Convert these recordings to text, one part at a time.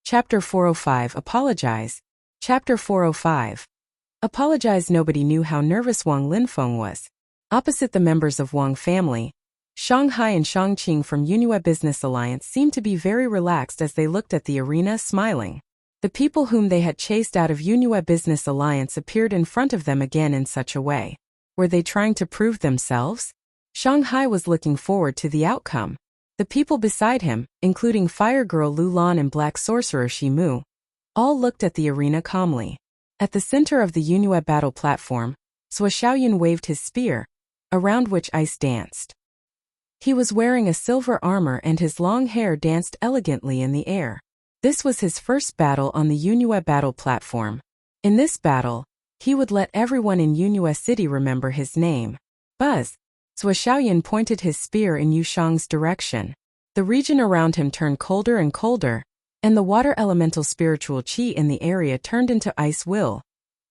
Chapter 405 Apologize. Chapter 405 Apologize. Nobody knew how nervous Wang Linfeng was. Opposite the members of Wang family, Shanghai and Shangqing from Yunhua Business Alliance seemed to be very relaxed as they looked at the arena, smiling. The people whom they had chased out of Yunhua Business Alliance appeared in front of them again in such a way. Were they trying to prove themselves? Shanghai was looking forward to the outcome. The people beside him, including Fire Girl Lu Lan and Black Sorcerer Shi Mu, all looked at the arena calmly. At the center of the Yunhua battle platform, Sui Xiaoyun waved his spear, around which ice danced. He was wearing a silver armor and his long hair danced elegantly in the air. This was his first battle on the Yunhua battle platform. In this battle, he would let everyone in Yunhua City remember his name. Buzz! Sui Xiaoyun pointed his spear in Yushang's direction. The region around him turned colder and colder, and the water elemental spiritual qi in the area turned into ice will,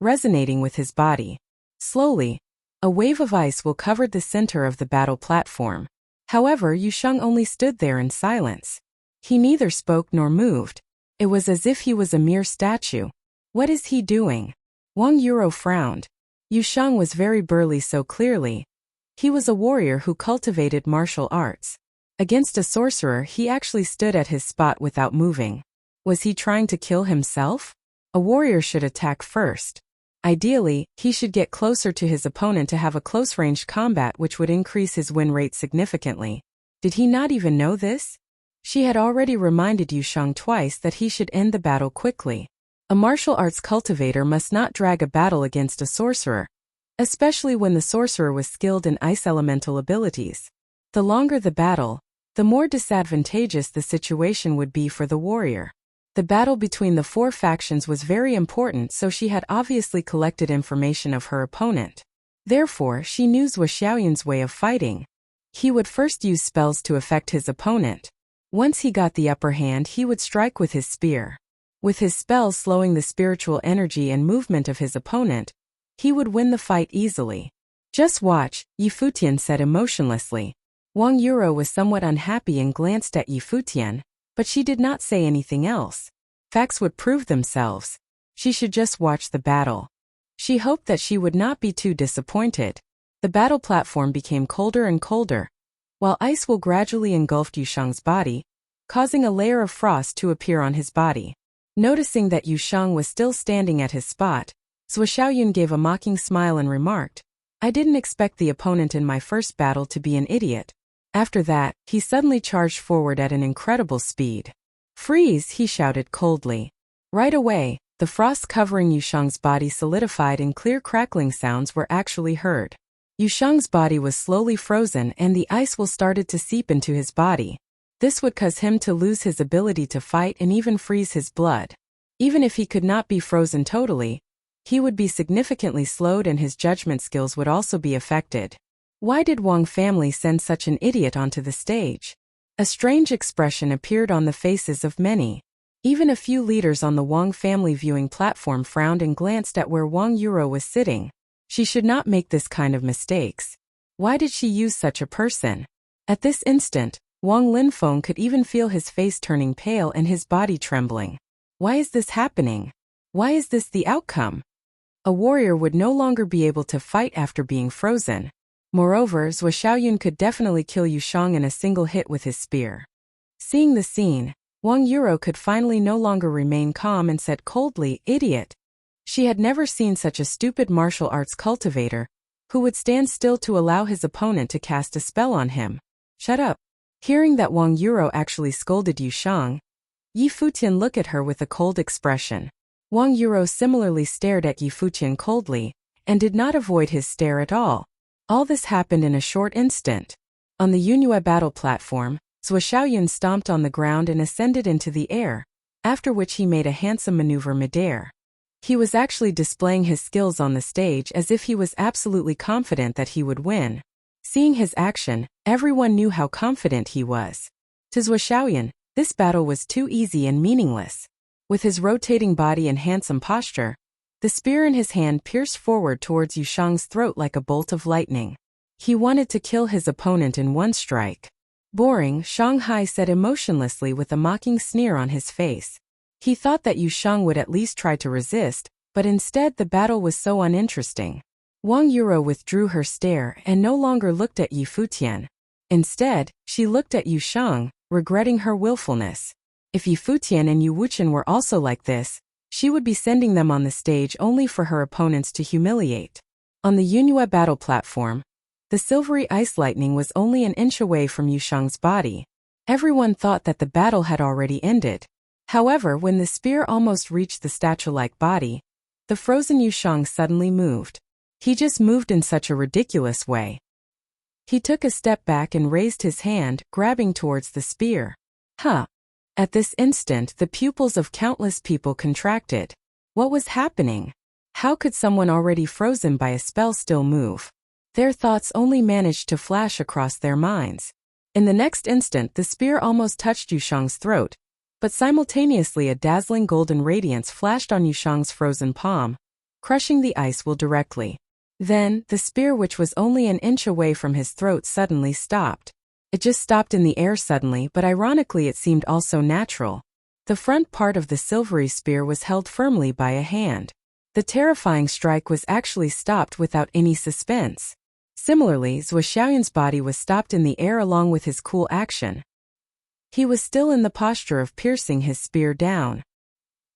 resonating with his body. Slowly, a wave of ice will covered the center of the battle platform. However, Yushang only stood there in silence. He neither spoke nor moved. It was as if he was a mere statue. What is he doing? Wang Yuro frowned. Yushang was very burly, so clearly. He was a warrior who cultivated martial arts. Against a sorcerer, he actually stood at his spot without moving. Was he trying to kill himself? A warrior should attack first. Ideally, he should get closer to his opponent to have a close-range combat, which would increase his win rate significantly. Did he not even know this? She had already reminded Yushang twice that he should end the battle quickly. A martial arts cultivator must not drag a battle against a sorcerer, especially when the sorcerer was skilled in ice elemental abilities. The longer the battle, the more disadvantageous the situation would be for the warrior. The battle between the four factions was very important, so she had obviously collected information of her opponent. Therefore, she knew Sui Xiaoyun's way of fighting. He would first use spells to affect his opponent. Once he got the upper hand, he would strike with his spear. With his spells slowing the spiritual energy and movement of his opponent, he would win the fight easily. Just watch, Futian said emotionlessly. Wang Yuro was somewhat unhappy and glanced at Futian, but she did not say anything else. Facts would prove themselves. She should just watch the battle. She hoped that she would not be too disappointed. The battle platform became colder and colder, while ice will gradually engulfed Yushang's body, causing a layer of frost to appear on his body. Noticing that Yushang was still standing at his spot, Sui Xiaoyun gave a mocking smile and remarked, "I didn't expect the opponent in my first battle to be an idiot." After that, he suddenly charged forward at an incredible speed. "Freeze!" he shouted coldly. Right away, the frost covering Yushang's body solidified and clear crackling sounds were actually heard. Yushang's body was slowly frozen and the ice will started to seep into his body. This would cause him to lose his ability to fight and even freeze his blood. Even if he could not be frozen totally, he would be significantly slowed and his judgment skills would also be affected. Why did Wang family send such an idiot onto the stage? A strange expression appeared on the faces of many. Even a few leaders on the Wang family viewing platform frowned and glanced at where Wang Yuro was sitting. She should not make this kind of mistakes. Why did she use such a person? At this instant, Wang Linfeng could even feel his face turning pale and his body trembling. Why is this happening? Why is this the outcome? A warrior would no longer be able to fight after being frozen. Moreover, Sui Xiaoyun could definitely kill Yushang in a single hit with his spear. Seeing the scene, Wang Yuro could finally no longer remain calm and said coldly, "Idiot." She had never seen such a stupid martial arts cultivator, who would stand still to allow his opponent to cast a spell on him. "Shut up." Hearing that Wang Yuro actually scolded Yushang, Futian looked at her with a cold expression. Wang Yuro similarly stared at Futian coldly, and did not avoid his stare at all. All this happened in a short instant. On the Yunhua battle platform, Sui Xiaoyun stomped on the ground and ascended into the air, after which he made a handsome maneuver midair. He was actually displaying his skills on the stage as if he was absolutely confident that he would win. Seeing his action, everyone knew how confident he was. To Sui Xiaoyun, this battle was too easy and meaningless. With his rotating body and handsome posture, the spear in his hand pierced forward towards Yushang's throat like a bolt of lightning. He wanted to kill his opponent in one strike. "Boring," Shanghai said emotionlessly with a mocking sneer on his face. He thought that Yu Sheng would at least try to resist, but instead the battle was so uninteresting. Wang Yuro withdrew her stare and no longer looked at Yi Futian. Instead, she looked at Yu Sheng, regretting her willfulness. If Yi Futian and Yu Wuqian were also like this, she would be sending them on the stage only for her opponents to humiliate. On the Yunhua battle platform, the silvery ice lightning was only an inch away from Yu Sheng's body. Everyone thought that the battle had already ended. However, when the spear almost reached the statue-like body, the frozen Yu Sheng suddenly moved. He just moved in such a ridiculous way. He took a step back and raised his hand, grabbing towards the spear. Huh. At this instant, the pupils of countless people contracted. What was happening? How could someone already frozen by a spell still move? Their thoughts only managed to flash across their minds. In the next instant, the spear almost touched Yu Sheng's throat, but simultaneously a dazzling golden radiance flashed on Yu Sheng's frozen palm, crushing the ice wall directly. Then, the spear, which was only an inch away from his throat, suddenly stopped. It just stopped in the air suddenly, but ironically it seemed also natural. The front part of the silvery spear was held firmly by a hand. The terrifying strike was actually stopped without any suspense. Similarly, Zhuo Xiaoyun's body was stopped in the air along with his cool action. He was still in the posture of piercing his spear down.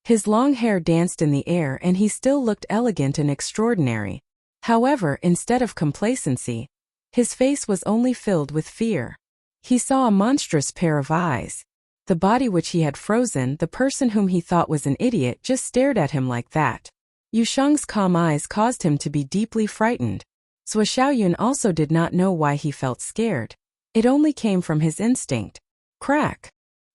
His long hair danced in the air and he still looked elegant and extraordinary. However, instead of complacency, his face was only filled with fear. He saw a monstrous pair of eyes. The body which he had frozen, the person whom he thought was an idiot, just stared at him like that. Yu Sheng's calm eyes caused him to be deeply frightened. Zhuo Xiaoyun also did not know why he felt scared. It only came from his instinct. Crack!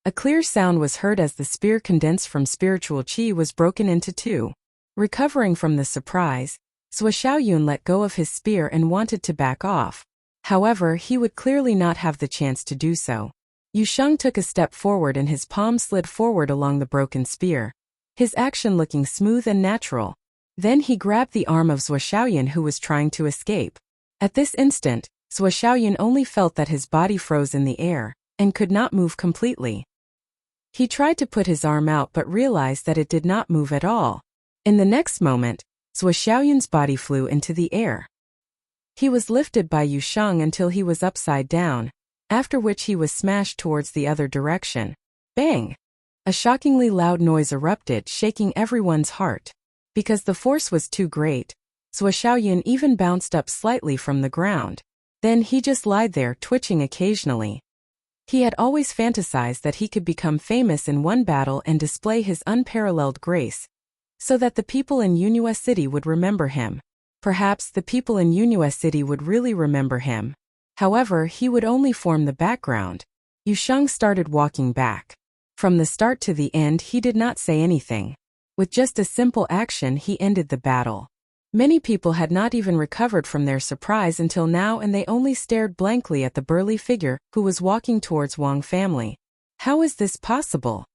A clear sound was heard as the spear condensed from spiritual qi was broken into two. Recovering from the surprise, Zhuo Xiaoyun let go of his spear and wanted to back off. However, he would clearly not have the chance to do so. Yu Sheng took a step forward and his palm slid forward along the broken spear, his action looking smooth and natural. Then he grabbed the arm of Zhuo Xiaoyun, who was trying to escape. At this instant, Zhuo Xiaoyun only felt that his body froze in the air and could not move completely. He tried to put his arm out but realized that it did not move at all. In the next moment, Zhuo Xiaoyun's body flew into the air. He was lifted by Yu Sheng until he was upside down, after which he was smashed towards the other direction. Bang! A shockingly loud noise erupted, shaking everyone's heart. Because the force was too great, Zhuo Xiaoyun even bounced up slightly from the ground. Then he just lied there, twitching occasionally. He had always fantasized that he could become famous in one battle and display his unparalleled grace, so that the people in Yunhua City would remember him. Perhaps the people in Yunhua City would really remember him. However, he would only form the background. Yu Sheng started walking back. From the start to the end, he did not say anything. With just a simple action, he ended the battle. Many people had not even recovered from their surprise until now, and they only stared blankly at the burly figure who was walking towards Wang family. How is this possible?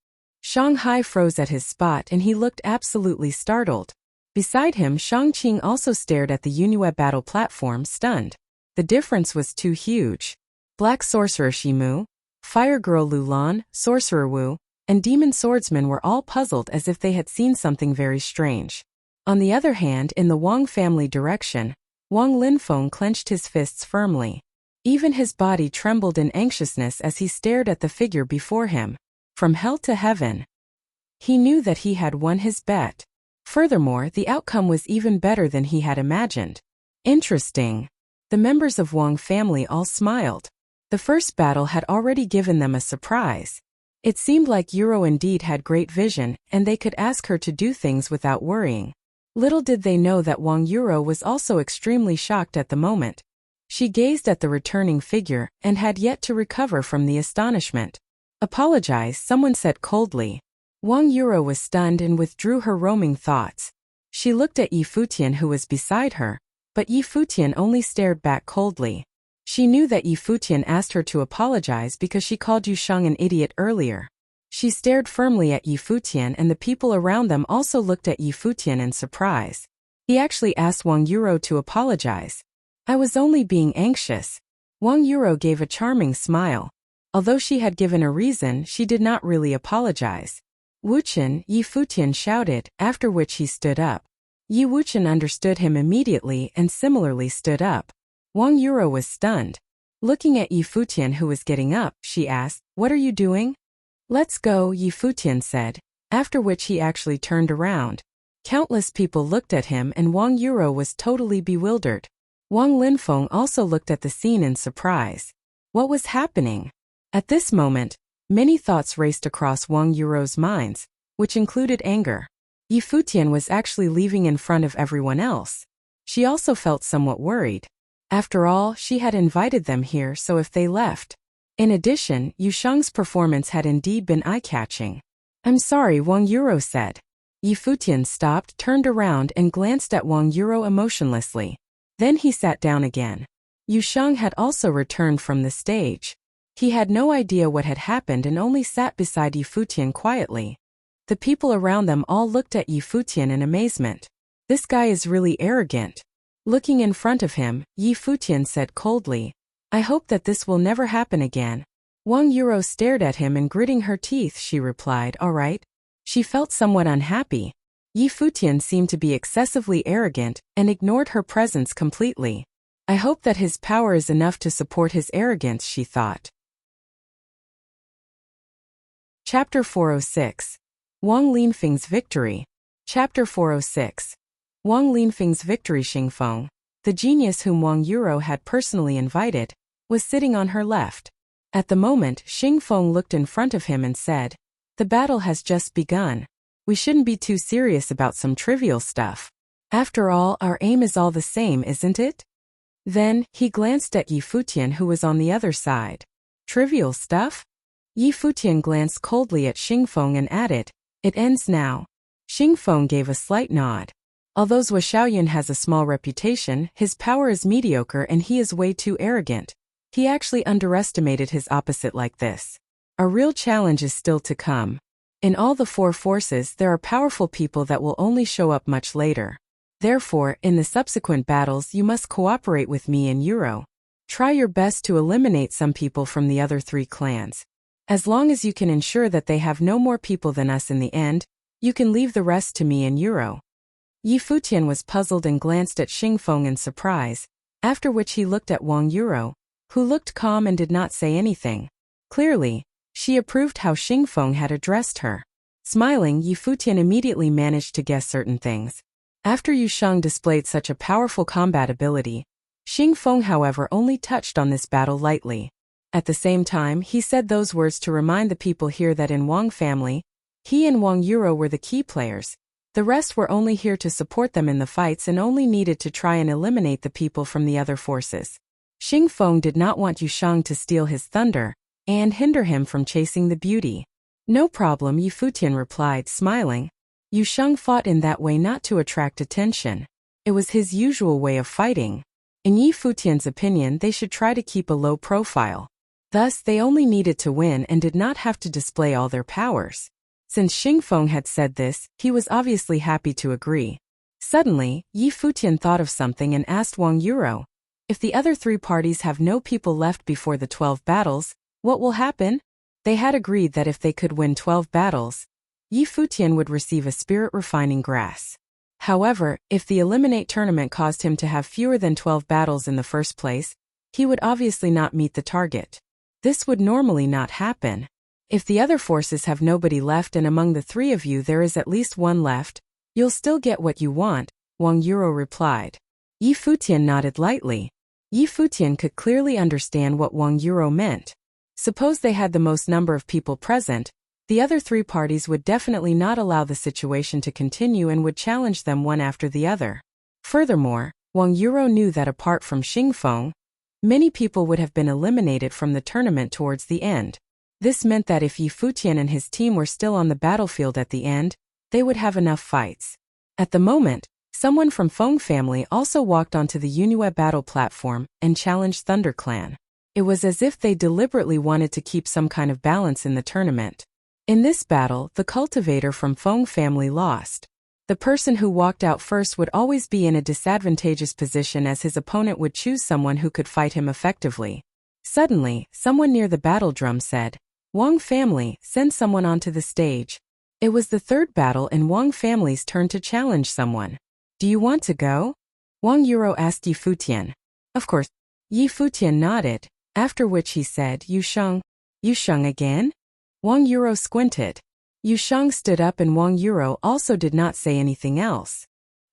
Shanghai froze at his spot and he looked absolutely startled. Beside him, Shangqing also stared at the Yunhua battle platform, stunned. The difference was too huge. Black Sorcerer Shimu, Fire Girl Lulan, Sorcerer Wu, and Demon Swordsman were all puzzled as if they had seen something very strange. On the other hand, in the Wang family direction, Wang Linfeng clenched his fists firmly. Even his body trembled in anxiousness as he stared at the figure before him. From hell to heaven. He knew that he had won his bet. Furthermore, the outcome was even better than he had imagined. Interesting. The members of Wang family all smiled. The first battle had already given them a surprise. It seemed like Yuro indeed had great vision, and they could ask her to do things without worrying. Little did they know that Wang Yuro was also extremely shocked at the moment. She gazed at the returning figure and had yet to recover from the astonishment. Apologize, someone said coldly. Wang Yuro was stunned and withdrew her roaming thoughts. She looked at Yi Futian, who was beside her, but Yi Futian only stared back coldly. She knew that Yi Futian asked her to apologize because she called Yu Sheng an idiot earlier. She stared firmly at Yi Futian, and the people around them also looked at Yi Futian in surprise. He actually asked Wang Yuro to apologize. I was only being anxious. Wang Yuro gave a charming smile. Although she had given a reason, she did not really apologize. Wuxian, Yi Futian shouted, after which he stood up. Yi Wuxian understood him immediately and similarly stood up. Wang Yuro was stunned. Looking at Yi Futian who was getting up, she asked, "What are you doing?" "Let's go," Yi Futian said, after which he actually turned around. Countless people looked at him and Wang Yuro was totally bewildered. Wang Linfeng also looked at the scene in surprise. What was happening? At this moment, many thoughts raced across Wang Yuro's minds, which included anger. Yi Futian was actually leaving in front of everyone else. She also felt somewhat worried. After all, she had invited them here, so if they left. In addition, Yu Sheng's performance had indeed been eye-catching. "I'm sorry," Wang Yuro said. Yi Futian stopped, turned around and glanced at Wang Yuro emotionlessly. Then he sat down again. Yu Sheng had also returned from the stage. He had no idea what had happened and only sat beside Yi Futian quietly. The people around them all looked at Yi Futian in amazement. This guy is really arrogant. Looking in front of him, Yi Futian said coldly, "I hope that this will never happen again." Wang Yuro stared at him and gritting her teeth she replied, "All right." She felt somewhat unhappy. Yi Futian seemed to be excessively arrogant and ignored her presence completely. I hope that his power is enough to support his arrogance, she thought. Chapter 406. Wang Linfeng's Victory. Chapter 406. Wang Linfeng's Victory. Xingfeng, the genius whom Wang Yuro had personally invited, was sitting on her left. At the moment, Xingfeng looked in front of him and said, "The battle has just begun. We shouldn't be too serious about some trivial stuff. After all, our aim is all the same, isn't it?" Then, he glanced at Yi Futian who was on the other side. "Trivial stuff?" Yi Futian glanced coldly at Xingfeng and added, "It ends now." Xingfeng gave a slight nod. Although Zhou Xiaoyun has a small reputation, his power is mediocre and he is way too arrogant. He actually underestimated his opposite like this. A real challenge is still to come. In all the four forces there are powerful people that will only show up much later. Therefore, in the subsequent battles you must cooperate with me and Yuro. Try your best to eliminate some people from the other three clans. As long as you can ensure that they have no more people than us in the end, you can leave the rest to me and Yuro. Yi Futian was puzzled and glanced at Xingfeng in surprise, after which he looked at Wang Yuro, who looked calm and did not say anything. Clearly, she approved how Xingfeng had addressed her. Smiling, Yi Futian immediately managed to guess certain things. After Yu Sheng displayed such a powerful combat ability, Xingfeng however only touched on this battle lightly. At the same time, he said those words to remind the people here that in Wang family, he and Wang Yuro were the key players. The rest were only here to support them in the fights and only needed to try and eliminate the people from the other forces. Xingfeng did not want Yu Sheng to steal his thunder and hinder him from chasing the beauty. "No problem," Yi Futian replied, smiling. Yu Sheng fought in that way not to attract attention. It was his usual way of fighting. In Yi Futian's opinion, they should try to keep a low profile. Thus, they only needed to win and did not have to display all their powers. Since Xingfeng had said this, he was obviously happy to agree. Suddenly, Yi Futian thought of something and asked Wang Yuro, "If the other three parties have no people left before the 12 battles, what will happen?" They had agreed that if they could win 12 battles, Yi Futian would receive a spirit-refining grass. However, if the Eliminate tournament caused him to have fewer than 12 battles in the first place, he would obviously not meet the target. This would normally not happen. If the other forces have nobody left and among the three of you there is at least one left, you'll still get what you want, Wang Yuro replied. Yi Futian nodded lightly. Yi Futian could clearly understand what Wang Yuro meant. Suppose they had the most number of people present, the other three parties would definitely not allow the situation to continue and would challenge them one after the other. Furthermore, Wang Yuro knew that apart from Xingfeng, many people would have been eliminated from the tournament towards the end. This meant that if Yi Futian and his team were still on the battlefield at the end, they would have enough fights. At the moment, someone from Feng family also walked onto the Yunue battle platform and challenged Thunder Clan. It was as if they deliberately wanted to keep some kind of balance in the tournament. In this battle, the cultivator from Feng family lost. The person who walked out first would always be in a disadvantageous position as his opponent would choose someone who could fight him effectively. Suddenly, someone near the battle drum said, "Wang family, send someone onto the stage." It was the third battle and Wang family's turn to challenge someone. Do you want to go? Wang Yuro asked Yi Futian. Of course. Yi Futian nodded, after which he said, Yu Sheng. Yu Sheng again? Wang Yuro squinted. Yu Sheng stood up and Wang Yuro also did not say anything else.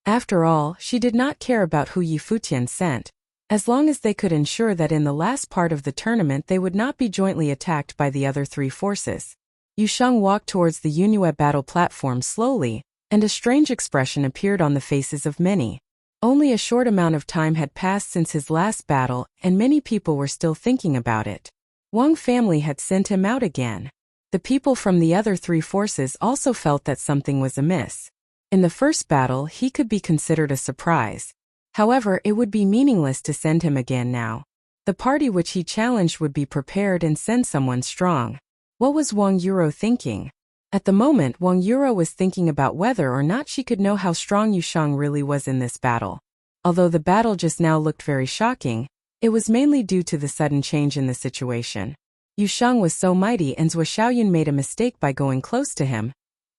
After all, she did not care about who Yi Futian sent, as long as they could ensure that in the last part of the tournament they would not be jointly attacked by the other three forces. Yu Sheng walked towards the Yunhua battle platform slowly, and a strange expression appeared on the faces of many. Only a short amount of time had passed since his last battle, and many people were still thinking about it. Wang family had sent him out again. The people from the other three forces also felt that something was amiss. In the first battle, he could be considered a surprise. However, it would be meaningless to send him again now. The party which he challenged would be prepared and send someone strong. What was Wang Yuro thinking? At the moment, Wang Yuro was thinking about whether or not she could know how strong Yu Sheng really was in this battle. Although the battle just now looked very shocking, it was mainly due to the sudden change in the situation. Yu Sheng was so mighty and Zhou Xiaoyun made a mistake by going close to him,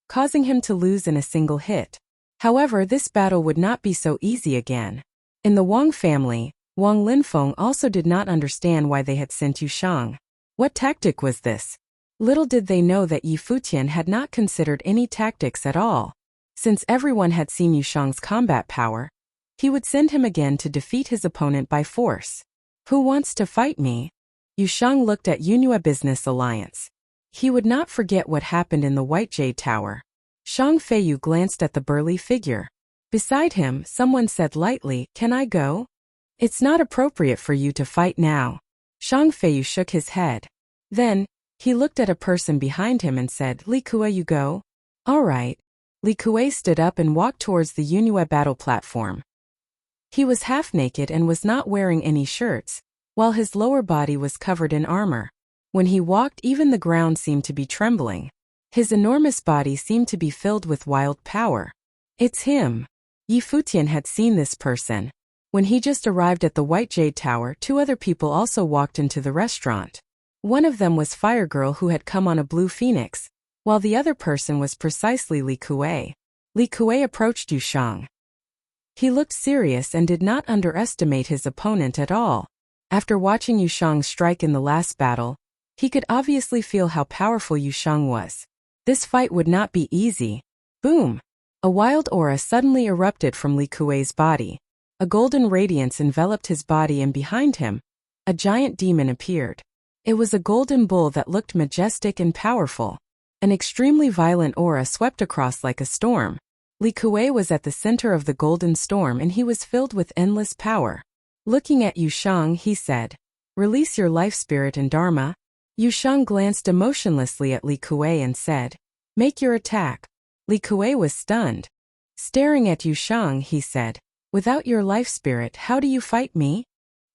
causing him to lose in a single hit. However, this battle would not be so easy again. In the Wang family, Wang Linfeng also did not understand why they had sent Yu Sheng. What tactic was this? Little did they know that Yi Futian had not considered any tactics at all. Since everyone had seen Yu Sheng's combat power, he would send him again to defeat his opponent by force. Who wants to fight me? Yu Sheng looked at Yunhua Business Alliance. He would not forget what happened in the White Jade Tower. Shang Feiyu glanced at the burly figure. Beside him, someone said lightly, "Can I go?" "It's not appropriate for you to fight now." Shang Feiyu shook his head. Then, he looked at a person behind him and said, "Li Kuei, you go?" "All right." Li Kuei stood up and walked towards the Yunhua battle platform. He was half naked and was not wearing any shirts, while his lower body was covered in armor. When he walked, even the ground seemed to be trembling. His enormous body seemed to be filled with wild power. It's him. Yi Futian had seen this person. When he just arrived at the White Jade Tower, two other people also walked into the restaurant. One of them was Fire Girl who had come on a blue phoenix, while the other person was precisely Li Kuei. Li Kuei approached Yu Sheng. He looked serious and did not underestimate his opponent at all. After watching Yu Sheng strike in the last battle, he could obviously feel how powerful Yu Sheng was. This fight would not be easy. Boom! A wild aura suddenly erupted from Li Kuei's body. A golden radiance enveloped his body and behind him, a giant demon appeared. It was a golden bull that looked majestic and powerful. An extremely violent aura swept across like a storm. Li Kuei was at the center of the golden storm and he was filled with endless power. Looking at Yu Sheng, he said, "Release your life spirit and dharma." Yu Sheng glanced emotionlessly at Li Kuei and said, "Make your attack." Li Kuei was stunned. Staring at Yu Sheng, he said, "Without your life spirit, how do you fight me?"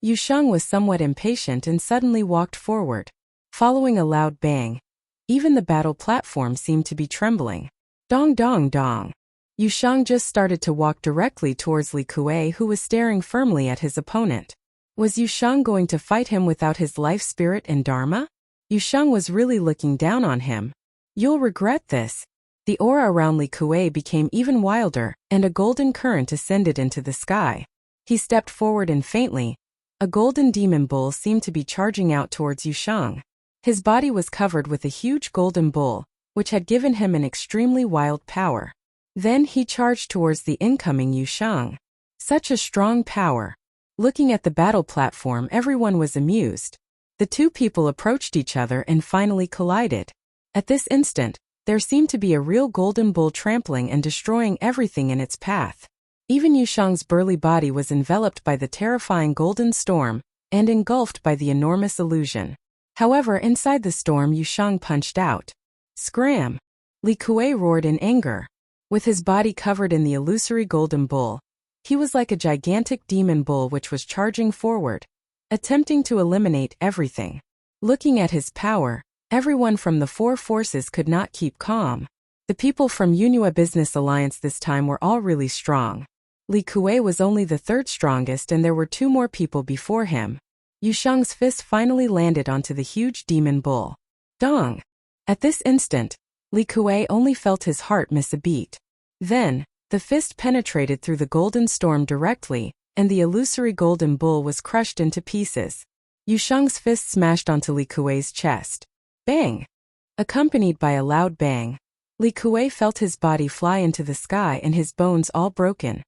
Yu Sheng was somewhat impatient and suddenly walked forward. Following a loud bang, even the battle platform seemed to be trembling. Dong dong dong. Yu Sheng just started to walk directly towards Li Kuei, who was staring firmly at his opponent. Was Yu Sheng going to fight him without his life spirit and dharma? Yu Sheng was really looking down on him. You'll regret this. The aura around Li Kuei became even wilder, and a golden current ascended into the sky. He stepped forward and faintly, a golden demon bull seemed to be charging out towards Yu Sheng. His body was covered with a huge golden bull, which had given him an extremely wild power. Then he charged towards the incoming Yu Sheng. Such a strong power. Looking at the battle platform, everyone was amused. The two people approached each other and finally collided. At this instant, there seemed to be a real golden bull trampling and destroying everything in its path. Even Yu Sheng's burly body was enveloped by the terrifying golden storm and engulfed by the enormous illusion. However, inside the storm, Yu Sheng punched out. Scram! Li Kuei roared in anger. With his body covered in the illusory golden bull, he was like a gigantic demon bull which was charging forward, attempting to eliminate everything. Looking at his power, everyone from the four forces could not keep calm. The people from Yunhua Business Alliance this time were all really strong. Li Kuei was only the third strongest and there were two more people before him. Yu Sheng's fist finally landed onto the huge demon bull. Dong! At this instant, Li Kuei only felt his heart miss a beat. Then, the fist penetrated through the golden storm directly, and the illusory golden bull was crushed into pieces. Yu Shang's fist smashed onto Li Kuei's chest. Bang! Accompanied by a loud bang, Li Kuei felt his body fly into the sky and his bones all broken.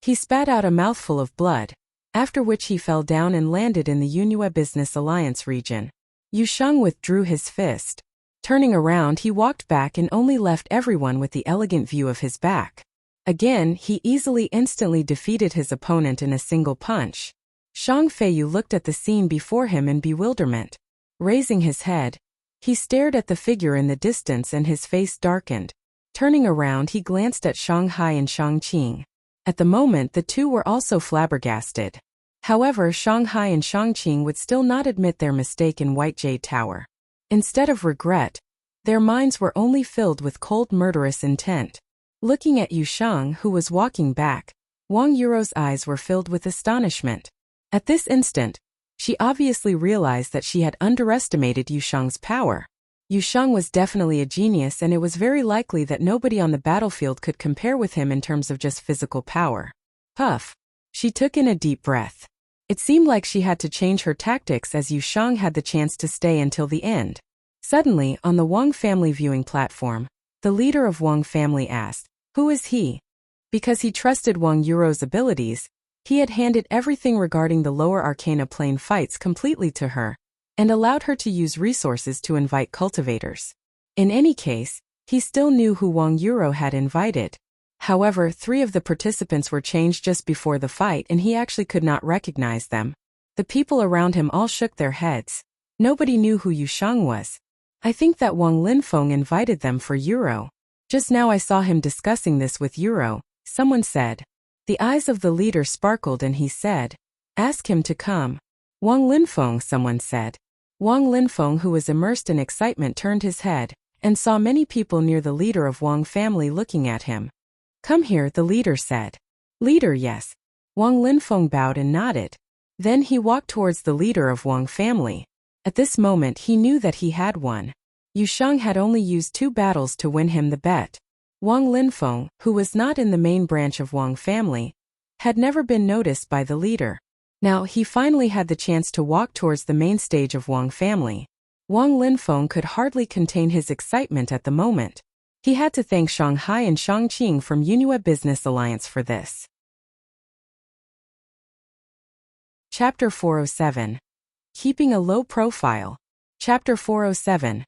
He spat out a mouthful of blood, after which he fell down and landed in the Yunhua Business Alliance region. Yu Shang withdrew his fist. Turning around, he walked back and only left everyone with the elegant view of his back. Again, he instantly defeated his opponent in a single punch. Shang Feiyu looked at the scene before him in bewilderment. Raising his head, he stared at the figure in the distance and his face darkened. Turning around, he glanced at Shanghai and Shangqing. At the moment, the two were also flabbergasted. However, Shanghai and Shangqing would still not admit their mistake in White Jade Tower. Instead of regret, their minds were only filled with cold murderous intent. Looking at Yu Shang, who was walking back, Wang Yuro's eyes were filled with astonishment. At this instant, she obviously realized that she had underestimated Yu Shang's power. Yu Shang was definitely a genius, and it was very likely that nobody on the battlefield could compare with him in terms of just physical power. Puff. She took in a deep breath. It seemed like she had to change her tactics as Yu Shang had the chance to stay until the end. Suddenly, on the Wang family viewing platform, the leader of Wang family asked, "Who is he?" Because he trusted Wang Yuro's abilities, he had handed everything regarding the lower arcana plane fights completely to her, and allowed her to use resources to invite cultivators. In any case, he still knew who Wang Yuro had invited. However, 3 of the participants were changed just before the fight and he actually could not recognize them. The people around him all shook their heads. Nobody knew who Yu Shang was. I think that Wang Linfeng invited them for Yuro. Just now I saw him discussing this with Yuro, someone said. The eyes of the leader sparkled and he said, "Ask him to come." Wang Linfeng, someone said. Wang Linfeng, who was immersed in excitement, turned his head and saw many people near the leader of Wang family looking at him. "Come here," the leader said. "Leader, yes." Wang Linfeng bowed and nodded. Then he walked towards the leader of Wang family. At this moment he knew that he had won. Yu Shang had only used 2 battles to win him the bet. Wang Linfeng, who was not in the main branch of Wang family, had never been noticed by the leader. Now he finally had the chance to walk towards the main stage of Wang family. Wang Linfeng could hardly contain his excitement at the moment. He had to thank Shanghai and Shangqing from Yunhua Business Alliance for this. Chapter 407. Keeping a low profile. Chapter 407.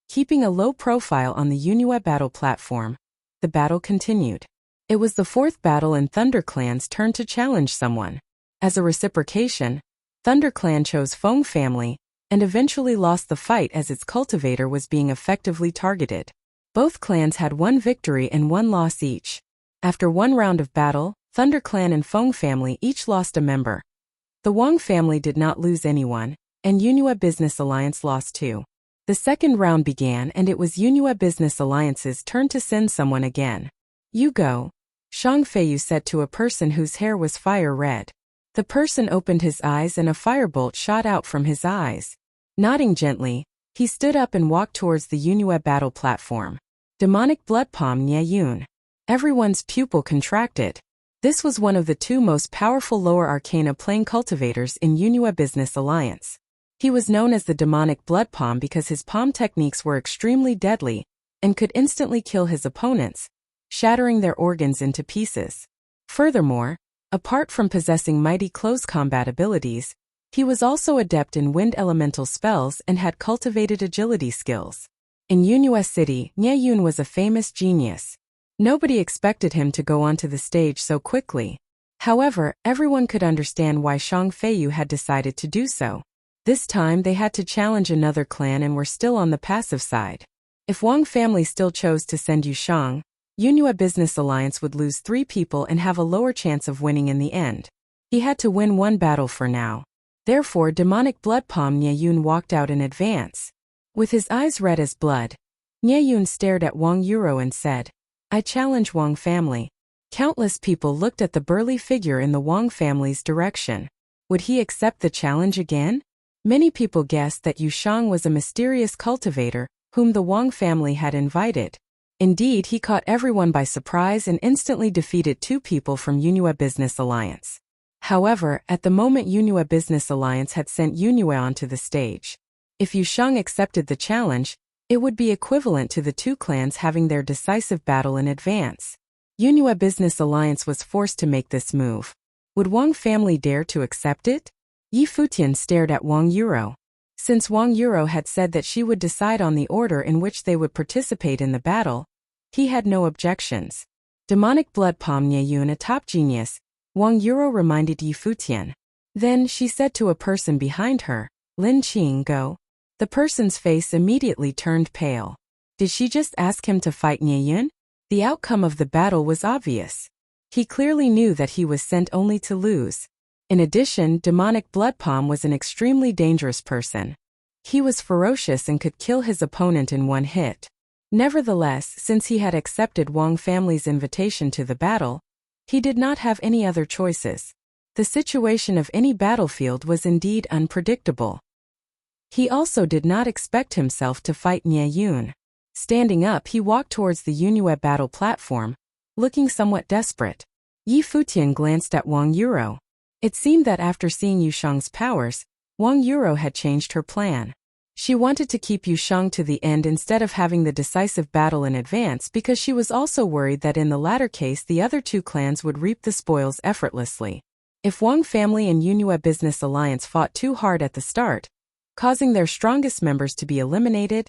Keeping a low profile on the Yunhua battle platform. The battle continued. It was the 4th battle and ThunderClan's turn to challenge someone. As a reciprocation, ThunderClan chose Feng family, and eventually lost the fight as its cultivator was being effectively targeted. Both clans had 1 victory and 1 loss each. After 1 round of battle, ThunderClan and Feng family each lost a member. The Wang family did not lose anyone, and Yunhua Business Alliance lost 2. The second round began and it was Yunhua Business Alliance's turn to send someone again. "You go," Shang Feiyu said to a person whose hair was fire red. The person opened his eyes and a firebolt shot out from his eyes. Nodding gently, he stood up and walked towards the Yunhua battle platform. Demonic Blood Palm Nye Yun. Everyone's pupil contracted. This was one of the 2 most powerful lower arcana plane cultivators in Yunhua Business Alliance. He was known as the Demonic Blood Palm because his palm techniques were extremely deadly and could instantly kill his opponents, shattering their organs into pieces. Furthermore, apart from possessing mighty close combat abilities, he was also adept in wind elemental spells and had cultivated agility skills. In Yunhua City, Nye Yun was a famous genius. Nobody expected him to go onto the stage so quickly. However, everyone could understand why Shang Feiyu had decided to do so. This time they had to challenge another clan and were still on the passive side. If Wang family still chose to send Yu Shang, Yunhua Business Alliance would lose 3 people and have a lower chance of winning in the end. He had to win 1 battle for now. Therefore, Demonic Blood Palm Nye Yun walked out in advance. With his eyes red as blood, Nye Yun stared at Wang Yuro and said, "I challenge Wang family." Countless people looked at the burly figure in the Wang family's direction. Would he accept the challenge again? Many people guessed that Yu Shang was a mysterious cultivator whom the Wang family had invited. Indeed, he caught everyone by surprise and instantly defeated 2 people from Yunhua Business Alliance. However, at the moment Yunhua Business Alliance had sent Yunhua onto the stage. If Yu Shang accepted the challenge, it would be equivalent to the 2 clans having their decisive battle in advance. Yunhua Business Alliance was forced to make this move. Would Wang family dare to accept it? Yi Futian stared at Wang Yuro. Since Wang Yuro had said that she would decide on the order in which they would participate in the battle, he had no objections. Demonic blood palm Nieyun, a top genius, Wang Yuro reminded Yi Futian. Then she said to a person behind her, Lin Qing, go. The person's face immediately turned pale. Did she just ask him to fight Nieyun? The outcome of the battle was obvious. He clearly knew that he was sent only to lose. In addition, Demonic Blood Palm was an extremely dangerous person. He was ferocious and could kill his opponent in one hit. Nevertheless, since he had accepted Wang family's invitation to the battle, he did not have any other choices. The situation of any battlefield was indeed unpredictable. He also did not expect himself to fight Nieyun. Standing up, he walked towards the Yunhua battle platform, looking somewhat desperate. Yi Futian glanced at Wang Yuro. It seemed that after seeing Yu Shang's powers, Wang Yuro had changed her plan. She wanted to keep Yu Shang to the end instead of having the decisive battle in advance because she was also worried that in the latter case the other 2 clans would reap the spoils effortlessly. If Wang family and Yunhua Business Alliance fought too hard at the start, causing their strongest members to be eliminated,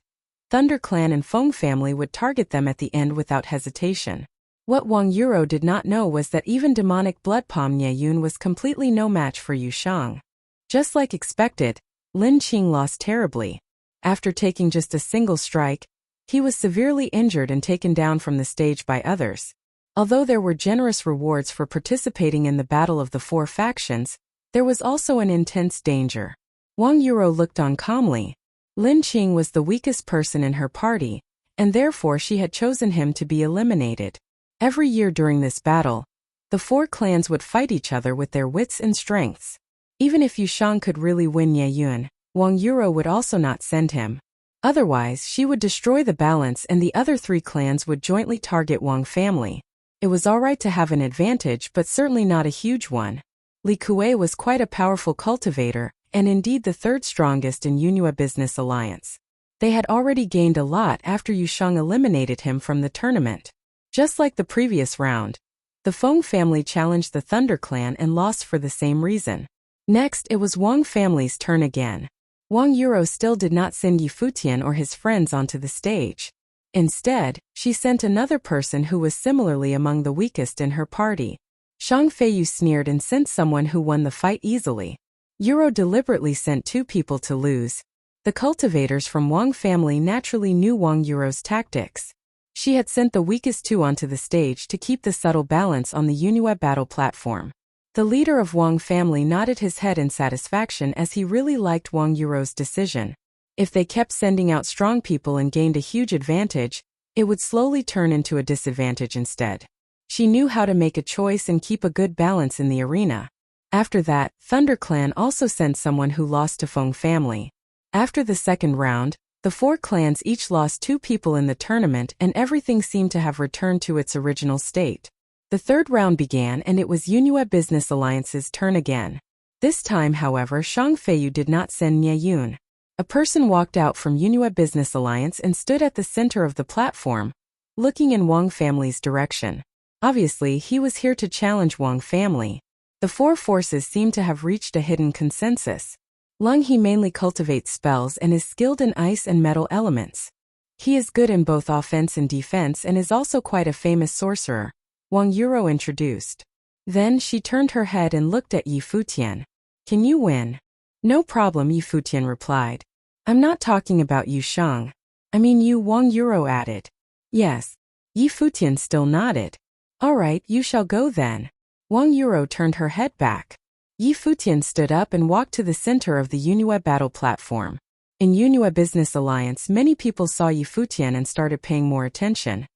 Thunder Clan and Feng family would target them at the end without hesitation. What Wang Yuro did not know was that even Demonic Blood Palm Nieyun was completely no match for Yu Shang. Just like expected, Lin Qing lost terribly. After taking just a single strike, he was severely injured and taken down from the stage by others. Although there were generous rewards for participating in the battle of the 4 factions, there was also an intense danger. Wang Yuro looked on calmly. Lin Qing was the weakest person in her party, and therefore she had chosen him to be eliminated. Every year during this battle, the 4 clans would fight each other with their wits and strengths. Even if Yu Shang could really win Nieyun, Wang Yuro would also not send him. Otherwise, she would destroy the balance and the other 3 clans would jointly target Wang family. It was alright to have an advantage but certainly not a huge one. Li Kuei was quite a powerful cultivator, and indeed the 3rd strongest in Yunhua Business Alliance. They had already gained a lot after Yu Shang eliminated him from the tournament. Just like the previous round, the Feng family challenged the Thunder Clan and lost for the same reason. Next, it was Wang family's turn again. Wang Yuro still did not send Yi Futian or his friends onto the stage. Instead, she sent another person who was similarly among the weakest in her party. Shang Feiyu sneered and sent someone who won the fight easily. Yuro deliberately sent 2 people to lose. The cultivators from Wang family naturally knew Wang Yuro's tactics. She had sent the weakest 2 onto the stage to keep the subtle balance on the Yunhua battle platform. The leader of Wang family nodded his head in satisfaction as he really liked Wang Yuro's decision. If they kept sending out strong people and gained a huge advantage, it would slowly turn into a disadvantage instead. She knew how to make a choice and keep a good balance in the arena. After that, Thunder Clan also sent someone who lost to Feng family. After the 2nd round, the 4 clans each lost 2 people in the tournament and everything seemed to have returned to its original state. The 3rd round began and it was Yunhua Business Alliance's turn again. This time, however, Shang Feiyu did not send Nieyun. A person walked out from Yunhua Business Alliance and stood at the center of the platform, looking in Wang family's direction. Obviously, he was here to challenge Wang family. The 4 forces seemed to have reached a hidden consensus. Lung He mainly cultivates spells and is skilled in ice and metal elements. He is good in both offense and defense and is also quite a famous sorcerer, Wang Yuro introduced. Then she turned her head and looked at Yi Futian. Can you win? No problem, Yi Futian replied. I'm not talking about Yu Shang. I mean you, Wang Yuro added. Yes. Yi Futian still nodded. Alright, you shall go then. Wang Yuro turned her head back. Yi Futian stood up and walked to the center of the Yunhua battle platform. In Yunhua Business Alliance, many people saw Yi Futian and started paying more attention.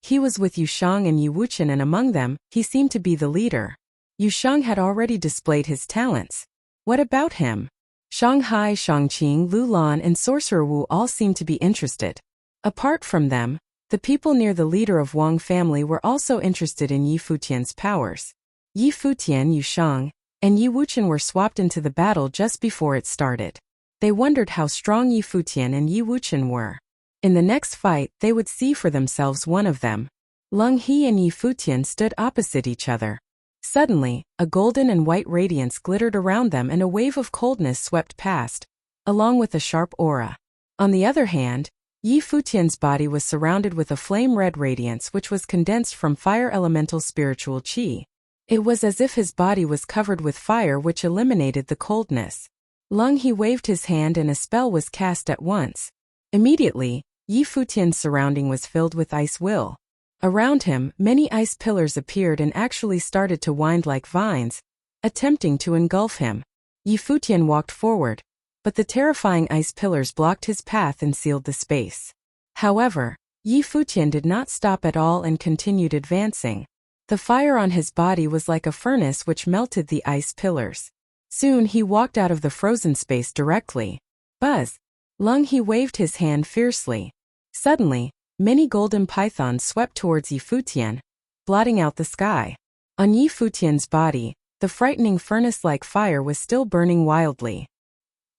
He was with Yu Shang and Yu Wuchen and among them, he seemed to be the leader. Yu Shang had already displayed his talents. What about him? Shanghai, Shangqing, Lulan, and Sorcerer Wu all seemed to be interested. Apart from them, the people near the leader of Wang family were also interested in Yi Futian's powers. Yi Futian, Yu Shang, and Yi Wuchen were swapped into the battle just before it started. They wondered how strong Yi Futian and Yi Wuchen were. In the next fight, they would see for themselves one of them. Leng He and Yi Futian stood opposite each other. Suddenly, a golden and white radiance glittered around them and a wave of coldness swept past, along with a sharp aura. On the other hand, Yi Futian's body was surrounded with a flame-red radiance which was condensed from fire elemental spiritual qi. It was as if his body was covered with fire which eliminated the coldness. Leng He waved his hand and a spell was cast at once. Immediately, Yi Futian's surrounding was filled with ice will. Around him, many ice pillars appeared and actually started to wind like vines, attempting to engulf him. Yi Futian walked forward, but the terrifying ice pillars blocked his path and sealed the space. However, Yi Futian did not stop at all and continued advancing. The fire on his body was like a furnace which melted the ice pillars. Soon he walked out of the frozen space directly. Buzz! Leng He waved his hand fiercely. Suddenly, many golden pythons swept towards Yi Futian, blotting out the sky. On Yi Futian's body, the frightening furnace-like fire was still burning wildly.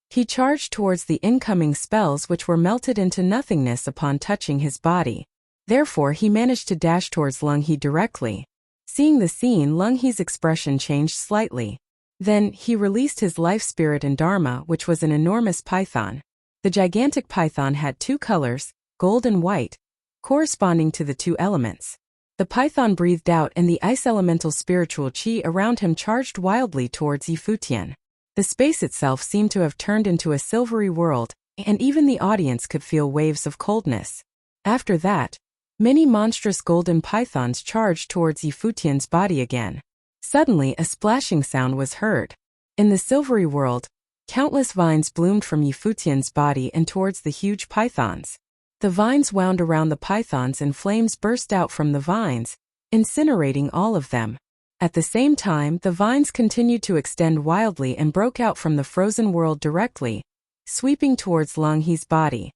He charged towards the incoming spells which were melted into nothingness upon touching his body. Therefore he managed to dash towards Leng He directly. Seeing the scene, Leng He's expression changed slightly. Then, he released his life spirit and dharma, which was an enormous python. The gigantic python had two colors, gold and white, corresponding to the two elements. The python breathed out and the ice elemental spiritual qi around him charged wildly towards Yi Futian. The space itself seemed to have turned into a silvery world, and even the audience could feel waves of coldness. After that, many monstrous golden pythons charged towards Yi Futian's body again. Suddenly a splashing sound was heard. In the silvery world, countless vines bloomed from Yi Futian's body and towards the huge pythons. The vines wound around the pythons and flames burst out from the vines, incinerating all of them. At the same time, the vines continued to extend wildly and broke out from the frozen world directly, sweeping towards Leng He's body.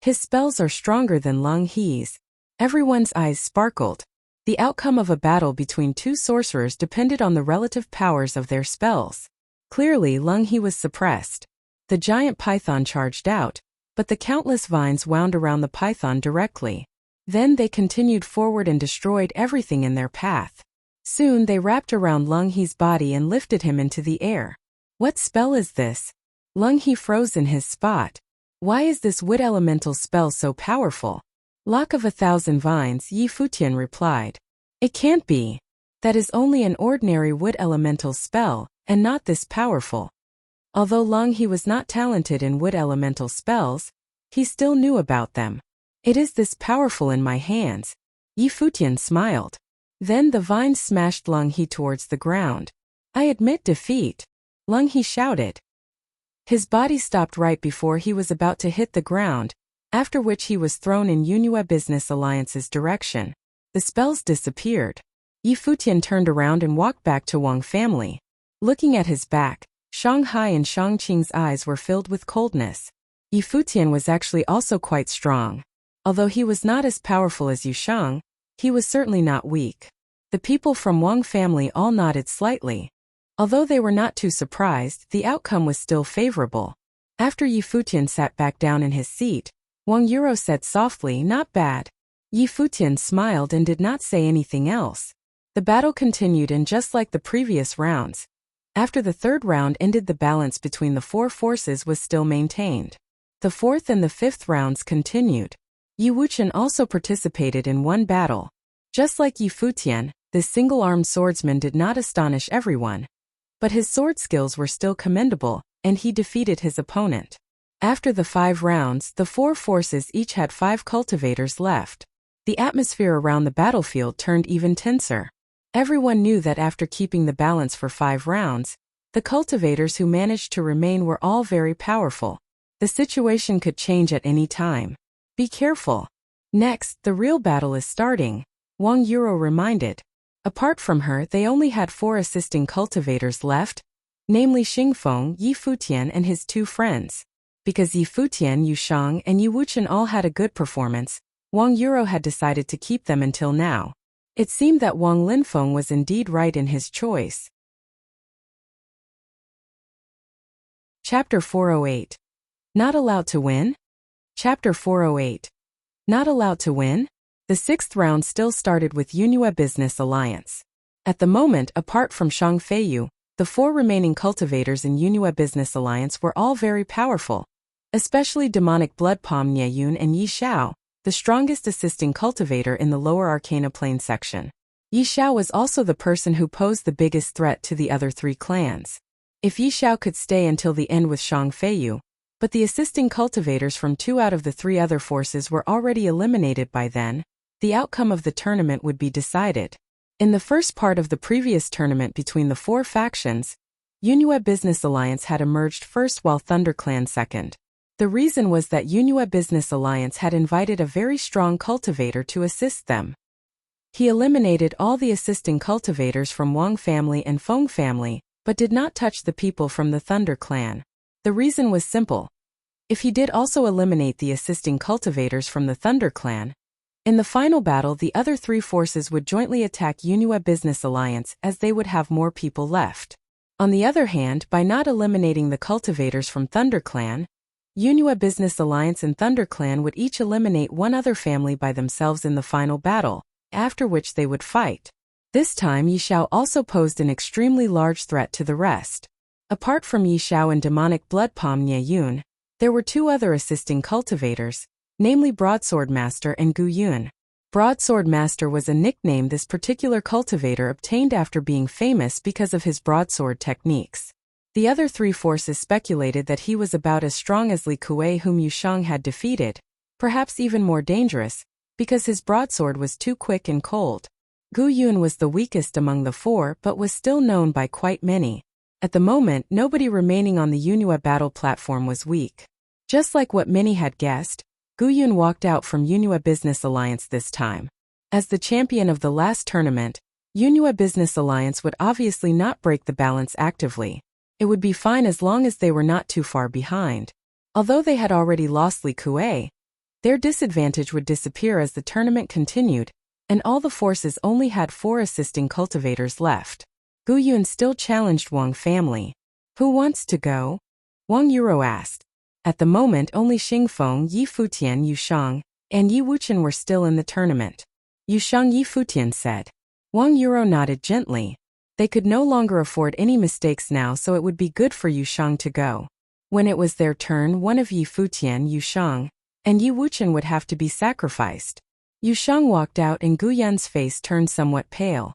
His spells are stronger than Leng He's. Everyone's eyes sparkled. The outcome of a battle between two sorcerers depended on the relative powers of their spells. Clearly, Leng He was suppressed. The giant python charged out, but the countless vines wound around the python directly. Then they continued forward and destroyed everything in their path. Soon they wrapped around Leng He's body and lifted him into the air. What spell is this? Leng He froze in his spot. Why is this wood elemental spell so powerful? Lock of 1,000 vines, Yi Futian replied. It can't be. That is only an ordinary wood elemental spell, and not this powerful. Although Leng He was not talented in wood elemental spells, he still knew about them. It is this powerful in my hands. Yi Futian smiled. Then the vines smashed Leng He towards the ground. I admit defeat. Leng He shouted. His body stopped right before he was about to hit the ground, after which he was thrown in Yunhua Business Alliance's direction. The spells disappeared. Yi Futian turned around and walked back to Wang family. Looking at his back, Shanghai and Shangqing's eyes were filled with coldness. Yi Futian was actually also quite strong. Although he was not as powerful as Yu Shang, he was certainly not weak. The people from Wang family all nodded slightly. Although they were not too surprised, the outcome was still favorable. After Yi Futian sat back down in his seat, Wang Yuro said softly, "Not bad." Yi Futian smiled and did not say anything else. The battle continued, and just like the previous rounds, after the third round ended, the balance between the four forces was still maintained. The fourth and the fifth rounds continued. Yi Wuchen also participated in one battle. Just like Yi Futian, this single-armed swordsman did not astonish everyone. But his sword skills were still commendable, and he defeated his opponent. After the 5 rounds, the 4 forces each had 5 cultivators left. The atmosphere around the battlefield turned even tenser. Everyone knew that after keeping the balance for 5 rounds, the cultivators who managed to remain were all very powerful. The situation could change at any time. Be careful. Next, the real battle is starting, Wang Yuro reminded. Apart from her, they only had 4 assisting cultivators left. namely Xingfeng, Yi Futian and his two friends. Because Yi Futian, Yu Shang, and Yi Wuchen all had a good performance, Wang Yuro had decided to keep them until now. It seemed that Wang Linfeng was indeed right in his choice. Chapter 408. Not allowed to win? Chapter 408. Not allowed to win? The sixth round still started with Yunhua Business Alliance. At the moment, apart from Shang Feiyu, the four remaining cultivators in Yunhua Business Alliance were all very powerful, especially demonic blood palm Nie Yun and Yi Xiao, the strongest assisting cultivator in the lower Arcana Plane section. Yi Xiao was also the person who posed the biggest threat to the other three clans. If Yi Xiao could stay until the end with Shang Feiyu, but the assisting cultivators from 2 out of the 3 other forces were already eliminated by then, the outcome of the tournament would be decided. In the first part of the previous tournament between the 4 factions, Yunhua Business Alliance had emerged first while ThunderClan second. The reason was that Yunhua Business Alliance had invited a very strong cultivator to assist them. He eliminated all the assisting cultivators from Wang family and Feng family, but did not touch the people from the Thunder Clan. The reason was simple. If he did also eliminate the assisting cultivators from the Thunder Clan, in the final battle the other 3 forces would jointly attack Yunhua Business Alliance as they would have more people left. On the other hand, by not eliminating the cultivators from Thunder Clan, Yunhua Business Alliance and Thunder Clan would each eliminate one other family by themselves in the final battle, after which they would fight. This time Yi Xiao also posed an extremely large threat to the rest. Apart from Yi Xiao and demonic blood palm Nie Yun, there were 2 other assisting cultivators, namely Broadsword Master and Gu Yun. Broadsword Master was a nickname this particular cultivator obtained after being famous because of his broadsword techniques. The other 3 forces speculated that he was about as strong as Li Kuei, whom Yu Shang had defeated, perhaps even more dangerous, because his broadsword was too quick and cold. Gu Yun was the weakest among the 4 but was still known by quite many. At the moment, nobody remaining on the Yunhua battle platform was weak. Just like what many had guessed, Gu Yun walked out from Yunhua Business Alliance this time. As the champion of the last tournament, Yunhua Business Alliance would obviously not break the balance actively. It would be fine as long as they were not too far behind. Although they had already lost Li Kuei, their disadvantage would disappear as the tournament continued, and all the forces only had 4 assisting cultivators left. Gu Yun still challenged Wang family. Who wants to go? Wang Yuro asked. At the moment only Xingfeng, Yi Futian, Yu Shang, and Yi Wuchen were still in the tournament. Yu Shang, Yi Futian said. Wang Yuro nodded gently. They could no longer afford any mistakes now, so it would be good for Yu Shang to go. When it was their turn, one of Yi Futian, Yu Shang, and Yi Wuchen would have to be sacrificed. Yu Shang walked out and Gu Yun's face turned somewhat pale.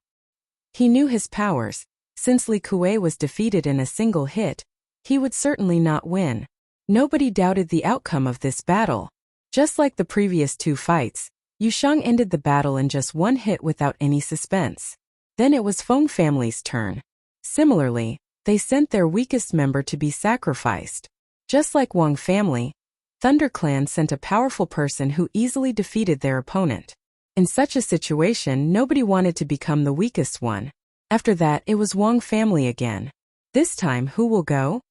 He knew his powers. Since Li Kuei was defeated in a single hit, he would certainly not win. Nobody doubted the outcome of this battle. Just like the previous 2 fights, Yu Shang ended the battle in just 1 hit without any suspense. Then it was Feng family's turn. Similarly, they sent their weakest member to be sacrificed. Just like Wang family, Thunder Clan sent a powerful person who easily defeated their opponent. In such a situation, nobody wanted to become the weakest one. After that, it was Wang family again. This time, who will go?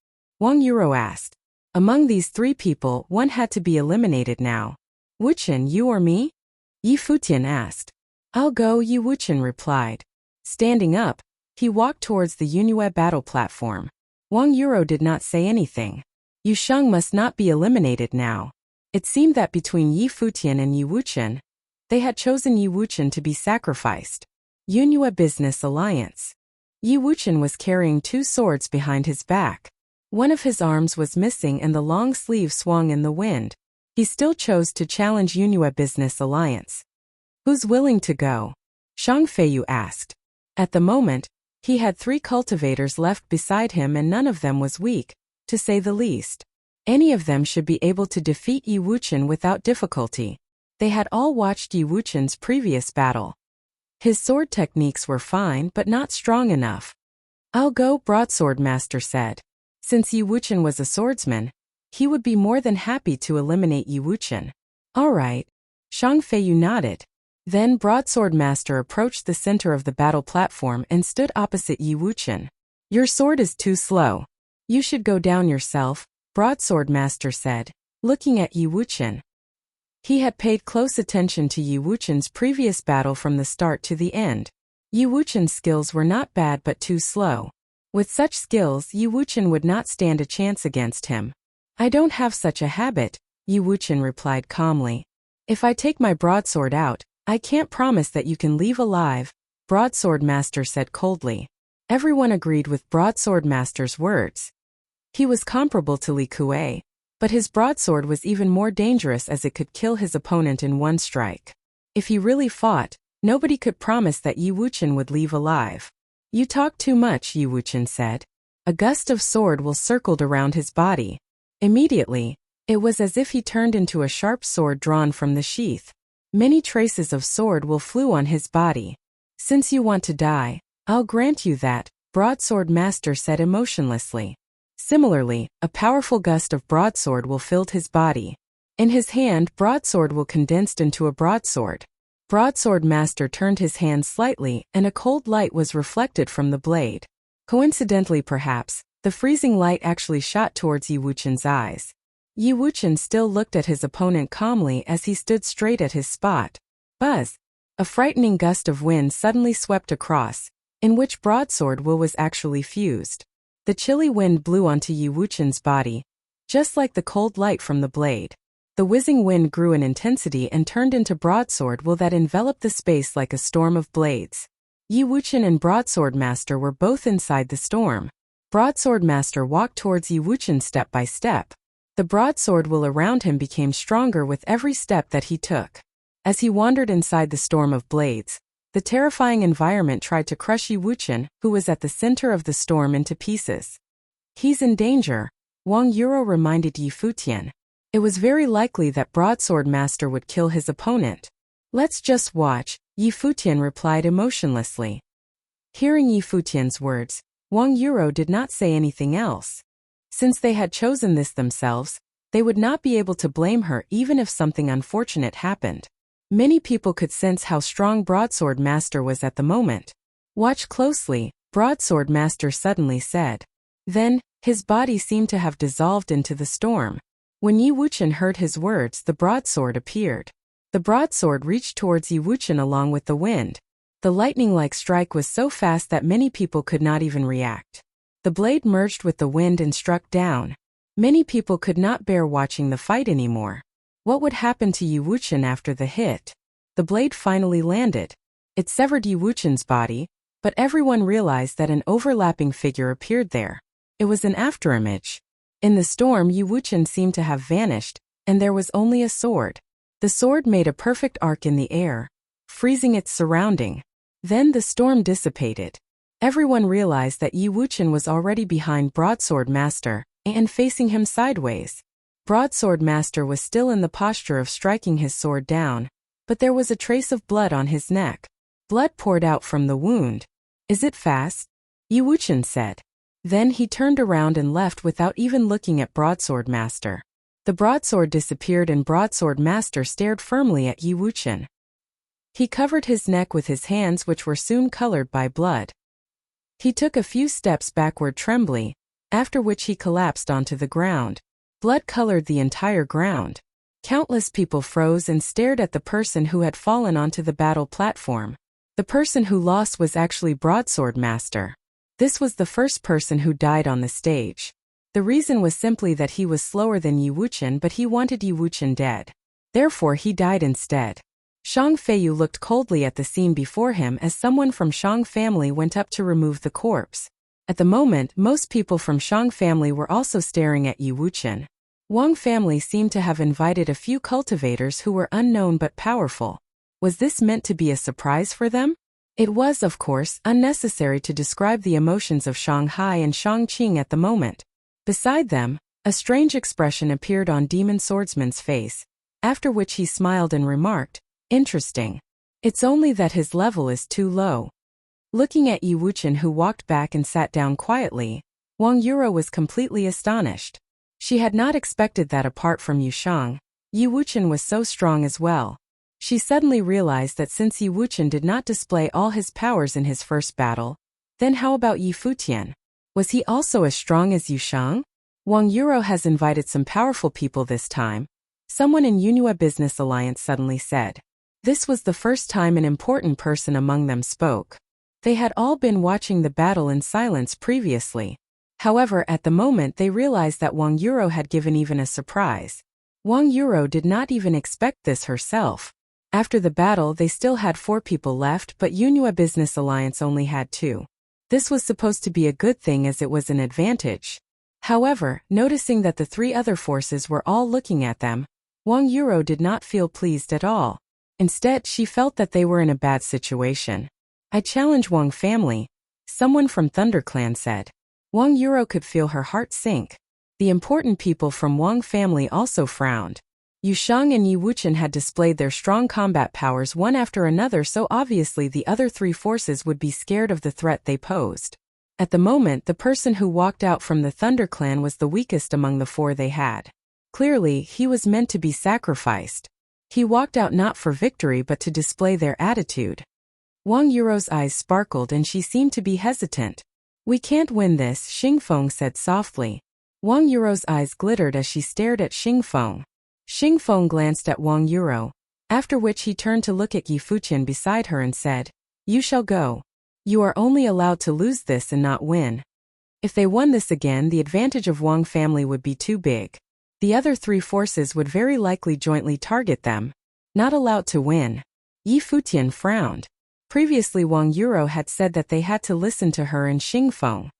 Wang Yuro asked. Among these 3 people, one had to be eliminated now. Wuchen, you or me? Yi Futian asked. I'll go, Yi Wuchen replied. Standing up, he walked towards the Yunhua battle platform. Wang Yuro did not say anything. Yu Shang must not be eliminated now. It seemed that between Yi Futian and Yi Wuchen, they had chosen Yi Wuchen to be sacrificed. Yunhua Business Alliance. Yi Wuchen was carrying 2 swords behind his back. One of his arms was missing and the long sleeve swung in the wind. He still chose to challenge Yunhua Business Alliance. Who's willing to go? Shang Feiyu asked. At the moment, he had 3 cultivators left beside him and none of them was weak, to say the least. Any of them should be able to defeat Yi Wuchen without difficulty. They had all watched Yi Wuchen's previous battle. His sword techniques were fine but not strong enough. I'll go, Broadsword Master said. Since Yi Wuchen was a swordsman, he would be more than happy to eliminate Yi Wuchen. All right. Shang Feiyu nodded. Then Broadsword Master approached the center of the battle platform and stood opposite Yi Wuchen. Your sword is too slow. You should go down yourself, Broadsword Master said, looking at Yi Wuqian. He had paid close attention to Yi Wuqian's previous battle from the start to the end. Yi Wuqian's skills were not bad but too slow. With such skills, Yi Wuqian would not stand a chance against him. I don't have such a habit, Yi Wuqian replied calmly. If I take my broadsword out, I can't promise that you can leave alive, Broadsword Master said coldly. Everyone agreed with Broadsword Master's words. He was comparable to Li Kuei, but his broadsword was even more dangerous as it could kill his opponent in one strike. If he really fought, nobody could promise that Yi Wuqian would leave alive. You talk too much, Yi Wuqian said. A gust of sword will circled around his body. Immediately, it was as if he turned into a sharp sword drawn from the sheath. Many traces of sword will flew on his body. Since you want to die, I'll grant you that, Broadsword Master said emotionlessly. Similarly, a powerful gust of broadsword will filled his body. In his hand, broadsword will condensed into a broadsword. Broadsword Master turned his hand slightly and a cold light was reflected from the blade. Coincidentally perhaps, the freezing light actually shot towards Yi Wuqian's eyes. Yi Wuqian still looked at his opponent calmly as he stood straight at his spot. Buzz! A frightening gust of wind suddenly swept across, in which broadsword was actually fused. The chilly wind blew onto Yi Wuqian's body, just like the cold light from the blade. The whizzing wind grew in intensity and turned into broadsword that enveloped the space like a storm of blades. Yi Wuqian and Broadsword Master were both inside the storm. Broadsword Master walked towards Yi Wuqian step by step. The broadsword around him became stronger with every step that he took. As he wandered inside the storm of blades, the terrifying environment tried to crush Yi Wuqian, who was at the center of the storm, into pieces. He's in danger, Wang Yuro reminded Yi Futian. It was very likely that Broadsword Master would kill his opponent. Let's just watch, Yi Futian replied emotionlessly. Hearing Yi Futian's words, Wang Yuro did not say anything else. Since they had chosen this themselves, they would not be able to blame her even if something unfortunate happened. Many people could sense how strong Broadsword Master was at the moment. Watch closely, Broadsword Master suddenly said. Then, his body seemed to have dissolved into the storm. When Yi Wuqian heard his words, the broadsword appeared. The broadsword reached towards Yi Wuqian along with the wind. The lightning-like strike was so fast that many people could not even react. The blade merged with the wind and struck down. Many people could not bear watching the fight anymore. What would happen to Yi Wuqian after the hit? The blade finally landed. It severed Yi Wuqian's body, but everyone realized that an overlapping figure appeared there. It was an afterimage. In the storm, Yi Wuqian seemed to have vanished, and there was only a sword. The sword made a perfect arc in the air, freezing its surrounding. Then the storm dissipated. Everyone realized that Yi Wuqian was already behind Broadsword Master, and facing him sideways. Broadsword Master was still in the posture of striking his sword down, but there was a trace of blood on his neck. Blood poured out from the wound. Is it fast? Yi Wuqian said. Then he turned around and left without even looking at Broadsword Master. The broadsword disappeared and Broadsword Master stared firmly at Yi Wuqian. He covered his neck with his hands, which were soon colored by blood. He took a few steps backward trembly, after which he collapsed onto the ground. Blood colored the entire ground. Countless people froze and stared at the person who had fallen onto the battle platform. The person who lost was actually Broadsword Master. This was the first person who died on the stage. The reason was simply that he was slower than Yi Wuqian, but he wanted Yi Wuqian dead. Therefore he died instead. Shang Feiyu looked coldly at the scene before him as someone from Shang family went up to remove the corpse. At the moment, most people from Shang family were also staring at Yi Wuqian. Wang family seemed to have invited a few cultivators who were unknown but powerful. Was this meant to be a surprise for them? It was, of course, unnecessary to describe the emotions of Shanghai and Shangqing at the moment. Beside them, a strange expression appeared on Demon Swordsman's face, after which he smiled and remarked, "Interesting. It's only that his level is too low." Looking at Yi Wuqian, who walked back and sat down quietly, Wang Yuro was completely astonished. She had not expected that apart from Yu Shang, Yi Wuqian was so strong as well. She suddenly realized that since Yi Wuqian did not display all his powers in his first battle, then how about Yi Futian? Was he also as strong as Yushang? Wang Yuro has invited some powerful people this time, someone in Yunhua Business Alliance suddenly said. This was the first time an important person among them spoke. They had all been watching the battle in silence previously. However, at the moment they realized that Wang Yuro had given even a surprise. Wang Yuro did not even expect this herself. After the battle they still had 4 people left, but Yunhua Business Alliance only had 2. This was supposed to be a good thing as it was an advantage. However, noticing that the 3 other forces were all looking at them, Wang Yuro did not feel pleased at all. Instead, she felt that they were in a bad situation. I challenge Wang family, someone from ThunderClan said. Wang Yuro could feel her heart sink. The important people from Wang family also frowned. Yushang and Yi Wuchen had displayed their strong combat powers one after another, so obviously the other 3 forces would be scared of the threat they posed. At the moment, the person who walked out from the ThunderClan was the weakest among the 4 they had. Clearly, he was meant to be sacrificed. He walked out not for victory but to display their attitude. Wang Yuro's eyes sparkled and she seemed to be hesitant. We can't win this, Xingfeng said softly. Wang Yuro's eyes glittered as she stared at Xingfeng. Xingfeng glanced at Wang Yuro, after which he turned to look at Yi Futian beside her and said, You shall go. You are only allowed to lose this and not win. If they won this again, the advantage of Wang family would be too big. The other 3 forces would very likely jointly target them. Not allowed to win. Yi Futian frowned. Previously Wang Yuro had said that they had to listen to her and Xingfeng.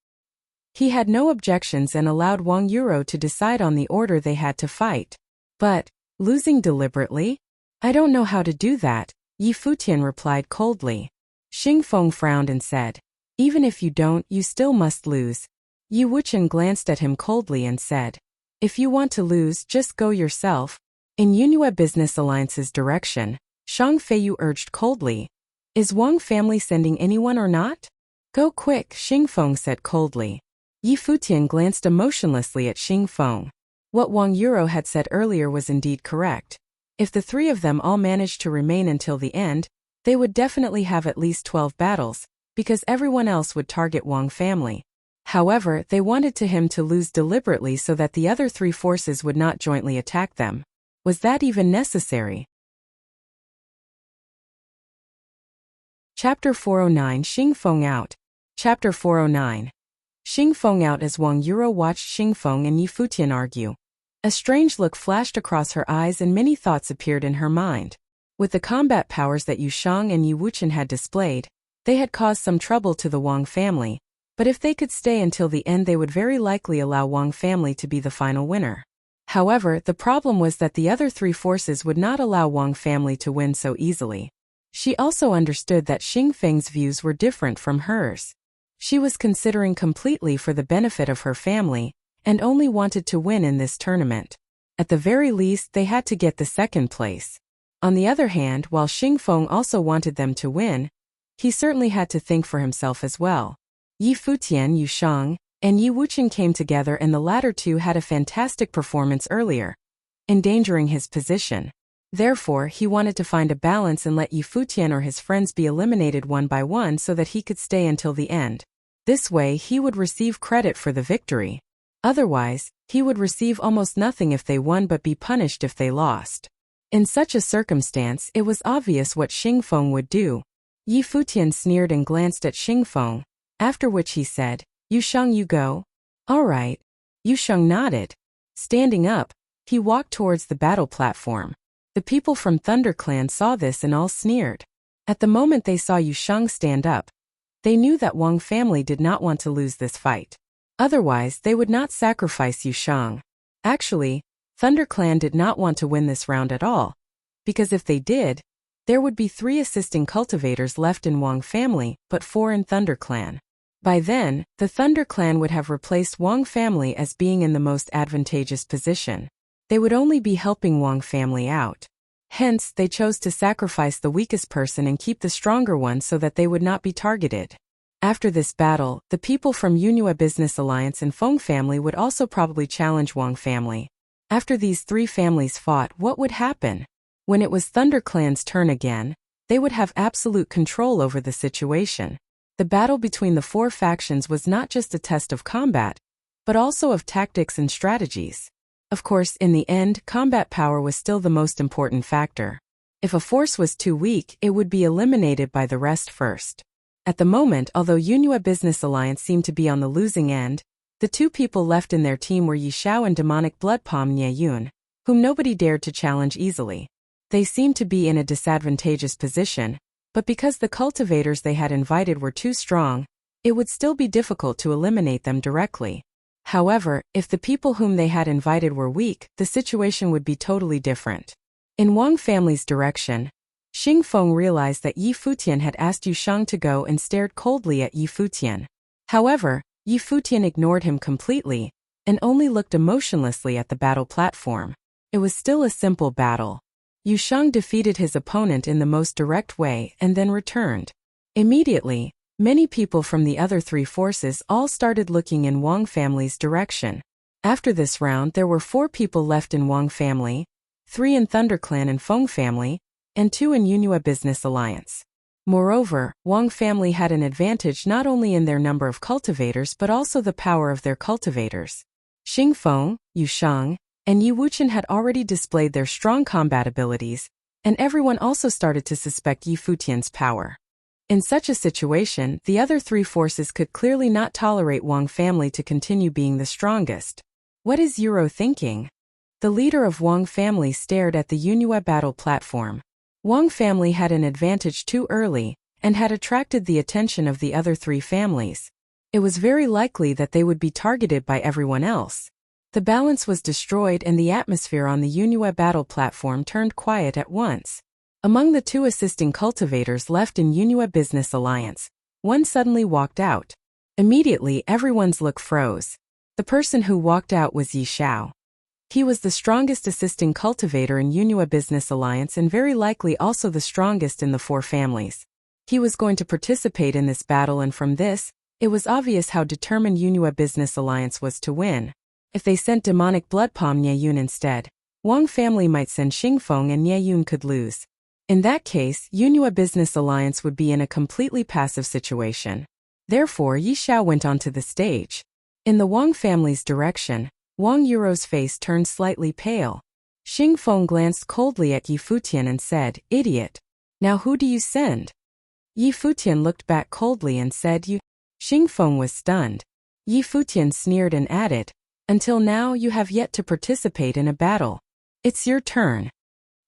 He had no objections and allowed Wang Yuro to decide on the order they had to fight. But, losing deliberately? I don't know how to do that, Yi Futian replied coldly. Xingfeng frowned and said, Even if you don't, you still must lose. Yi Wuchen glanced at him coldly and said, If you want to lose, just go yourself. In Yunhua Business Alliance's direction, Shang Feiyu urged coldly, Is Wang family sending anyone or not? Go quick, Xingfeng said coldly. Yi Futian glanced emotionlessly at Xingfeng. What Wang Yuro had said earlier was indeed correct. If the 3 of them all managed to remain until the end, they would definitely have at least 12 battles, because everyone else would target Wang family. However, they wanted him to lose deliberately so that the other 3 forces would not jointly attack them. Was that even necessary? Chapter 409 Xingfeng out. Chapter 409. Xingfeng out. As Wang Yuro watched Xingfeng and Yi Futian argue, a strange look flashed across her eyes and many thoughts appeared in her mind. With the combat powers that Yushang and Yi Wuchen had displayed, they had caused some trouble to the Wang family, but if they could stay until the end they would very likely allow Wang family to be the final winner. However, the problem was that the other 3 forces would not allow Wang family to win so easily. She also understood that Xingfeng's views were different from hers. She was considering completely for the benefit of her family, and only wanted to win in this tournament. At the very least, they had to get the 2nd place. On the other hand, while Xingfeng also wanted them to win, he certainly had to think for himself as well. Yi Futian, Yushang, and Yi Wuchen came together and the latter 2 had a fantastic performance earlier, endangering his position. Therefore, he wanted to find a balance and let Yi Futian or his friends be eliminated one by one so that he could stay until the end. This way he would receive credit for the victory. Otherwise, he would receive almost nothing if they won but be punished if they lost. In such a circumstance, it was obvious what Xingfeng would do. Yi Futian sneered and glanced at Xingfeng, after which he said, Yushang, you go? All right. Yushang nodded. Standing up, he walked towards the battle platform. The people from ThunderClan saw this and all sneered. At the moment they saw Yushang stand up, they knew that Wang family did not want to lose this fight. Otherwise, they would not sacrifice Yushang. Actually, ThunderClan did not want to win this round at all, because if they did, there would be 3 assisting cultivators left in Wang family, but 4 in ThunderClan. By then, the ThunderClan would have replaced Wang family as being in the most advantageous position. They would only be helping Wang family out. Hence, they chose to sacrifice the weakest person and keep the stronger one so that they would not be targeted. After this battle, the people from Yunhua Business Alliance and Feng family would also probably challenge Wang family. After these 3 families fought, what would happen? When it was ThunderClan's turn again, they would have absolute control over the situation. The battle between the four factions was not just a test of combat, but also of tactics and strategies. Of course, in the end, combat power was still the most important factor. If a force was too weak, it would be eliminated by the rest first. At the moment, although Yunhua Business Alliance seemed to be on the losing end, the two people left in their team were Yi Xiao and demonic blood palm Nie Yun, whom nobody dared to challenge easily. They seemed to be in a disadvantageous position, but because the cultivators they had invited were too strong, it would still be difficult to eliminate them directly. However, if the people whom they had invited were weak, the situation would be totally different. In Wang family's direction, Xing Feng realized that Yi Futian had asked Yu Shang to go and stared coldly at Yi Futian. However, Yi Futian ignored him completely and only looked emotionlessly at the battle platform. It was still a simple battle. Yu Shang defeated his opponent in the most direct way and then returned. Immediately, many people from the other three forces all started looking in Wang family's direction. After this round, there were 4 people left in Wang family, 3 in ThunderClan and Feng family, and 2 in Yunhua Business Alliance. Moreover, Wang family had an advantage not only in their number of cultivators but also the power of their cultivators. Xing Feng, Yu Shang, and Yi Wuqian had already displayed their strong combat abilities, and everyone also started to suspect Yi Futian's power. In such a situation, the other 3 forces could clearly not tolerate Wang family to continue being the strongest. What is Yuro thinking? The leader of Wang family stared at the Yunhua battle platform. Wang family had an advantage too early and had attracted the attention of the other 3 families. It was very likely that they would be targeted by everyone else. The balance was destroyed and the atmosphere on the Yunhua battle platform turned quiet at once. Among the 2 assisting cultivators left in Yunhua Business Alliance, one suddenly walked out. Immediately, everyone's look froze. The person who walked out was Yi Xiao. He was the strongest assisting cultivator in Yunhua Business Alliance and very likely also the strongest in the 4 families. He was going to participate in this battle, and from this, it was obvious how determined Yunhua Business Alliance was to win. If they sent demonic blood palm Nie Yun instead, Wang family might send Xing Feng and Nie Yun could lose. In that case, Yunhua Business Alliance would be in a completely passive situation. Therefore, Yi Xiao went onto the stage. In the Wang family's direction, Wang Yuro's face turned slightly pale. Xing Feng glanced coldly at Yi Futian and said, "Idiot. Now who do you send?" Yi Futian looked back coldly and said, "You." Xing Feng was stunned. Yi Futian sneered and added, "Until now you have yet to participate in a battle. It's your turn."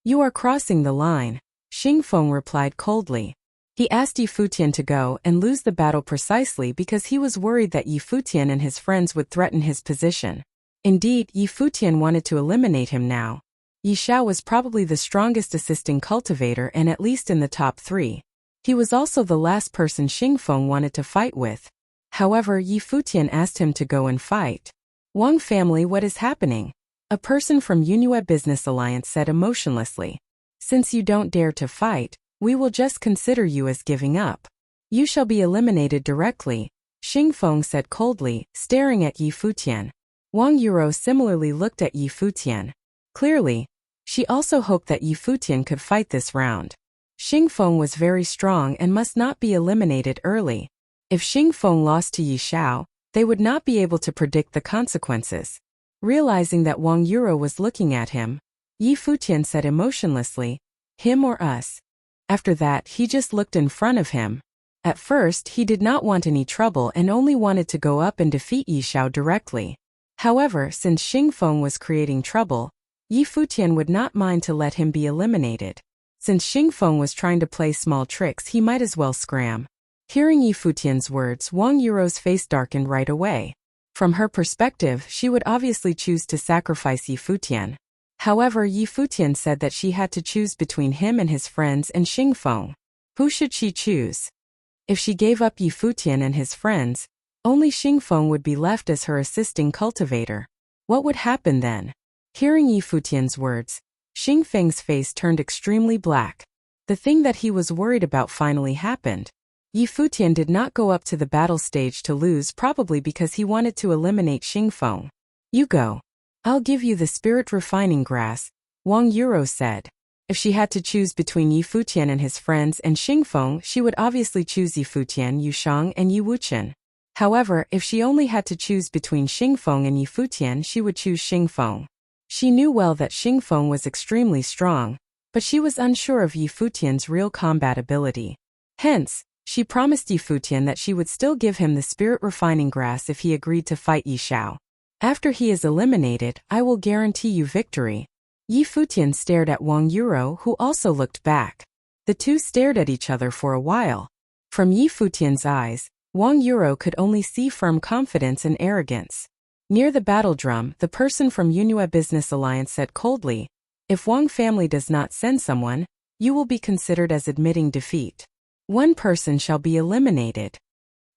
"You are crossing the line," Xing Feng replied coldly. He asked Yi Futian to go and lose the battle precisely because he was worried that Yi Futian and his friends would threaten his position. Indeed, Yi Futian wanted to eliminate him now. Yi Xiao was probably the strongest assisting cultivator and at least in the top 3. He was also the last person Xing Feng wanted to fight with. However, Yi Futian asked him to go and fight. "Wang family, what is happening?" A person from Yunhua Business Alliance said emotionlessly. "Since you don't dare to fight, we will just consider you as giving up. You shall be eliminated directly," Xing Feng said coldly, staring at Yi Futian. Wang Yuro similarly looked at Yi Futian. Clearly, she also hoped that Yi Futian could fight this round. Xing Feng was very strong and must not be eliminated early. If Xing Feng lost to Yi Xiao, they would not be able to predict the consequences. Realizing that Wang Yuro was looking at him, Yi Futian said emotionlessly, "Him or us?" After that, he just looked in front of him. At first, he did not want any trouble and only wanted to go up and defeat Yi Xiao directly. However, since Xing Feng was creating trouble, Yi Futian would not mind to let him be eliminated. Since Xing Feng was trying to play small tricks, he might as well scram. Hearing Yi Futian's words, Wang Yuro's face darkened right away. From her perspective, she would obviously choose to sacrifice Yi Futian. However, Yi Futian said that she had to choose between him and his friends and Xing Feng. Who should she choose? If she gave up Yi Futian and his friends, only Xing Feng would be left as her assisting cultivator. What would happen then? Hearing Yi Futian's words, Xing Feng's face turned extremely black. The thing that he was worried about finally happened. Yi Futian did not go up to the battle stage to lose, probably because he wanted to eliminate Xing Feng. "You go. I'll give you the spirit refining grass," Wang Yuro said. If she had to choose between Yi Futian and his friends and Xingfeng, she would obviously choose Yi Futian, Yu Shang, and Yi Wuqian. However, if she only had to choose between Xingfeng and Yi Futian, she would choose Xingfeng. She knew well that Xingfeng was extremely strong, but she was unsure of Yi Futian's real combat ability. Hence, she promised Yi Futian that she would still give him the spirit-refining grass if he agreed to fight Yi Xiao. After he is eliminated, I will guarantee you victory. Yi Futian stared at Wang Yuro, who also looked back. The two stared at each other for a while. From Yi Futian's eyes, Wang Yuro could only see firm confidence and arrogance. Near the battle drum, the person from Yunhua Business Alliance said coldly, "If Wang family does not send someone, you will be considered as admitting defeat. One person shall be eliminated."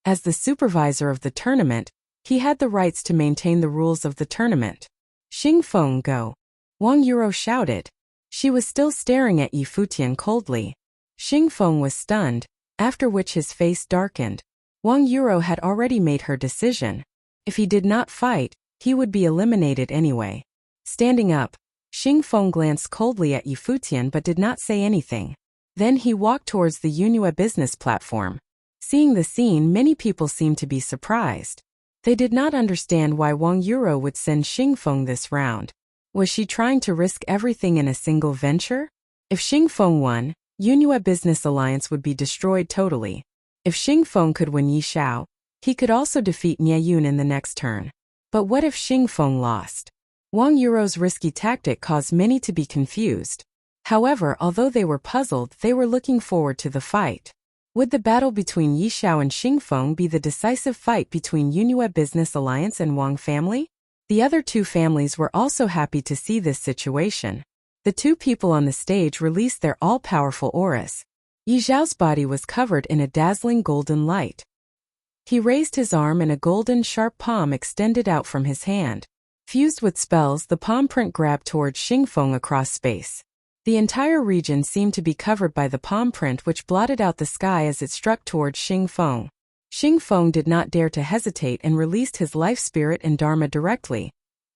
As the supervisor of the tournament, he had the rights to maintain the rules of the tournament. "Xingfeng, go!" Wang Yuro shouted. She was still staring at Yi Futian coldly. Xingfeng was stunned, after which his face darkened. Wang Yuro had already made her decision. If he did not fight, he would be eliminated anyway. Standing up, Xingfeng glanced coldly at Yi Futian but did not say anything. Then he walked towards the Yunhua business platform. Seeing the scene, many people seemed to be surprised. They did not understand why Wang Yuro would send Xingfeng this round. Was she trying to risk everything in a single venture? If Xingfeng won, Yunhua Business Alliance would be destroyed totally. If Xingfeng could win Yi Xiao, he could also defeat Nie Yun in the next turn. But what if Xingfeng lost? Wang Yuro's risky tactic caused many to be confused. However, although they were puzzled, they were looking forward to the fight. Would the battle between Yi Xiao and Xingfeng be the decisive fight between Yunhua Business Alliance and Wang family? The other two families were also happy to see this situation. The two people on the stage released their all-powerful auras. Yi Xiao's body was covered in a dazzling golden light. He raised his arm and a golden sharp palm extended out from his hand. Fused with spells, the palm print grabbed towards Xingfeng across space. The entire region seemed to be covered by the palm print, which blotted out the sky as it struck towards Xingfeng. Xingfeng did not dare to hesitate and released his life spirit and dharma directly,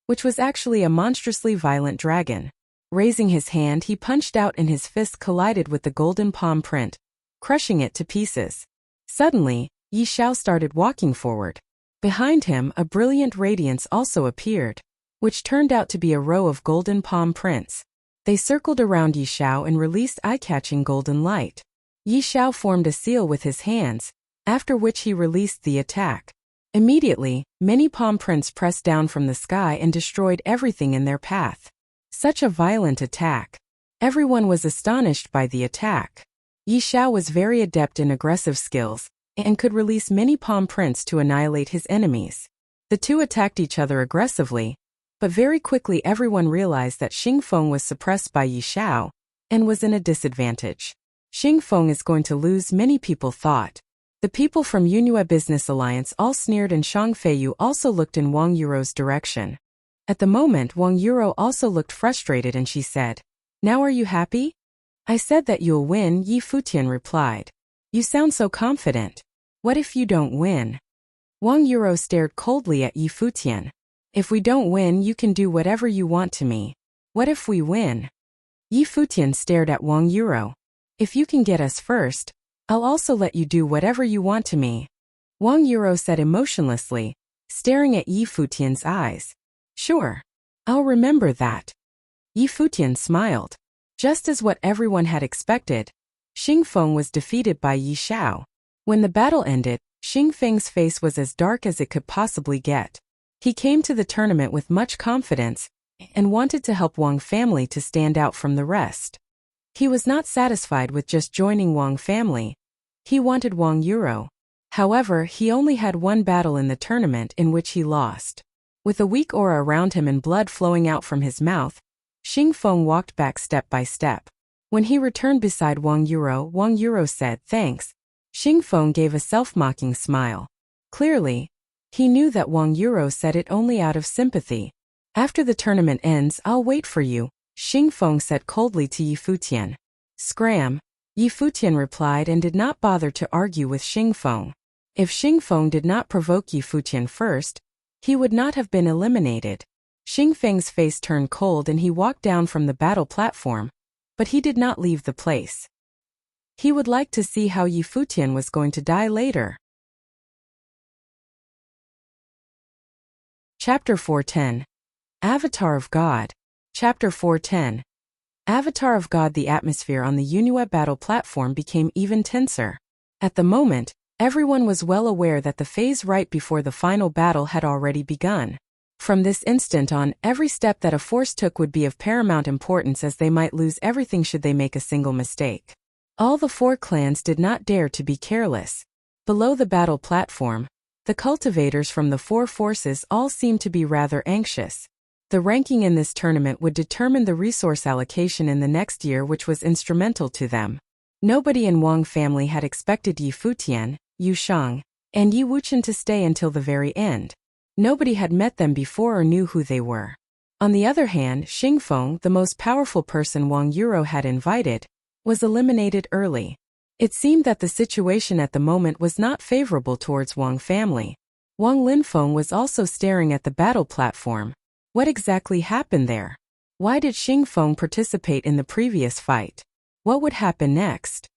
which was actually a monstrously violent dragon. Raising his hand, he punched out and his fist collided with the golden palm print, crushing it to pieces. Suddenly, Yi Xiao started walking forward. Behind him, a brilliant radiance also appeared, which turned out to be a row of golden palm prints. They circled around Yi Xiao and released eye-catching golden light. Yi Xiao formed a seal with his hands, after which he released the attack. Immediately, many palm prints pressed down from the sky and destroyed everything in their path. Such a violent attack. Everyone was astonished by the attack. Yi Xiao was very adept in aggressive skills, and could release many palm prints to annihilate his enemies. The two attacked each other aggressively, but very quickly everyone realized that Xingfeng was suppressed by Yi Xiao, and was in a disadvantage. Xingfeng is going to lose, many people thought. The people from Yunhua Business Alliance all sneered and Shang Feiyu also looked in Wang Yuro's direction. At the moment, Wang Yuro also looked frustrated and she said, "Now are you happy?" "I said that you'll win," Yi Futian replied. "You sound so confident. What if you don't win?" Wang Yuro stared coldly at Yi Futian. "If we don't win, you can do whatever you want to me. What if we win?" Yi Futian stared at Wang Yuro. "If you can get us first, I'll also let you do whatever you want to me." Wang Yuro said emotionlessly, staring at Yi Futian's eyes. "Sure. I'll remember that." Yi Futian smiled. Just as what everyone had expected, Xingfeng was defeated by Yi Xiao. When the battle ended, Xingfeng's face was as dark as it could possibly get. He came to the tournament with much confidence, and wanted to help Wang family to stand out from the rest. He was not satisfied with just joining Wang family. He wanted Wang Yuro. However, he only had one battle in the tournament in which he lost. With a weak aura around him and blood flowing out from his mouth, Xingfeng walked back step by step. When he returned beside Wang Yuro said, "Thanks." Xingfeng gave a self-mocking smile. Clearly, he knew that Wang Yuro said it only out of sympathy. "After the tournament ends, I'll wait for you," Xingfeng said coldly to Yi Futian. "Scram," Yi Futian replied and did not bother to argue with Xingfeng. If Xingfeng did not provoke Yi Futian first, he would not have been eliminated. Xingfeng's face turned cold and he walked down from the battle platform, but he did not leave the place. He would like to see how Futian was going to die later. Chapter 410. Avatar of God. Chapter 410. Avatar of God. The atmosphere on the Wuxia battle platform became even tenser. At the moment, everyone was well aware that the phase right before the final battle had already begun. From this instant on, every step that a force took would be of paramount importance, as they might lose everything should they make a single mistake. All the four clans did not dare to be careless. Below the battle platform, the cultivators from the four forces all seemed to be rather anxious. The ranking in this tournament would determine the resource allocation in the next year, which was instrumental to them. Nobody in Wang family had expected Futian, Shang, and Wuxian to stay until the very end. Nobody had met them before or knew who they were. On the other hand, Xingfeng, the most powerful person Wang Yuro had invited, was eliminated early. It seemed that the situation at the moment was not favorable towards Wang family. Wang Linfeng was also staring at the battle platform. What exactly happened there? Why did Xingfeng participate in the previous fight? What would happen next?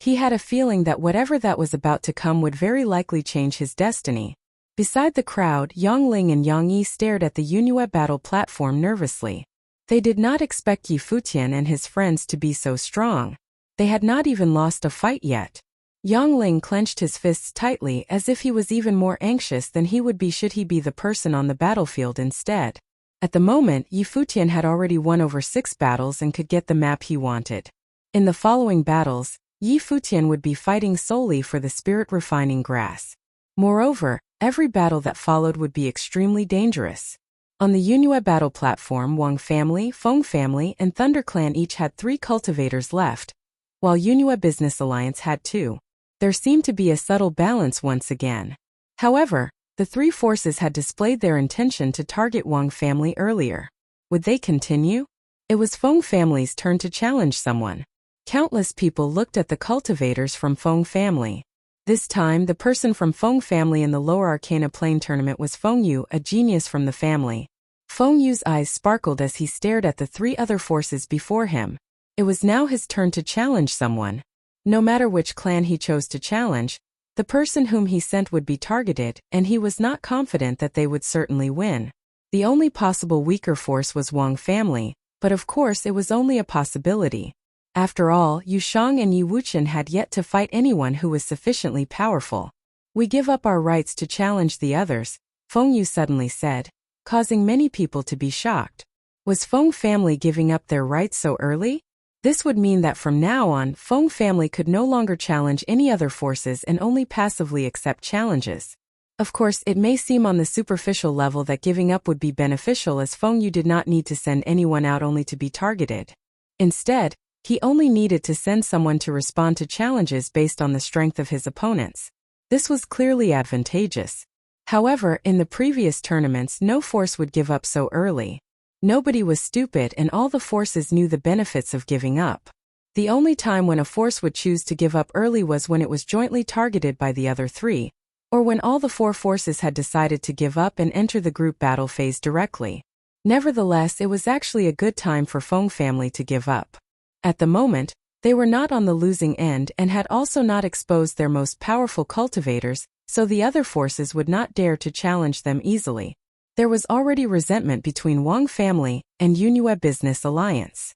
He had a feeling that whatever that was about to come would very likely change his destiny. Beside the crowd, Yang Ling and Yang Yi stared at the Wuxia battle platform nervously. They did not expect Futian and his friends to be so strong. They had not even lost a fight yet. Yang Ling clenched his fists tightly, as if he was even more anxious than he would be should he be the person on the battlefield instead. At the moment, Futian had already won over 6 battles and could get the map he wanted. In the following battles, Futian would be fighting solely for the spirit-refining grass. Moreover, every battle that followed would be extremely dangerous. On the Wuxia battle platform, Wang family, Feng family, and Thunder Clan each had 3 cultivators left, while Wuxia Business Alliance had 2. There seemed to be a subtle balance once again. However, the 3 forces had displayed their intention to target Wang family earlier. Would they continue? It was Feng family's turn to challenge someone. Countless people looked at the cultivators from Feng family. This time, the person from Feng family in the Lower Arcana Plane tournament was Feng Yu, a genius from the family. Feng Yu's eyes sparkled as he stared at the 3 other forces before him. It was now his turn to challenge someone. No matter which clan he chose to challenge, the person whom he sent would be targeted, and he was not confident that they would certainly win. The only possible weaker force was Wang family, but of course it was only a possibility. After all, Yu Shang and Yu Wuxian had yet to fight anyone who was sufficiently powerful. We give up our rights to challenge the others, Feng Yu suddenly said, causing many people to be shocked. Was Feng family giving up their rights so early? This would mean that from now on, Feng family could no longer challenge any other forces and only passively accept challenges. Of course, it may seem on the superficial level that giving up would be beneficial, as Feng Yu did not need to send anyone out only to be targeted. Instead, he only needed to send someone to respond to challenges based on the strength of his opponents. This was clearly advantageous. However, in the previous tournaments, no force would give up so early. Nobody was stupid, and all the forces knew the benefits of giving up. The only time when a force would choose to give up early was when it was jointly targeted by the other 3, or when all the 4 forces had decided to give up and enter the group battle phase directly. Nevertheless, it was actually a good time for Feng family to give up. At the moment, they were not on the losing end and had also not exposed their most powerful cultivators, so the other forces would not dare to challenge them easily. There was already resentment between Wang family and Wuxia Business Alliance.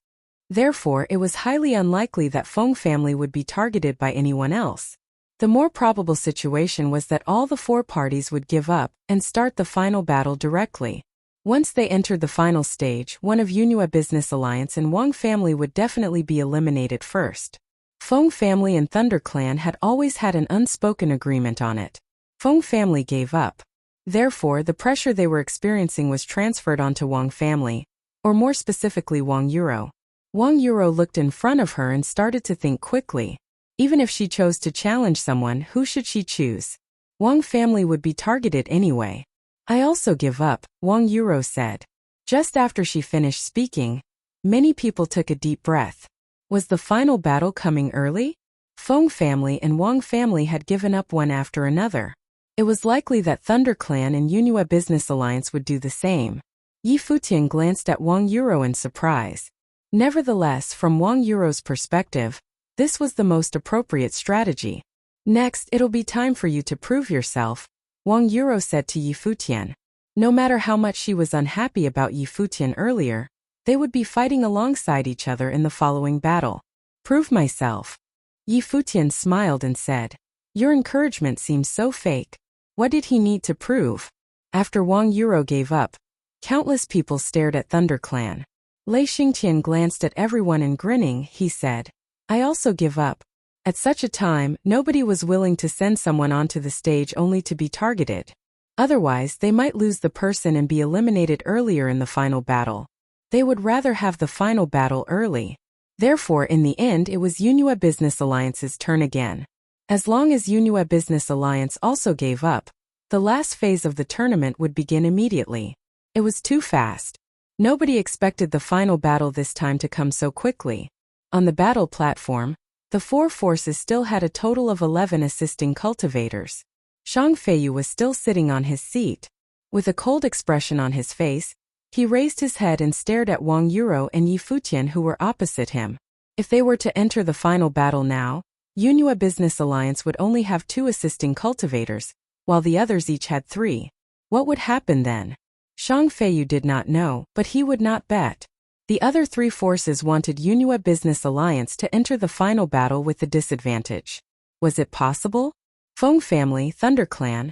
Therefore, it was highly unlikely that Feng family would be targeted by anyone else. The more probable situation was that all the 4 parties would give up and start the final battle directly. Once they entered the final stage, one of Wuxia Business Alliance and Wang family would definitely be eliminated first. Feng family and Thunder Clan had always had an unspoken agreement on it. Feng family gave up. Therefore, the pressure they were experiencing was transferred onto Wang family, or more specifically Wang Yuro. Wang Yuro looked in front of her and started to think quickly. Even if she chose to challenge someone, who should she choose? Wang family would be targeted anyway. I also give up, Wang Yuro said. Just after she finished speaking, many people took a deep breath. Was the final battle coming early? Feng family and Wang family had given up one after another. It was likely that Thunder Clan and Wuxia Business Alliance would do the same. Futian glanced at Wang Yuro in surprise. Nevertheless, from Wang Yuro's perspective, this was the most appropriate strategy. Next, it'll be time for you to prove yourself, Wang Yuro said to Yi Futian. No matter how much she was unhappy about Yi Futian earlier, they would be fighting alongside each other in the following battle. Prove myself. Yi Futian smiled and said, your encouragement seems so fake. What did he need to prove? After Wang Yuro gave up, countless people stared at ThunderClan. Lei Xingtian glanced at everyone and grinning, he said, I also give up. At such a time, nobody was willing to send someone onto the stage only to be targeted. Otherwise, they might lose the person and be eliminated earlier in the final battle. They would rather have the final battle early. Therefore, in the end, it was Yunhua Business Alliance's turn again. As long as Yunhua Business Alliance also gave up, the last phase of the tournament would begin immediately. It was too fast. Nobody expected the final battle this time to come so quickly. On the battle platform, the four forces still had a total of 11 assisting cultivators. Shang Feiyu was still sitting on his seat. With a cold expression on his face, he raised his head and stared at Wang Yuro and Yi Futian who were opposite him. If they were to enter the final battle now, Yunhua Business Alliance would only have 2 assisting cultivators, while the others each had 3. What would happen then? Shang Feiyu did not know, but he would not bet. The other 3 forces wanted Yunhua Business Alliance to enter the final battle with the disadvantage. Was it possible? Feng family, ThunderClan.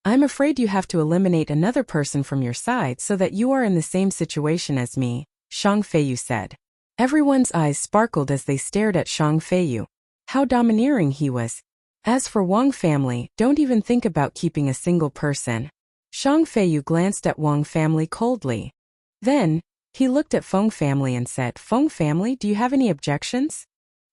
I'm afraid you have to eliminate another person from your side so that you are in the same situation as me, Shang Feiyu said. Everyone's eyes sparkled as they stared at Shang Feiyu. How domineering he was. As for Wang family, don't even think about keeping a single person. Shang Feiyu glanced at Wang family coldly. Then, he looked at Feng family and said, Feng family, do you have any objections?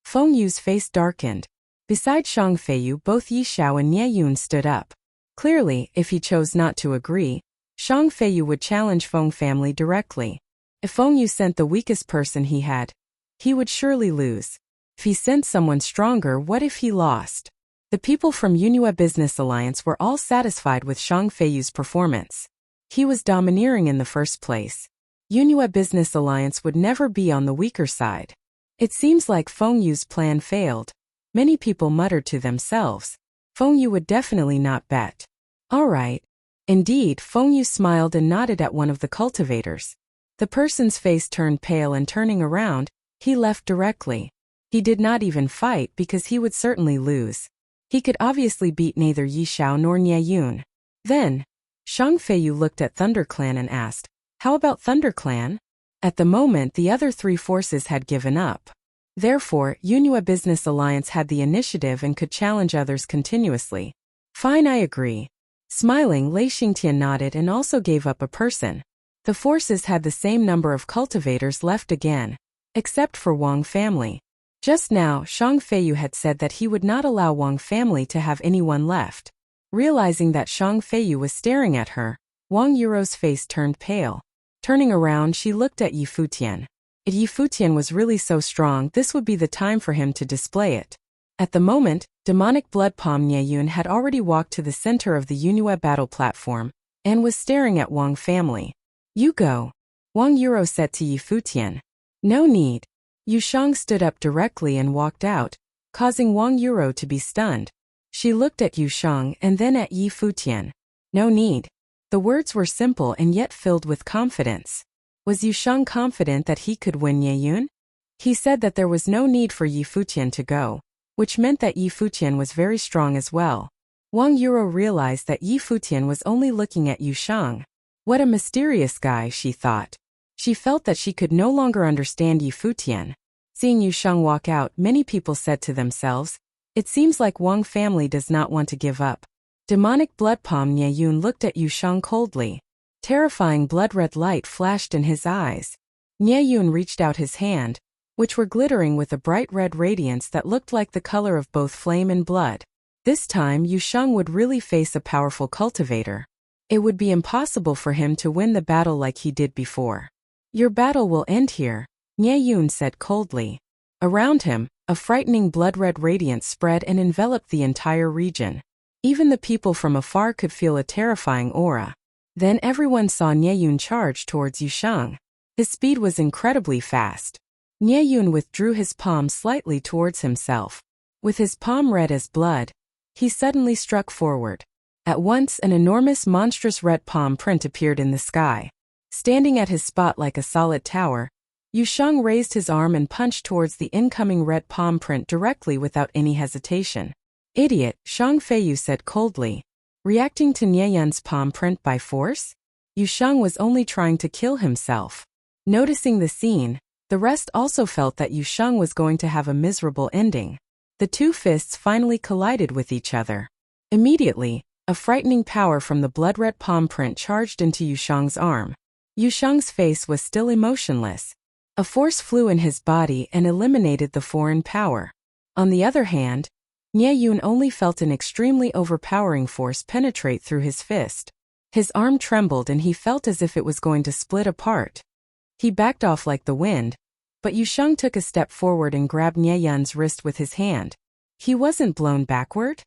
Feng Yu's face darkened. Besides Shang Feiyu, both Yi Xiao and Nie Yun stood up. Clearly, if he chose not to agree, Shang Feiyu would challenge Feng family directly. If Feng Yu sent the weakest person he had, he would surely lose. If he sent someone stronger, what if he lost? The people from Yunhua Business Alliance were all satisfied with Shang Feiyu's performance. He was domineering in the first place. Yunhua Business Alliance would never be on the weaker side. It seems like Feng Yu's plan failed. Many people muttered to themselves. Feng Yu would definitely not bet. All right. Indeed, Feng Yu smiled and nodded at one of the cultivators. The person's face turned pale and turning around, he left directly. He did not even fight because he would certainly lose. He could obviously beat neither Yi Xiao nor Nie Yun. Then, Shang Feiyu looked at ThunderClan and asked, how about ThunderClan? At the moment, the other 3 forces had given up. Therefore, Yunhua Business Alliance had the initiative and could challenge others continuously. Fine, I agree. Smiling, Lei Xingtian nodded and also gave up a person. The forces had the same number of cultivators left again, except for Wang family. Just now, Shang Feiyu had said that he would not allow Wang family to have anyone left. Realizing that Shang Feiyu was staring at her, Wang Yuro's face turned pale. Turning around, she looked at Yi Futian. If Yi Futian was really so strong, this would be the time for him to display it. At the moment, demonic blood palm Nie Yun had already walked to the center of the Yunhua battle platform, and was staring at Wang family. You go. Wang Yuro said to Yi Futian. No need. Yu Shang stood up directly and walked out, causing Wang Yuro to be stunned. She looked at Yu Shang and then at Yi Futian. No need. The words were simple and yet filled with confidence. Was Yu Shang confident that he could win Nie Yun? He said that there was no need for Yi Futian to go, which meant that Yi Futian was very strong as well. Wang Yuro realized that Yi Futian was only looking at Yu Shang. What a mysterious guy, she thought. She felt that she could no longer understand Yi Futian. Seeing Yu Shang walk out, many people said to themselves, it seems like Wang family does not want to give up. Demonic blood palm Nie Yun looked at Yu Shang coldly. Terrifying blood-red light flashed in his eyes. Nie Yun reached out his hand, which were glittering with a bright red radiance that looked like the color of both flame and blood. This time, Yu Shang would really face a powerful cultivator. It would be impossible for him to win the battle like he did before. Your battle will end here, Nie Yun said coldly. Around him, a frightening blood-red radiance spread and enveloped the entire region. Even the people from afar could feel a terrifying aura. Then everyone saw Nie Yun charge towards Yu Shang. His speed was incredibly fast. Nie Yun withdrew his palm slightly towards himself. With his palm red as blood, he suddenly struck forward. At once an enormous monstrous red palm print appeared in the sky. Standing at his spot like a solid tower, Yusheng raised his arm and punched towards the incoming red palm print directly without any hesitation. Idiot, Shang Feiyu said coldly. Reacting to Nie Yun's palm print by force? Yusheng was only trying to kill himself. Noticing the scene, the rest also felt that Yusheng was going to have a miserable ending. The two fists finally collided with each other. Immediately, a frightening power from the blood-red palm print charged into Yusheng's arm. Yusheng's face was still emotionless. A force flew in his body and eliminated the foreign power. On the other hand, Nie Yun only felt an extremely overpowering force penetrate through his fist. His arm trembled and he felt as if it was going to split apart. He backed off like the wind, but Yusheng took a step forward and grabbed Nie Yun's wrist with his hand. He wasn't blown backward?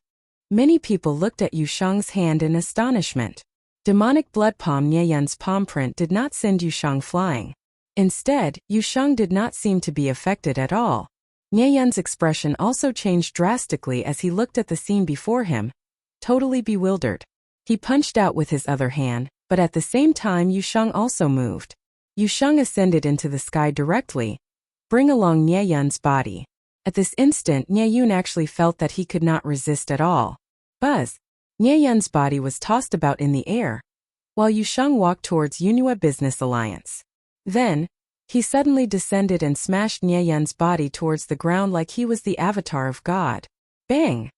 Many people looked at Yusheng's hand in astonishment. Demonic blood palm Nie Yun's palm print did not send Yusheng flying. Instead, Yusheng did not seem to be affected at all. Nie Yun's expression also changed drastically as he looked at the scene before him, totally bewildered. He punched out with his other hand, but at the same time Yusheng also moved. Yusheng ascended into the sky directly, bring along Nie Yun's body. At this instant Nie Yun actually felt that he could not resist at all. Buzz! Nie Yun's body was tossed about in the air, while Yusheng walked towards Yunhua Business Alliance. Then, he suddenly descended and smashed Nie Yun's body towards the ground like he was the avatar of God. Bang!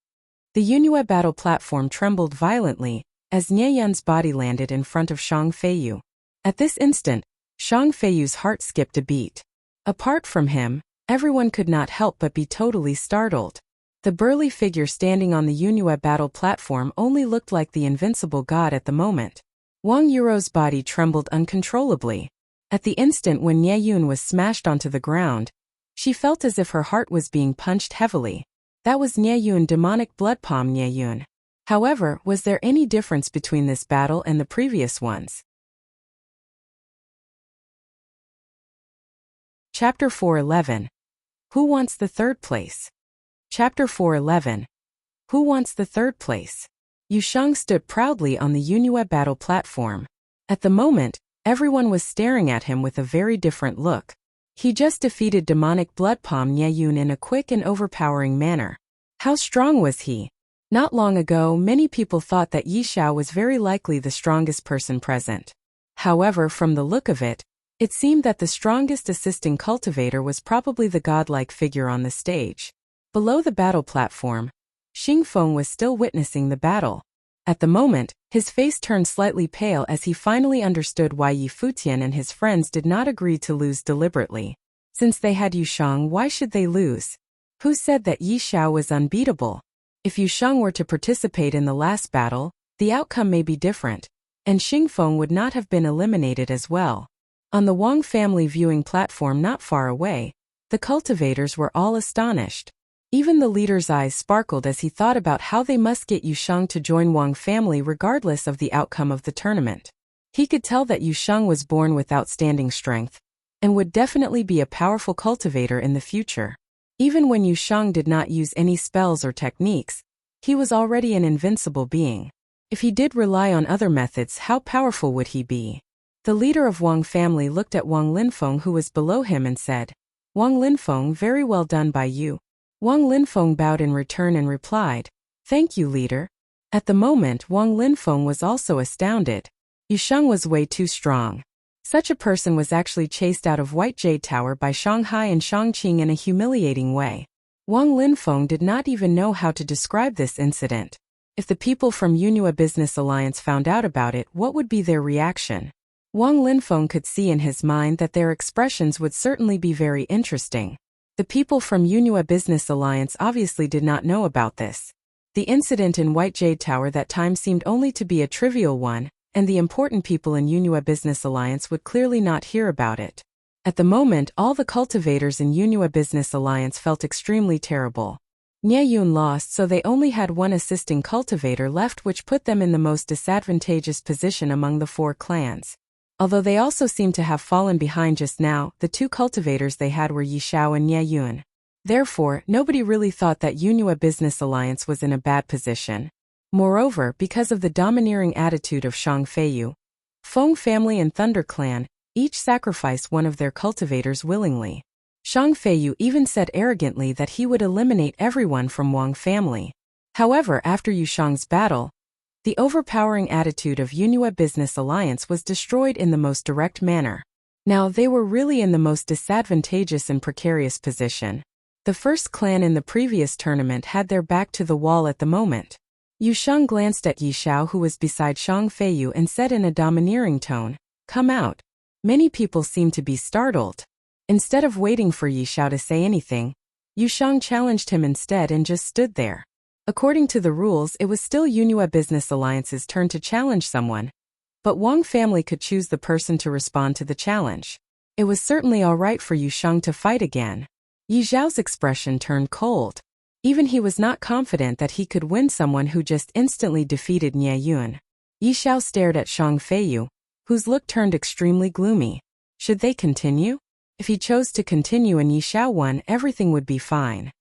The Yunhua battle platform trembled violently as Nie Yun's body landed in front of Shang Feiyu. At this instant, Shang Feiyu's heart skipped a beat. Apart from him, everyone could not help but be totally startled. The burly figure standing on the Yunhua battle platform only looked like the invincible god at the moment. Wang Yuro's body trembled uncontrollably. At the instant when Nie Yun was smashed onto the ground, she felt as if her heart was being punched heavily. That was Nie Yun, demonic blood palm Nie Yun. However, was there any difference between this battle and the previous ones? Chapter 4:11. Who wants the third place? Chapter 4:11. Who wants the third place? Yusheng stood proudly on the Yunhua battle platform. At the moment, everyone was staring at him with a very different look. He just defeated demonic blood palm Nie Yun in a quick and overpowering manner. How strong was he? Not long ago, many people thought that Yi Xiao was very likely the strongest person present. However, from the look of it, it seemed that the strongest assisting cultivator was probably the godlike figure on the stage. Below the battle platform, Xing Feng was still witnessing the battle. At the moment, his face turned slightly pale as he finally understood why Yi Futian and his friends did not agree to lose deliberately. Since they had Yusheng, why should they lose? Who said that Yi Xiao was unbeatable? If Yusheng were to participate in the last battle, the outcome may be different, and Xing Feng would not have been eliminated as well. On the Wang family viewing platform not far away, the cultivators were all astonished. Even the leader's eyes sparkled as he thought about how they must get Yusheng to join Wang family regardless of the outcome of the tournament. He could tell that Yusheng was born with outstanding strength, and would definitely be a powerful cultivator in the future. Even when Yusheng did not use any spells or techniques, he was already an invincible being. If he did rely on other methods, how powerful would he be? The leader of Wang family looked at Wang Linfeng, who was below him, and said, "Wang Linfeng, very well done by you." Wang Linfeng bowed in return and replied, "Thank you, leader." At the moment, Wang Linfeng was also astounded. Yusheng was way too strong. Such a person was actually chased out of White Jade Tower by Shanghai and Shangqing in a humiliating way. Wang Linfeng did not even know how to describe this incident. If the people from Yunhua Business Alliance found out about it, what would be their reaction? Wang Linfeng could see in his mind that their expressions would certainly be very interesting. The people from Yunhua Business Alliance obviously did not know about this. The incident in White Jade Tower that time seemed only to be a trivial one, and the important people in Yunhua Business Alliance would clearly not hear about it. At the moment, all the cultivators in Yunhua Business Alliance felt extremely terrible. Nie Yun lost, so they only had one assisting cultivator left, which put them in the most disadvantageous position among the four clans. Although they also seemed to have fallen behind just now, the two cultivators they had were Yi Xiao and Ye Yun. Therefore, nobody really thought that Yunhua Business Alliance was in a bad position. Moreover, because of the domineering attitude of Shang Feiyu, Feng family and Thunder Clan each sacrificed one of their cultivators willingly. Shang Feiyu even said arrogantly that he would eliminate everyone from Wang family. However, after Yu Shang's battle, the overpowering attitude of Yunhua Business Alliance was destroyed in the most direct manner. Now they were really in the most disadvantageous and precarious position. The first clan in the previous tournament had their back to the wall at the moment. Yu Shang glanced at Yi Xiao, who was beside Shang Feiyu, and said in a domineering tone, "Come out." Many people seemed to be startled. Instead of waiting for Yi Xiao to say anything, Yu Shang challenged him instead and just stood there. According to the rules, it was still Yunhua Business Alliance's turn to challenge someone, but Wang family could choose the person to respond to the challenge. It was certainly all right for Yu Shang to fight again. Yi Xiao's expression turned cold. Even he was not confident that he could win someone who just instantly defeated Nye Yun. Yi Xiao stared at Shang Feiyu, whose look turned extremely gloomy. Should they continue? If he chose to continue and Yi Xiao won, everything would be fine.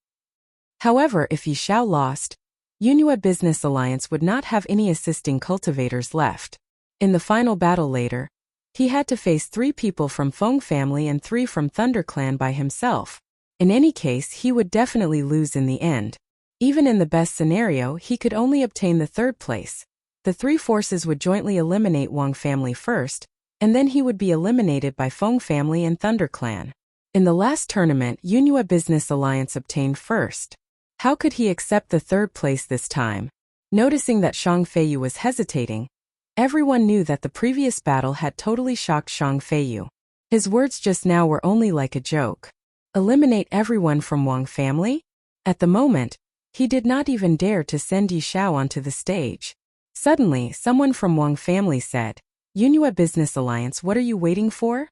However, if Yi Xiao lost, Yunhua Business Alliance would not have any assisting cultivators left. In the final battle later, he had to face 3 people from Feng family and 3 from Thunder Clan by himself. In any case, he would definitely lose in the end. Even in the best scenario, he could only obtain the 3rd place. The 3 forces would jointly eliminate Wang family first, and then he would be eliminated by Feng family and Thunder Clan. In the last tournament, Yunhua Business Alliance obtained first. How could he accept the 3rd place this time? Noticing that Shang Feiyu was hesitating, everyone knew that the previous battle had totally shocked Shang Feiyu. His words just now were only like a joke. Eliminate everyone from Wang family? At the moment, he did not even dare to send Yi Xiao onto the stage. Suddenly, someone from Wang family said, "Yunhua Business Alliance, what are you waiting for?"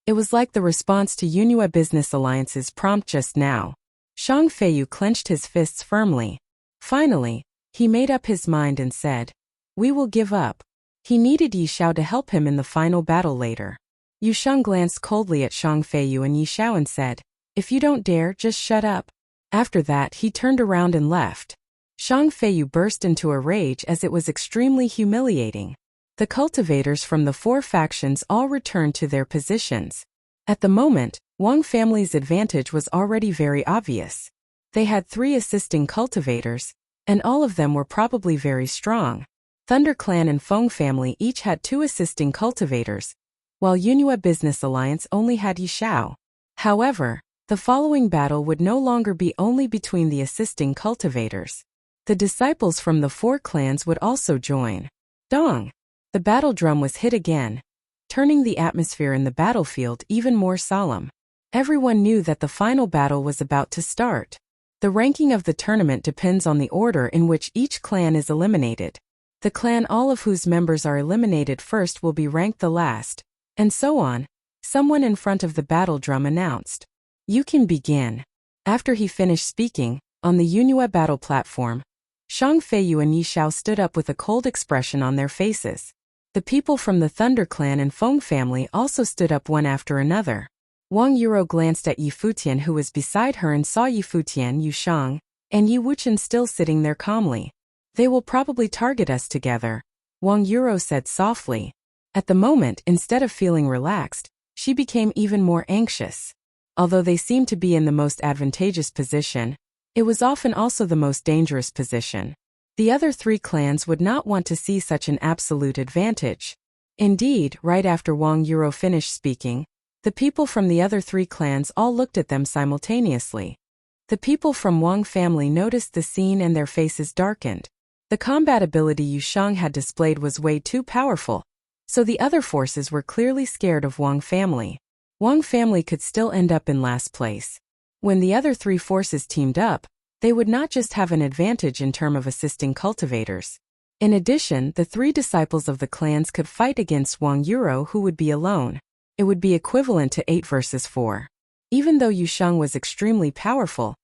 It was like the response to Yunhua Business Alliance's prompt just now. Shang Feiyu clenched his fists firmly. Finally, he made up his mind and said, "We will give up." He needed Yi Xiao to help him in the final battle later. Yu Shang glanced coldly at Shang Feiyu and Yi Xiao and said, "If you don't dare, just shut up." After that, he turned around and left. Shang Feiyu burst into a rage as it was extremely humiliating. The cultivators from the 4 factions all returned to their positions. At the moment, Wang family's advantage was already very obvious. They had 3 assisting cultivators, and all of them were probably very strong. Thunder Clan and Feng family each had 2 assisting cultivators, while Yunhua Business Alliance only had Yi Xiao. However, the following battle would no longer be only between the assisting cultivators. The disciples from the 4 clans would also join. Dong! The battle drum was hit again, turning the atmosphere in the battlefield even more solemn. Everyone knew that the final battle was about to start. The ranking of the tournament depends on the order in which each clan is eliminated. The clan all of whose members are eliminated first will be ranked the last, and so on. Someone in front of the battle drum announced, "You can begin." After he finished speaking, on the Yunhua battle platform, Shang Feiyu and Yi Xiao stood up with a cold expression on their faces. The people from the Thunder Clan and Feng family also stood up one after another. Wang Yuro glanced at Yi Futian, who was beside her, and saw Yi Futian, Yu Shang, and Yi Wuxian still sitting there calmly. "They will probably target us together," Wang Yuro said softly. At the moment, instead of feeling relaxed, she became even more anxious. Although they seemed to be in the most advantageous position, it was often also the most dangerous position. The other 3 clans would not want to see such an absolute advantage. Indeed, right after Wang Yuro finished speaking, the people from the other 3 clans all looked at them simultaneously. The people from Wang family noticed the scene and their faces darkened. The combat ability Yu Shang had displayed was way too powerful, so the other forces were clearly scared of Wang family. Wang family could still end up in last place. When the other 3 forces teamed up, they would not just have an advantage in terms of assisting cultivators. In addition, the 3 disciples of the clans could fight against Wang Yuro, who would be alone. It would be equivalent to 8 versus 4. Even though Yu Shang was extremely powerful,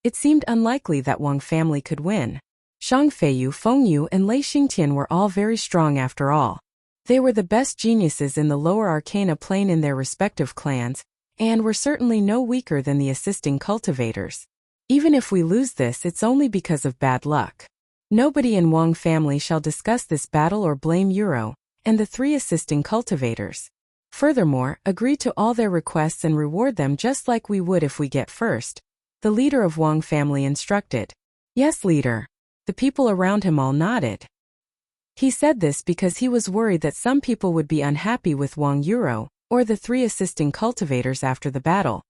it seemed unlikely that Wang family could win. Shang Feiyu, Feng Yu, and Lei Xingtian were all very strong after all. They were the best geniuses in the lower arcana plane in their respective clans, and were certainly no weaker than the assisting cultivators. Even if we lose this, it's only because of bad luck. Nobody in Wang family shall discuss this battle or blame Euro and the 3 assisting cultivators. Furthermore, agree to all their requests and reward them just like we would if we get first, the leader of Wang family instructed. Yes, leader. The people around him all nodded. He said this because he was worried that some people would be unhappy with Wang Euro or the 3 assisting cultivators after the battle.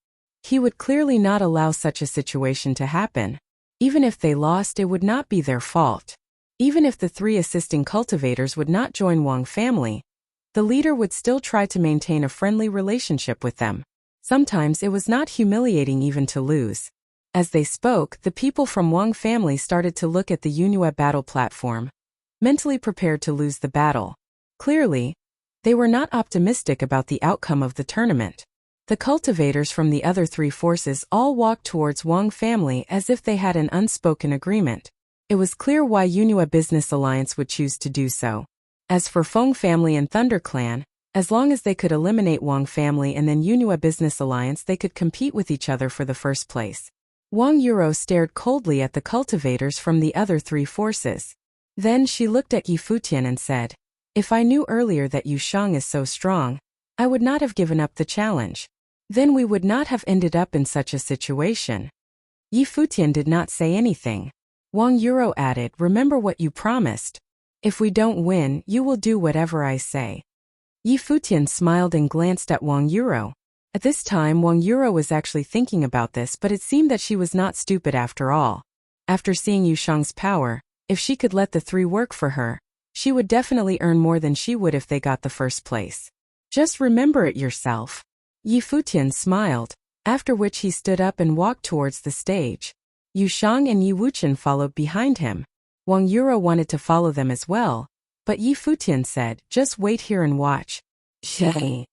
He would clearly not allow such a situation to happen. Even if they lost, it would not be their fault. Even if the 3 assisting cultivators would not join Wang family, the leader would still try to maintain a friendly relationship with them. Sometimes it was not humiliating even to lose. As they spoke, the people from Wang family started to look at the Yunhua battle platform, mentally prepared to lose the battle. Clearly, they were not optimistic about the outcome of the tournament. The cultivators from the other 3 forces all walked towards Wang family as if they had an unspoken agreement. It was clear why Yunhua Business Alliance would choose to do so. As for Feng family and Thunder Clan, as long as they could eliminate Wang family and then Yunhua Business Alliance, they could compete with each other for the first place. Wang Euro stared coldly at the cultivators from the other 3 forces. Then she looked at Yi Futian and said, "If I knew earlier that Yu Shang is so strong, I would not have given up the challenge. Then we would not have ended up in such a situation." Yi Futian did not say anything. Wang Euro added, "Remember what you promised. If we don't win, you will do whatever I say." Yi Futian smiled and glanced at Wang Euro. At this time, Wang Euro was actually thinking about this, but it seemed that she was not stupid after all. After seeing Yu Shang's power, if she could let the 3 work for her, she would definitely earn more than she would if they got the first place. Just remember it yourself. Yi Futian smiled, after which he stood up and walked towards the stage. Yu Shang and Yi Wuchen followed behind him. Wang Euro wanted to follow them as well, but Yi Futian said, "Just wait here and watch." Shay.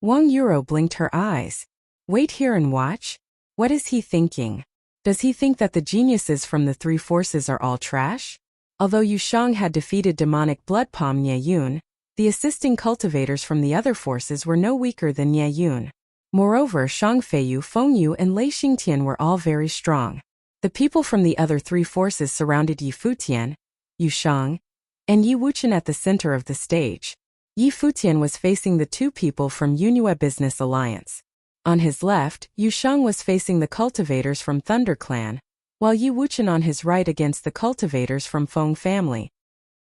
Wang Euro blinked her eyes. Wait here and watch? What is he thinking? Does he think that the geniuses from the 3 forces are all trash? Although Yu Shang had defeated demonic blood palm Nie Yun, the assisting cultivators from the other forces were no weaker than Nie Yun. Moreover, Shang Feiyu, Feng Yu, and Lei Xingtian were all very strong. The people from the other 3 forces surrounded Yi Futian, Yu Shang, and Yi Wuchen at the center of the stage. Yi Futian was facing the 2 people from Yunhua Business Alliance. On his left, Yu Shang was facing the cultivators from Thunder Clan, while Yi Wuchen on his right against the cultivators from Feng family.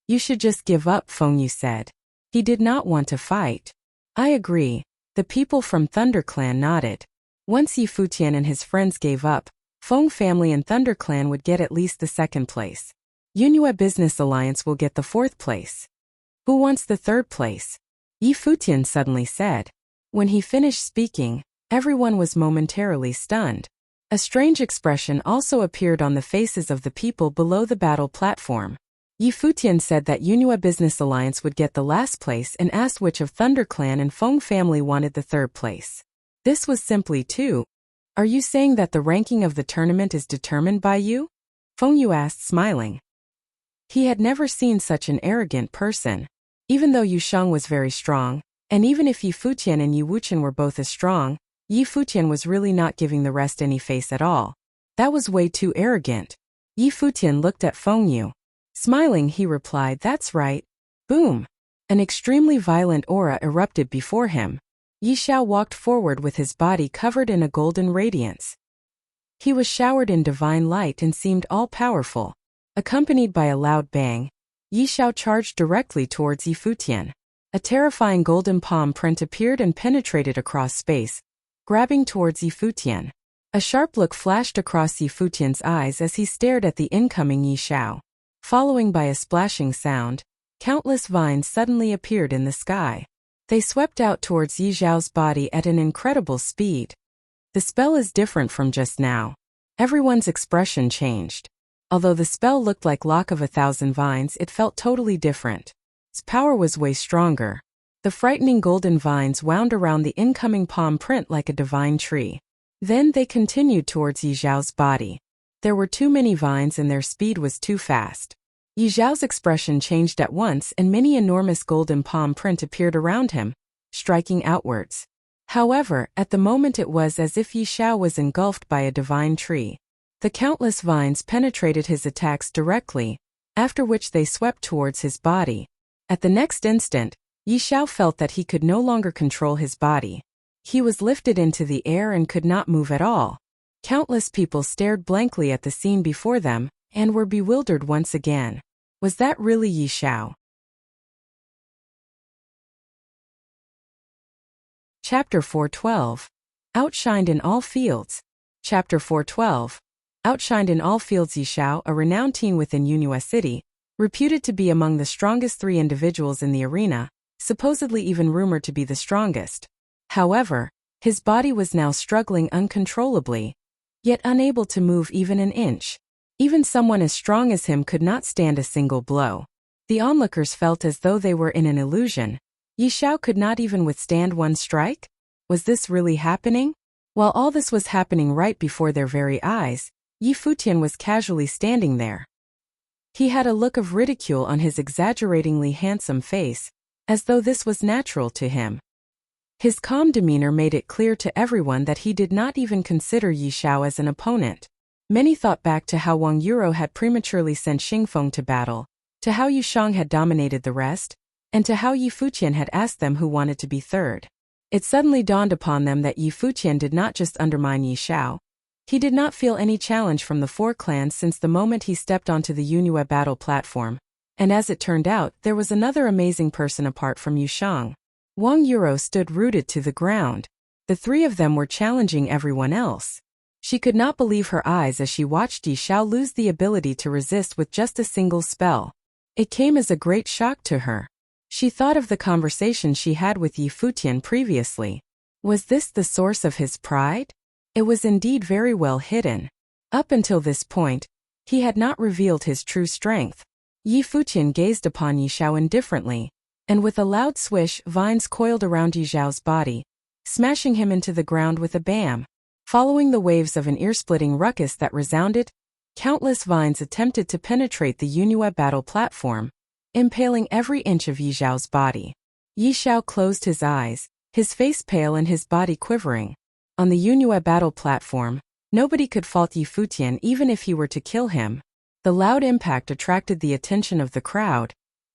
"You should just give up," Feng Yu said. He did not want to fight. "I agree." The people from Thunder Clan nodded. Once Yi Futian and his friends gave up, Feng family and Thunder Clan would get at least the 2nd place. Yunhua Business Alliance will get the 4th place. "Who wants the 3rd place?" Yi Futian suddenly said. When he finished speaking, everyone was momentarily stunned. A strange expression also appeared on the faces of the people below the battle platform. Yi Futian said that Yunhua Business Alliance would get the last place and asked which of Thunder Clan and Feng family wanted the 3rd place. This was simply 2. "Are you saying that the ranking of the tournament is determined by you?" Feng Yu asked, smiling. He had never seen such an arrogant person. Even though Yu Shang was very strong, and even if Yi Futian and Yi Wuchen were both as strong, Yi Futian was really not giving the rest any face at all. That was way too arrogant. Yi Futian looked at Feng Yu. Smiling, he replied, "That's right." Boom! An extremely violent aura erupted before him. Yi Xiao walked forward with his body covered in a golden radiance. He was showered in divine light and seemed all-powerful. Accompanied by a loud bang, Yi Xiao charged directly towards Yi Futian. A terrifying golden palm print appeared and penetrated across space, grabbing towards Yi Futian. A sharp look flashed across Yi Futian's eyes as he stared at the incoming Yi Xiao. Following by a splashing sound, countless vines suddenly appeared in the sky. They swept out towards Yi Xiao's body at an incredible speed. The spell is different from just now. Everyone's expression changed. Although the spell looked like Lock of 1,000 Vines, it felt totally different. Its power was way stronger. The frightening golden vines wound around the incoming palm print like a divine tree. Then they continued towards Yi Xiao's body. There were too many vines and their speed was too fast. Yi Xiao's expression changed at once and many enormous golden palm print appeared around him, striking outwards. However, at the moment it was as if Yi Xiao was engulfed by a divine tree. The countless vines penetrated his attacks directly, after which they swept towards his body. At the next instant, Yi Xiao felt that he could no longer control his body. He was lifted into the air and could not move at all. Countless people stared blankly at the scene before them, and were bewildered once again. Was that really Yi Xiao? Chapter 412. Outshined in all fields. Chapter 412. Outshined in all fields. Yi Xiao, a renowned teen within Yunhua City, reputed to be among the strongest 3 individuals in the arena, supposedly even rumored to be the strongest. However, his body was now struggling uncontrollably, yet unable to move even an inch. Even someone as strong as him could not stand a single blow. The onlookers felt as though they were in an illusion. Yi Xiao could not even withstand one strike? Was this really happening? While all this was happening right before their very eyes, Yi Futian was casually standing there. He had a look of ridicule on his exaggeratingly handsome face, as though this was natural to him. His calm demeanor made it clear to everyone that he did not even consider Yi Xiao as an opponent. Many thought back to how Wang Yuro had prematurely sent Xingfeng to battle, to how Yu Shang had dominated the rest, and to how Yi Futian had asked them who wanted to be third. It suddenly dawned upon them that Yi Futian did not just undermine Yi Xiao. He did not feel any challenge from the 4 clans since the moment he stepped onto the Yunhua battle platform, and as it turned out, there was another amazing person apart from Yu Shang. Wang Yuro stood rooted to the ground. The 3 of them were challenging everyone else. She could not believe her eyes as she watched Yi Xiao lose the ability to resist with just a single spell. It came as a great shock to her. She thought of the conversation she had with Yi Futian previously. Was this the source of his pride? It was indeed very well hidden. Up until this point, he had not revealed his true strength. Yi Futian gazed upon Yi Xiao indifferently, and with a loud swish, vines coiled around Yi Xiao's body, smashing him into the ground with a bam. Following the waves of an ear-splitting ruckus that resounded, countless vines attempted to penetrate the Yunhua battle platform, impaling every inch of Yi Xiao's body. Yi Xiao closed his eyes, his face pale and his body quivering. On the Yunhua battle platform, nobody could fault Yi Futian even if he were to kill him. The loud impact attracted the attention of the crowd,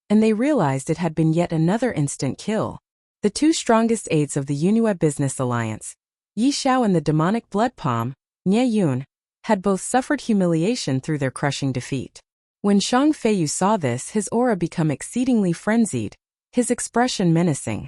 and they realized it had been yet another instant kill. The 2 strongest aides of the Yunhua Business Alliance, Yi Xiao and the demonic blood palm, Nie Yun, had both suffered humiliation through their crushing defeat. When Shang Feiyu saw this, his aura became exceedingly frenzied, his expression menacing.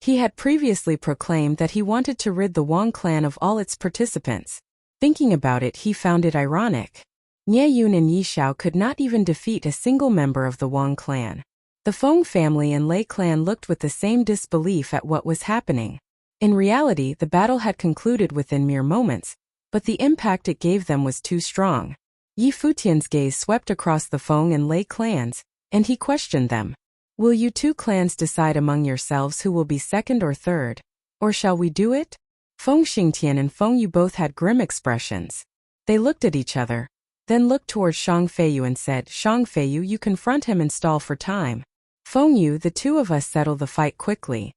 He had previously proclaimed that he wanted to rid the Wang clan of all its participants. Thinking about it, he found it ironic. Nie Yun and Yi Xiao could not even defeat a single member of the Wang clan. The Feng family and Lei clan looked with the same disbelief at what was happening. In reality, the battle had concluded within mere moments, but the impact it gave them was too strong. Yi Futian's gaze swept across the Feng and Lei clans, and he questioned them. Will you 2 clans decide among yourselves who will be second or third? Or shall we do it? Feng Xingtian and Feng Yu both had grim expressions. They looked at each other, then looked towards Shang Feiyu and said, Shang Feiyu, you confront him and stall for time. Feng Yu, the 2 of us settle the fight quickly.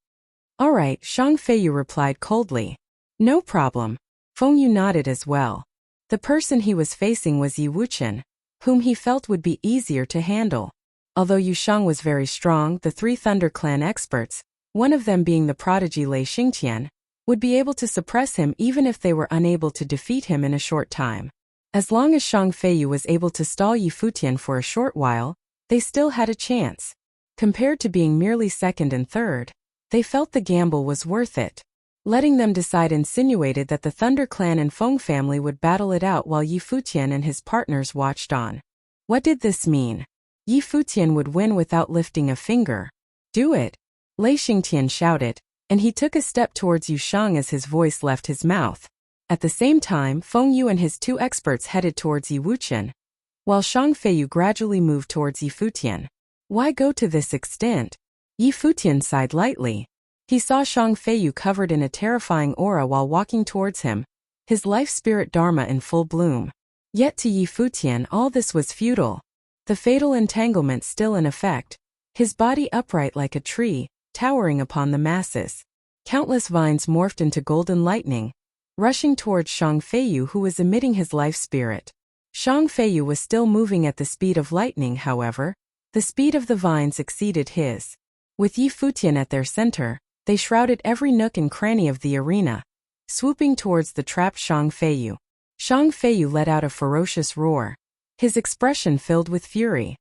All right, Shang Feiyu replied coldly. No problem. Feng Yu nodded as well. The person he was facing was Yi Wuqian, whom he felt would be easier to handle. Although Yu Shang was very strong, the 3 Thunder Clan experts, one of them being the prodigy Lei Xingtian, would be able to suppress him even if they were unable to defeat him in a short time. As long as Shang Feiyu was able to stall Yi Futian for a short while, they still had a chance. Compared to being merely second and third, they felt the gamble was worth it. Letting them decide insinuated that the Thunder Clan and Feng family would battle it out while Yi Futian and his partners watched on. What did this mean? Yi Futian would win without lifting a finger. Do it! Lei Xingtian shouted, and he took a step towards Yu Shang as his voice left his mouth. At the same time, Feng Yu and his 2 experts headed towards Yi Wuqian, while Shang Feiyu gradually moved towards Yi Futian. Why go to this extent? Yi Futian sighed lightly. He saw Shang Feiyu covered in a terrifying aura while walking towards him, his life spirit dharma in full bloom. Yet to Yi Futian all this was futile. the fatal entanglement still in effect, his body upright like a tree, towering upon the masses. Countless vines morphed into golden lightning, rushing towards Shang Feiyu, who was emitting his life spirit. Shang Feiyu was still moving at the speed of lightning, however. The speed of the vines exceeded his. With Yi Futian at their center, they shrouded every nook and cranny of the arena, swooping towards the trapped Shang Feiyu. Shang Feiyu let out a ferocious roar, his expression filled with fury.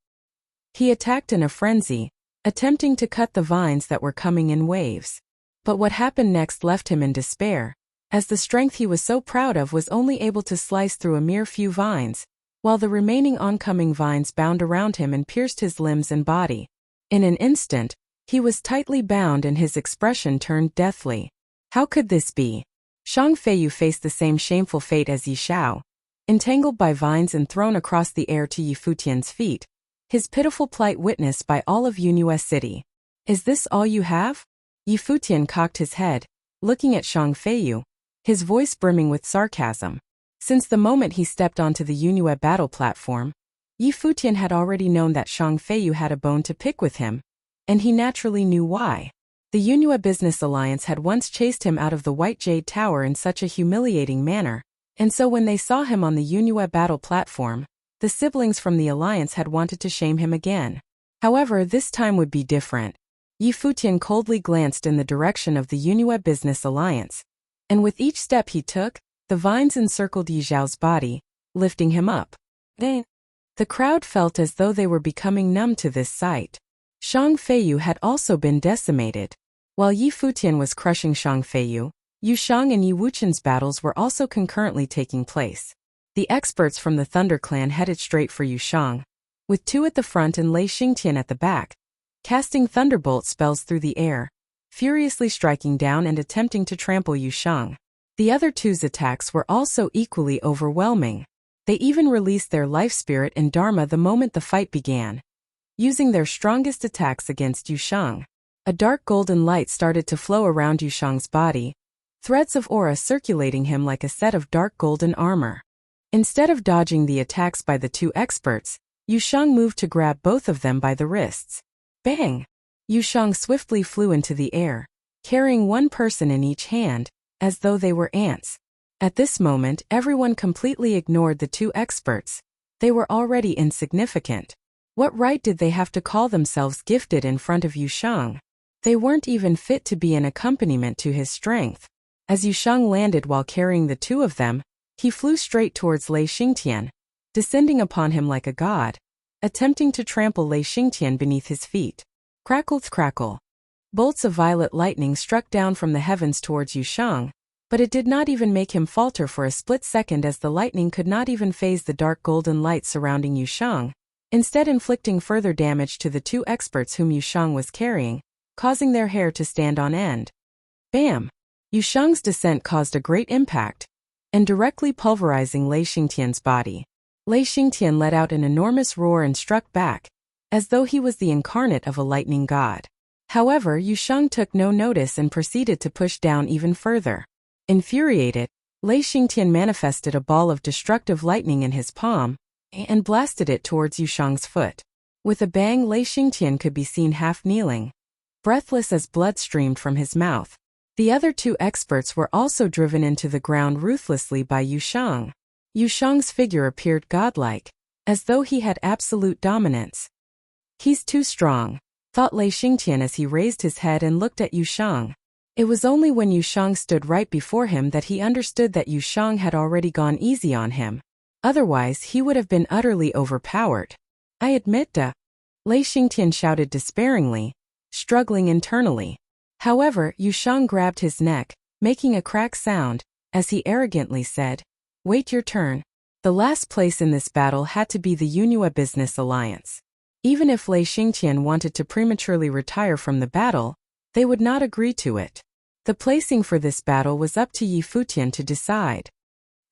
He attacked in a frenzy, attempting to cut the vines that were coming in waves. But what happened next left him in despair, as the strength he was so proud of was only able to slice through a mere few vines, while the remaining oncoming vines bound around him and pierced his limbs and body. In an instant, he was tightly bound and his expression turned deathly. How could this be? Shang Feiyu faced the same shameful fate as Yi Shao, entangled by vines and thrown across the air to Yi Futian's feet, his pitiful plight witnessed by all of Yunhua City. Is this all you have? Yi Futian cocked his head, looking at Shang Feiyu, his voice brimming with sarcasm. Since the moment he stepped onto the Yunhua battle platform, Yi Futian had already known that Shang Feiyu had a bone to pick with him, and he naturally knew why. The Yunhua Business Alliance had once chased him out of the White Jade Tower in such a humiliating manner, and so when they saw him on the Yunhua battle platform, the siblings from the alliance had wanted to shame him again. However, this time would be different. Yi Futian coldly glanced in the direction of the Yunhua Business Alliance, and with each step he took, the vines encircled Yi Zhao's body, lifting him up. Then, the crowd felt as though they were becoming numb to this sight. Shang Feiyu had also been decimated. While Yi Futian was crushing Shang Feiyu, Yu Shang and Yi Wuchan's battles were also concurrently taking place. The experts from the Thunder Clan headed straight for Yu Shang, with two at the front and Lei Xingtian at the back, casting thunderbolt spells through the air, furiously striking down and attempting to trample Yu Shang. The other two's attacks were also equally overwhelming. They even released their life spirit and dharma the moment the fight began. Using their strongest attacks against Yu Shang, a dark golden light started to flow around Yu Shang's body, threads of aura circulating him like a set of dark golden armor. Instead of dodging the attacks by the two experts, Yu Shang moved to grab both of them by the wrists. Bang! Yu Shang swiftly flew into the air, carrying one person in each hand, as though they were ants. At this moment, everyone completely ignored the two experts. They were already insignificant. What right did they have to call themselves gifted in front of Yu Shang? They weren't even fit to be an accompaniment to his strength. As Yu Shang landed while carrying the two of them, he flew straight towards Lei Xingtian, descending upon him like a god, attempting to trample Lei Xingtian beneath his feet. Crackle. Bolts of violet lightning struck down from the heavens towards Yu Shang, but it did not even make him falter for a split second, as the lightning could not even phase the dark golden light surrounding Yu Shang, instead inflicting further damage to the two experts whom Yu Shang was carrying, causing their hair to stand on end. Bam! Yu Shang's descent caused a great impact, and directly pulverizing Lei Xingtian's body. Lei Xingtian let out an enormous roar and struck back, as though he was the incarnate of a lightning god. However, Yu Shang took no notice and proceeded to push down even further. Infuriated, Lei Xingtian manifested a ball of destructive lightning in his palm, and blasted it towards Yu Shang's foot. With a bang, Lei Xingtian could be seen half kneeling, breathless as blood streamed from his mouth. The other two experts were also driven into the ground ruthlessly by Yu Shang. Yu Shang's figure appeared godlike, as though he had absolute dominance. He's too strong, thought Lei Xingtian as he raised his head and looked at Yu Shang. It was only when Yu Shang stood right before him that he understood that Yu Shang had already gone easy on him. Otherwise, he would have been utterly overpowered. I admit Lei Xingtian shouted despairingly, struggling internally. However, Yu Shang grabbed his neck, making a crack sound, as he arrogantly said, "Wait your turn." The last place in this battle had to be the Yunhua Business Alliance. Even if Lei Xingtian wanted to prematurely retire from the battle, they would not agree to it. The placing for this battle was up to Yi Futian to decide.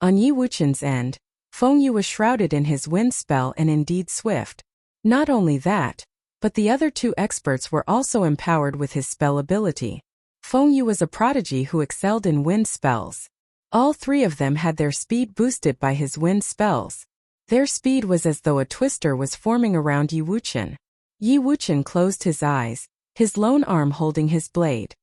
On Yi Wuchan's end, Feng Yu was shrouded in his wind spell and indeed swift. Not only that, but the other two experts were also empowered with his spell ability. Feng Yu was a prodigy who excelled in wind spells. All three of them had their speed boosted by his wind spells. Their speed was as though a twister was forming around Yi Wuqian. Yi Wuqian closed his eyes, his lone arm holding his blade.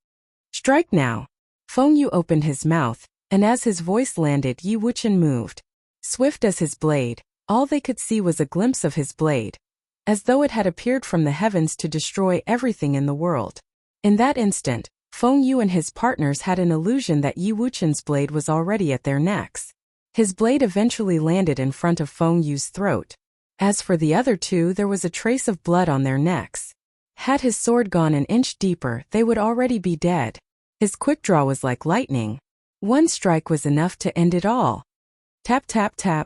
Strike now! Feng Yu opened his mouth, and as his voice landed, Yi Wuqian moved. Swift as his blade, all they could see was a glimpse of his blade, as though it had appeared from the heavens to destroy everything in the world. In that instant, Feng Yu and his partners had an illusion that Yi Wuqian's blade was already at their necks. His blade eventually landed in front of Feng Yu's throat. As for the other two, there was a trace of blood on their necks. Had his sword gone an inch deeper, they would already be dead. His quick draw was like lightning. One strike was enough to end it all. Tap tap tap.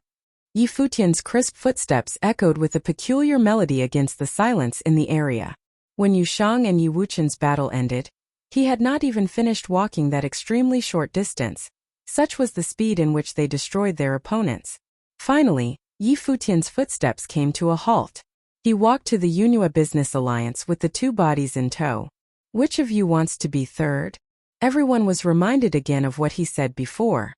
Yi Futian's crisp footsteps echoed with a peculiar melody against the silence in the area. When Yu Shang and Yi Wuqian's battle ended, he had not even finished walking that extremely short distance. Such was the speed in which they destroyed their opponents. Finally, Yi Futian's footsteps came to a halt. He walked to the Yunhua Business Alliance with the two bodies in tow. Which of you wants to be third? Everyone was reminded again of what he said before.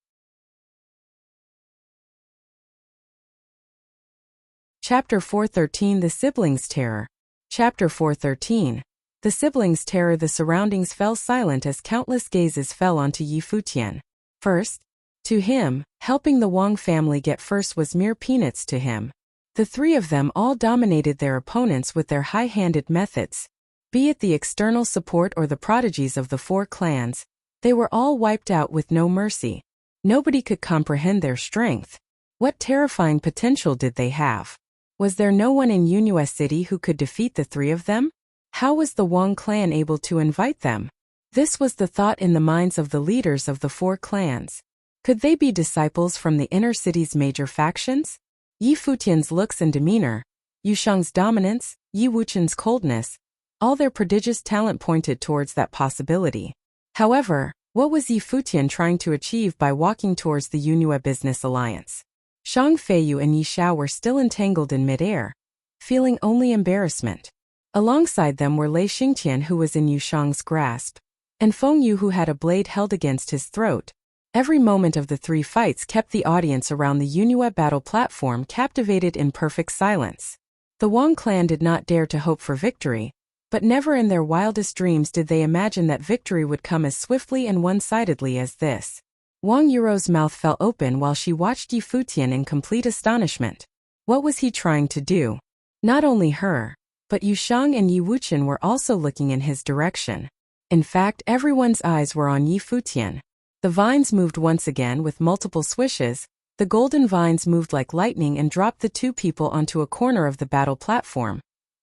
Chapter 413 The Siblings' Terror. Chapter 413 The Siblings' Terror. The surroundings fell silent as countless gazes fell onto Yi Futian. First, to him, helping the Wang family get first was mere peanuts to him. The three of them all dominated their opponents with their high-handed methods. Be it the external support or the prodigies of the four clans, they were all wiped out with no mercy. Nobody could comprehend their strength. What terrifying potential did they have? Was there no one in Yunhua City who could defeat the three of them? How was the Wang clan able to invite them? This was the thought in the minds of the leaders of the four clans. Could they be disciples from the inner city's major factions? Yi Futian's looks and demeanor, Yu Shang's dominance, Yi Wuqian's coldness, all their prodigious talent pointed towards that possibility. However, what was Yi Futian trying to achieve by walking towards the Yunhua Business Alliance? Shang Feiyu and Yi Xiao were still entangled in midair, feeling only embarrassment. Alongside them were Lei Xingtian, who was in Yu Shang's grasp, and Feng Yu, who had a blade held against his throat. Every moment of the three fights kept the audience around the Yunhua battle platform captivated in perfect silence. The Wang clan did not dare to hope for victory, but never in their wildest dreams did they imagine that victory would come as swiftly and one-sidedly as this. Wang Yuro's mouth fell open while she watched Yi Futian in complete astonishment. What was he trying to do? Not only her, but Yu Shang and Yi Wuqian were also looking in his direction. In fact, everyone's eyes were on Yi Futian. The vines moved once again with multiple swishes. The golden vines moved like lightning and dropped the two people onto a corner of the battle platform,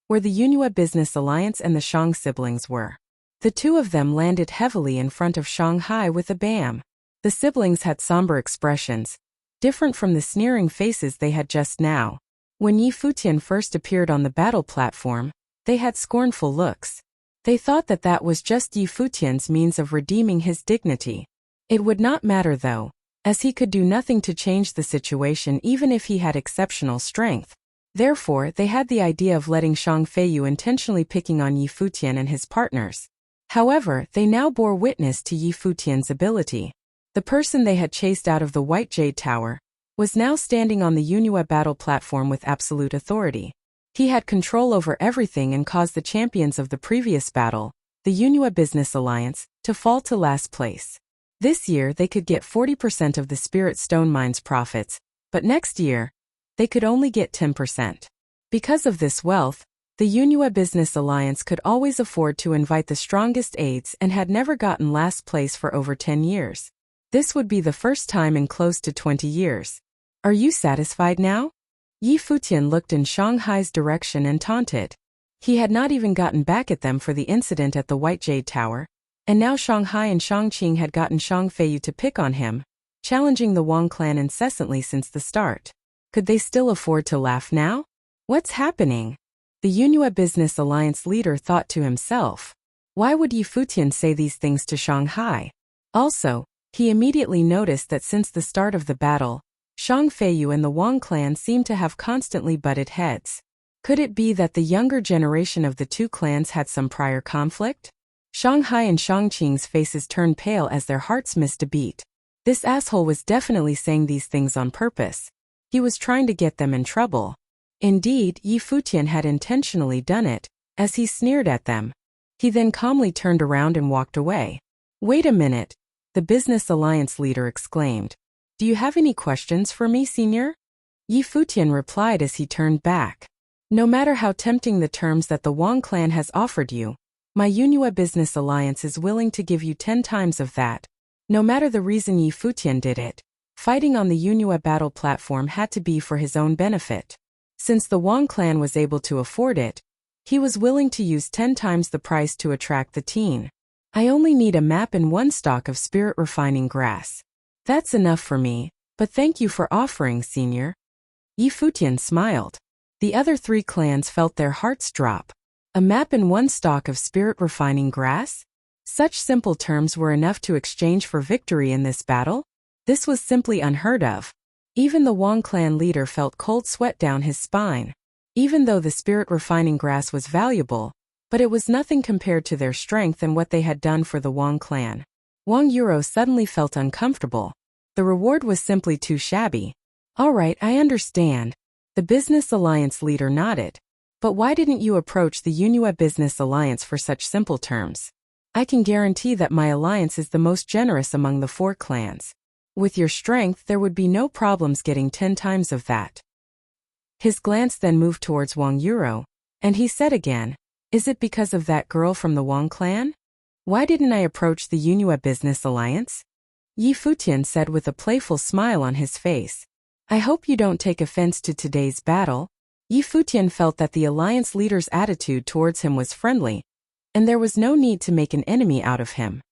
where the Yunhua Business Alliance and the Shang siblings were. The two of them landed heavily in front of Shanghai with a bam. The siblings had somber expressions, different from the sneering faces they had just now. When Yi Futian first appeared on the battle platform, they had scornful looks. They thought that that was just Yi Futian's means of redeeming his dignity. It would not matter though, as he could do nothing to change the situation even if he had exceptional strength. Therefore, they had the idea of letting Shang Feiyu intentionally picking on Yi Futian and his partners. However, they now bore witness to Yi Futian's ability. The person they had chased out of the White Jade Tower was now standing on the Yunhua battle platform with absolute authority. He had control over everything and caused the champions of the previous battle, the Yunhua Business Alliance, to fall to last place. This year they could get 40% of the Spirit Stone Mine's profits, but next year, they could only get 10%. Because of this wealth, the Yunhua Business Alliance could always afford to invite the strongest aides and had never gotten last place for over 10 years. This would be the first time in close to 20 years. Are you satisfied now? Yi Futian looked in Shanghai's direction and taunted. He had not even gotten back at them for the incident at the White Jade Tower, and now Shanghai and Shangqing had gotten Shang Feiyu to pick on him, challenging the Wang clan incessantly since the start. Could they still afford to laugh now? What's happening? The Yunhua Business Alliance leader thought to himself. Why would Yi Futian say these things to Shanghai? Also, he immediately noticed that since the start of the battle, Shang Feiyu and the Wang clan seemed to have constantly butted heads. Could it be that the younger generation of the two clans had some prior conflict? Shanghai and Shangqing's faces turned pale as their hearts missed a beat. This asshole was definitely saying these things on purpose. He was trying to get them in trouble. Indeed, Yi Futian had intentionally done it, as he sneered at them. He then calmly turned around and walked away. "Wait a minute," the Business Alliance leader exclaimed. "Do you have any questions for me, senior?" Yi Futian replied as he turned back. "No matter how tempting the terms that the Wang clan has offered you, my Yunhua Business Alliance is willing to give you 10 times of that. No matter the reason Yi Futian did it, fighting on the Yunhua battle platform had to be for his own benefit. Since the Wang clan was able to afford it, he was willing to use 10 times the price to attract the teen. I only need a map and 1 stalk of spirit refining grass. That's enough for me, but thank you for offering, senior." Yi Futian smiled. The other 3 clans felt their hearts drop. A map and 1 stalk of spirit refining grass? Such simple terms were enough to exchange for victory in this battle? This was simply unheard of. Even the Wang clan leader felt cold sweat down his spine. Even though the spirit refining grass was valuable, but it was nothing compared to their strength and what they had done for the Wang clan. Wang Yuro suddenly felt uncomfortable. The reward was simply too shabby. "All right, I understand." The Business Alliance leader nodded. "But why didn't you approach the Yunhua Business Alliance for such simple terms? I can guarantee that my alliance is the most generous among the 4 clans. With your strength, there would be no problems getting 10 times of that." His glance then moved towards Wang Yuro, and he said again, "Is it because of that girl from the Wang clan? Why didn't I approach the Yunhua Business Alliance?" Yi Futian said with a playful smile on his face. "I hope you don't take offense to today's battle." Yi Futian felt that the alliance leader's attitude towards him was friendly, and there was no need to make an enemy out of him.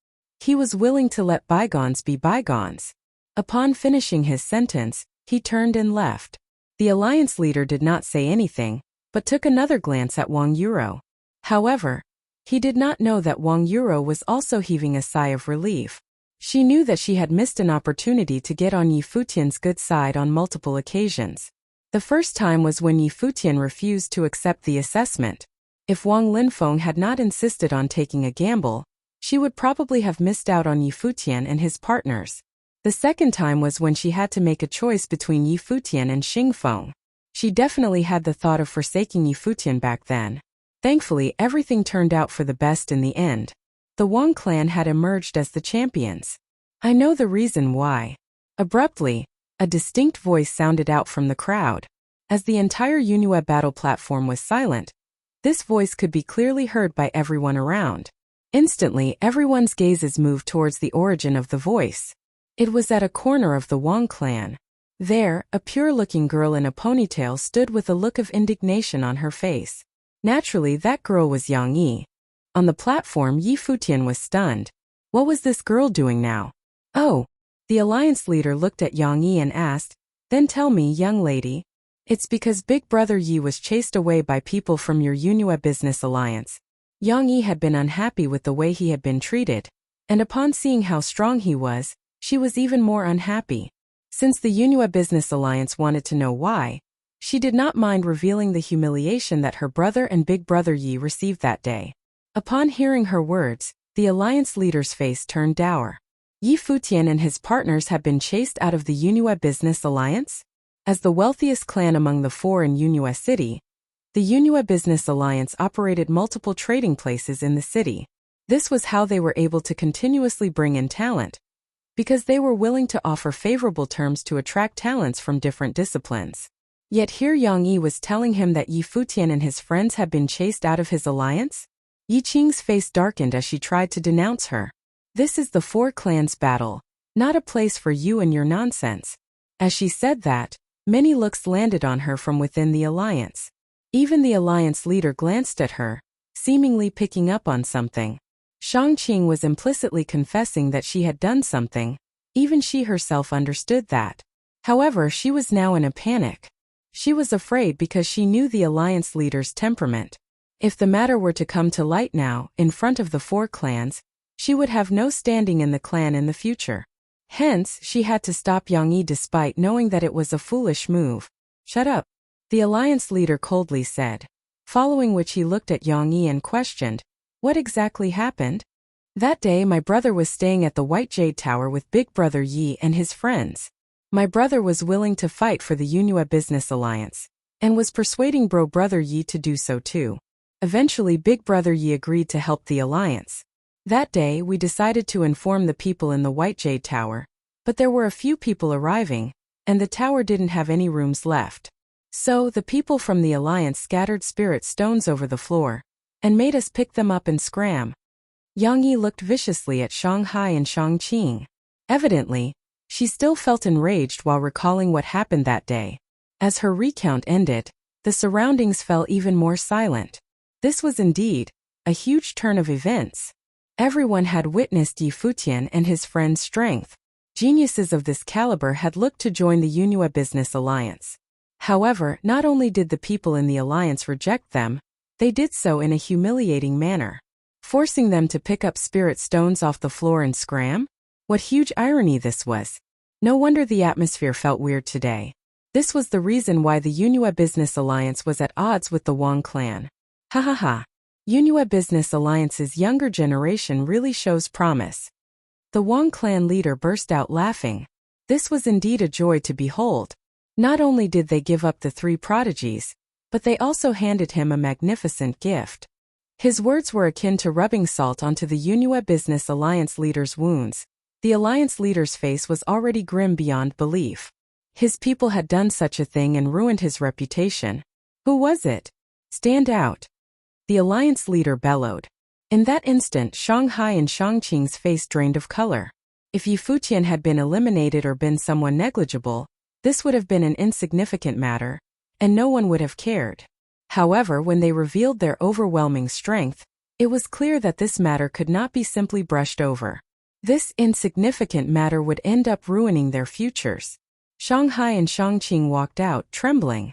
He was willing to let bygones be bygones. Upon finishing his sentence, he turned and left. The alliance leader did not say anything, but took another glance at Wang Yuro. However, he did not know that Wang Yuro was also heaving a sigh of relief. She knew that she had missed an opportunity to get on Yi Futian's good side on multiple occasions. The first time was when Yi Futian refused to accept the assessment. If Wang Linfeng had not insisted on taking a gamble, she would probably have missed out on Yi Futian and his partners. The second time was when she had to make a choice between Yi Futian and Xingfeng. She definitely had the thought of forsaking Yi Futian back then. Thankfully, everything turned out for the best in the end. The Wang clan had emerged as the champions. "I know the reason why." Abruptly, a distinct voice sounded out from the crowd. As the entire Yunhua battle platform was silent, this voice could be clearly heard by everyone around. Instantly, everyone's gazes moved towards the origin of the voice. It was at a corner of the Wang clan. There, a pure-looking girl in a ponytail stood with a look of indignation on her face. Naturally, that girl was Yang Yi. On the platform, Yi Futian was stunned. What was this girl doing now? "Oh." The alliance leader looked at Yang Yi and asked, "Then tell me, young lady." "It's because Big Brother Yi was chased away by people from your Yunhua Business Alliance." Yang Yi had been unhappy with the way he had been treated, and upon seeing how strong he was, she was even more unhappy. Since the Yunhua Business Alliance wanted to know why, she did not mind revealing the humiliation that her brother and Big Brother Yi received that day. Upon hearing her words, the alliance leader's face turned dour. Yi Futian and his partners had been chased out of the Yunhua Business Alliance? As the wealthiest clan among the 4 in Yunhua City, the Yunhua Business Alliance operated multiple trading places in the city. This was how they were able to continuously bring in talent, because they were willing to offer favorable terms to attract talents from different disciplines. Yet here Yang Yi was telling him that Yi Futian and his friends had been chased out of his alliance? Yi Qing's face darkened as she tried to denounce her. "This is the 4 clans battle, not a place for you and your nonsense." As she said that, many looks landed on her from within the alliance. Even the alliance leader glanced at her, seemingly picking up on something. Shang Qing was implicitly confessing that she had done something. Even she herself understood that. However, she was now in a panic. She was afraid because she knew the alliance leader's temperament. If the matter were to come to light now, in front of the 4 clans, she would have no standing in the clan in the future. Hence, she had to stop Yang Yi despite knowing that it was a foolish move. "Shut up," the alliance leader coldly said. Following which he looked at Yang Yi and questioned, "What exactly happened?" "That day my brother was staying at the White Jade Tower with Big Brother Yi and his friends. My brother was willing to fight for the Yunhua Business Alliance, and was persuading brother Yi to do so too. Eventually big brother Yi agreed to help the alliance. That day we decided to inform the people in the White Jade Tower, but there were a few people arriving, and the tower didn't have any rooms left. So the people from the alliance scattered spirit stones over the floor, and made us pick them up and scram. Yang Yi looked viciously at Shanghai and Shangqing. Evidently, she still felt enraged while recalling what happened that day. As her recount ended, the surroundings fell even more silent. This was indeed a huge turn of events. Everyone had witnessed Yi Futian and his friend's strength. Geniuses of this caliber had looked to join the Yunhua Business Alliance. However, not only did the people in the alliance reject them, they did so in a humiliating manner, forcing them to pick up spirit stones off the floor and scram. What huge irony this was. No wonder the atmosphere felt weird today. This was the reason why the Yunhua Business Alliance was at odds with the Wang clan. Ha ha ha. Yunhua Business Alliance's younger generation really shows promise. The Wang clan leader burst out laughing. This was indeed a joy to behold. Not only did they give up the three prodigies, but they also handed him a magnificent gift. His words were akin to rubbing salt onto the Yunhua Business Alliance leader's wounds. The alliance leader's face was already grim beyond belief. His people had done such a thing and ruined his reputation. Who was it? Stand out. The alliance leader bellowed. In that instant, Shanghai and Shangqing's face drained of color. If Yi Futian had been eliminated or been someone negligible, this would have been an insignificant matter, and no one would have cared. However, when they revealed their overwhelming strength, it was clear that this matter could not be simply brushed over. This insignificant matter would end up ruining their futures. Shanghai and Shangqing walked out, trembling.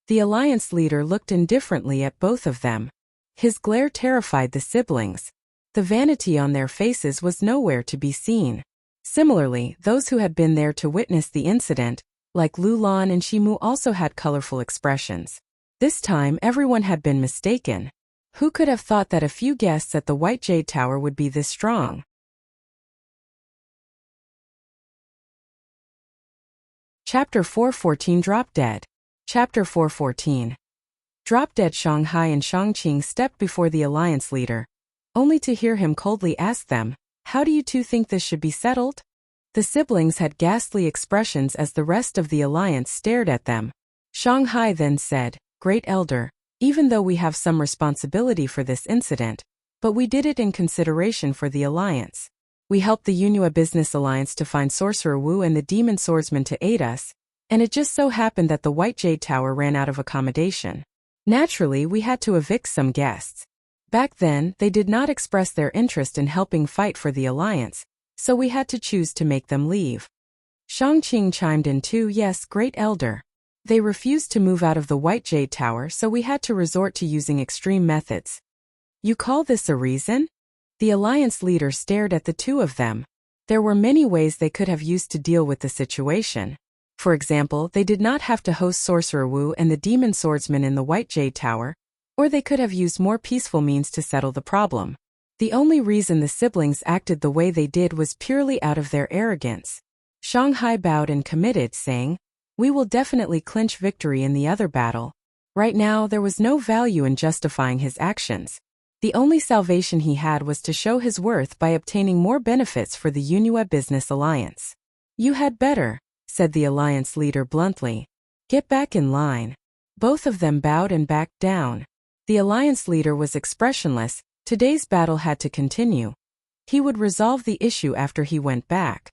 The alliance leader looked indifferently at both of them. His glare terrified the siblings. The vanity on their faces was nowhere to be seen. Similarly, those who had been there to witness the incident, like Lu Lan and Shimu, also had colorful expressions. This time everyone had been mistaken. Who could have thought that a few guests at the White Jade Tower would be this strong? Chapter 414 Drop Dead. Chapter 414. Drop Dead. Shanghai and Shangqing stepped before the alliance leader, only to hear him coldly ask them, "How do you two think this should be settled?" The siblings had ghastly expressions as the rest of the alliance stared at them. Shanghai then said, "Great Elder, even though we have some responsibility for this incident, but we did it in consideration for the alliance. We helped the Yunhua Business Alliance to find Sorcerer Wu and the Demon Swordsman to aid us, and it just so happened that the White Jade Tower ran out of accommodation. Naturally, we had to evict some guests. Back then, they did not express their interest in helping fight for the alliance, so we had to choose to make them leave." Shangqing chimed in too. "Yes, Great Elder. They refused to move out of the White Jade Tower, so we had to resort to using extreme methods." "You call this a reason?" The alliance leader stared at the two of them. There were many ways they could have used to deal with the situation. For example, they did not have to host Sorcerer Wu and the Demon Swordsman in the White Jade Tower, or they could have used more peaceful means to settle the problem. The only reason the siblings acted the way they did was purely out of their arrogance. Shanghai bowed and committed, saying, "We will definitely clinch victory in the other battle." Right now, there was no value in justifying his actions. The only salvation he had was to show his worth by obtaining more benefits for the Yunhua Business Alliance. "You had better," said the alliance leader bluntly. "Get back in line." Both of them bowed and backed down. The alliance leader was expressionless. Today's battle had to continue. He would resolve the issue after he went back.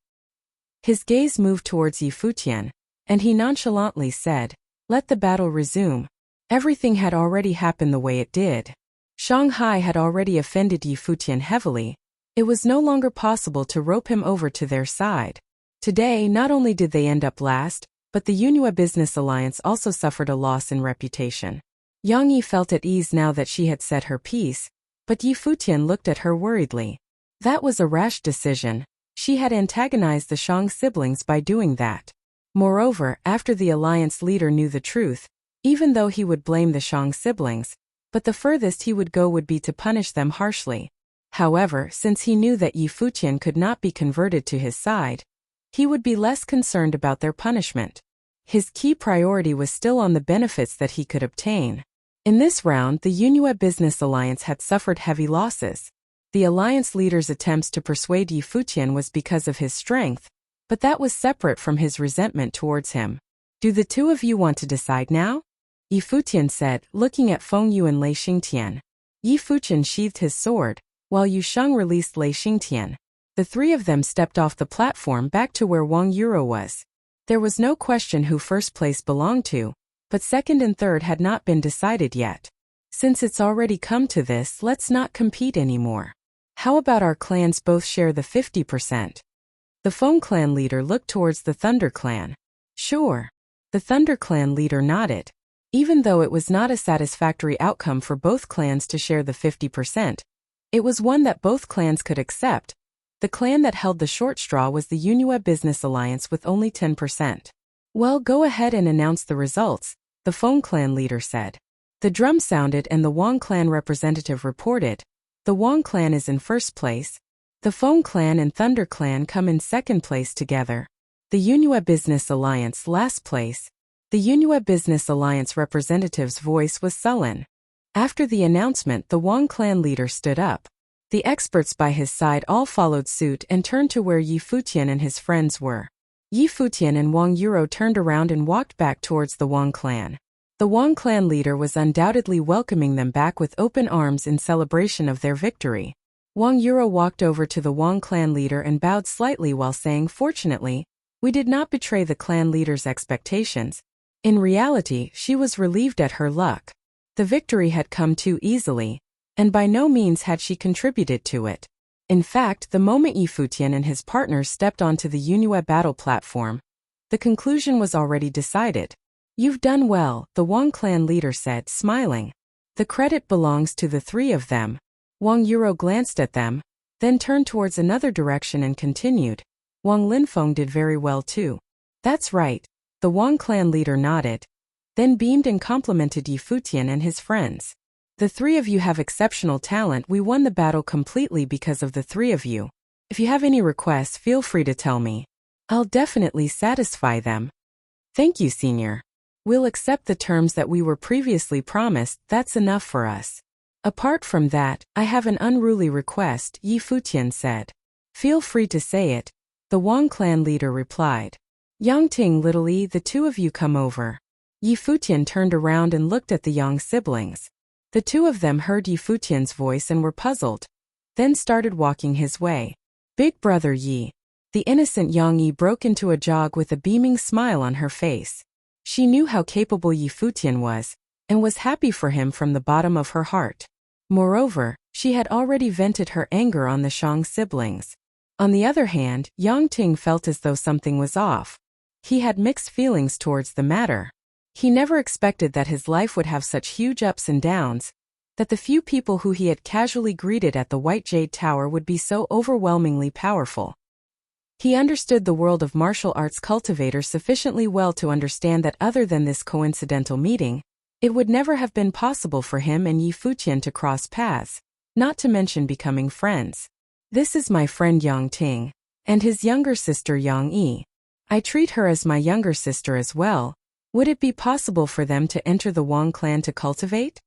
His gaze moved towards Yi Futian, and he nonchalantly said, "Let the battle resume." Everything had already happened the way it did. Shanghai had already offended Yi Futian heavily. It was no longer possible to rope him over to their side. Today, not only did they end up last, but the Yunhua Business Alliance also suffered a loss in reputation. Yang Yi felt at ease now that she had said her piece, but Yi Futian looked at her worriedly. That was a rash decision. She had antagonized the Shang siblings by doing that. Moreover, after the alliance leader knew the truth, even though he would blame the Shang siblings, but the furthest he would go would be to punish them harshly. However, since he knew that Yi Futian could not be converted to his side, He would be less concerned about their punishment. His key priority was still on the benefits that he could obtain. In this round, the Yunhua Business Alliance had suffered heavy losses. The alliance leader's attempts to persuade Yi Futian was because of his strength, but that was separate from his resentment towards him. Do the two of you want to decide now? Yi Futian said, looking at Feng Yu and Lei Xingtian. Yi Futian sheathed his sword, while Yu Sheng released Lei Xingtian. The three of them stepped off the platform back to where Wang Yuro was. There was no question who first place belonged to, but second and third had not been decided yet. Since it's already come to this, let's not compete anymore. How about our clans both share the 50%? The Feng clan leader looked towards the Thunder clan. Sure. The Thunder clan leader nodded. Even though it was not a satisfactory outcome for both clans to share the 50%, it was one that both clans could accept. The clan that held the short straw was the Yunhua Business Alliance with only 10%. Well, go ahead and announce the results, the Feng clan leader said. The drum sounded and the Wang clan representative reported. The Wang clan is in first place. The Feng clan and Thunder clan come in second place together. The Yunhua Business Alliance last place. The Yunhua Business Alliance representative's voice was sullen. After the announcement, the Wang clan leader stood up. The experts by his side all followed suit and turned to where Yi Futian and his friends were. Yi Futian and Wang Yuro turned around and walked back towards the Wang clan. The Wang clan leader was undoubtedly welcoming them back with open arms in celebration of their victory. Wang Yuro walked over to the Wang clan leader and bowed slightly while saying, "Fortunately, we did not betray the clan leader's expectations." In reality, she was relieved at her luck. The victory had come too easily, and by no means had she contributed to it. In fact, the moment Yi Futian and his partners stepped onto the Yunhua battle platform, the conclusion was already decided. You've done well, the Wang clan leader said, smiling. The credit belongs to the three of them. Wang Yuro glanced at them, then turned towards another direction and continued. Wang Linfeng did very well too. That's right. The Wang clan leader nodded, then beamed and complimented Yi Futian and his friends. The three of you have exceptional talent. We won the battle completely because of the three of you. If you have any requests, feel free to tell me. I'll definitely satisfy them. Thank you, Senior. We'll accept the terms that we were previously promised. That's enough for us. Apart from that, I have an unruly request, Yi Futian said. Feel free to say it, the Wang clan leader replied. Yangting, little Yi, the two of you come over. Yi Futian turned around and looked at the Yang siblings. The two of them heard Yi Futian's voice and were puzzled, then started walking his way. Big brother Yi. The innocent Yang Yi broke into a jog with a beaming smile on her face. She knew how capable Yi Futian was, and was happy for him from the bottom of her heart. Moreover, she had already vented her anger on the Shang siblings. On the other hand, Yang Ting felt as though something was off. He had mixed feelings towards the matter. He never expected that his life would have such huge ups and downs, that the few people who he had casually greeted at the White Jade Tower would be so overwhelmingly powerful. He understood the world of martial arts cultivators sufficiently well to understand that other than this coincidental meeting, it would never have been possible for him and Yi Futian to cross paths, not to mention becoming friends. This is my friend Yang Ting, and his younger sister Yang Yi. I treat her as my younger sister as well. Would it be possible for them to enter the Wang clan to cultivate?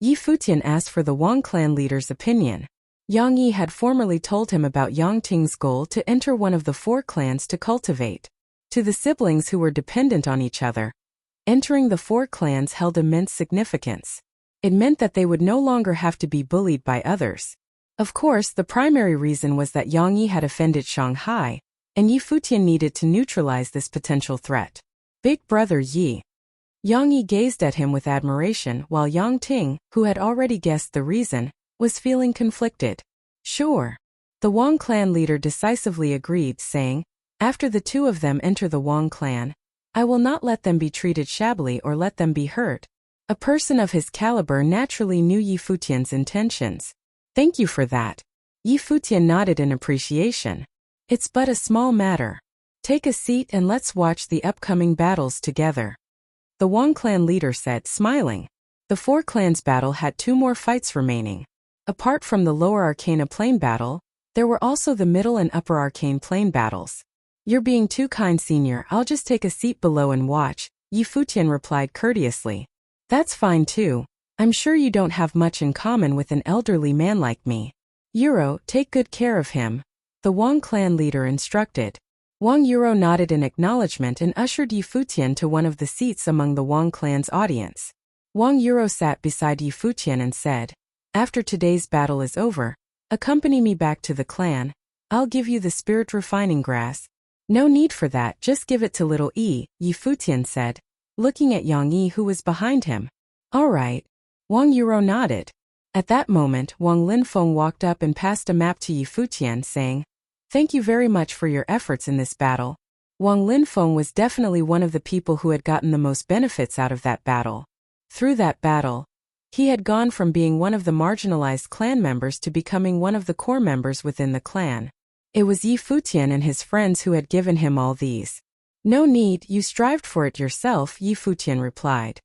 Yi Futian asked for the Wang clan leader's opinion. Yang Yi had formerly told him about Yang Ting's goal to enter one of the four clans to cultivate. To the siblings who were dependent on each other, entering the four clans held immense significance. It meant that they would no longer have to be bullied by others. Of course, the primary reason was that Yang Yi had offended Shanghai, and Yi Futian needed to neutralize this potential threat. Big brother Yi. Yang Yi gazed at him with admiration, while Yang Ting, who had already guessed the reason, was feeling conflicted. Sure. The Wang clan leader decisively agreed, saying, after the two of them enter the Wang clan, I will not let them be treated shabbily or let them be hurt. A person of his caliber naturally knew Yi Futian's intentions. Thank you for that. Yi Futian nodded in appreciation. It's but a small matter. Take a seat and let's watch the upcoming battles together. The Wang clan leader said, smiling. The four clans' battle had two more fights remaining. Apart from the lower Arcana Plane battle, there were also the middle and upper Arcane Plane battles. You're being too kind, senior. I'll just take a seat below and watch, Yi Futian replied courteously. That's fine too. I'm sure you don't have much in common with an elderly man like me. Yuro, take good care of him, the Wang clan leader instructed. Wang Yuro nodded in acknowledgement and ushered Yi Futian to one of the seats among the Wang clan's audience. Wang Yuro sat beside Yi Futian and said, after today's battle is over, accompany me back to the clan. I'll give you the spirit refining grass. No need for that, just give it to little Yi Futian said, looking at Yang Yi who was behind him. All right. Wang Yuro nodded. At that moment, Wang Linfeng walked up and passed a map to Yi Futian saying, thank you very much for your efforts in this battle. Wang Linfeng was definitely one of the people who had gotten the most benefits out of that battle. Through that battle, he had gone from being one of the marginalized clan members to becoming one of the core members within the clan. It was Yi Futian and his friends who had given him all these. No need, you strived for it yourself, Yi Futian replied.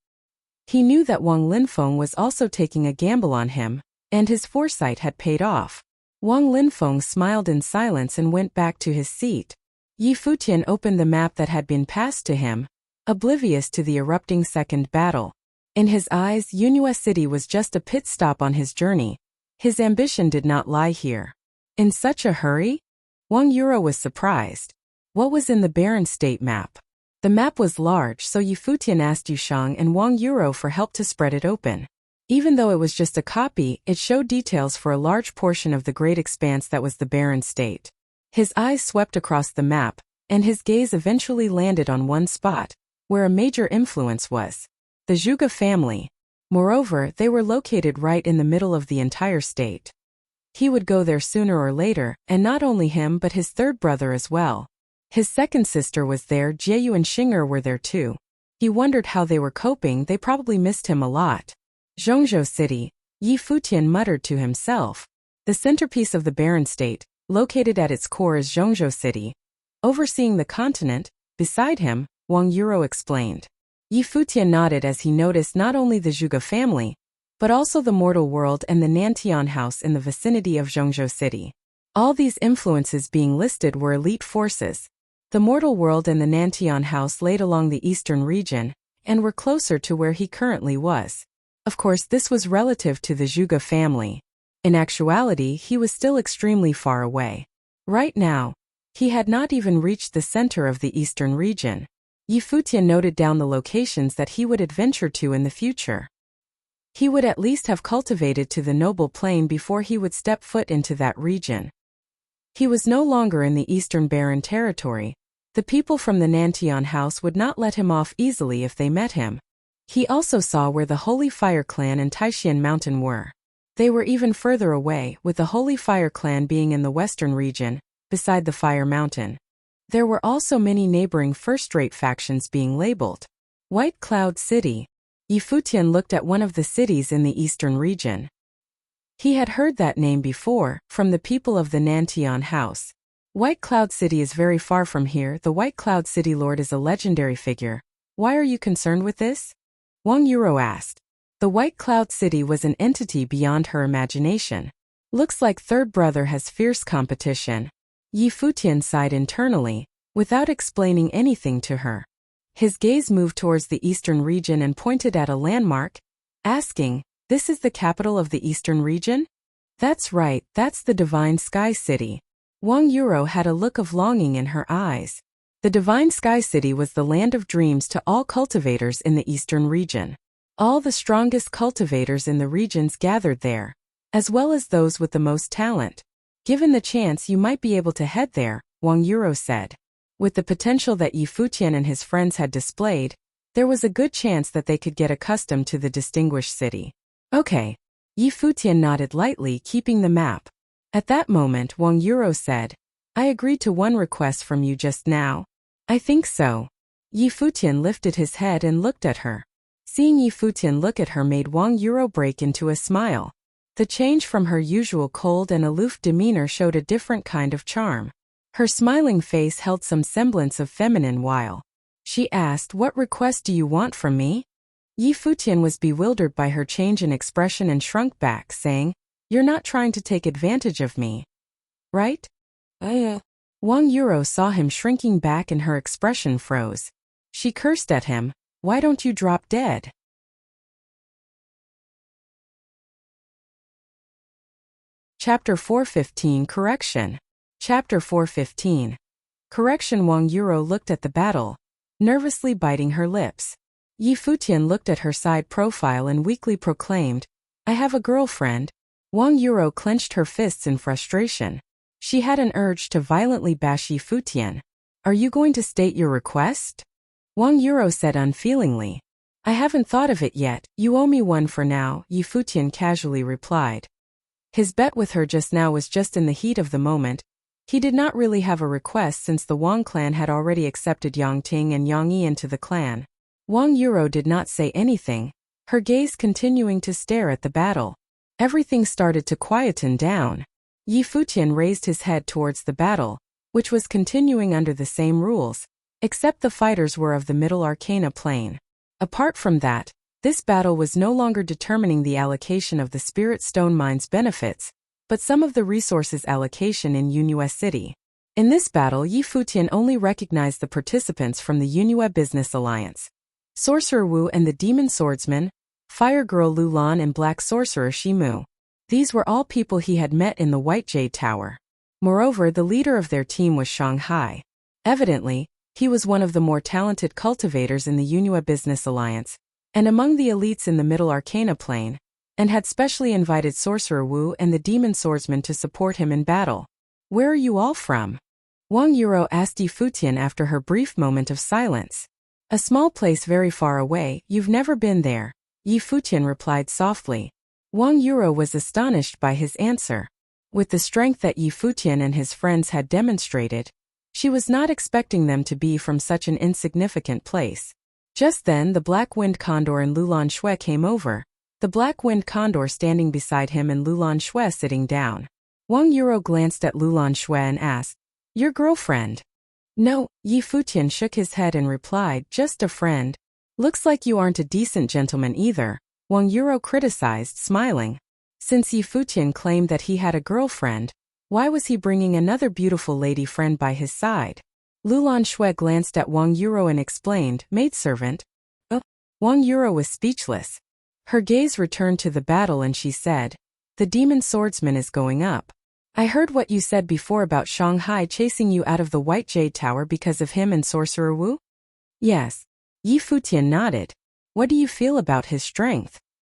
He knew that Wang Linfeng was also taking a gamble on him, and his foresight had paid off. Wang Linfeng smiled in silence and went back to his seat. Yi Futian opened the map that had been passed to him, oblivious to the erupting second battle. In his eyes, Yunhua City was just a pit stop on his journey. His ambition did not lie here. In such a hurry? Wang Yuro was surprised. What was in the barren state map? The map was large, so Yi Futian asked Yushang and Wang Yuro for help to spread it open. Even though it was just a copy, it showed details for a large portion of the great expanse that was the barren state. His eyes swept across the map, and his gaze eventually landed on one spot, where a major influence was. The Zhuge family. Moreover, they were located right in the middle of the entire state. He would go there sooner or later, and not only him but his third brother as well. His second sister was there, Jieyu and Xing'er were there too. He wondered how they were coping, they probably missed him a lot. Zhongzhou City, Yi Futian muttered to himself. The centerpiece of the barren state, located at its core is Zhongzhou City. Overseeing the continent, beside him, Wang Yuro explained. Yi Futian nodded as he noticed not only the Zhuge family, but also the mortal world and the Nantian house in the vicinity of Zhongzhou City. All these influences being listed were elite forces. The mortal world and the Nantian house laid along the eastern region, and were closer to where he currently was. Of course, this was relative to the Zhuge family. In actuality, he was still extremely far away. Right now, he had not even reached the center of the eastern region. Yi Futian noted down the locations that he would adventure to in the future. He would at least have cultivated to the noble plane before he would step foot into that region. He was no longer in the eastern barren territory. The people from the Nantian house would not let him off easily if they met him. He also saw where the Holy Fire Clan and Taishan Mountain were. They were even further away, with the Holy Fire Clan being in the western region, beside the Fire Mountain. There were also many neighboring first-rate factions being labeled. White Cloud City. Yi Futian looked at one of the cities in the eastern region. He had heard that name before, from the people of the Nantian house. White Cloud City is very far from here. The White Cloud City Lord is a legendary figure. Why are you concerned with this? Wang Yuro asked. The White Cloud City was an entity beyond her imagination. Looks like third brother has fierce competition. Yi Futian sighed internally, without explaining anything to her. His gaze moved towards the eastern region and pointed at a landmark, asking, "This is the capital of the eastern region?" "That's right, that's the Divine Sky City." Wang Yuro had a look of longing in her eyes. The Divine Sky City was the land of dreams to all cultivators in the eastern region. All the strongest cultivators in the regions gathered there, as well as those with the most talent. Given the chance, you might be able to head there, Wang Yuro said. With the potential that Yi Futian and his friends had displayed, there was a good chance that they could get accustomed to the distinguished city. Okay. Yi Futian nodded lightly, keeping the map. At that moment, Wang Yuro said, "I agreed to one request from you just now." "I think so." Yi Futian lifted his head and looked at her. Seeing Yi Futian look at her made Wang Yuro break into a smile. The change from her usual cold and aloof demeanor showed a different kind of charm. Her smiling face held some semblance of feminine while she asked, "What request do you want from me?" Yi Futian was bewildered by her change in expression and shrunk back, saying, "You're not trying to take advantage of me, right?" Wang Yuro saw him shrinking back and her expression froze. She cursed at him, "Why don't you drop dead?" Chapter 415 Correction. Chapter 415. Correction. Wang Yuro looked at the battle, nervously biting her lips. Yi Futian looked at her side profile and weakly proclaimed, "I have a girlfriend." Wang Yuro clenched her fists in frustration. She had an urge to violently bash Yi Futian. "Are you going to state your request?" Wang Yuro said unfeelingly. "I haven't thought of it yet, you owe me one for now," Yi Futian casually replied. His bet with her just now was just in the heat of the moment. He did not really have a request since the Wang clan had already accepted Yang Ting and Yang Yi into the clan. Wang Yuro did not say anything, her gaze continuing to stare at the battle. Everything started to quieten down. Yi Futian raised his head towards the battle, which was continuing under the same rules, except the fighters were of the Middle Arcana plane. Apart from that, this battle was no longer determining the allocation of the Spirit Stone Mine's benefits, but some of the resources allocation in Yunhua City. In this battle, Yi Futian only recognized the participants from the Yunhua Business Alliance. Sorcerer Wu and the Demon Swordsman, Fire Girl Lu Lan and Black Sorcerer Shimu. These were all people he had met in the White Jade Tower. Moreover, the leader of their team was Shanghai. Evidently, he was one of the more talented cultivators in the Yunhua Business Alliance, and among the elites in the Middle Arcana plane, and had specially invited Sorcerer Wu and the Demon Swordsman to support him in battle. "Where are you all from?" Wang Yuro asked Yi Futian after her brief moment of silence. "A small place very far away, you've never been there," Yi Futian replied softly. Wang Yuro was astonished by his answer. With the strength that Yi Futian and his friends had demonstrated, she was not expecting them to be from such an insignificant place. Just then the Black Wind Condor and Lulan Shui came over, the Black Wind Condor standing beside him and Lulan Shui sitting down. Wang Yuro glanced at Lulan Shui and asked, "Your girlfriend?" "No," Yi Futian shook his head and replied, "Just a friend." "Looks like you aren't a decent gentleman either," Wang Yuro criticized, smiling. Since Yi Futian claimed that he had a girlfriend, why was he bringing another beautiful lady friend by his side? Lulan Shui glanced at Wang Yuro and explained, "Maidservant." Oh, Wang Yuro was speechless. Her gaze returned to the battle and she said, "The Demon Swordsman is going up. I heard what you said before about Shanghai chasing you out of the White Jade Tower because of him and Sorcerer Wu?" "Yes." Yi Futian nodded. "What do you feel about his strength?"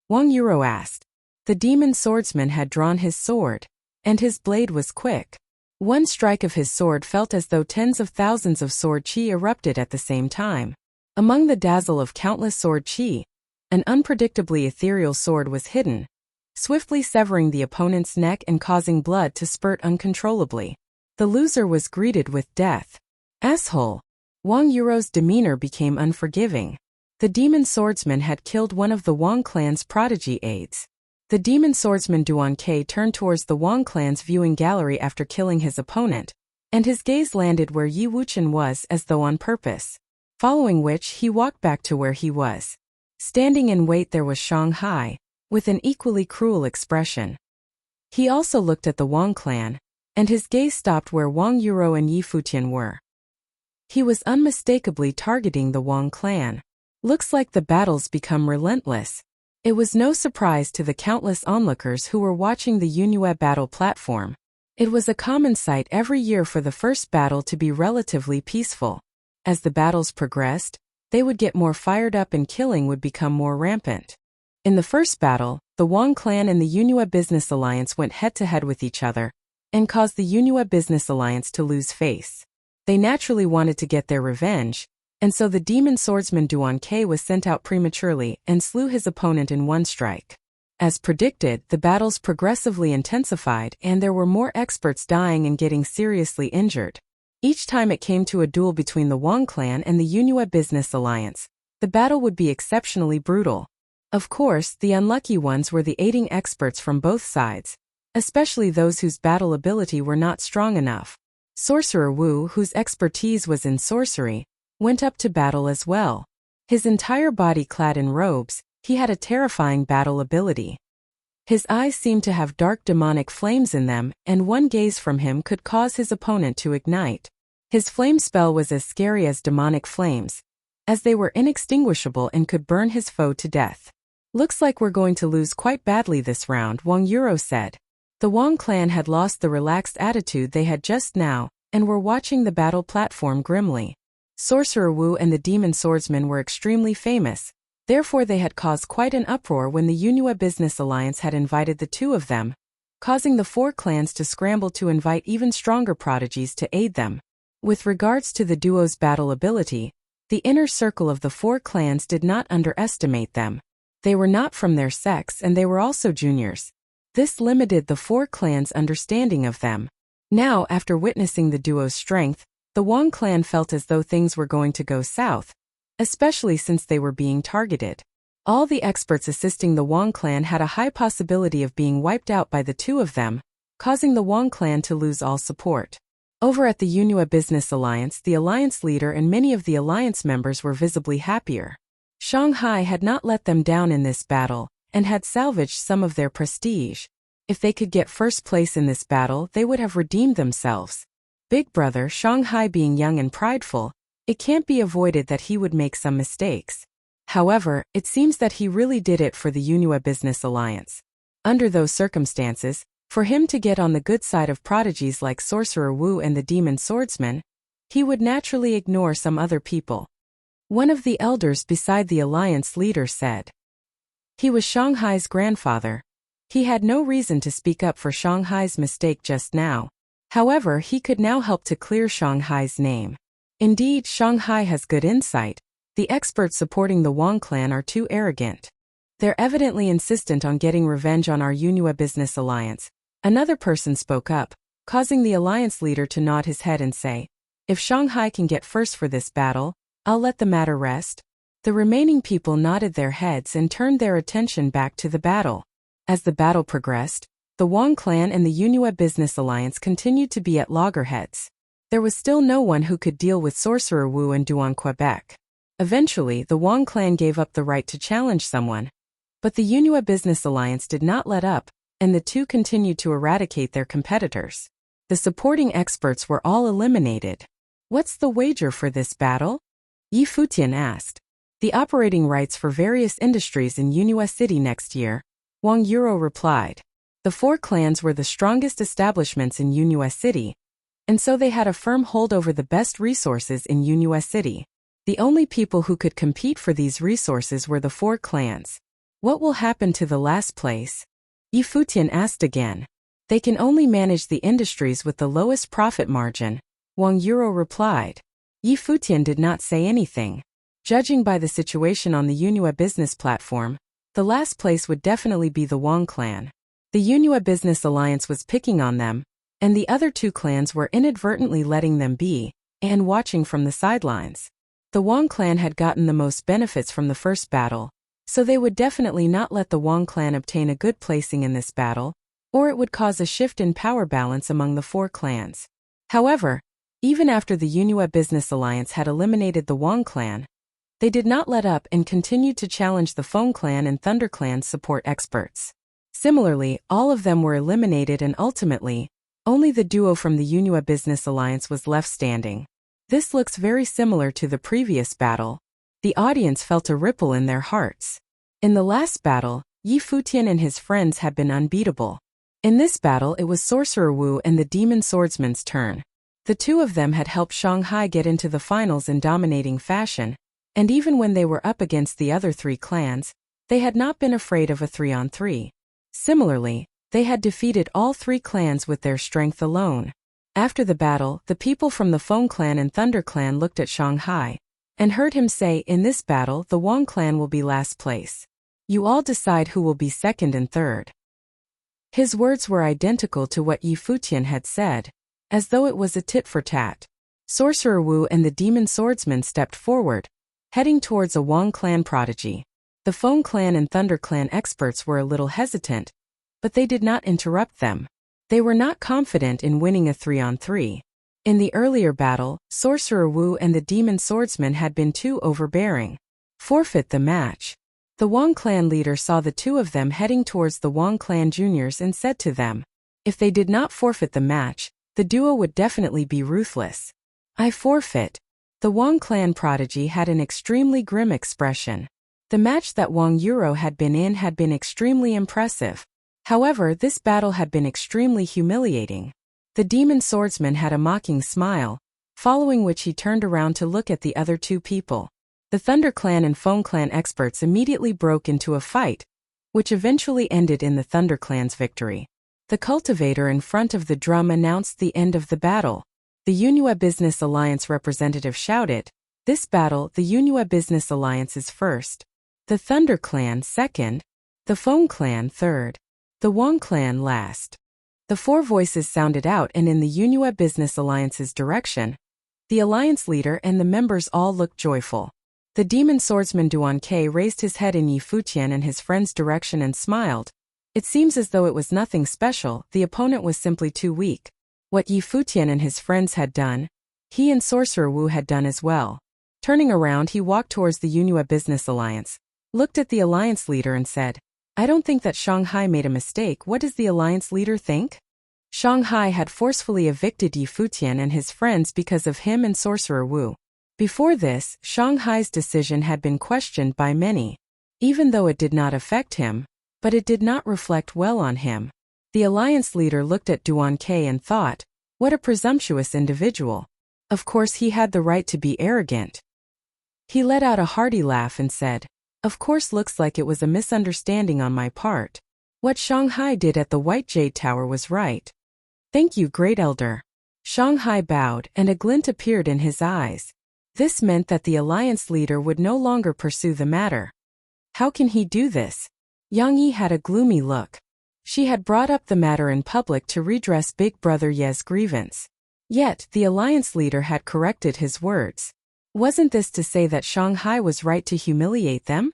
Wang Yuro asked. The Demon Swordsman had drawn his sword, and his blade was quick. One strike of his sword felt as though tens of thousands of sword chi erupted at the same time. Among the dazzle of countless sword chi, an unpredictably ethereal sword was hidden, swiftly severing the opponent's neck and causing blood to spurt uncontrollably. The loser was greeted with death. "Asshole." Wang Yuro's demeanor became unforgiving. The Demon Swordsman had killed one of the Wang clan's prodigy aides. The Demon Swordsman Duan Ke turned towards the Wang clan's viewing gallery after killing his opponent, and his gaze landed where Yi Wuchen was as though on purpose. Following which, he walked back to where he was. Standing in wait there was Shanghai, with an equally cruel expression. He also looked at the Wang clan, and his gaze stopped where Wang Yuro and Yi Futian were. He was unmistakably targeting the Wang clan. Looks like the battles become relentless. It was no surprise to the countless onlookers who were watching the Yunhua battle platform. It was a common sight every year for the first battle to be relatively peaceful. As the battles progressed, they would get more fired up and killing would become more rampant. In the first battle, the Wang clan and the Yunhua Business Alliance went head-to-head with each other, and caused the Yunhua Business Alliance to lose face. They naturally wanted to get their revenge, and so the Demon Swordsman Duan Ke was sent out prematurely and slew his opponent in one strike. As predicted, the battles progressively intensified and there were more experts dying and getting seriously injured. Each time it came to a duel between the Wang clan and the Yunhua Business Alliance, the battle would be exceptionally brutal. Of course, the unlucky ones were the aiding experts from both sides, especially those whose battle ability were not strong enough. Sorcerer Wu, whose expertise was in sorcery, went up to battle as well. His entire body clad in robes, he had a terrifying battle ability. His eyes seemed to have dark demonic flames in them, and one gaze from him could cause his opponent to ignite. His flame spell was as scary as demonic flames, as they were inextinguishable and could burn his foe to death. "Looks like we're going to lose quite badly this round," Wang Yuro said. The Wang clan had lost the relaxed attitude they had just now, and were watching the battle platform grimly. Sorcerer Wu and the demon swordsman were extremely famous, therefore they had caused quite an uproar when the Yunhua Business Alliance had invited the two of them, causing the four clans to scramble to invite even stronger prodigies to aid them. With regards to the duo's battle ability, the inner circle of the four clans did not underestimate them. They were not from their sex and they were also juniors. This limited the four clans' understanding of them. Now, after witnessing the duo's strength, the Wang clan felt as though things were going to go south, especially since they were being targeted. All the experts assisting the Wang clan had a high possibility of being wiped out by the two of them, causing the Wang clan to lose all support. Over at the Yunhua Business Alliance, the alliance leader and many of the alliance members were visibly happier. Shanghai had not let them down in this battle, and had salvaged some of their prestige. If they could get first place in this battle, they would have redeemed themselves. Big brother Shanghai being young and prideful, it can't be avoided that he would make some mistakes. However, it seems that he really did it for the Yunhua Business Alliance. Under those circumstances, for him to get on the good side of prodigies like Sorcerer Wu and the Demon Swordsman, he would naturally ignore some other people. One of the elders beside the alliance leader said. He was Shanghai's grandfather. He had no reason to speak up for Shanghai's mistake just now. However, he could now help to clear Shanghai's name. Indeed, Shanghai has good insight. The experts supporting the Wang clan are too arrogant. They're evidently insistent on getting revenge on our Yunhua Business Alliance. Another person spoke up, causing the alliance leader to nod his head and say, "If Shanghai can get first for this battle, I'll let the matter rest." The remaining people nodded their heads and turned their attention back to the battle. As the battle progressed, the Wang clan and the Yunhua Business Alliance continued to be at loggerheads. There was still no one who could deal with Sorcerer Wu and Duan Quebec. Eventually, the Wang clan gave up the right to challenge someone. But the Yunhua Business Alliance did not let up, and the two continued to eradicate their competitors. The supporting experts were all eliminated. "What's the wager for this battle?" Yi Futian asked. "The operating rights for various industries in Yunhua City next year," Wang Yuro replied. The four clans were the strongest establishments in Yunhua City, and so they had a firm hold over the best resources in Yunhua City. The only people who could compete for these resources were the four clans. "What will happen to the last place?" Yi Futian asked again. "They can only manage the industries with the lowest profit margin," Wang Yuro replied. Yi Futian did not say anything. Judging by the situation on the Yunhua business platform, the last place would definitely be the Wang clan. The Yunhua Business Alliance was picking on them, and the other two clans were inadvertently letting them be, and watching from the sidelines. The Wang clan had gotten the most benefits from the first battle, so they would definitely not let the Wang clan obtain a good placing in this battle, or it would cause a shift in power balance among the four clans. However, even after the Yunhua Business Alliance had eliminated the Wang clan, they did not let up and continued to challenge the Feng clan and Thunder clan's support experts. Similarly, all of them were eliminated and ultimately, only the duo from the Yunhua Business Alliance was left standing. This looks very similar to the previous battle. The audience felt a ripple in their hearts. In the last battle, Yi Futian and his friends had been unbeatable. In this battle it was Sorcerer Wu and the Demon Swordsman's turn. The two of them had helped Shanghai get into the finals in dominating fashion, and even when they were up against the other three clans, they had not been afraid of a 3-on-3. Similarly, they had defeated all three clans with their strength alone. After the battle, the people from the Feng clan and Thunder clan looked at Shanghai, and heard him say, "In this battle, the Wang clan will be last place. You all decide who will be second and third." His words were identical to what Yi Futian had said, as though it was a tit for tat. Sorcerer Wu and the Demon Swordsman stepped forward, heading towards a Wang clan prodigy. The Feng clan and Thunder clan experts were a little hesitant, but they did not interrupt them. They were not confident in winning a 3-on-3. In the earlier battle, Sorcerer Wu and the Demon Swordsman had been too overbearing. Forfeit the match. The Wang clan leader saw the two of them heading towards the Wang clan juniors and said to them, if they did not forfeit the match, the duo would definitely be ruthless. I forfeit. The Wang clan prodigy had an extremely grim expression. The match that Wang Euro had been in had been extremely impressive. However, this battle had been extremely humiliating. The demon swordsman had a mocking smile, following which he turned around to look at the other two people. The Thunder Clan and Foam Clan experts immediately broke into a fight, which eventually ended in the Thunder Clan's victory. The cultivator in front of the drum announced the end of the battle. The Unua Business Alliance representative shouted, this battle, the Unua Business Alliance is first. The Thunder Clan second. The Foam Clan third. The Wang Clan last. The four voices sounded out, and in the Unua Business Alliance's direction, the alliance leader and the members all looked joyful. The demon swordsman Duan Ke raised his head in Yi Futian and his friend's direction and smiled. It seems as though it was nothing special, the opponent was simply too weak. What Yi Futian and his friends had done, he and Sorcerer Wu had done as well. Turning around, he walked towards the Unua Business Alliance, looked at the alliance leader and said, I don't think that Shanghai made a mistake. What does the alliance leader think? Shanghai had forcefully evicted Yi Futian and his friends because of him and Sorcerer Wu. Before this, Shanghai's decision had been questioned by many. Even though it did not affect him, but it did not reflect well on him. The alliance leader looked at Duan Ke and thought, what a presumptuous individual. Of course he had the right to be arrogant. He let out a hearty laugh and said, of course looks like it was a misunderstanding on my part. What Shanghai did at the White Jade Tower was right. Thank you, Great Elder. Shanghai bowed and a glint appeared in his eyes. This meant that the alliance leader would no longer pursue the matter. How can he do this? Yang Yi had a gloomy look. She had brought up the matter in public to redress Big Brother Ye's grievance. Yet, the alliance leader had corrected his words. Wasn't this to say that Shanghai was right to humiliate them?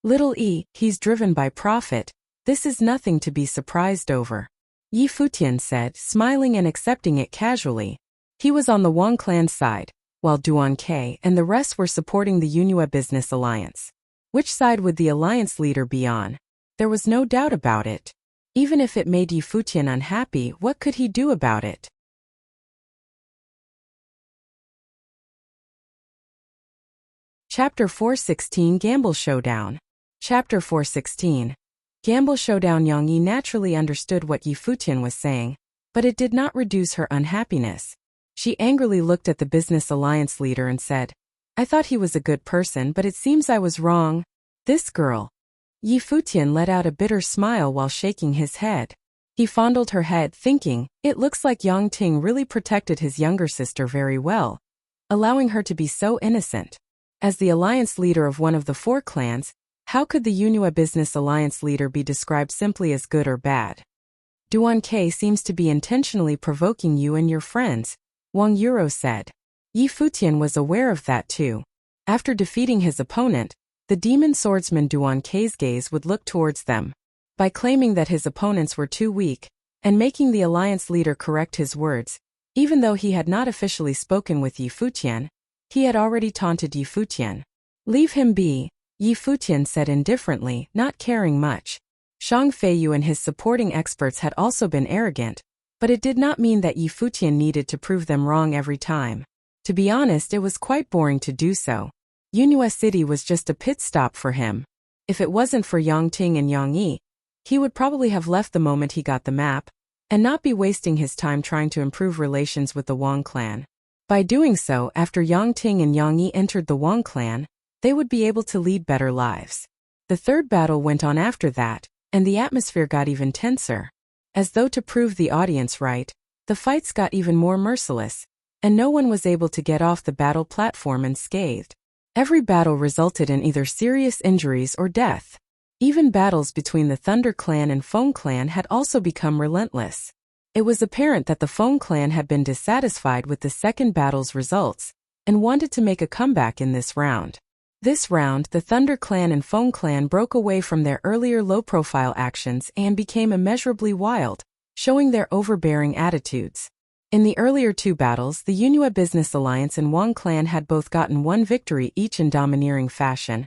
Little E, he's driven by profit. This is nothing to be surprised over. Yi Futian said, smiling and accepting it casually. He was on the Wang clan side, while Duan Ke and the rest were supporting the Unua Business Alliance. Which side would the alliance leader be on? There was no doubt about it. Even if it made Yi Futian unhappy, what could he do about it? Chapter 416 Gamble Showdown. Chapter 416. Gamble Showdown. Yang Yi naturally understood what Yi Futian was saying, but it did not reduce her unhappiness. She angrily looked at the business alliance leader and said, I thought he was a good person, but it seems I was wrong. This girl. Yi Futian let out a bitter smile while shaking his head. He fondled her head, thinking, it looks like Yang Ting really protected his younger sister very well, allowing her to be so innocent. As the alliance leader of one of the four clans, how could the Unua Business Alliance leader be described simply as good or bad? Duan Ke seems to be intentionally provoking you and your friends, Wang Euro said. Yi Futian was aware of that too. After defeating his opponent, the demon swordsman Duan Ke's gaze would look towards them. By claiming that his opponents were too weak, and making the alliance leader correct his words, even though he had not officially spoken with Yi Futian, he had already taunted Yi Futian. Leave him be, Yi Futian said indifferently, not caring much. Shang Feiyu and his supporting experts had also been arrogant, but it did not mean that Yi Futian needed to prove them wrong every time. To be honest, it was quite boring to do so. Unua City was just a pit stop for him. If it wasn't for Yang Ting and Yang Yi, he would probably have left the moment he got the map, and not be wasting his time trying to improve relations with the Wang clan. By doing so, after Yang Ting and Yang Yi entered the Wang clan, they would be able to lead better lives. The third battle went on after that, and the atmosphere got even tenser. As though to prove the audience right, the fights got even more merciless, and no one was able to get off the battle platform unscathed. Every battle resulted in either serious injuries or death. Even battles between the Thunder Clan and Foam Clan had also become relentless. It was apparent that the Foam Clan had been dissatisfied with the second battle's results, and wanted to make a comeback in this round. This round, the Thunder Clan and Foam Clan broke away from their earlier low-profile actions and became immeasurably wild, showing their overbearing attitudes. In the earlier two battles, the Unua Business Alliance and Wang Clan had both gotten one victory each in domineering fashion.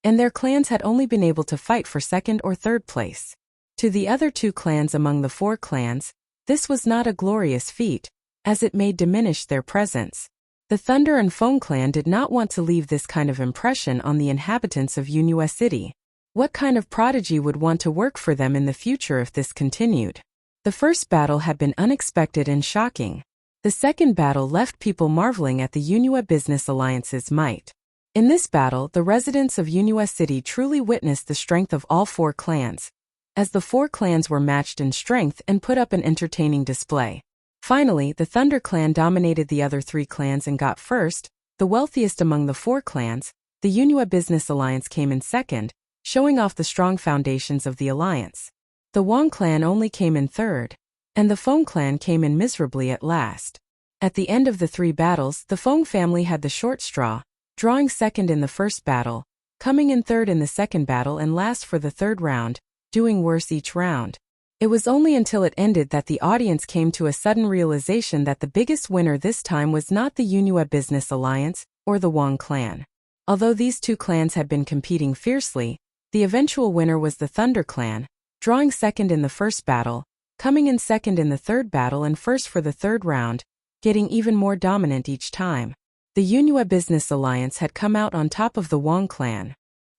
and their clans had only been able to fight for second or third place. To the other two clans among the 4 clans, this was not a glorious feat, as it may diminish their presence. The Thunder and Foam clan did not want to leave this kind of impression on the inhabitants of Wuxia City. What kind of prodigy would want to work for them in the future if this continued? The first battle had been unexpected and shocking. The second battle left people marveling at the Wuxia Business Alliance's might. In this battle, the residents of Wuxia City truly witnessed the strength of all 4 clans, as the 4 clans were matched in strength and put up an entertaining display. Finally, the Thunder clan dominated the other 3 clans and got first. The wealthiest among the 4 clans, the Wuxia Business Alliance, came in second, showing off the strong foundations of the alliance. The Wang clan only came in third, and the Foam clan came in miserably at last. At the end of the 3 battles, the Foam family had the short straw, drawing second in the first battle, coming in third in the second battle, and last for the third round, doing worse each round. It was only until it ended that the audience came to a sudden realization that the biggest winner this time was not the Wuxia Business Alliance or the Wang clan. Although these 2 clans had been competing fiercely, the eventual winner was the Thunder clan, drawing second in the first battle, coming in second in the third battle, and first for the third round, getting even more dominant each time. The Wuxia Business Alliance had come out on top of the Wang clan.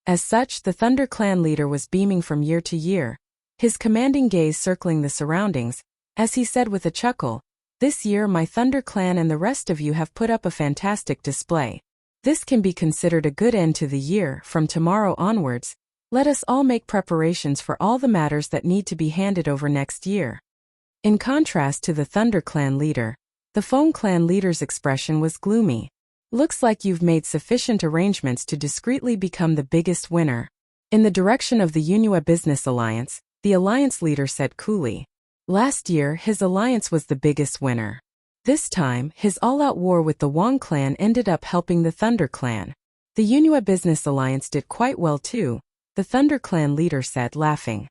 As such, the Thunder clan leader was beaming from year to year, his commanding gaze circling the surroundings, as he said with a chuckle, "This year my Thunder clan and the rest of you have put up a fantastic display. This can be considered a good end to the year. From tomorrow onwards, let us all make preparations for all the matters that need to be handed over next year." In contrast to the Thunder clan leader, the Foam clan leader's expression was gloomy. "Looks like you've made sufficient arrangements to discreetly become the biggest winner." In the direction of the Wuxia Business Alliance, the alliance leader said coolly. Last year, his alliance was the biggest winner. This time, his all-out war with the Wang clan ended up helping the Thunder clan. The Wuxia Business Alliance did quite well too, the Thunder clan leader said, laughing.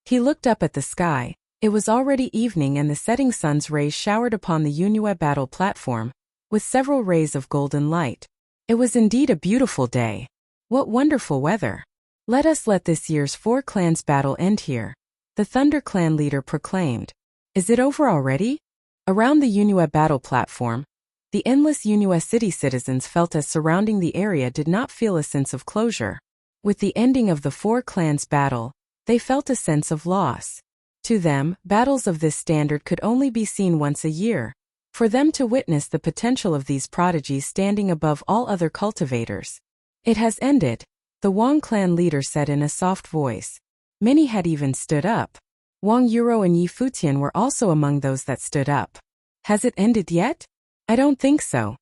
He looked up at the sky. It was already evening and the setting sun's rays showered upon the Wuxia battle platform, with several rays of golden light. It was indeed a beautiful day. What wonderful weather. Let us let this year's 4 clans battle end here, the Thunder clan leader proclaimed. Is it over already? Around the Wuxia battle platform, the endless Wuxia city citizens felt as surrounding the area did not feel a sense of closure. With the ending of the 4 clans battle, they felt a sense of loss. To them, battles of this standard could only be seen once a year. For them to witness the potential of these prodigies standing above all other cultivators. It has ended, the Wang clan leader said in a soft voice. Many had even stood up. Wang Yuro and Yi Futian were also among those that stood up. Has it ended yet? I don't think so.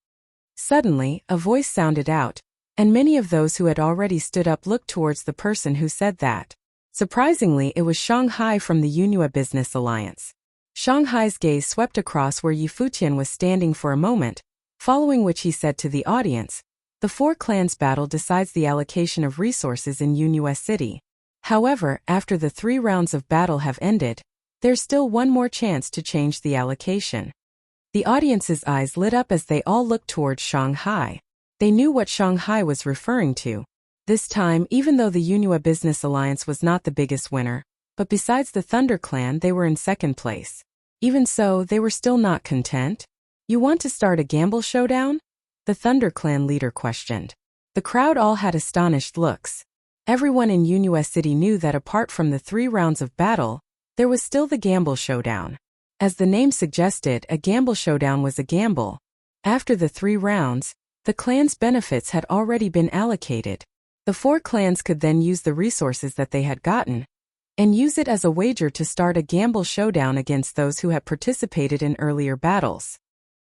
Suddenly, a voice sounded out, and many of those who had already stood up looked towards the person who said that. Surprisingly, it was Shanghai from the Wuxia Business Alliance. Shanghai's gaze swept across where Yi Futian was standing for a moment, following which he said to the audience, "The 4 clans battle decides the allocation of resources in Wuxia City. However, after the 3 rounds of battle have ended, there's still one more chance to change the allocation." The audience's eyes lit up as they all looked towards Shanghai. They knew what Shanghai was referring to. This time, even though the Wuxia Business Alliance was not the biggest winner, but besides the Thunder clan they were in second place. Even so, they were still not content. "You want to start a gamble showdown?" the Thunder clan leader questioned. The crowd all had astonished looks. Everyone in Wuxia City knew that apart from the 3 rounds of battle, there was still the gamble showdown. As the name suggested, a gamble showdown was a gamble. After the 3 rounds, the clan's benefits had already been allocated. The 4 clans could then use the resources that they had gotten, and use it as a wager to start a gamble showdown against those who had participated in earlier battles.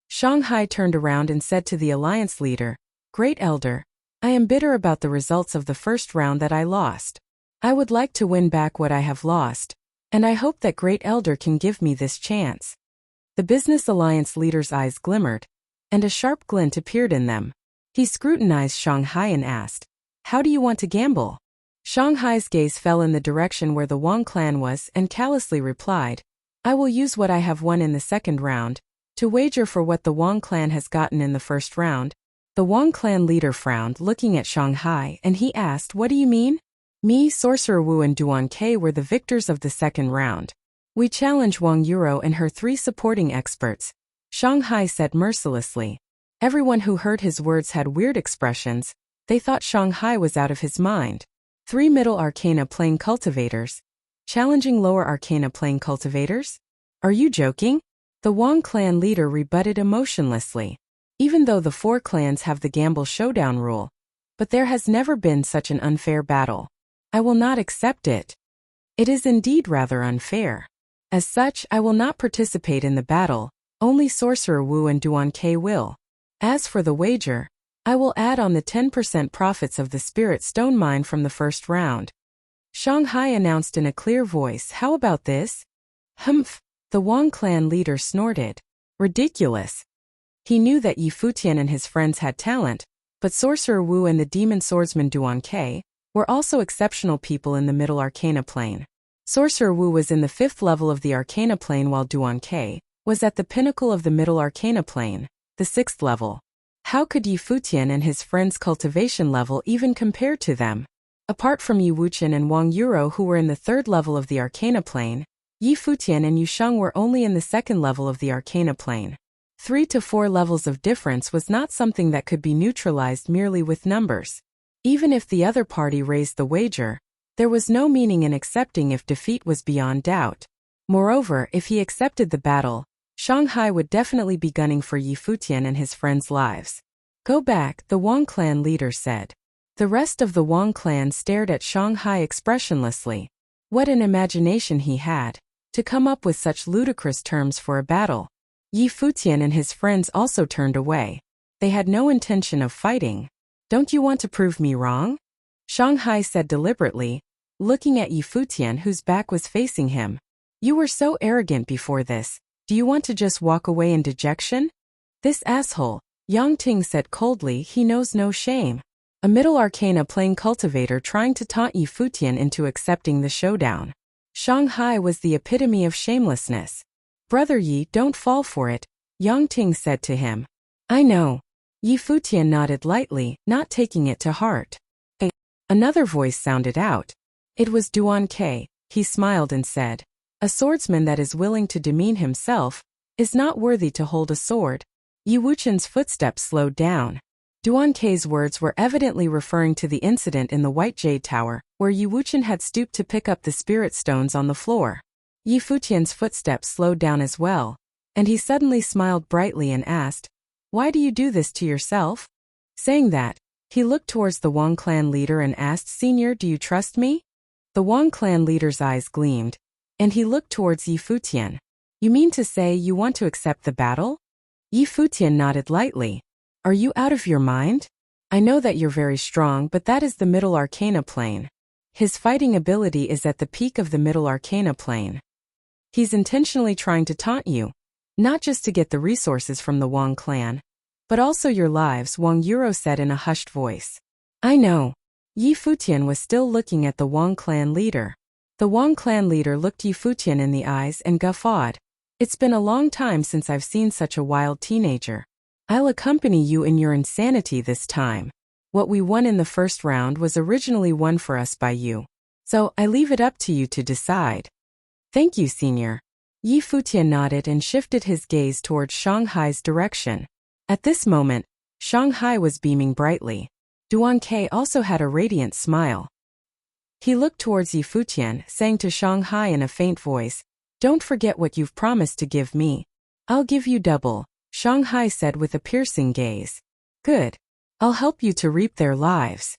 Shanghai turned around and said to the alliance leader, "Great Elder, I am bitter about the results of the first round that I lost. I would like to win back what I have lost, and I hope that Great Elder can give me this chance." The Business Alliance leader's eyes glimmered, and a sharp glint appeared in them. He scrutinized Shanghai and asked, "How do you want to gamble?" Shanghai's gaze fell in the direction where the Wang clan was and callously replied, "I will use what I have won in the second round to wager for what the Wang clan has gotten in the first round, The Wang clan leader frowned, looking at Shanghai, and he asked, "What do you mean?" "Me, Sorcerer Wu and Duan Ke were the victors of the second round. We challenge Wang Yuro and her 3 supporting experts," Shanghai said mercilessly. Everyone who heard his words had weird expressions. They thought Shanghai was out of his mind. 3 middle arcana plane cultivators. Challenging lower arcana plane cultivators? Are you joking? The Wang clan leader rebutted emotionlessly. Even though the 4 clans have the gamble showdown rule, but there has never been such an unfair battle. I will not accept it. It is indeed rather unfair. As such, I will not participate in the battle. Only Sorcerer Wu and Duan Ke will. As for the wager, I will add on the 10% profits of the Spirit Stone mine from the first round. Shanghai announced in a clear voice. How about this? Humph, the Wang clan leader snorted. Ridiculous. He knew that Yi Futian and his friends had talent, but Sorcerer Wu and the demon swordsman Duan Ke were also exceptional people in the middle arcana plane. Sorcerer Wu was in the 5th level of the arcana plane while Duan Ke was at the pinnacle of the middle arcana plane, the 6th level. How could Yi Futian and his friends' cultivation level even compare to them? Apart from Yi Wuchen and Wang Yuro who were in the 3rd level of the arcana plane, Yi Futian and Yu Sheng were only in the 2nd level of the arcana plane. 3 to 4 levels of difference was not something that could be neutralized merely with numbers. Even if the other party raised the wager, there was no meaning in accepting if defeat was beyond doubt. Moreover, if he accepted the battle, Shanghai would definitely be gunning for Yi Futian and his friends' lives. Go back, the Wang clan leader said. The rest of the Wang clan stared at Shanghai expressionlessly. What an imagination he had, to come up with such ludicrous terms for a battle. Yi Futian and his friends also turned away. They had no intention of fighting. Don't you want to prove me wrong? Shanghai said deliberately, looking at Yi Futian whose back was facing him. You were so arrogant before this. Do you want to just walk away in dejection? This asshole, Yang Ting said coldly, he knows no shame. A middle arcana plane cultivator trying to taunt Yi Futian into accepting the showdown. Shanghai was the epitome of shamelessness. Brother Yi, don't fall for it, Yang Ting said to him. I know. Yi Futian nodded lightly, not taking it to heart. Another voice sounded out. It was Duan Ke. He smiled and said, a swordsman that is willing to demean himself is not worthy to hold a sword. Yi Wuchen's footsteps slowed down. Duan Ke's words were evidently referring to the incident in the White Jade Tower, where Yi Wuchen had stooped to pick up the spirit stones on the floor. Yi Futian's footsteps slowed down as well, and he suddenly smiled brightly and asked, why do you do this to yourself? Saying that, he looked towards the Wang clan leader and asked, Senior, do you trust me? The Wang clan leader's eyes gleamed, and he looked towards Yi Futian. You mean to say you want to accept the battle? Yi Futian nodded lightly. Are you out of your mind? I know that you're very strong, but that is the middle arcana plane. His fighting ability is at the peak of the middle arcana plane. He's intentionally trying to taunt you, not just to get the resources from the Wang clan, but also your lives, Wang Yuro said in a hushed voice. I know. Yi Futian was still looking at the Wang clan leader. The Wang clan leader looked Yi Futian in the eyes and guffawed. It's been a long time since I've seen such a wild teenager. I'll accompany you in your insanity this time. What we won in the first round was originally won for us by you. So I leave it up to you to decide. Thank you, Senior. Yi Futian nodded and shifted his gaze towards Shanghai's direction. At this moment, Shanghai was beaming brightly. Duan Ke also had a radiant smile. He looked towards Yi Futian, saying to Shanghai in a faint voice, don't forget what you've promised to give me. I'll give you double, Shanghai said with a piercing gaze. Good. I'll help you to reap their lives.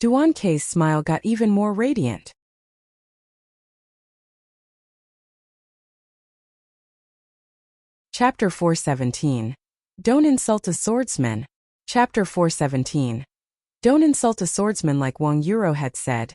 Duan Ke's smile got even more radiant. Chapter 417. Don't insult a swordsman. Chapter 417. Don't insult a swordsman like Wang Yuro had said.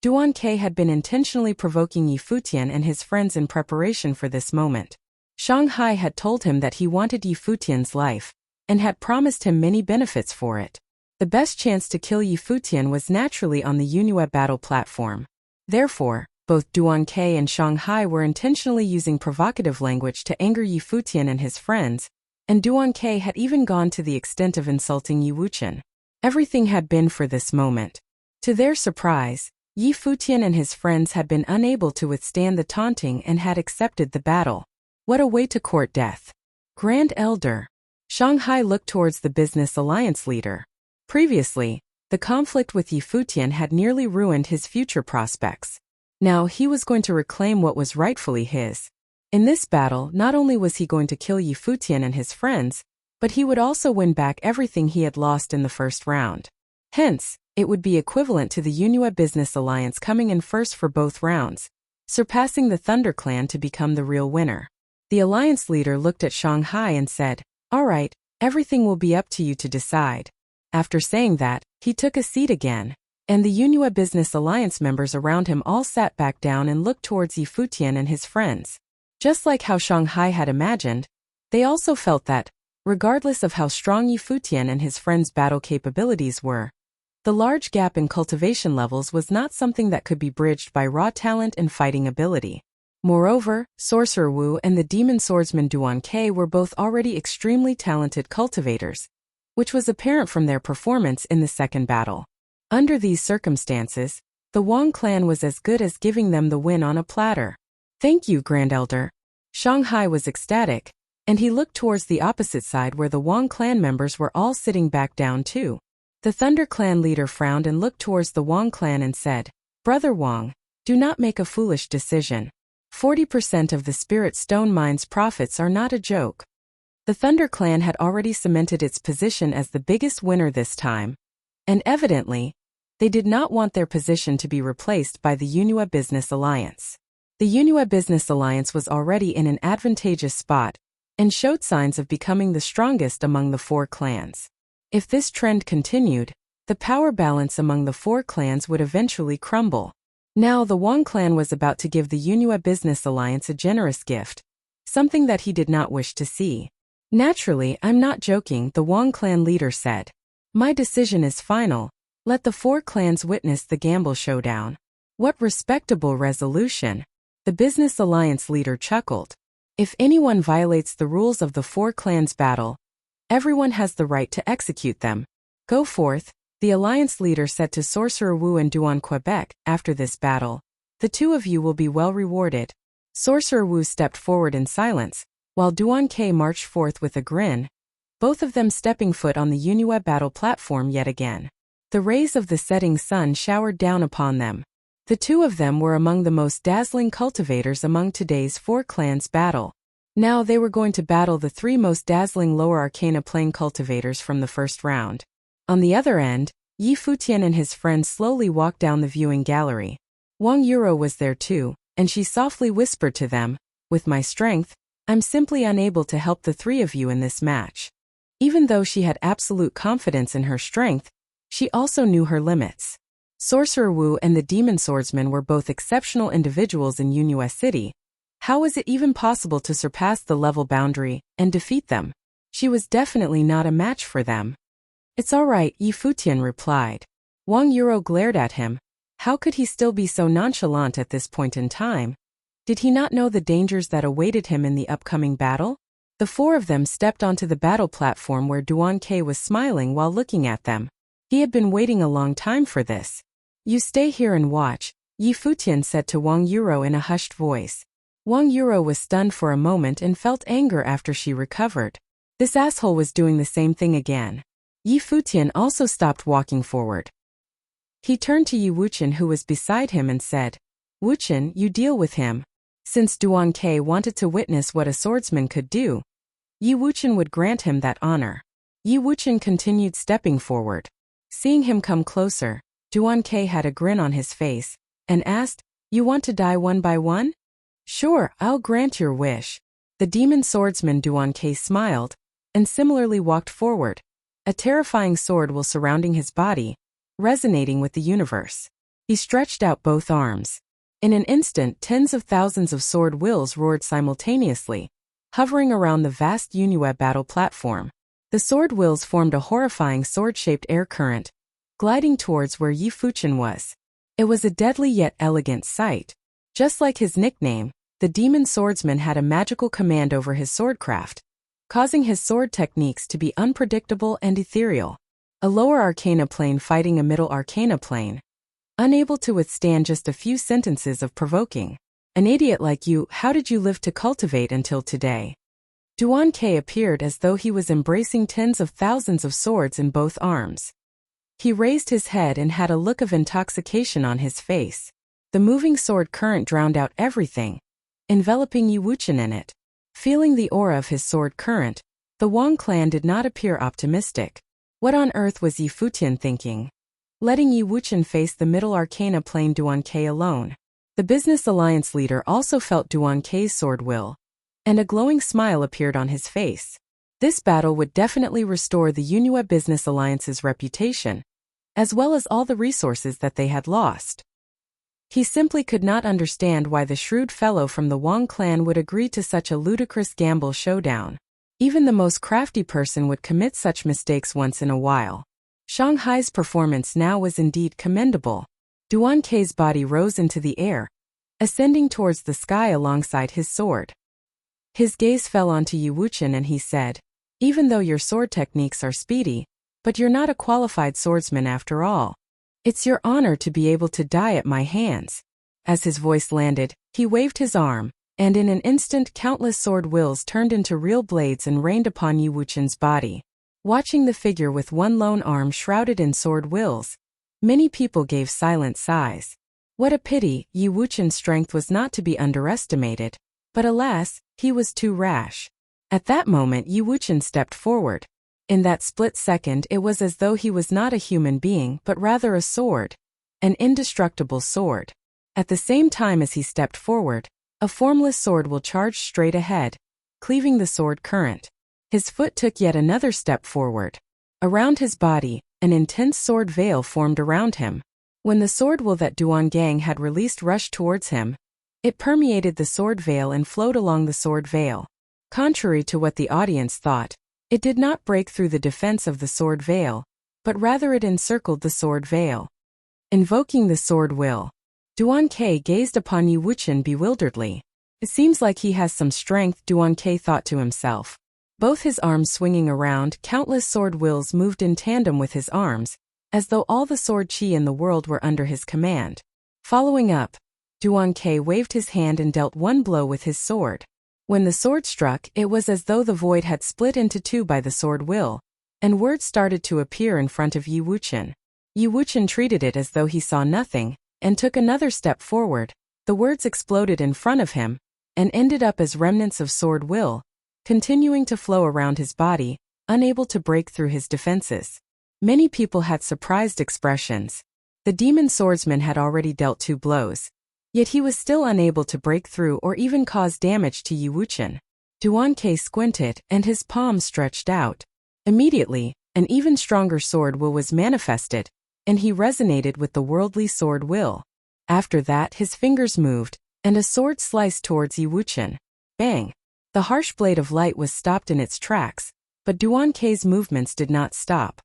Duan Ke had been intentionally provoking Yi Futian and his friends in preparation for this moment. Shanghai had told him that he wanted Yi Futian's life, and had promised him many benefits for it. The best chance to kill Yi Futian was naturally on the Yunhua battle platform. Therefore, both Duan Ke and Shanghai were intentionally using provocative language to anger Yi Futian and his friends, and Duan Ke had even gone to the extent of insulting Yi Wuchen. Everything had been for this moment. To their surprise, Yi Futian and his friends had been unable to withstand the taunting and had accepted the battle. What a way to court death. Grand Elder. Shanghai looked towards the business alliance leader. Previously, the conflict with Yi Futian had nearly ruined his future prospects. Now he was going to reclaim what was rightfully his. In this battle, not only was he going to kill Yi Futian and his friends, but he would also win back everything he had lost in the first round. Hence, it would be equivalent to the Yunhua Business Alliance coming in first for both rounds, surpassing the Thunder Clan to become the real winner. The alliance leader looked at Shanghai and said, "All right, everything will be up to you to decide." After saying that, he took a seat again, and the Yunhua Business Alliance members around him all sat back down and looked towards Yi Futian and his friends. Just like how Shanghai had imagined, they also felt that, regardless of how strong Yi Futian and his friends' battle capabilities were, the large gap in cultivation levels was not something that could be bridged by raw talent and fighting ability. Moreover, Sorcerer Wu and the demon swordsman Duan Ke were both already extremely talented cultivators, which was apparent from their performance in the second battle. Under these circumstances, the Wang clan was as good as giving them the win on a platter. "Thank you, Grand Elder." Shanghai was ecstatic, and he looked towards the opposite side where the Wang clan members were all sitting back down too. The Thunder Clan leader frowned and looked towards the Wang clan and said, "Brother Wang, do not make a foolish decision. 40% of the Spirit Stone Mine's profits are not a joke." The Thunder Clan had already cemented its position as the biggest winner this time, and evidently, they did not want their position to be replaced by the Yunhua Business Alliance. The Yunhua Business Alliance was already in an advantageous spot and showed signs of becoming the strongest among the four clans. If this trend continued, the power balance among the four clans would eventually crumble. Now the Wang clan was about to give the Yunhua Business Alliance a generous gift, something that he did not wish to see. "Naturally, I'm not joking," the Wang clan leader said. "My decision is final. Let the four clans witness the gamble showdown." What respectable resolution. The Business Alliance leader chuckled. "If anyone violates the rules of the four clans' battle, everyone has the right to execute them. Go forth," the alliance leader said to Sorcerer Wu and Duan Quebec. "After this battle, the two of you will be well rewarded." Sorcerer Wu stepped forward in silence, while Duan Ke marched forth with a grin, both of them stepping foot on the Yunhua battle platform yet again. The rays of the setting sun showered down upon them. The two of them were among the most dazzling cultivators among today's four clans' battle. Now they were going to battle the three most dazzling lower arcana plane cultivators from the first round. On the other end, Yi Futian and his friends slowly walked down the viewing gallery. Wang Yuro was there too, and she softly whispered to them, "With my strength, I'm simply unable to help the three of you in this match." Even though she had absolute confidence in her strength, she also knew her limits. Sorcerer Wu and the demon swordsman were both exceptional individuals in Yunhua City. How was it even possible to surpass the level boundary and defeat them? She was definitely not a match for them. "It's all right," Yi Futian replied. Wang Yuro glared at him. How could he still be so nonchalant at this point in time? Did he not know the dangers that awaited him in the upcoming battle? The four of them stepped onto the battle platform where Duan Ke was smiling while looking at them. He had been waiting a long time for this. "You stay here and watch," Yi Futian said to Wang Yuro in a hushed voice. Wang Yuro was stunned for a moment and felt anger after she recovered. This asshole was doing the same thing again. Yi Futian also stopped walking forward. He turned to Yi Wuchen who was beside him and said, "Wuchen, you deal with him." Since Duan Ke wanted to witness what a swordsman could do, Yi Wuchen would grant him that honor. Yi Wuchen continued stepping forward. Seeing him come closer, Duan Ke had a grin on his face, and asked, "You want to die one by one?" "Sure, I'll grant your wish." The demon swordsman Duan Ke smiled, and similarly walked forward, a terrifying sword while surrounding his body, resonating with the universe. He stretched out both arms. In an instant, tens of thousands of sword wills roared simultaneously, hovering around the vast Yunhua battle platform. The sword wills formed a horrifying sword-shaped air current, gliding towards where Yi Futian was. It was a deadly yet elegant sight. Just like his nickname, the demon swordsman had a magical command over his swordcraft, causing his sword techniques to be unpredictable and ethereal. A lower arcana plane fighting a middle arcana plane. Unable to withstand just a few sentences of provoking. An idiot like you, how did you live to cultivate until today? Duan Ke appeared as though he was embracing tens of thousands of swords in both arms. He raised his head and had a look of intoxication on his face. The moving sword current drowned out everything, enveloping Yi Wuchen in it. Feeling the aura of his sword current, the Wang clan did not appear optimistic. What on earth was Yi Futian thinking? Letting Yi Wuchen face the middle arcana plane Duan Ke alone. The business alliance leader also felt Duan Ke's sword will, and a glowing smile appeared on his face. This battle would definitely restore the Yunhua Business Alliance's reputation, as well as all the resources that they had lost. He simply could not understand why the shrewd fellow from the Wang clan would agree to such a ludicrous gamble showdown. Even the most crafty person would commit such mistakes once in a while. Shanghai's performance now was indeed commendable. Duan Ke's body rose into the air, ascending towards the sky alongside his sword. His gaze fell onto Yi Wuchen and he said, "Even though your sword techniques are speedy, but you're not a qualified swordsman after all. It's your honor to be able to die at my hands." As his voice landed, he waved his arm, and in an instant countless sword wills turned into real blades and rained upon Yi Wuchen's body. Watching the figure with one lone arm shrouded in sword wills, many people gave silent sighs. What a pity, Yi Wuchen's strength was not to be underestimated. But alas, he was too rash. At that moment Yi Wuchen stepped forward. In that split second it was as though he was not a human being but rather a sword. An indestructible sword. At the same time as he stepped forward, a formless sword will charge straight ahead, cleaving the sword current. His foot took yet another step forward. Around his body, an intense sword veil formed around him. When the sword will that Duan Gang had released rushed towards him, it permeated the sword veil and flowed along the sword veil. Contrary to what the audience thought, it did not break through the defense of the sword veil, but rather it encircled the sword veil. Invoking the sword will, Duan Ke gazed upon Yi Wuchen bewilderedly. It seems like he has some strength, Duan Ke thought to himself. Both his arms swinging around, countless sword wills moved in tandem with his arms, as though all the sword chi in the world were under his command. Following up, Duan Ke waved his hand and dealt one blow with his sword. When the sword struck, it was as though the void had split into two by the sword will, and words started to appear in front of Yi Wuchen. Yi Wuchen treated it as though he saw nothing, and took another step forward. The words exploded in front of him, and ended up as remnants of sword will, continuing to flow around his body, unable to break through his defenses. Many people had surprised expressions. The demon swordsman had already dealt 2 blows. Yet he was still unable to break through or even cause damage to Yi Wuchen. Duan Ke squinted, and his palms stretched out. Immediately, an even stronger sword will was manifested, and he resonated with the worldly sword will. After that his fingers moved, and a sword sliced towards Yi Wuchen. Bang! The harsh blade of light was stopped in its tracks, but Duan Ke's movements did not stop.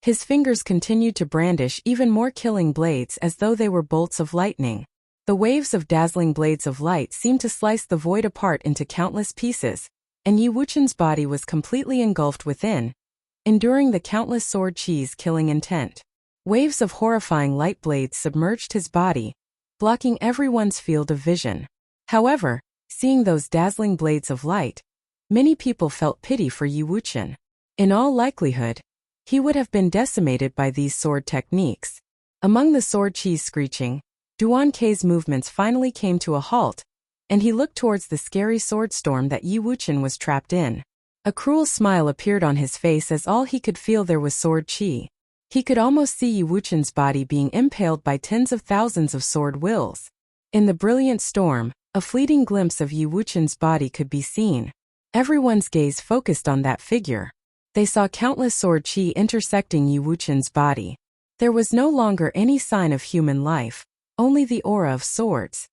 His fingers continued to brandish even more killing blades as though they were bolts of lightning. The waves of dazzling blades of light seemed to slice the void apart into countless pieces, and Yi Wuchen's body was completely engulfed within, enduring the countless sword chi's killing intent. Waves of horrifying light blades submerged his body, blocking everyone's field of vision. However, seeing those dazzling blades of light, many people felt pity for Yi Wuchen. In all likelihood, he would have been decimated by these sword techniques. Among the sword chi's screeching, Duan Ke's movements finally came to a halt, and he looked towards the scary sword storm that Yi Wuchen was trapped in. A cruel smile appeared on his face as all he could feel there was sword chi. He could almost see Yi Wuchen's body being impaled by tens of thousands of sword wills. In the brilliant storm, a fleeting glimpse of Yi Wuchen's body could be seen. Everyone's gaze focused on that figure. They saw countless sword chi intersecting Yi Wuchen's body. There was no longer any sign of human life, only the aura of swords.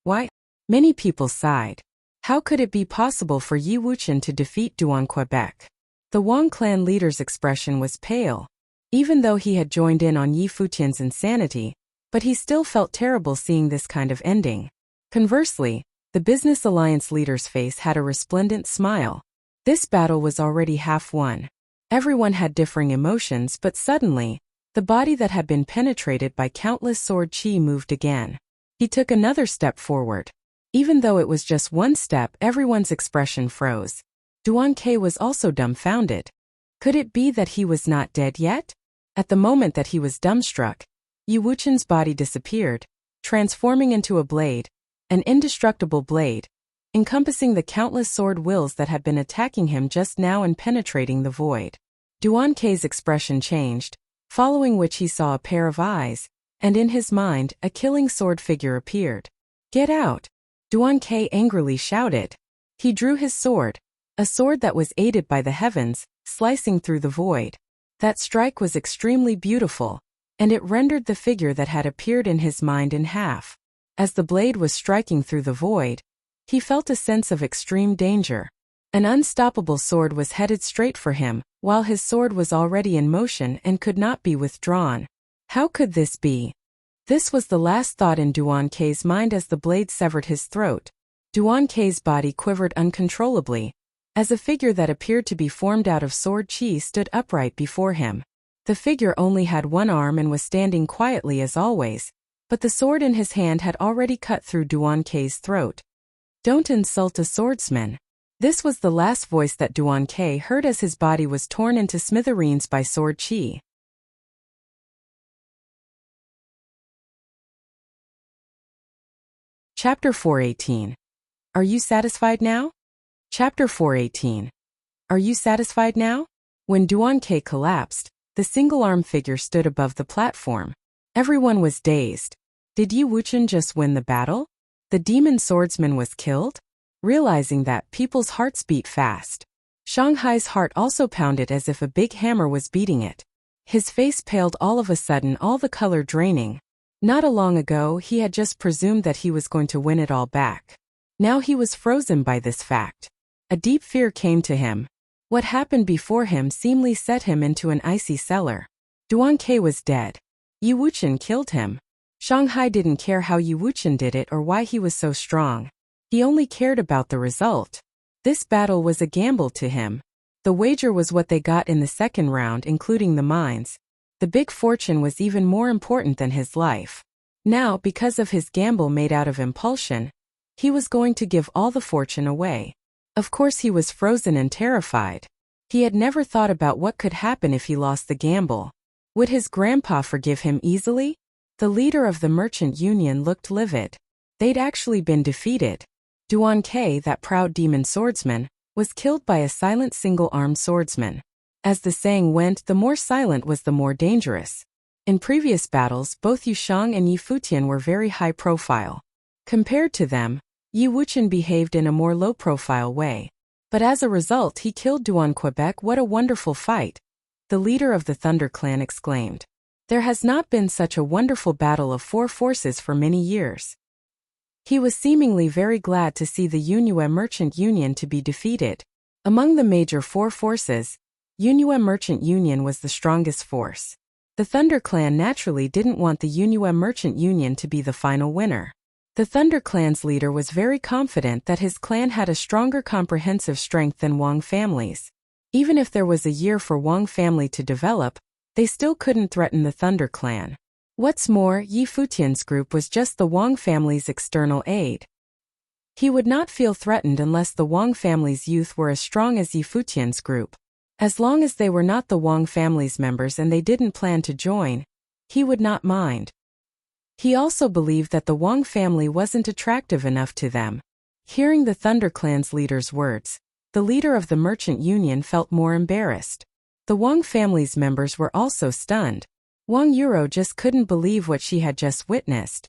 Why? Many people sighed. How could it be possible for Yi Wuchen to defeat Duan Quebec? The Wang clan leader's expression was pale. Even though he had joined in on Yi Futian's insanity, but he still felt terrible seeing this kind of ending. Conversely, the business alliance leader's face had a resplendent smile. This battle was already half won. Everyone had differing emotions, but suddenly, the body that had been penetrated by countless sword chi moved again. He took another step forward. Even though it was just one step, everyone's expression froze. Duan Ke was also dumbfounded. Could it be that he was not dead yet? At the moment that he was dumbstruck, Yi Wuqian's body disappeared, transforming into a blade, an indestructible blade, encompassing the countless sword wills that had been attacking him just now and penetrating the void. Duan Ke's expression changed, following which he saw a pair of eyes, and in his mind, a killing sword figure appeared. "Get out!" Duan Ke angrily shouted. He drew his sword, a sword that was aided by the heavens, slicing through the void. That strike was extremely beautiful, and it rendered the figure that had appeared in his mind in half. As the blade was striking through the void, he felt a sense of extreme danger. An unstoppable sword was headed straight for him, while his sword was already in motion and could not be withdrawn. How could this be? This was the last thought in Duan Ke's mind as the blade severed his throat. Duan Ke's body quivered uncontrollably, as a figure that appeared to be formed out of sword chi stood upright before him. The figure only had one arm and was standing quietly as always, but the sword in his hand had already cut through Duan Ke's throat. "Don't insult a swordsman." This was the last voice that Duan Ke heard as his body was torn into smithereens by sword chi. Chapter 418. Are you satisfied now? Chapter 418. Are you satisfied now? When Duan Ke collapsed, the single-arm figure stood above the platform. Everyone was dazed. Did Yi Wuqian just win the battle? The demon swordsman was killed? Realizing that, people's hearts beat fast. Shanghai's heart also pounded as if a big hammer was beating it. His face paled all of a sudden, all the color draining. Not long ago, he had just presumed that he was going to win it all back. Now he was frozen by this fact. A deep fear came to him. What happened before him seemingly set him into an icy cellar. Duan Ke was dead. Yi Wuqian killed him. Shanghai didn't care how Yi Wuqian did it or why he was so strong. He only cared about the result. This battle was a gamble to him. The wager was what they got in the second round, including the mines. The big fortune was even more important than his life. Now, because of his gamble made out of impulsion, he was going to give all the fortune away. Of course he was frozen and terrified. He had never thought about what could happen if he lost the gamble. Would his grandpa forgive him easily? The leader of the merchant union looked livid. They'd actually been defeated. Duan Ke, that proud demon swordsman, was killed by a silent single-armed swordsman. As the saying went, the more silent was the more dangerous. In previous battles, both Yu Shang and Yi Futian were very high profile. Compared to them, Yi Wuqian behaved in a more low-profile way. But as a result, he killed Duan Quebec. What a wonderful fight! The leader of the Thunder Clan exclaimed. There has not been such a wonderful battle of four forces for many years. He was seemingly very glad to see the Yunhua Merchant Union to be defeated. Among the major four forces, Yunhua Merchant Union was the strongest force. The Thunder Clan naturally didn't want the Yunhua Merchant Union to be the final winner. The Thunder Clan's leader was very confident that his clan had a stronger comprehensive strength than Wang family's. Even if there was a year for Wang family to develop, they still couldn't threaten the Thunder Clan. What's more, Yi Futian's group was just the Wang family's external aid. He would not feel threatened unless the Wang family's youth were as strong as Yi Futian's group. As long as they were not the Wang family's members and they didn't plan to join, he would not mind. He also believed that the Wang family wasn't attractive enough to them. Hearing the Thunder Clan's leader's words, the leader of the Merchant Union felt more embarrassed. The Wang family's members were also stunned. Wang Yuro just couldn't believe what she had just witnessed.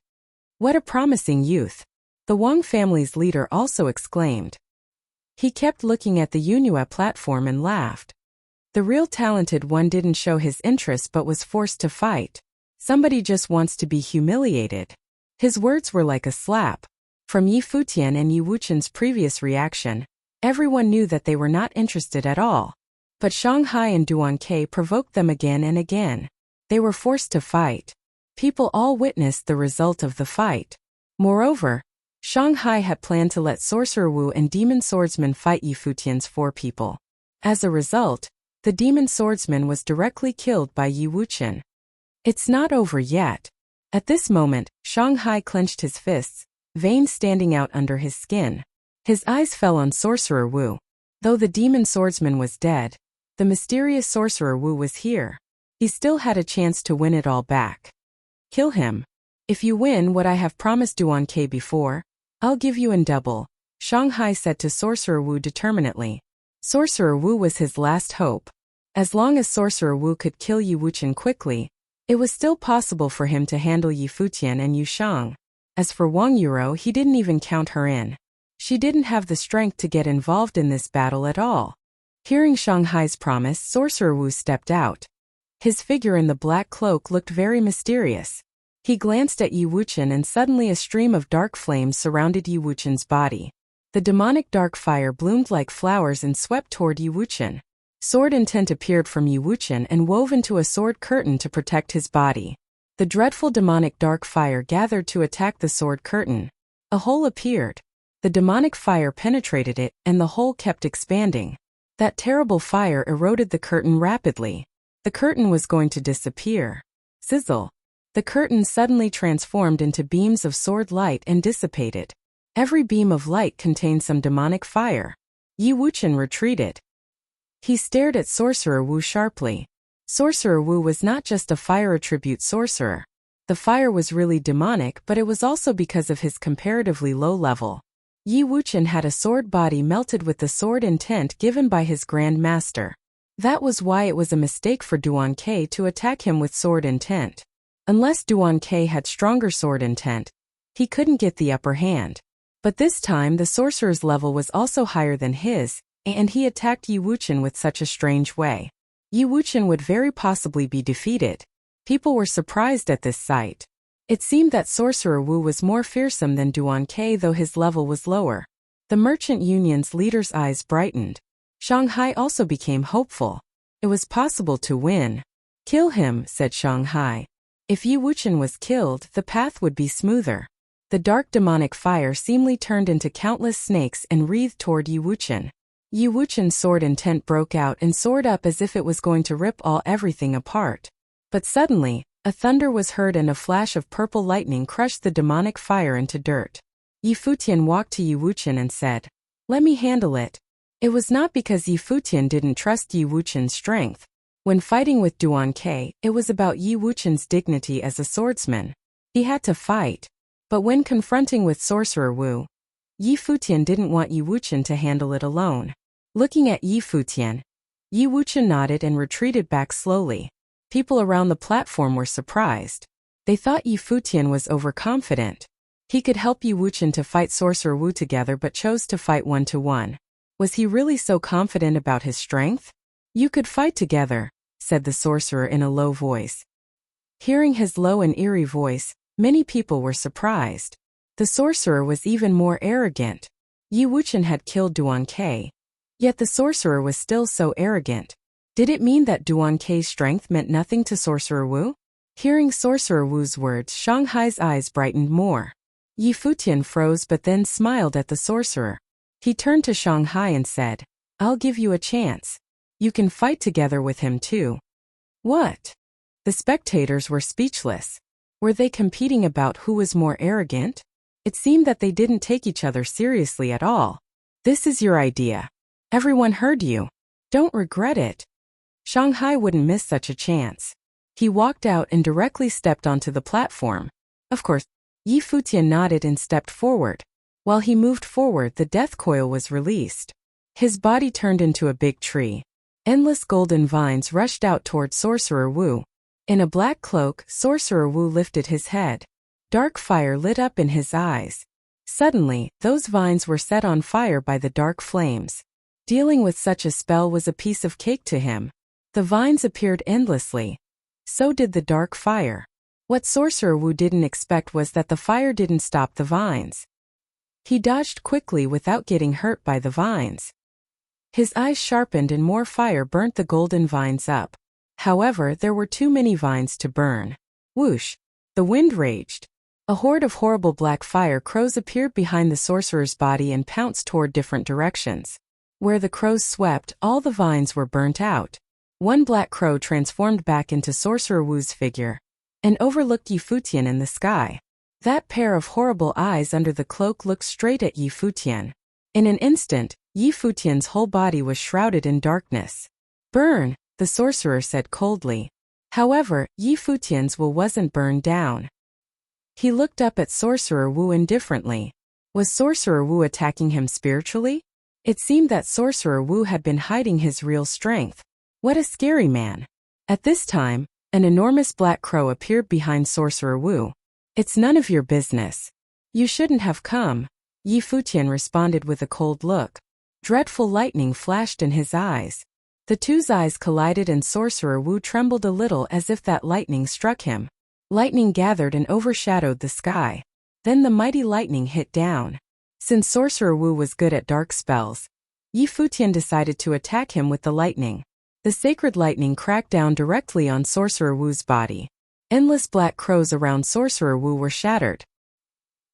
What a promising youth! The Wang family's leader also exclaimed. He kept looking at the Yunhua platform and laughed. The real talented one didn't show his interest but was forced to fight. Somebody just wants to be humiliated. His words were like a slap. From Yi Futian and Yi Wuqian's previous reaction, everyone knew that they were not interested at all. But Shanghai and Duan Ke provoked them again and again. They were forced to fight. People all witnessed the result of the fight. Moreover, Shanghai had planned to let Sorcerer Wu and Demon Swordsman fight Yi Futian's 4 people. As a result, the Demon Swordsman was directly killed by Yi Wuqian. It's not over yet. At this moment, Shanghai clenched his fists, veins standing out under his skin. His eyes fell on Sorcerer Wu. Though the Demon Swordsman was dead, the mysterious Sorcerer Wu was here. He still had a chance to win it all back. Kill him. If you win what I have promised Duan Ke before, I'll give you in double, Shanghai said to Sorcerer Wu determinedly. Sorcerer Wu was his last hope. As long as Sorcerer Wu could kill Yi Wuqian quickly, it was still possible for him to handle Yi Futian and Yu Shang. As for Wang Yuro, he didn't even count her in. She didn't have the strength to get involved in this battle at all. Hearing Shanghai's promise, Sorcerer Wu stepped out. His figure in the black cloak looked very mysterious. He glanced at Yi Wuqian and suddenly a stream of dark flames surrounded Yi Wuqian's body. The demonic dark fire bloomed like flowers and swept toward Yi Wuqian. Sword intent appeared from Yi Wuqian and wove into a sword curtain to protect his body. The dreadful demonic dark fire gathered to attack the sword curtain. A hole appeared. The demonic fire penetrated it, and the hole kept expanding. That terrible fire eroded the curtain rapidly. The curtain was going to disappear. Sizzle. The curtain suddenly transformed into beams of sword light and dissipated. Every beam of light contained some demonic fire. Yi Wuqian retreated. He stared at Sorcerer Wu sharply. Sorcerer Wu was not just a fire attribute sorcerer. The fire was really demonic, but it was also because of his comparatively low level. Yi Wuqian had a sword body melted with the sword intent given by his Grand Master. That was why it was a mistake for Duan Ke to attack him with sword intent. Unless Duan Ke had stronger sword intent, he couldn't get the upper hand. But this time the sorcerer's level was also higher than his, and he attacked Yi Wuqian with such a strange way. Yi Wuqian would very possibly be defeated. People were surprised at this sight. It seemed that Sorcerer Wu was more fearsome than Duan Ke, though his level was lower. The merchant union's leader's eyes brightened. Shanghai also became hopeful. It was possible to win. Kill him, said Shanghai. If Yi Wuqian was killed, the path would be smoother. The dark demonic fire seemingly turned into countless snakes and wreathed toward Yi Wuqian. Yi Wuqian's sword intent broke out and soared up as if it was going to rip everything apart. But suddenly, a thunder was heard and a flash of purple lightning crushed the demonic fire into dirt. Yi Futian walked to Yi Wuqian and said, "Let me handle it." It was not because Yi Futian didn't trust Yi Wuqian's strength. When fighting with Duan Ke, it was about Yi Wuqian's dignity as a swordsman. He had to fight. But when confronting with Sorcerer Wu, Yi Futian didn't want Yi Wuqian to handle it alone. Looking at Yi Futian, Yi Wuqian nodded and retreated back slowly. People around the platform were surprised. They thought Yi Futian was overconfident. He could help Yi Wuqian to fight Sorcerer Wu together but chose to fight one-to-one. Was he really so confident about his strength? "You could fight together," said the sorcerer in a low voice. Hearing his low and eerie voice, many people were surprised. The sorcerer was even more arrogant. Yi Wuqian had killed Duan Ke. Yet the sorcerer was still so arrogant. Did it mean that Duan Ke's strength meant nothing to Sorcerer Wu? Hearing Sorcerer Wu's words, Shanghai's eyes brightened more. Yi Futian froze but then smiled at the sorcerer. He turned to Shanghai and said, "I'll give you a chance. You can fight together with him too." What? The spectators were speechless. Were they competing about who was more arrogant? It seemed that they didn't take each other seriously at all. "This is your idea. Everyone heard you. Don't regret it." Shanghai wouldn't miss such a chance. He walked out and directly stepped onto the platform. Of course, Yi Futian nodded and stepped forward. While he moved forward, the death coil was released. His body turned into a big tree. Endless golden vines rushed out toward Sorcerer Wu. In a black cloak, Sorcerer Wu lifted his head. Dark fire lit up in his eyes. Suddenly, those vines were set on fire by the dark flames. Dealing with such a spell was a piece of cake to him. The vines appeared endlessly. So did the dark fire. What Sorcerer Wu didn't expect was that the fire didn't stop the vines. He dodged quickly without getting hurt by the vines. His eyes sharpened and more fire burnt the golden vines up. However, there were too many vines to burn. Whoosh! The wind raged. A horde of horrible black fire crows appeared behind the sorcerer's body and pounced toward different directions. Where the crows swept, all the vines were burnt out. One black crow transformed back into Sorcerer Wu's figure and overlooked Futian in the sky. That pair of horrible eyes under the cloak looked straight at Futian. In an instant, Futian's whole body was shrouded in darkness. "Burn," the sorcerer said coldly. However, Futian's will wasn't burned down. He looked up at Sorcerer Wu indifferently. Was Sorcerer Wu attacking him spiritually? It seemed that Sorcerer Wu had been hiding his real strength. What a scary man. At this time, an enormous black crow appeared behind Sorcerer Wu. "It's none of your business. You shouldn't have come," Futian responded with a cold look. Dreadful lightning flashed in his eyes. The two's eyes collided and Sorcerer Wu trembled a little as if that lightning struck him. Lightning gathered and overshadowed the sky. Then the mighty lightning hit down. Since Sorcerer Wu was good at dark spells, Futian decided to attack him with the lightning. The sacred lightning cracked down directly on Sorcerer Wu's body. Endless black crows around Sorcerer Wu were shattered.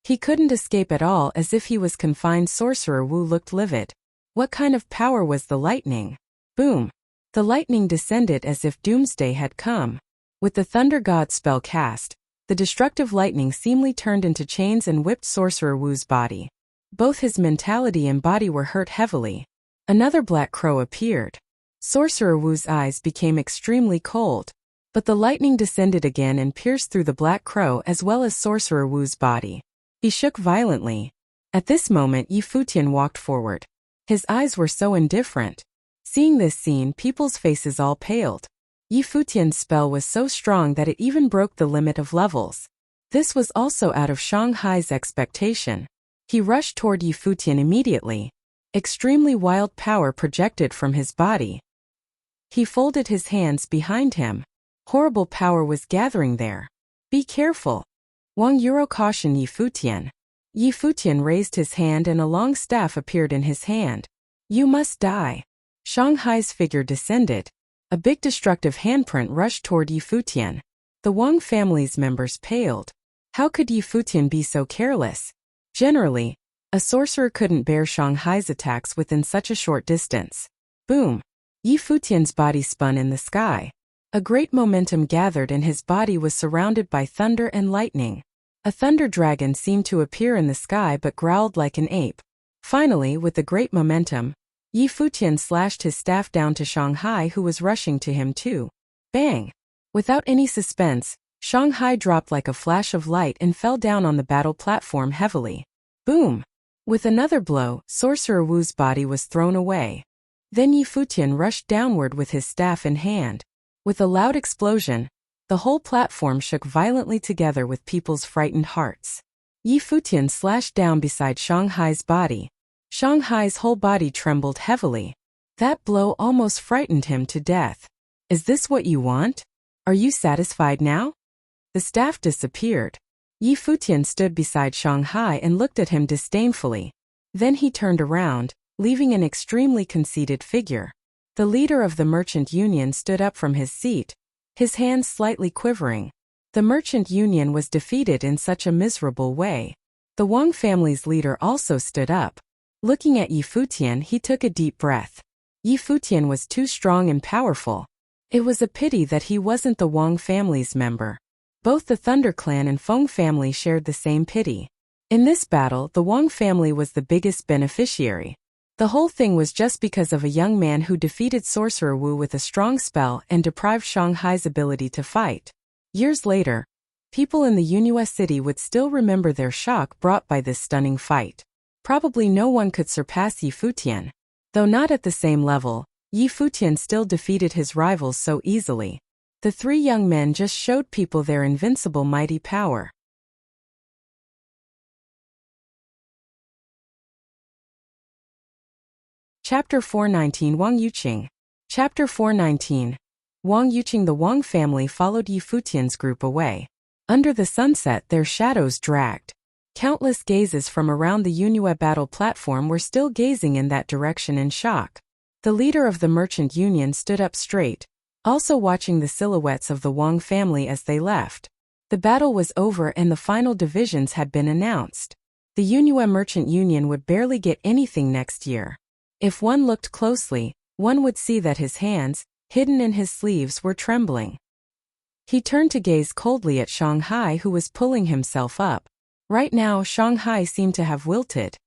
He couldn't escape at all, as if he was confined. Sorcerer Wu looked livid. What kind of power was the lightning? Boom! The lightning descended as if doomsday had come. With the Thunder God spell cast, the destructive lightning seemingly turned into chains and whipped Sorcerer Wu's body. Both his mentality and body were hurt heavily. Another black crow appeared. Sorcerer Wu's eyes became extremely cold. But the lightning descended again and pierced through the black crow as well as Sorcerer Wu's body. He shook violently. At this moment Futian walked forward. His eyes were so indifferent. Seeing this scene, people's faces all paled. Futian's spell was so strong that it even broke the limit of levels. This was also out of Shanghai's expectation. He rushed toward Futian immediately. Extremely wild power projected from his body. He folded his hands behind him. Horrible power was gathering there. "Be careful." Wang Yuro cautioned Futian. Futian raised his hand and a long staff appeared in his hand. "You must die." Shanghai's figure descended. A big destructive handprint rushed toward Futian. The Wang family's members paled. How could Futian be so careless? Generally, a sorcerer couldn't bear Shanghai's attacks within such a short distance. Boom! Futian's body spun in the sky. A great momentum gathered and his body was surrounded by thunder and lightning. A thunder dragon seemed to appear in the sky but growled like an ape. Finally, with the great momentum, Futian slashed his staff down to Shanghai, who was rushing to him too. Bang! Without any suspense, Shanghai dropped like a flash of light and fell down on the battle platform heavily. Boom! With another blow, Sorcerer Wu's body was thrown away. Then Futian rushed downward with his staff in hand. With a loud explosion, the whole platform shook violently together with people's frightened hearts. Futian slashed down beside Shanghai's body. Shanghai's whole body trembled heavily. That blow almost frightened him to death. "Is this what you want? Are you satisfied now?" The staff disappeared. Futian stood beside Shanghai and looked at him disdainfully. Then he turned around, leaving an extremely conceited figure. The leader of the Merchant Union stood up from his seat, his hands slightly quivering. The Merchant Union was defeated in such a miserable way. The Wang family's leader also stood up. Looking at Futian, he took a deep breath. Futian was too strong and powerful. It was a pity that he wasn't the Wang family's member. Both the Thunder Clan and Feng family shared the same pity. In this battle, the Wang family was the biggest beneficiary. The whole thing was just because of a young man who defeated Sorcerer Wu with a strong spell and deprived Shanghai's ability to fight. Years later, people in the Yunhua city would still remember their shock brought by this stunning fight. Probably no one could surpass Futian. Though not at the same level, Futian still defeated his rivals so easily. The three young men just showed people their invincible mighty power. Chapter 419 Wang Yuqing. Chapter 419. Wang Yuqing. The Wang family followed Futian's group away. Under the sunset, their shadows dragged. Countless gazes from around the Yunhua battle platform were still gazing in that direction in shock. The leader of the Merchant Union stood up straight, also watching the silhouettes of the Wang family as they left. The battle was over and the final divisions had been announced. The Yunhua Merchant Union would barely get anything next year. If one looked closely, one would see that his hands, hidden in his sleeves, were trembling. He turned to gaze coldly at Shanghai, who was pulling himself up. Right now Shanghai seemed to have wilted.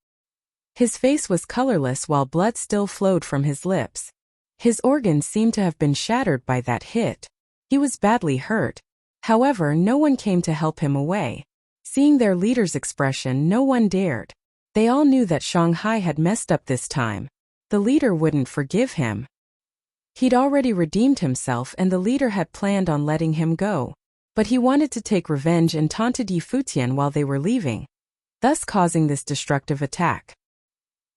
His face was colorless while blood still flowed from his lips. His organs seemed to have been shattered by that hit. He was badly hurt. However, no one came to help him away. Seeing their leader's expression, no one dared. They all knew that Shanghai had messed up this time. The leader wouldn't forgive him. He'd already redeemed himself and the leader had planned on letting him go. But he wanted to take revenge and taunted Futian while they were leaving, thus causing this destructive attack.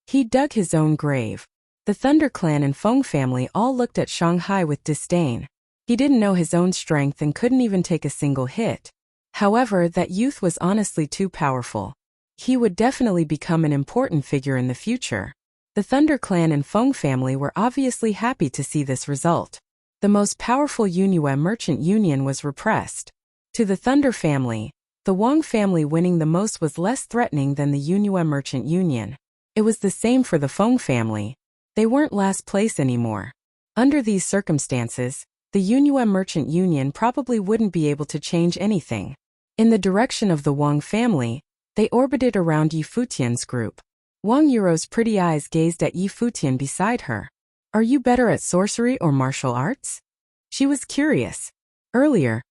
He dug his own grave. The Thunder Clan and Feng family all looked at Shanghai with disdain. He didn't know his own strength and couldn't even take a single hit. However, that youth was honestly too powerful. He would definitely become an important figure in the future. The Thunder Clan and Feng family were obviously happy to see this result. The most powerful Yunhua Merchant Union was repressed. To the Thunder family, the Wang family winning the most was less threatening than the Yunhua Merchant Union. It was the same for the Feng family. They weren't last place anymore. Under these circumstances, the Yunhua Merchant Union probably wouldn't be able to change anything. In the direction of the Wang family, they orbited around Futian's group. Wang Yuro's pretty eyes gazed at Futian beside her. Are you better at sorcery or martial arts? She was curious. Earlier,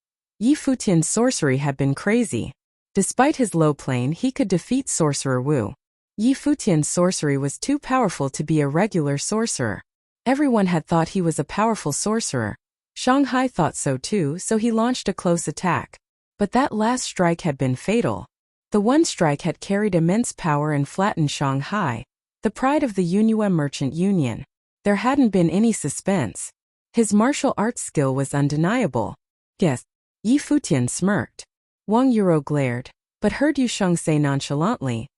Futian's sorcery had been crazy. Despite his low plane, he could defeat Sorcerer Wu. Futian's sorcery was too powerful to be a regular sorcerer. Everyone had thought he was a powerful sorcerer. Shanghai thought so too, so he launched a close attack. But that last strike had been fatal. The one strike had carried immense power and flattened Shanghai, the pride of the Yunhua Merchant Union. There hadn't been any suspense. His martial arts skill was undeniable. Yes. Futian smirked. Wang Yuro glared, but heard Yusheng say nonchalantly,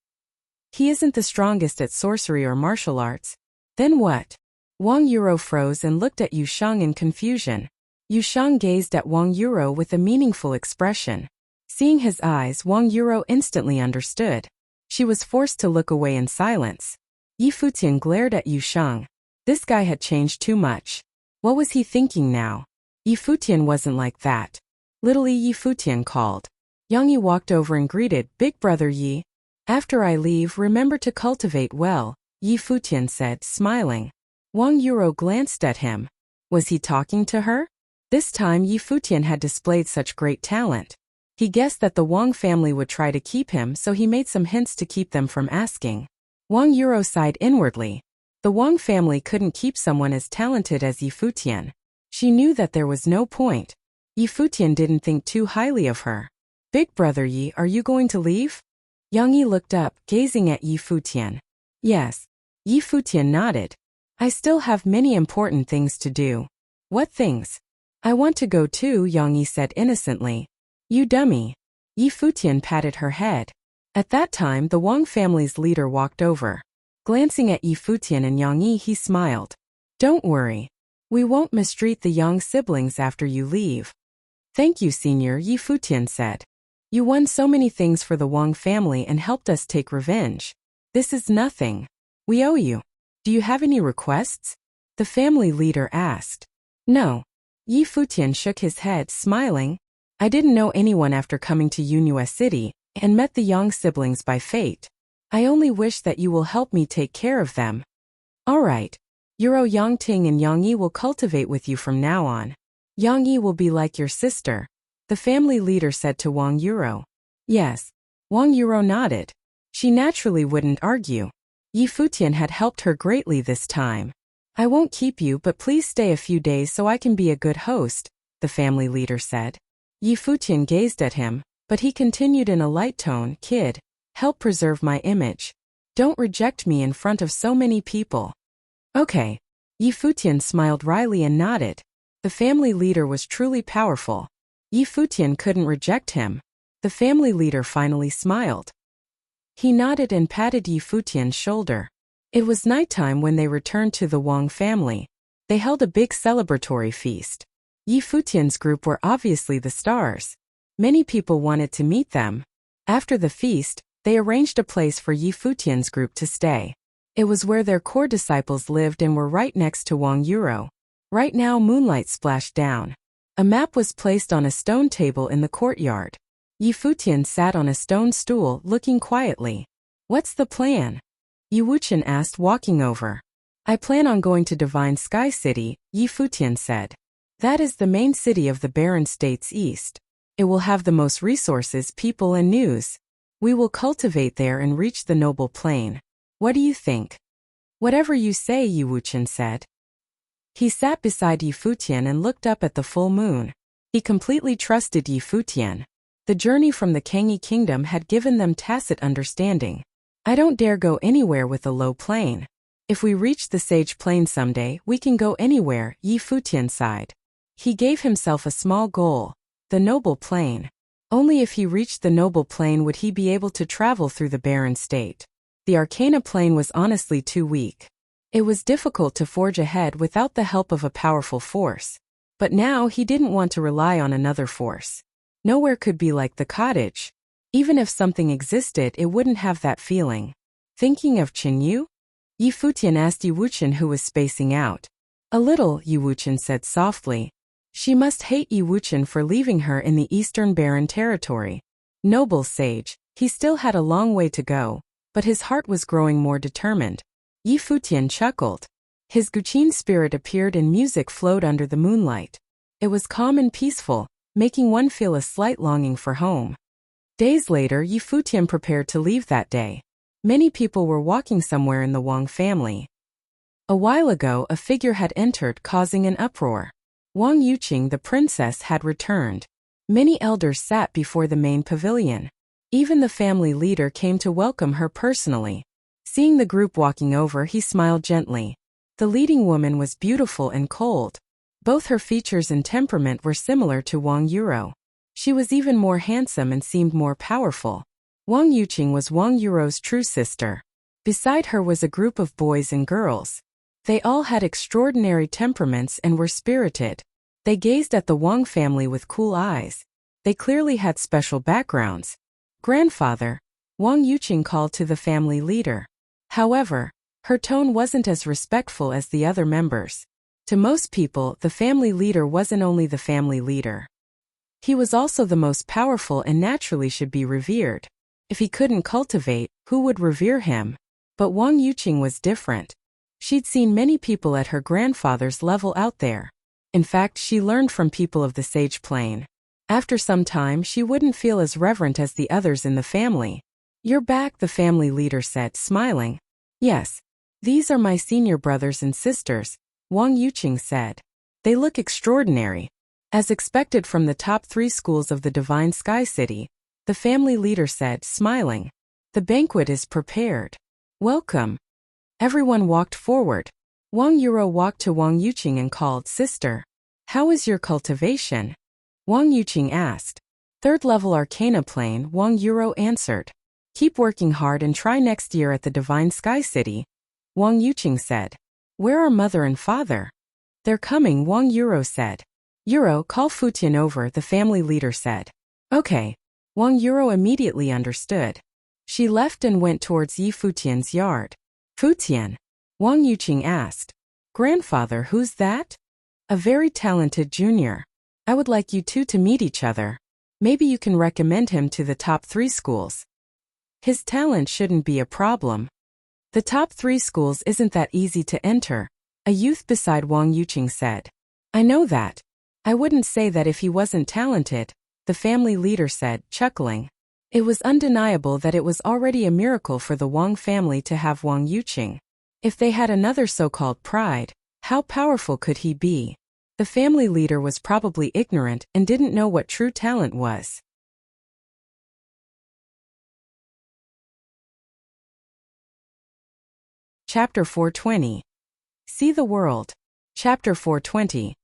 he isn't the strongest at sorcery or martial arts. Then what? Wang Yuro froze and looked at Yusheng in confusion. Yusheng gazed at Wang Yuro with a meaningful expression. Seeing his eyes, Wang Yuro instantly understood. She was forced to look away in silence. Futian glared at Yusheng. This guy had changed too much. What was he thinking now? Futian wasn't like that. Little Futian called. Yang Yi walked over and greeted, Big Brother Yi. After I leave, remember to cultivate well, Futian said, smiling. Wang Yuro glanced at him. Was he talking to her? This time Futian had displayed such great talent. He guessed that the Wang family would try to keep him, so he made some hints to keep them from asking. Wang Yuro sighed inwardly. The Wang family couldn't keep someone as talented as Futian. She knew that there was no point. Futian didn't think too highly of her. Big Brother Yi, are you going to leave? Yang Yi looked up, gazing at Futian. Yes. Futian nodded. I still have many important things to do. What things? I want to go too, Yang Yi said innocently. You dummy. Futian patted her head. At that time, the Wang family's leader walked over. Glancing at Futian and Yang Yi, he smiled. Don't worry. We won't mistreat the Yang siblings after you leave. Thank you, Senior, Futian said. You won so many things for the Wang family and helped us take revenge. This is nothing. We owe you. Do you have any requests? The family leader asked. No. Futian shook his head, smiling. I didn't know anyone after coming to Yunhua City, and met the Yang siblings by fate. I only wish that you will help me take care of them. All right. Yuro Yangting and Yang Yi will cultivate with you from now on. Yang Yi will be like your sister, the family leader said to Wang Yuro. Yes. Wang Yuro nodded. She naturally wouldn't argue. Futian had helped her greatly this time. I won't keep you, but please stay a few days so I can be a good host, the family leader said. Futian gazed at him, but he continued in a light tone, Kid, help preserve my image. Don't reject me in front of so many people. Okay. Futian smiled wryly and nodded. The family leader was truly powerful. Futian couldn't reject him. The family leader finally smiled. He nodded and patted Futian's shoulder. It was nighttime when they returned to the Wang family. They held a big celebratory feast. Futian's group were obviously the stars. Many people wanted to meet them. After the feast, they arranged a place for Yi Futian's group to stay. It was where their core disciples lived and were right next to Wang Yuro. Right now moonlight splashed down. A map was placed on a stone table in the courtyard. Yi Futian sat on a stone stool, looking quietly. "What's the plan?" Yi Wuchen asked, walking over. "I plan on going to Divine Sky City," Yi Futian said. "That is the main city of the barren states east. It will have the most resources, people and news. We will cultivate there and reach the noble plane. What do you think?" "Whatever you say," Yi Wuchen said. He sat beside Yi Futian and looked up at the full moon. He completely trusted Yi Futian. The journey from the Kangyi kingdom had given them tacit understanding. "I don't dare go anywhere with a low plane. If we reach the sage plane someday, we can go anywhere," Yi Futian sighed. He gave himself a small goal, the noble plane. Only if he reached the noble plane would he be able to travel through the barren state. The Arcana plane was honestly too weak. It was difficult to forge ahead without the help of a powerful force. But now he didn't want to rely on another force. Nowhere could be like the cottage. Even if something existed, it wouldn't have that feeling. "Thinking of Qinyu?" Yi Futian asked Yi Wuchen, who was spacing out. "A little," Yi Wuchen said softly. She must hate Yi Wuchen for leaving her in the eastern barren territory. Noble sage, he still had a long way to go, but his heart was growing more determined. Yi Futian chuckled. His Guqin spirit appeared and music flowed under the moonlight. It was calm and peaceful, making one feel a slight longing for home. Days later, Yi Futian prepared to leave that day. Many people were walking somewhere in the Wang family. A while ago, a figure had entered, causing an uproar. Wang Yuqing, the princess, had returned. Many elders sat before the main pavilion. Even the family leader came to welcome her personally. Seeing the group walking over, he smiled gently. The leading woman was beautiful and cold. Both her features and temperament were similar to Wang Yuro. She was even more handsome and seemed more powerful. Wang Yuqing was Wang Yuro's true sister. Beside her was a group of boys and girls. They all had extraordinary temperaments and were spirited. They gazed at the Wang family with cool eyes. They clearly had special backgrounds. "Grandfather," Wang Yuqing called to the family leader. However, her tone wasn't as respectful as the other members. To most people, the family leader wasn't only the family leader. He was also the most powerful and naturally should be revered. If he couldn't cultivate, who would revere him? But Wang Yuqing was different. She'd seen many people at her grandfather's level out there. In fact, she learned from people of the sage plane. After some time, she wouldn't feel as reverent as the others in the family. "You're back," the family leader said, smiling. "Yes. These are my senior brothers and sisters," Wang Yuqing said. "They look extraordinary." As expected from the top 3 schools of the Divine Sky City, the family leader said, smiling. "The banquet is prepared. Welcome." Everyone walked forward. Wang Yuro walked to Wang Yuqing and called, "Sister. How is your cultivation?" Wang Yuqing asked. "3rd level Arcana plane," Wang Yuro answered. "Keep working hard and try next year at the Divine Sky City," Wang Yuqing said. "Where are mother and father?" "They're coming," Wang Yuro said. "Yuro, call Futian over," the family leader said. "Okay." Wang Yuro immediately understood. She left and went towards Yi Futian's yard. "Futian?" Wang Yuqing asked. "Grandfather, who's that?" "A very talented junior. I would like you two to meet each other. Maybe you can recommend him to the top 3 schools. His talent shouldn't be a problem." "The top 3 schools isn't that easy to enter," a youth beside Wang Yuqing said. "I know that. I wouldn't say that if he wasn't talented," the family leader said, chuckling. It was undeniable that it was already a miracle for the Wang family to have Wang Yuqing. If they had another so-called pride, how powerful could he be? The family leader was probably ignorant and didn't know what true talent was. Chapter 420. See the World. Chapter 420.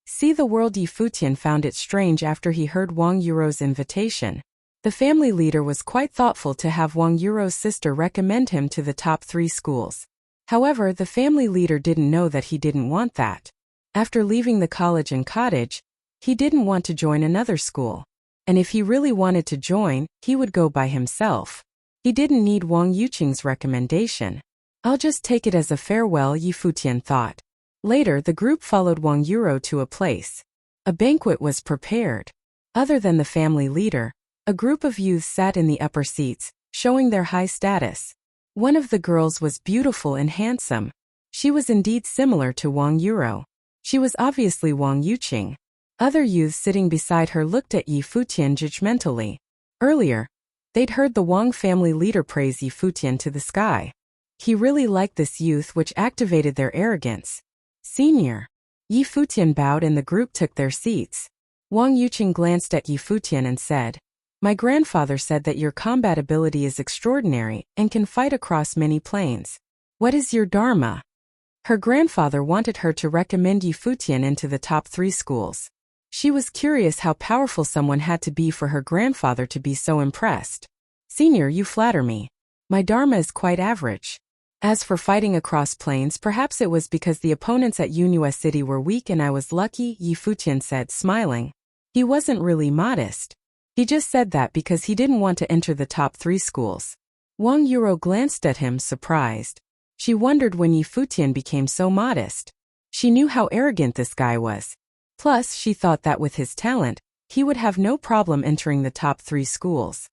See the World. Yi Futian found it strange after he heard Wang Yuro's invitation. The family leader was quite thoughtful to have Wang Yuro's sister recommend him to the top 3 schools. However, the family leader didn't know that he didn't want that. After leaving the college and cottage, he didn't want to join another school. and if he really wanted to join, he would go by himself. He didn't need Wang Yuqing's recommendation. I'll just take it as a farewell, Yi Futian thought. Later, the group followed Wang Yuro to a place. A banquet was prepared. Other than the family leader, a group of youths sat in the upper seats, showing their high status. One of the girls was beautiful and handsome. She was indeed similar to Wang Yuro. She was obviously Wang Yuqing. Other youths sitting beside her looked at Yi Futian judgmentally. Earlier, they'd heard the Wang family leader praise Yi Futian to the sky. He really liked this youth, which activated their arrogance. Senior. Yi Futian bowed and the group took their seats. Wang Yuqing glanced at Yi Futian and said, "My grandfather said that your combat ability is extraordinary and can fight across many planes. What is your dharma?" Her grandfather wanted her to recommend Yi Futian into the top 3 schools. She was curious how powerful someone had to be for her grandfather to be so impressed. "Senior, you flatter me. My dharma is quite average. As for fighting across planes, perhaps it was because the opponents at Yunhua City were weak and I was lucky," Yi Futian said, smiling. He wasn't really modest. He just said that because he didn't want to enter the top 3 schools. Wang Yuro glanced at him, surprised. She wondered when Yi Futian became so modest. She knew how arrogant this guy was. Plus, she thought that with his talent, he would have no problem entering the top 3 schools.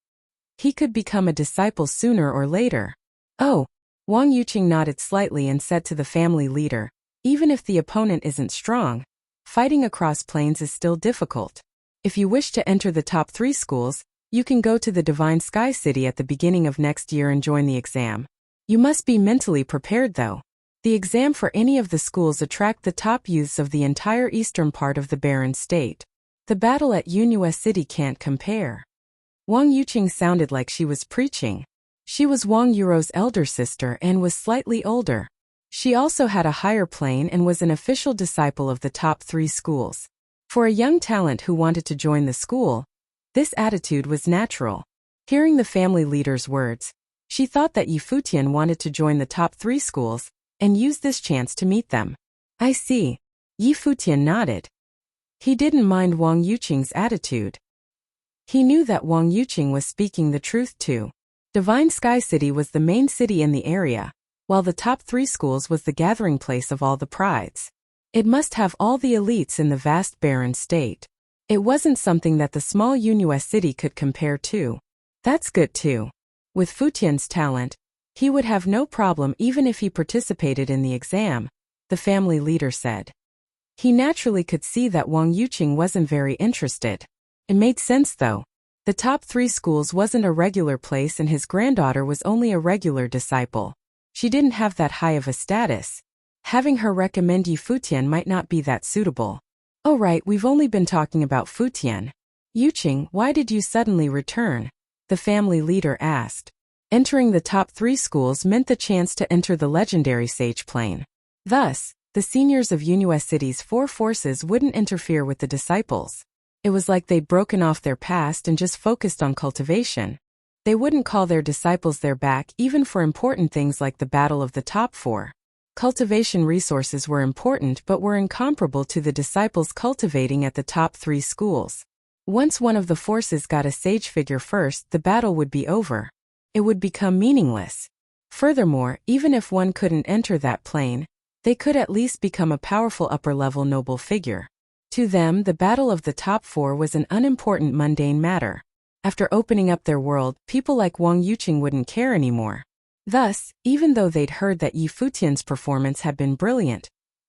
He could become a disciple sooner or later. "Oh." Wang Yuqing nodded slightly and said to the family leader, "Even if the opponent isn't strong, fighting across planes is still difficult. If you wish to enter the top 3 schools, you can go to the Divine Sky City at the beginning of next year and join the exam. You must be mentally prepared though. The exam for any of the schools attract the top youths of the entire eastern part of the barren state. The battle at Yunhua City can't compare." Wang Yuqing sounded like she was preaching. She was Wang Yuro's elder sister and was slightly older. She also had a higher plane and was an official disciple of the top 3 schools. For a young talent who wanted to join the school, this attitude was natural. Hearing the family leader's words, she thought that Yi Futian wanted to join the top 3 schools and use this chance to meet them. "I see." Yi Futian nodded. He didn't mind Wang Yuqing's attitude. He knew that Wang Yuqing was speaking the truth too. Divine Sky City was the main city in the area, while the top 3 schools was the gathering place of all the prides. It must have all the elites in the vast barren state. It wasn't something that the small Yunhua City could compare to. That's good too. With Futian's talent, he would have no problem even if he participated in the exam, the family leader said. He naturally could see that Wang Yuqing wasn't very interested. It made sense though. The top 3 schools wasn't a regular place and his granddaughter was only a regular disciple. She didn't have that high of a status. Having her recommend Yi Futian might not be that suitable. "Oh right, we've only been talking about Futian. Yuqing, why did you suddenly return?" the family leader asked. Entering the top 3 schools meant the chance to enter the legendary Sage Plane. Thus, the seniors of Yunhua City's 4 forces wouldn't interfere with the disciples. It was like they'd broken off their past and just focused on cultivation. They wouldn't call their disciples their back even for important things like the battle of the top 4. Cultivation resources were important but were incomparable to the disciples cultivating at the top 3 schools. Once one of the forces got a sage figure first, the battle would be over. It would become meaningless. Furthermore, even if one couldn't enter that plane, they could at least become a powerful upper-level noble figure. To them, the battle of the top 4 was an unimportant mundane matter. After opening up their world, people like Wang Yuqing wouldn't care anymore. Thus, even though they'd heard that Yi Futian's performance had been brilliant,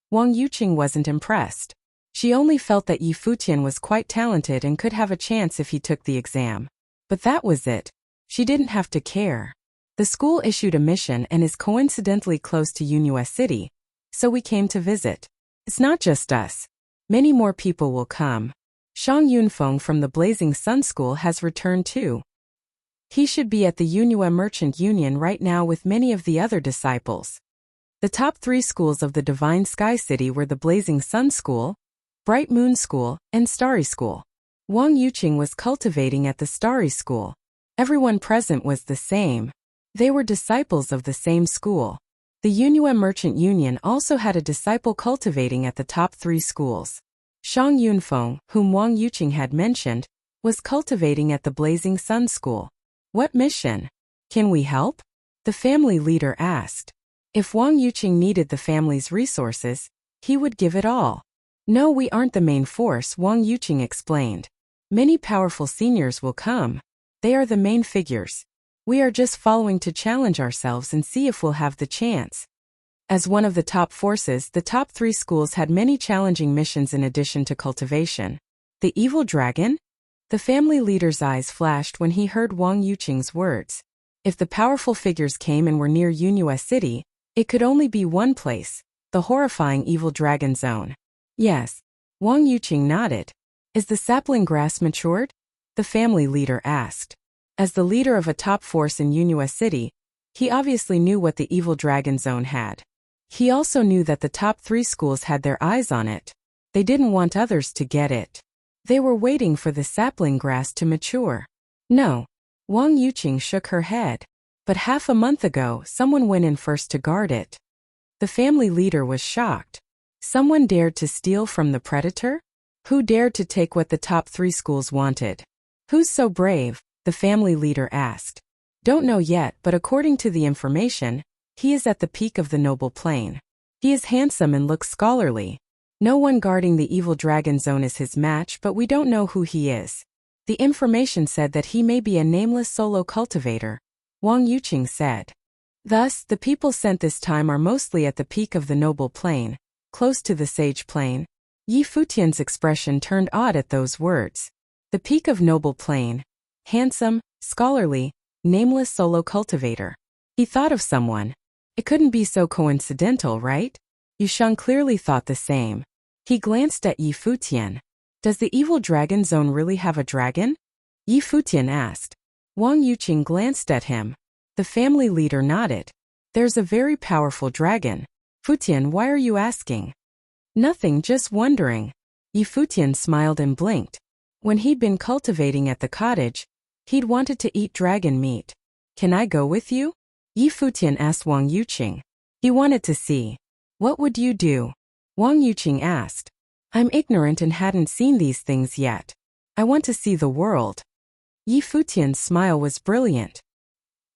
Wang Yuqing wasn't impressed. She only felt that Yi Futian was quite talented and could have a chance if he took the exam. But that was it. She didn't have to care. The school issued a mission and is coincidentally close to Yunhua City, so we came to visit. It's not just us. Many more people will come. Shang Yunfeng from the Blazing Sun School has returned too. He should be at the Yunhua Merchant Union right now with many of the other disciples. The top 3 schools of the Divine Sky City were the Blazing Sun School, Bright Moon School, and Starry School. Wang Yuqing was cultivating at the Starry School. Everyone present was the same. They were disciples of the same school. The Yunhua Merchant Union also had a disciple cultivating at the top 3 schools. Shang Yunfeng, whom Wang Yuqing had mentioned, was cultivating at the Blazing Sun School. What mission? Can we help? The family leader asked. If Wang Yuqing needed the family's resources, he would give it all. No, we aren't the main force, Wang Yuqing explained. Many powerful seniors will come. They are the main figures. We are just following to challenge ourselves and see if we'll have the chance. As one of the top forces, the top 3 schools had many challenging missions in addition to cultivation. The evil dragon? The family leader's eyes flashed when he heard Wang Yuqing's words. If the powerful figures came and were near Yunhua City, it could only be one place, the horrifying evil dragon zone. Yes. Wang Yuqing nodded. Is the sapling grass matured? The family leader asked. As the leader of a top force in Yunhua City, he obviously knew what the evil dragon zone had. He also knew that the top 3 schools had their eyes on it. They didn't want others to get it. They were waiting for the sapling grass to mature. No. Wang Yuqing shook her head. But half a month ago, someone went in first to guard it. The family leader was shocked. Someone dared to steal from the predator? Who dared to take what the top 3 schools wanted? Who's so brave? The family leader asked. Don't know yet, but according to the information, he is at the peak of the noble plane. He is handsome and looks scholarly. No one guarding the evil dragon zone is his match, but we don't know who he is. The information said that he may be a nameless solo cultivator, Wang Yuqing said. Thus, the people sent this time are mostly at the peak of the noble plane, close to the sage plane. Yi Futian's expression turned odd at those words. The peak of noble plane. Handsome, scholarly, nameless solo cultivator. He thought of someone. It couldn't be so coincidental, right? Yusheng clearly thought the same. He glanced at Yi Futian. Does the evil dragon zone really have a dragon? Yi Futian asked. Wang Yuqing glanced at him. The family leader nodded. There's a very powerful dragon. Futian, why are you asking? Nothing, just wondering. Yi Futian smiled and blinked. When he'd been cultivating at the cottage, he'd wanted to eat dragon meat. Can I go with you? Yi Futian asked Wang Yuqing. He wanted to see. What would you do? Wang Yuqing asked. I'm ignorant and hadn't seen these things yet. I want to see the world. Yi Futian's smile was brilliant.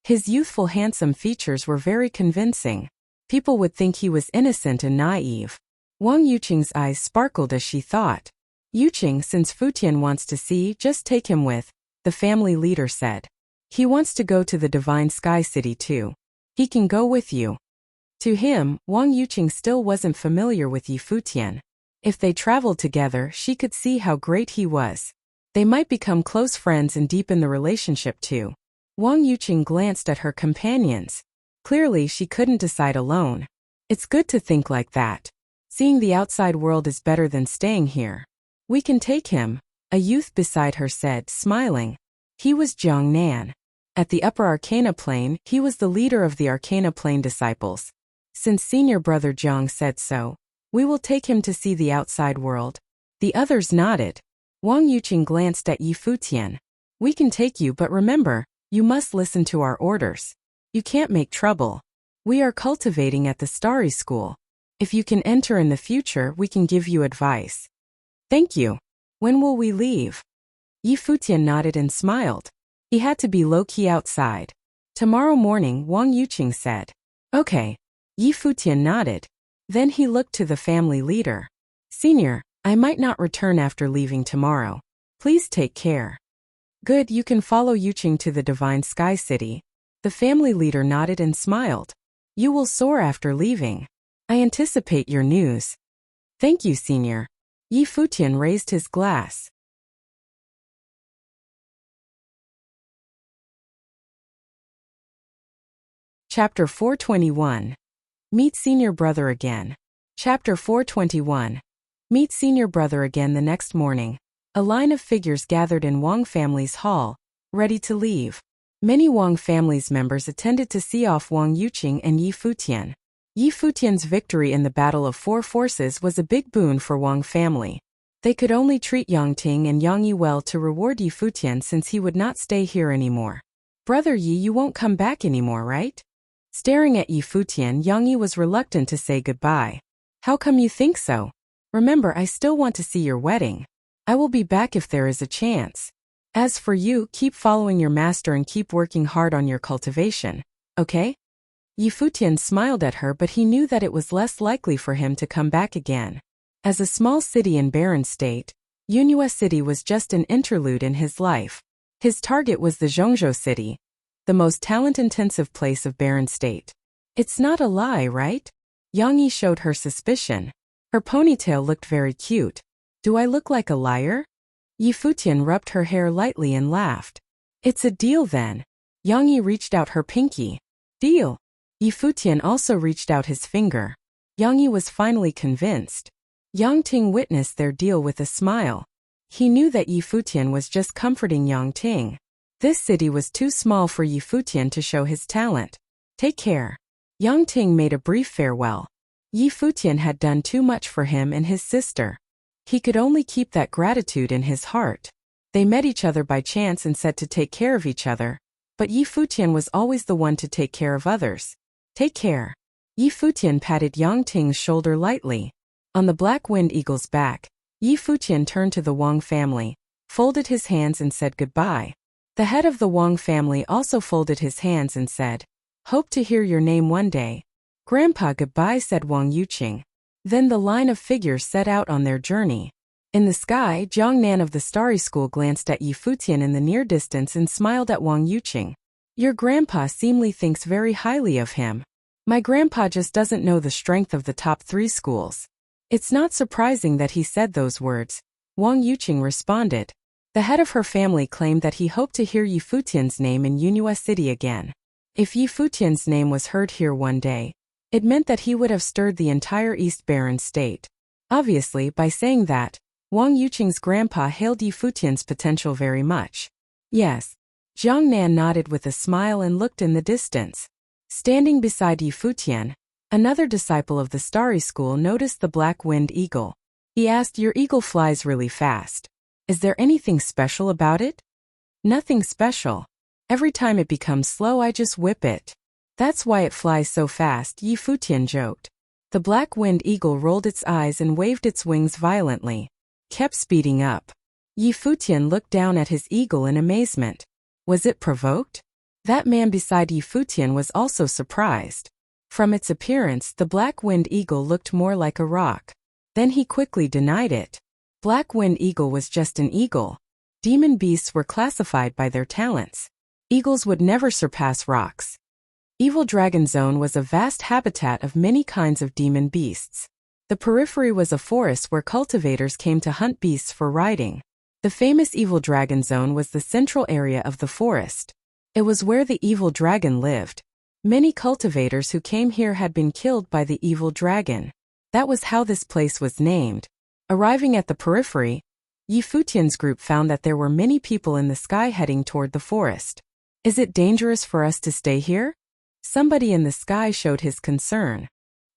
His youthful handsome features were very convincing. People would think he was innocent and naive. Wang Yuqing's eyes sparkled as she thought. Yuqing, since Futian wants to see, just take him with, the family leader said. He wants to go to the Divine Sky City too. He can go with you. To him, Wang Yuqing still wasn't familiar with Yi Futian. If they traveled together, she could see how great he was. They might become close friends and deepen the relationship too. Wang Yuqing glanced at her companions. Clearly she couldn't decide alone. It's good to think like that. Seeing the outside world is better than staying here. We can take him, a youth beside her said, smiling. He was Jiang Nan. At the Upper Arcana Plane, he was the leader of the Arcana Plane disciples. Since senior brother Jiang said so, we will take him to see the outside world. The others nodded. Wang Yuqing glanced at Yi Futian. We can take you, but remember, you must listen to our orders. You can't make trouble. We are cultivating at the Starry School. If you can enter in the future, we can give you advice. Thank you. When will we leave? Yi Futian nodded and smiled. He had to be low-key outside. Tomorrow morning, Wang Yuqing said. Okay. Yi Futian nodded. Then he looked to the family leader. Senior, I might not return after leaving tomorrow. Please take care. Good, you can follow Yuqing to the Divine Sky City. The family leader nodded and smiled. You will soar after leaving. I anticipate your news. Thank you, Senior. Yi Futian raised his glass. Chapter 421. Meet Senior Brother Again. Chapter 421. Meet Senior Brother Again. The next morning, a line of figures gathered in Wang family's hall, ready to leave. Many Wang family's members attended to see off Wang Yuqing and Yi Futian. Yi Futian's victory in the Battle of Four Forces was a big boon for Wang family. They could only treat Yang Ting and Yang Yi well to reward Yi Futian since he would not stay here anymore. Brother Yi, you won't come back anymore, right? Staring at Yi Futian, Yang Yi was reluctant to say goodbye. How come you think so? Remember, I still want to see your wedding. I will be back if there is a chance. As for you, keep following your master and keep working hard on your cultivation, okay? Futian smiled at her, but he knew that it was less likely for him to come back again. As a small city in barren state, Yunhua City was just an interlude in his life. His target was the Zhongzhou City, the most talent-intensive place of barren state. It's not a lie, right? Yang Yi showed her suspicion. Her ponytail looked very cute. Do I look like a liar? Futian rubbed her hair lightly and laughed. It's a deal then. Yang Yi reached out her pinky. Deal. Futian also reached out his finger. Yang Yi was finally convinced. Yang Ting witnessed their deal with a smile. He knew that Futian was just comforting Yang Ting. This city was too small for Futian to show his talent. Take care. Yang Ting made a brief farewell. Futian had done too much for him and his sister. He could only keep that gratitude in his heart. They met each other by chance and said to take care of each other, but Futian was always the one to take care of others. Take care. Futian patted Yang Ting's shoulder lightly. On the black-winged eagle's back, Futian turned to the Wang family, folded his hands and said goodbye. The head of the Wang family also folded his hands and said, "Hope to hear your name one day." "Grandpa, goodbye," said Wang Yuqing. Then the line of figures set out on their journey. In the sky, Jiang Nan of the Starry School glanced at Futian in the near distance and smiled at Wang Yuqing. "Your grandpa seemingly thinks very highly of him. My grandpa just doesn't know the strength of the top 3 schools." It's not surprising that he said those words, Wang Yuqing responded. The head of her family claimed that he hoped to hear Futian's name in Yunhua City again. If Futian's name was heard here one day, it meant that he would have stirred the entire East Barren state. Obviously, by saying that, Wang Yuqing's grandpa hailed Futian's potential very much. Yes. Jiang Nan nodded with a smile and looked in the distance. Standing beside Futian, another disciple of the Starry School noticed the black-winged eagle. He asked, "Your eagle flies really fast. Is there anything special about it?" "Nothing special. Every time it becomes slow I just whip it. That's why it flies so fast," Futian joked. The black-winged eagle rolled its eyes and waved its wings violently. Kept speeding up. Futian looked down at his eagle in amazement. Was it provoked? That man beside Futian was also surprised. From its appearance, the black-winged eagle looked more like a rock. Then he quickly denied it. Black-winged eagle was just an eagle. Demon beasts were classified by their talents. Eagles would never surpass rocks. Evil Dragon Zone was a vast habitat of many kinds of demon beasts. The periphery was a forest where cultivators came to hunt beasts for riding. The famous Evil Dragon Zone was the central area of the forest. It was where the evil dragon lived. Many cultivators who came here had been killed by the evil dragon. That was how this place was named. Arriving at the periphery, Futian's group found that there were many people in the sky heading toward the forest. "Is it dangerous for us to stay here?" Somebody in the sky showed his concern.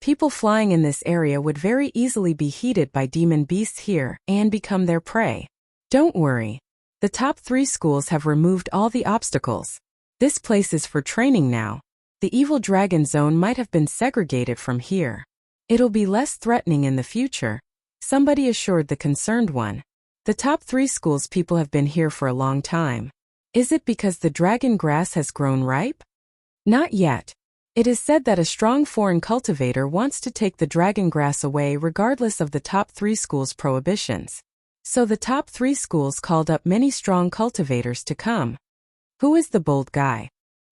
People flying in this area would very easily be heated by demon beasts here and become their prey. Don't worry. The top 3 schools have removed all the obstacles. This place is for training now. The Evil Dragon Zone might have been segregated from here. It'll be less threatening in the future, somebody assured the concerned one. The top 3 schools people have been here for a long time. Is it because the dragon grass has grown ripe? Not yet. It is said that a strong foreign cultivator wants to take the dragon grass away regardless of the top 3 schools' prohibitions. So the top 3 schools called up many strong cultivators to come. Who is the bold guy?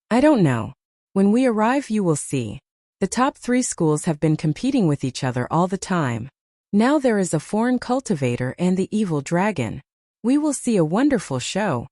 I don't know. When we arrive you will see. The top 3 schools have been competing with each other all the time. Now there is a foreign cultivator and the evil dragon. We will see a wonderful show.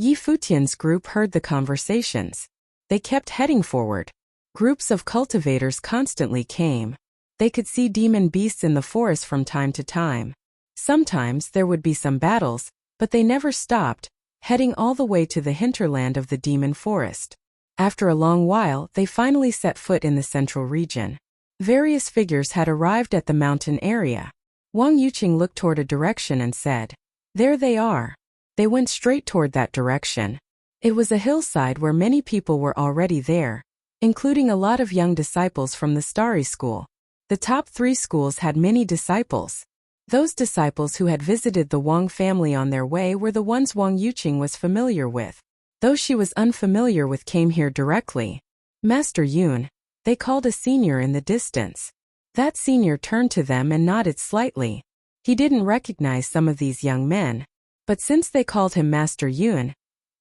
Futian's group heard the conversations. They kept heading forward. Groups of cultivators constantly came. They could see demon beasts in the forest from time to time. Sometimes there would be some battles, but they never stopped, heading all the way to the hinterland of the demon forest. After a long while, they finally set foot in the central region. Various figures had arrived at the mountain area. Wang Yuqing looked toward a direction and said, "There they are." They went straight toward that direction. It was a hillside where many people were already there, including a lot of young disciples from the Starry School. The top 3 schools had many disciples. Those disciples who had visited the Wang family on their way were the ones Wang Yuqing was familiar with. Those she was unfamiliar with came here directly. Master Yun, they called a senior in the distance. That senior turned to them and nodded slightly. He didn't recognize some of these young men, but since they called him Master Yun,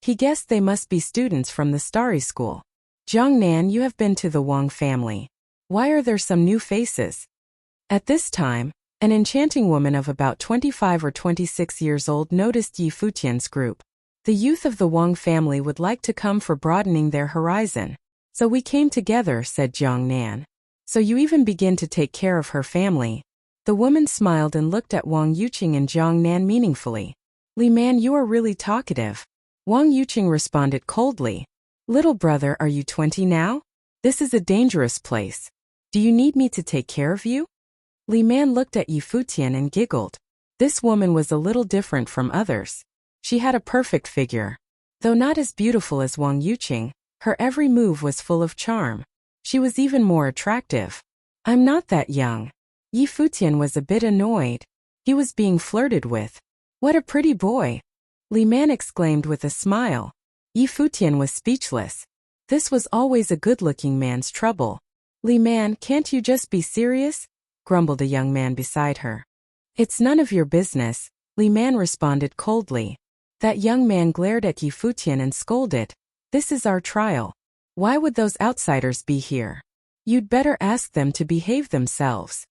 he guessed they must be students from the Starry School. Jiangnan, you have been to the Wang family. Why are there some new faces? At this time, an enchanting woman of about 25 or 26 years old noticed Yi Futian's group. The youth of the Wang family would like to come for broadening their horizon. So we came together, said Jiangnan. So you even begin to take care of her family. The woman smiled and looked at Wang Yuqing and Jiangnan meaningfully. Li Man, you are really talkative. Wang Yuqing responded coldly. Little brother, are you 20 now? This is a dangerous place. Do you need me to take care of you? Li Man looked at Yi Futian and giggled. This woman was a little different from others. She had a perfect figure. Though not as beautiful as Wang Yuqing, her every move was full of charm. She was even more attractive. I'm not that young. Yi Futian was a bit annoyed. He was being flirted with. What a pretty boy! Li Man exclaimed with a smile. Yi Futian was speechless. This was always a good-looking man's trouble. Li Man, can't you just be serious? Grumbled a young man beside her. It's none of your business, Li Man responded coldly. That young man glared at Yi Futian and scolded. This is our trial. Why would those outsiders be here? You'd better ask them to behave themselves.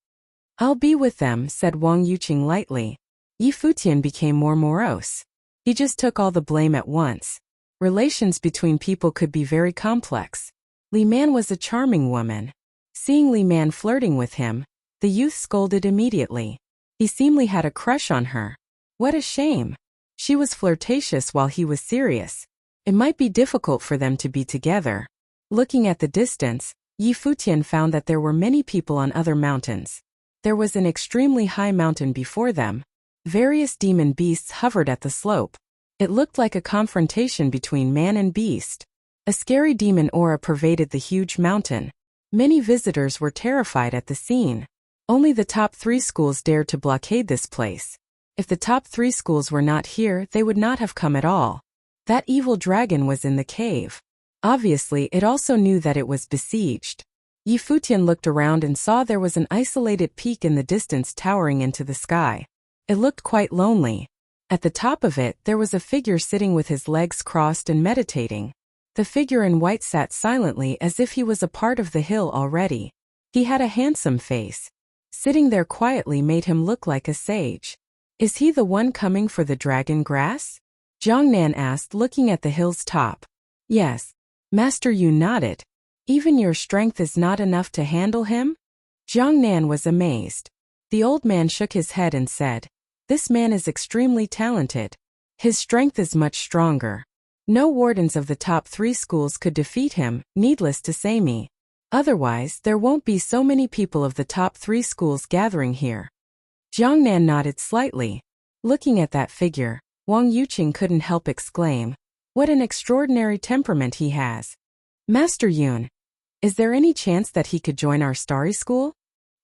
I'll be with them, said Wang Yuqing lightly. Yi Futian became more morose. He just took all the blame at once. Relations between people could be very complex. Li Man was a charming woman. Seeing Li Man flirting with him, the youth scolded immediately. He seemingly had a crush on her. What a shame. She was flirtatious while he was serious. It might be difficult for them to be together. Looking at the distance, Yi Futian found that there were many people on other mountains. There was an extremely high mountain before them. Various demon beasts hovered at the slope. It looked like a confrontation between man and beast. A scary demon aura pervaded the huge mountain. Many visitors were terrified at the scene. Only the top 3 schools dared to blockade this place. If the top 3 schools were not here, they would not have come at all. That evil dragon was in the cave. Obviously, it also knew that it was besieged. Yi Futian looked around and saw there was an isolated peak in the distance towering into the sky. It looked quite lonely. At the top of it, there was a figure sitting with his legs crossed and meditating. The figure in white sat silently as if he was a part of the hill already. He had a handsome face. Sitting there quietly made him look like a sage. Is he the one coming for the dragon grass? Jiangnan asked, looking at the hill's top. Yes. Master Yu nodded. Even your strength is not enough to handle him? Jiangnan was amazed. The old man shook his head and said, This man is extremely talented. His strength is much stronger. No wardens of the top 3 schools could defeat him, needless to say me. Otherwise, there won't be so many people of the top 3 schools gathering here. Jiangnan nodded slightly. Looking at that figure, Wang Yuqing couldn't help exclaim, What an extraordinary temperament he has. Master Yun, is there any chance that he could join our starry school?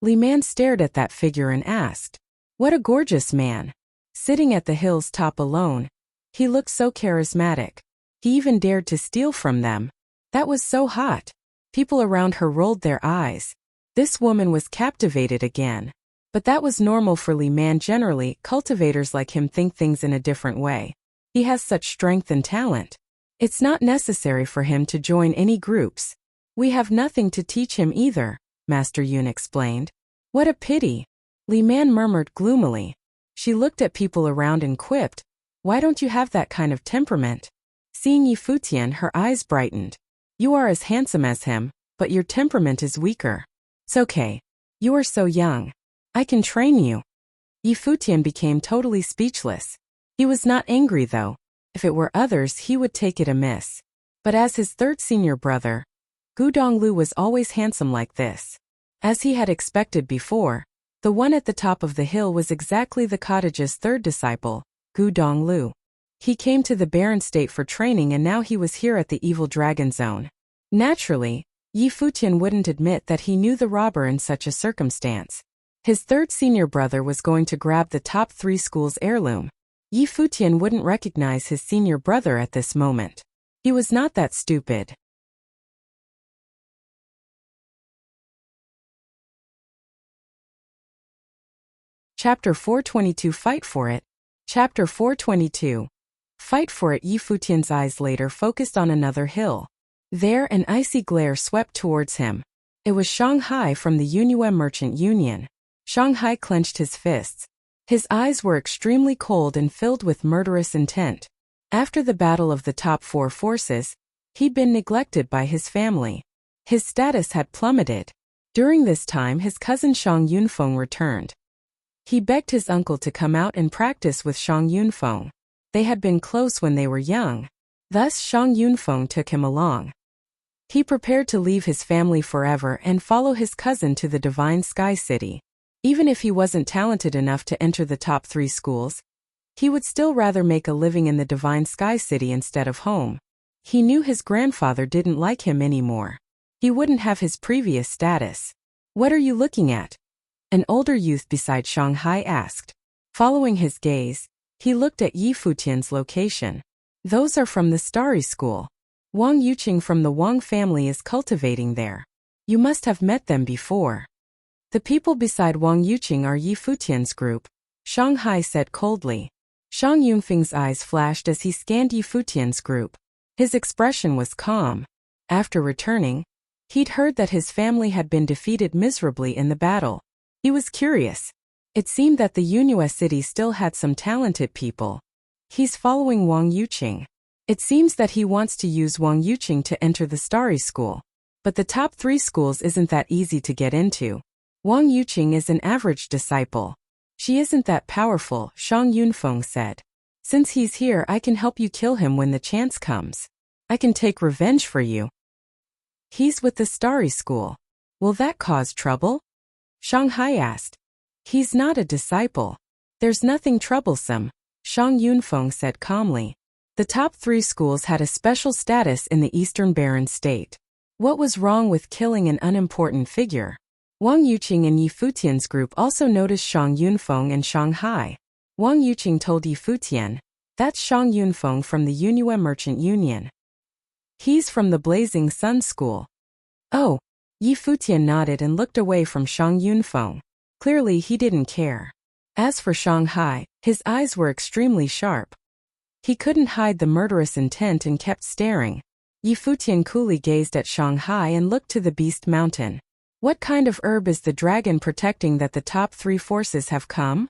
Li Man stared at that figure and asked, What a gorgeous man. Sitting at the hill's top alone, he looked so charismatic. He even dared to steal from them. That was so hot. People around her rolled their eyes. This woman was captivated again. But that was normal for Li Man generally. Cultivators like him think things in a different way. He has such strength and talent. It's not necessary for him to join any groups. We have nothing to teach him either, Master Yun explained. What a pity. Li Man murmured gloomily. She looked at people around and quipped, Why don't you have that kind of temperament? Seeing Yi Futian, her eyes brightened. You are as handsome as him, but your temperament is weaker. It's okay. You are so young. I can train you. Yi Futian became totally speechless. He was not angry though. If it were others, he would take it amiss. But as his 3rd senior brother, Gu Donglu was always handsome like this. As he had expected before, the one at the top of the hill was exactly the cottage's 3rd disciple, Gu Donglu. He came to the barren state for training and now he was here at the evil dragon zone. Naturally, Yi Futian wouldn't admit that he knew the robber in such a circumstance. His third senior brother was going to grab the top 3 schools' heirloom. Futian wouldn't recognize his senior brother at this moment. He was not that stupid. Chapter 422 Fight for it. Chapter 422. Fight for it. Futian's eyes later focused on another hill. There an icy glare swept towards him. It was Shanghai from the Wuxia Merchant Union. Shanghai clenched his fists. His eyes were extremely cold and filled with murderous intent. After the battle of the top 4 forces, he'd been neglected by his family. His status had plummeted. During this time his cousin Shang Yunfeng returned. He begged his uncle to come out and practice with Shang Yunfeng. They had been close when they were young. Thus Shang Yunfeng took him along. He prepared to leave his family forever and follow his cousin to the Divine Sky City. Even if he wasn't talented enough to enter the top 3 schools, he would still rather make a living in the Divine Sky City instead of home. He knew his grandfather didn't like him anymore. He wouldn't have his previous status. "What are you looking at?" An older youth beside Shanghai asked. Following his gaze, he looked at Futian's location. "Those are from the Starry School. Wang Yuqing from the Wang family is cultivating there. You must have met them before." "The people beside Wang Yuqing are Futian's group," Shanghai said coldly. Shang Yunfeng's eyes flashed as he scanned Futian's group. His expression was calm. After returning, he'd heard that his family had been defeated miserably in the battle. He was curious. It seemed that the Wuxia city still had some talented people. He's following Wang Yuqing. It seems that he wants to use Wang Yuqing to enter the Starry School. But the top 3 schools isn't that easy to get into. Wang Yuqing is an average disciple. She isn't that powerful, Shang Yunfeng said. Since he's here, I can help you kill him when the chance comes. I can take revenge for you. He's with the Starry School. Will that cause trouble? Shanghai asked. He's not a disciple. There's nothing troublesome, Shang Yunfeng said calmly. The top 3 schools had a special status in the Eastern Barren State. What was wrong with killing an unimportant figure? Wang Yuqing and Futian's group also noticed Shang Yunfeng and Shanghai. Wang Yuqing told Futian, "That's Shang Yunfeng from the Wuxia Merchant Union. He's from the Blazing Sun School." "Oh." Futian nodded and looked away from Shang Yunfeng. Clearly he didn't care. As for Shanghai, his eyes were extremely sharp. He couldn't hide the murderous intent and kept staring. Futian coolly gazed at Shanghai and looked to the Beast Mountain. "What kind of herb is the dragon protecting that the top 3 forces have come?"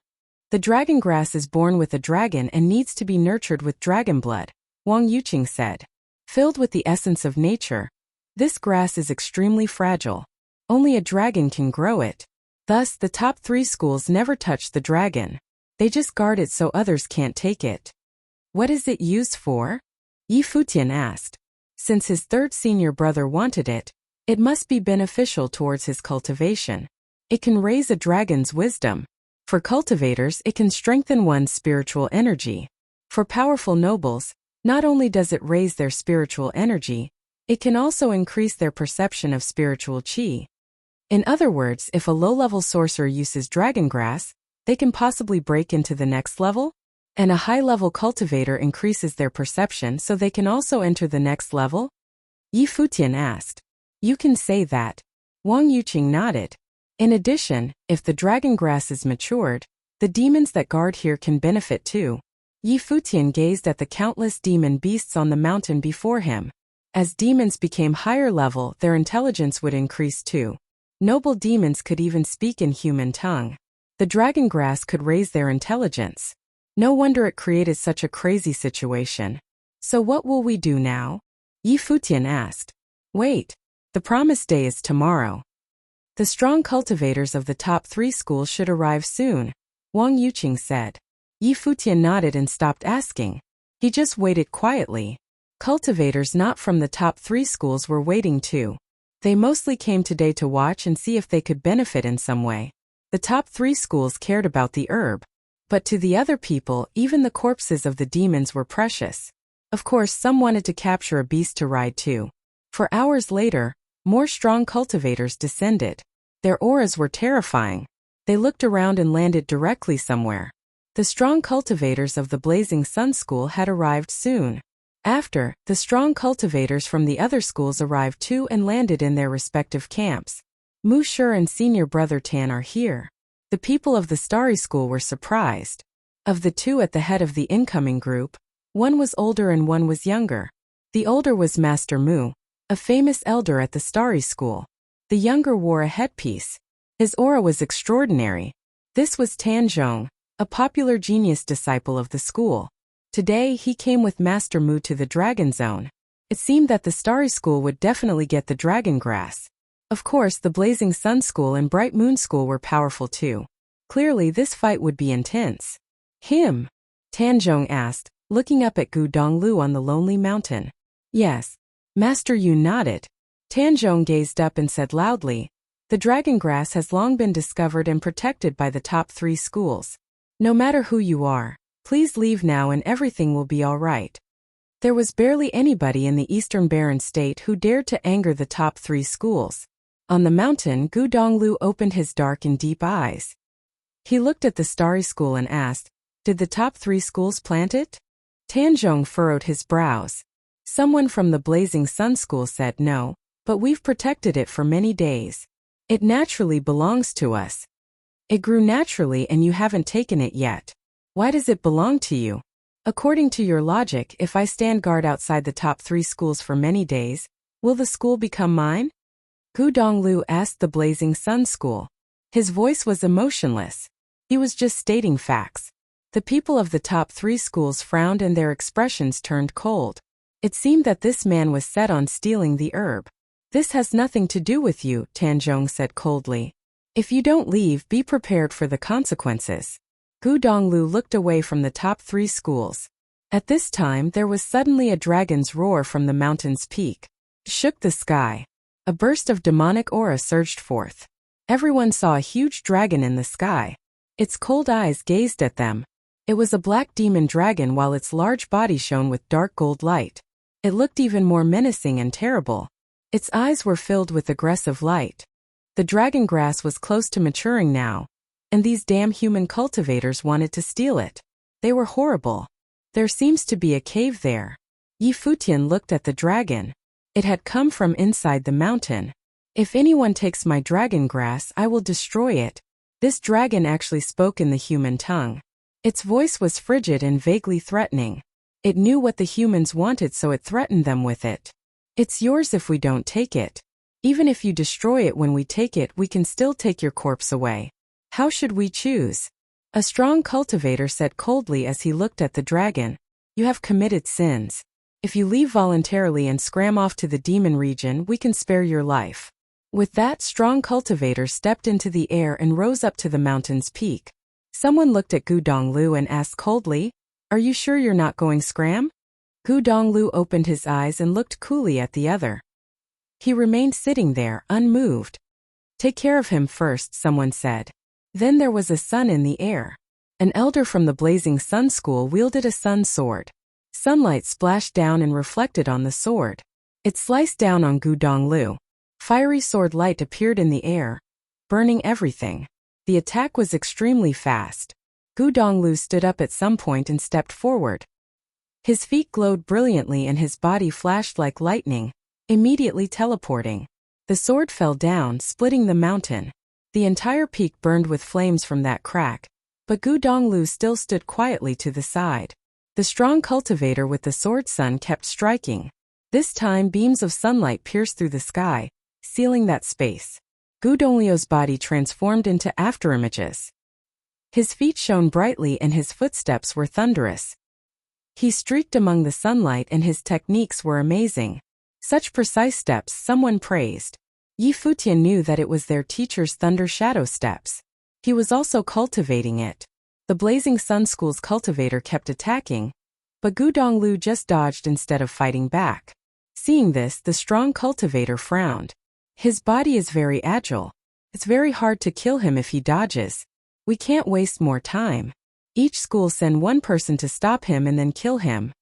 "The dragon grass is born with a dragon and needs to be nurtured with dragon blood," Wang Yuqing said. "Filled with the essence of nature, this grass is extremely fragile. Only a dragon can grow it. Thus, the top 3 schools never touch the dragon. They just guard it so others can't take it." "What is it used for?" Futian asked. Since his third senior brother wanted it, it must be beneficial towards his cultivation. It can raise a dragon's wisdom. For cultivators, it can strengthen one's spiritual energy. For powerful nobles, not only does it raise their spiritual energy, it can also increase their perception of spiritual qi. In other words, if a low-level sorcerer uses dragon grass, they can possibly break into the next level, and a high-level cultivator increases their perception so they can also enter the next level? Futian asked. "You can say that." Wang Yuqing nodded. "In addition, if the dragon grass is matured, the demons that guard here can benefit too." Futian gazed at the countless demon beasts on the mountain before him. As demons became higher level, their intelligence would increase too. Noble demons could even speak in human tongue. The dragon grass could raise their intelligence. No wonder it created such a crazy situation. "So what will we do now?" Futian asked. "Wait. The promised day is tomorrow. The strong cultivators of the top 3 schools should arrive soon," Wang Yuqing said. Futian nodded and stopped asking. He just waited quietly. Cultivators not from the top 3 schools were waiting too. They mostly came today to watch and see if they could benefit in some way. The top 3 schools cared about the herb. But to the other people, even the corpses of the demons were precious. Of course, some wanted to capture a beast to ride too. For hours later, more strong cultivators descended. Their auras were terrifying. They looked around and landed directly somewhere. The strong cultivators of the Blazing Sun School had arrived soon. After, the strong cultivators from the other schools arrived too and landed in their respective camps. Mu Shi and senior brother Tan are here. The people of the Starry School were surprised. Of the two at the head of the incoming group, one was older and one was younger. The older was Master Mu, a famous elder at the Starry School. The younger wore a headpiece. His aura was extraordinary. This was Tanzhong, a popular genius disciple of the school. Today he came with Master Mu to the Dragon Zone. It seemed that the Starry School would definitely get the dragon grass. Of course, the Blazing Sun School and Bright Moon School were powerful too. Clearly this fight would be intense. Him? Tanzhong asked, looking up at Gu Donglu on the lonely mountain. Yes. Master Yu nodded. Tanzhong gazed up and said loudly, the dragon grass has long been discovered and protected by the top 3 schools. No matter who you are, please leave now and everything will be all right. There was barely anybody in the Eastern Barren State who dared to anger the top 3 schools. On the mountain, Gu Donglu opened his dark and deep eyes. He looked at the Starry School and asked, did the top 3 schools plant it? Tanzhong furrowed his brows. Someone from the Blazing Sun School said no, but we've protected it for many days. It naturally belongs to us. It grew naturally and you haven't taken it yet. Why does it belong to you? According to your logic, if I stand guard outside the top 3 schools for many days, will the school become mine? Gu Donglu asked the Blazing Sun School. His voice was emotionless. He was just stating facts. The people of the top 3 schools frowned and their expressions turned cold. It seemed that this man was set on stealing the herb. This has nothing to do with you, Tanzhong said coldly. If you don't leave, be prepared for the consequences. Gu Donglu looked away from the top 3 schools. At this time there was suddenly a dragon's roar from the mountain's peak. It shook the sky. A burst of demonic aura surged forth. Everyone saw a huge dragon in the sky. Its cold eyes gazed at them. It was a black demon dragon while its large body shone with dark gold light. It looked even more menacing and terrible. Its eyes were filled with aggressive light. The dragon grass was close to maturing now, and these damn human cultivators wanted to steal it. They were horrible. There seems to be a cave there. Futian looked at the dragon. It had come from inside the mountain. If anyone takes my dragon grass, I will destroy it. This dragon actually spoke in the human tongue. Its voice was frigid and vaguely threatening. It knew what the humans wanted, so it threatened them with it. It's yours if we don't take it. Even if you destroy it when we take it, we can still take your corpse away. How should we choose? A strong cultivator said coldly as he looked at the dragon. You have committed sins. If you leave voluntarily and scram off to the demon region, we can spare your life. With that, strong cultivator stepped into the air and rose up to the mountain's peak. Someone looked at Gu Donglu and asked coldly, are you sure you're not going scram? Gu Donglu opened his eyes and looked coolly at the other. He remained sitting there, unmoved. Take care of him first, someone said. Then there was a sun in the air. An elder from the Blazing Sun School wielded a sun sword. Sunlight splashed down and reflected on the sword. It sliced down on Gu Donglu. Fiery sword light appeared in the air, burning everything. The attack was extremely fast. Gu Donglu stood up at some point and stepped forward. His feet glowed brilliantly and his body flashed like lightning, immediately teleporting. The sword fell down, splitting the mountain. The entire peak burned with flames from that crack, but Gu Donglu still stood quietly to the side. The strong cultivator with the sword sun kept striking. This time beams of sunlight pierced through the sky, sealing that space. Gu Donglu's body transformed into afterimages. His feet shone brightly and his footsteps were thunderous. He streaked among the sunlight and his techniques were amazing. Such precise steps someone praised. Futian knew that it was their teacher's thunder shadow steps. He was also cultivating it. The Blazing Sun School's cultivator kept attacking, but Gu Donglu just dodged instead of fighting back. Seeing this, the strong cultivator frowned. His body is very agile. It's very hard to kill him if he dodges. We can't waste more time. Each school send one person to stop him and then kill him.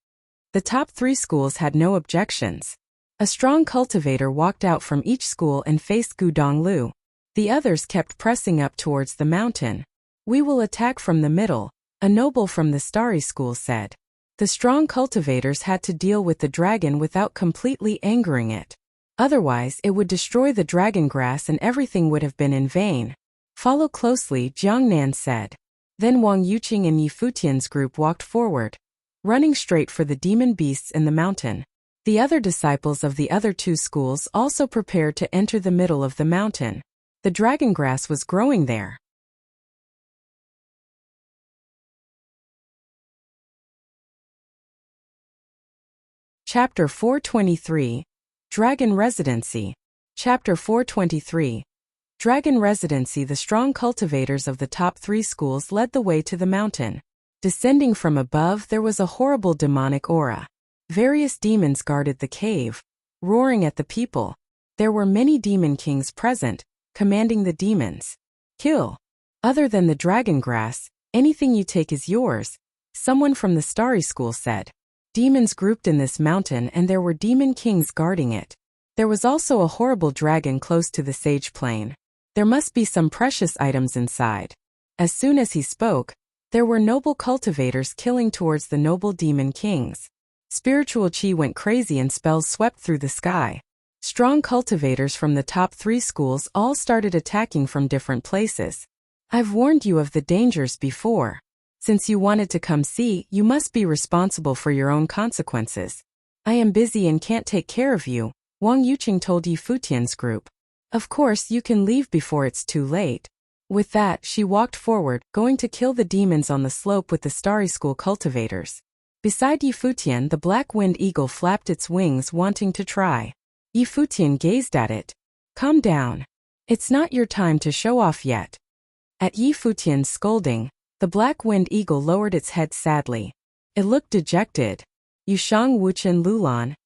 The top 3 schools had no objections. A strong cultivator walked out from each school and faced Gu Donglu. The others kept pressing up towards the mountain. "We will attack from the middle," a noble from the starry school said. The strong cultivators had to deal with the dragon without completely angering it. Otherwise, it would destroy the dragon grass and everything would have been in vain. "Follow closely," Jiangnan said. Then Wang Yuqing and Yi Futian's group walked forward, running straight for the demon beasts in the mountain. The other disciples of the other two schools also prepared to enter the middle of the mountain. The dragon grass was growing there. Chapter 423. Dragon Residency. Chapter 423. Dragon Residency. The strong cultivators of the top three schools led the way to the mountain. Descending from above, there was a horrible demonic aura. Various demons guarded the cave, roaring at the people. There were many demon kings present, commanding the demons. "Kill. Other than the dragon grass, anything you take is yours," someone from the starry school said. Demons grouped in this mountain and there were demon kings guarding it. There was also a horrible dragon close to the sage plain. There must be some precious items inside. As soon as he spoke, there were noble cultivators killing towards the noble demon kings. Spiritual chi went crazy and spells swept through the sky. Strong cultivators from the top three schools all started attacking from different places. "I've warned you of the dangers before. Since you wanted to come see, you must be responsible for your own consequences. I am busy and can't take care of you," Wang Yuqing told Yi Futian's group. "Of course you can leave before it's too late." With that, she walked forward, going to kill the demons on the slope with the starry school cultivators. Beside Yi Futian, the black winged eagle flapped its wings, wanting to try. Yi Futian gazed at it. "Calm down. It's not your time to show off yet." At Yi Futian's scolding, the black winged eagle lowered its head sadly. It looked dejected. "Yushang Wuchen Lulan,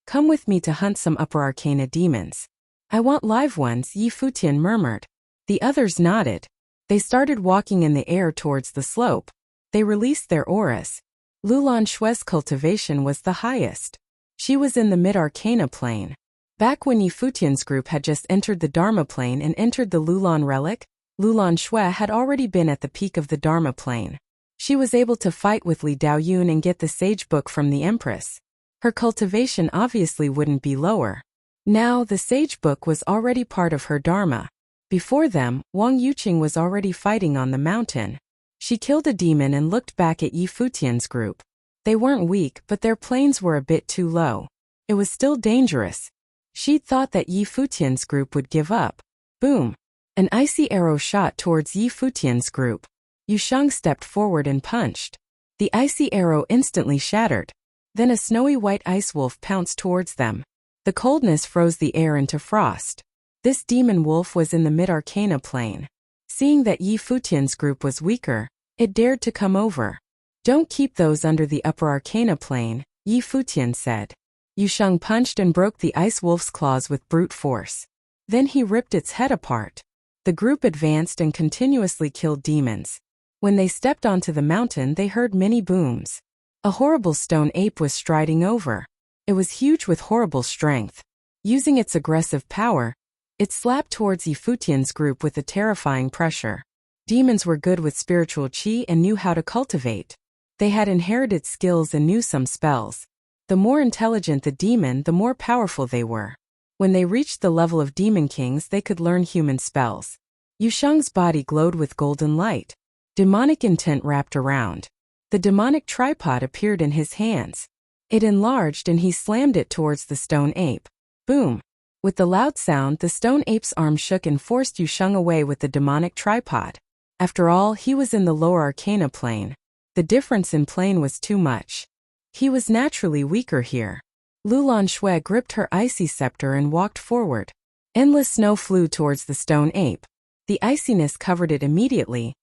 come with me to hunt some upper arcana demons." "I want live ones," Yi Futian murmured. The others nodded. They started walking in the air towards the slope. They released their auras. Lulan Shue's cultivation was the highest. She was in the mid-arcana plane. Back when Yi Futian's group had just entered the Dharma plane and entered the Lulan relic, Lulan Shui had already been at the peak of the Dharma plane. She was able to fight with Li Daoyun and get the sage book from the Empress. Her cultivation obviously wouldn't be lower. Now the sage book was already part of her Dharma. Before them, Wang Yuqing was already fighting on the mountain. She killed a demon and looked back at Yi Futian's group. They weren't weak, but their planes were a bit too low. It was still dangerous. She'd thought that Yi Futian's group would give up. Boom! An icy arrow shot towards Yi Futian's group. Yusheng stepped forward and punched. The icy arrow instantly shattered. Then a snowy white ice wolf pounced towards them. The coldness froze the air into frost. This demon wolf was in the mid-arcana plane. Seeing that Yi Futian's group was weaker, it dared to come over. "Don't keep those under the upper arcana plane," Yi Futian said. Yusheng punched and broke the ice wolf's claws with brute force. Then he ripped its head apart. The group advanced and continuously killed demons. When they stepped onto the mountain, they heard many booms. A horrible stone ape was striding over. It was huge with horrible strength. Using its aggressive power, it slapped towards Yi Futian's group with a terrifying pressure. Demons were good with spiritual chi and knew how to cultivate. They had inherited skills and knew some spells. The more intelligent the demon, the more powerful they were. When they reached the level of demon kings, they could learn human spells. Yusheng's body glowed with golden light. Demonic intent wrapped around. The demonic tripod appeared in his hands. It enlarged and he slammed it towards the stone ape. Boom! With the loud sound, the stone ape's arm shook and forced Yusheng away with the demonic tripod. After all, he was in the lower arcana plane. The difference in plane was too much. He was naturally weaker here. Lulan Shui gripped her icy scepter and walked forward. Endless snow flew towards the stone ape. The iciness covered it immediately,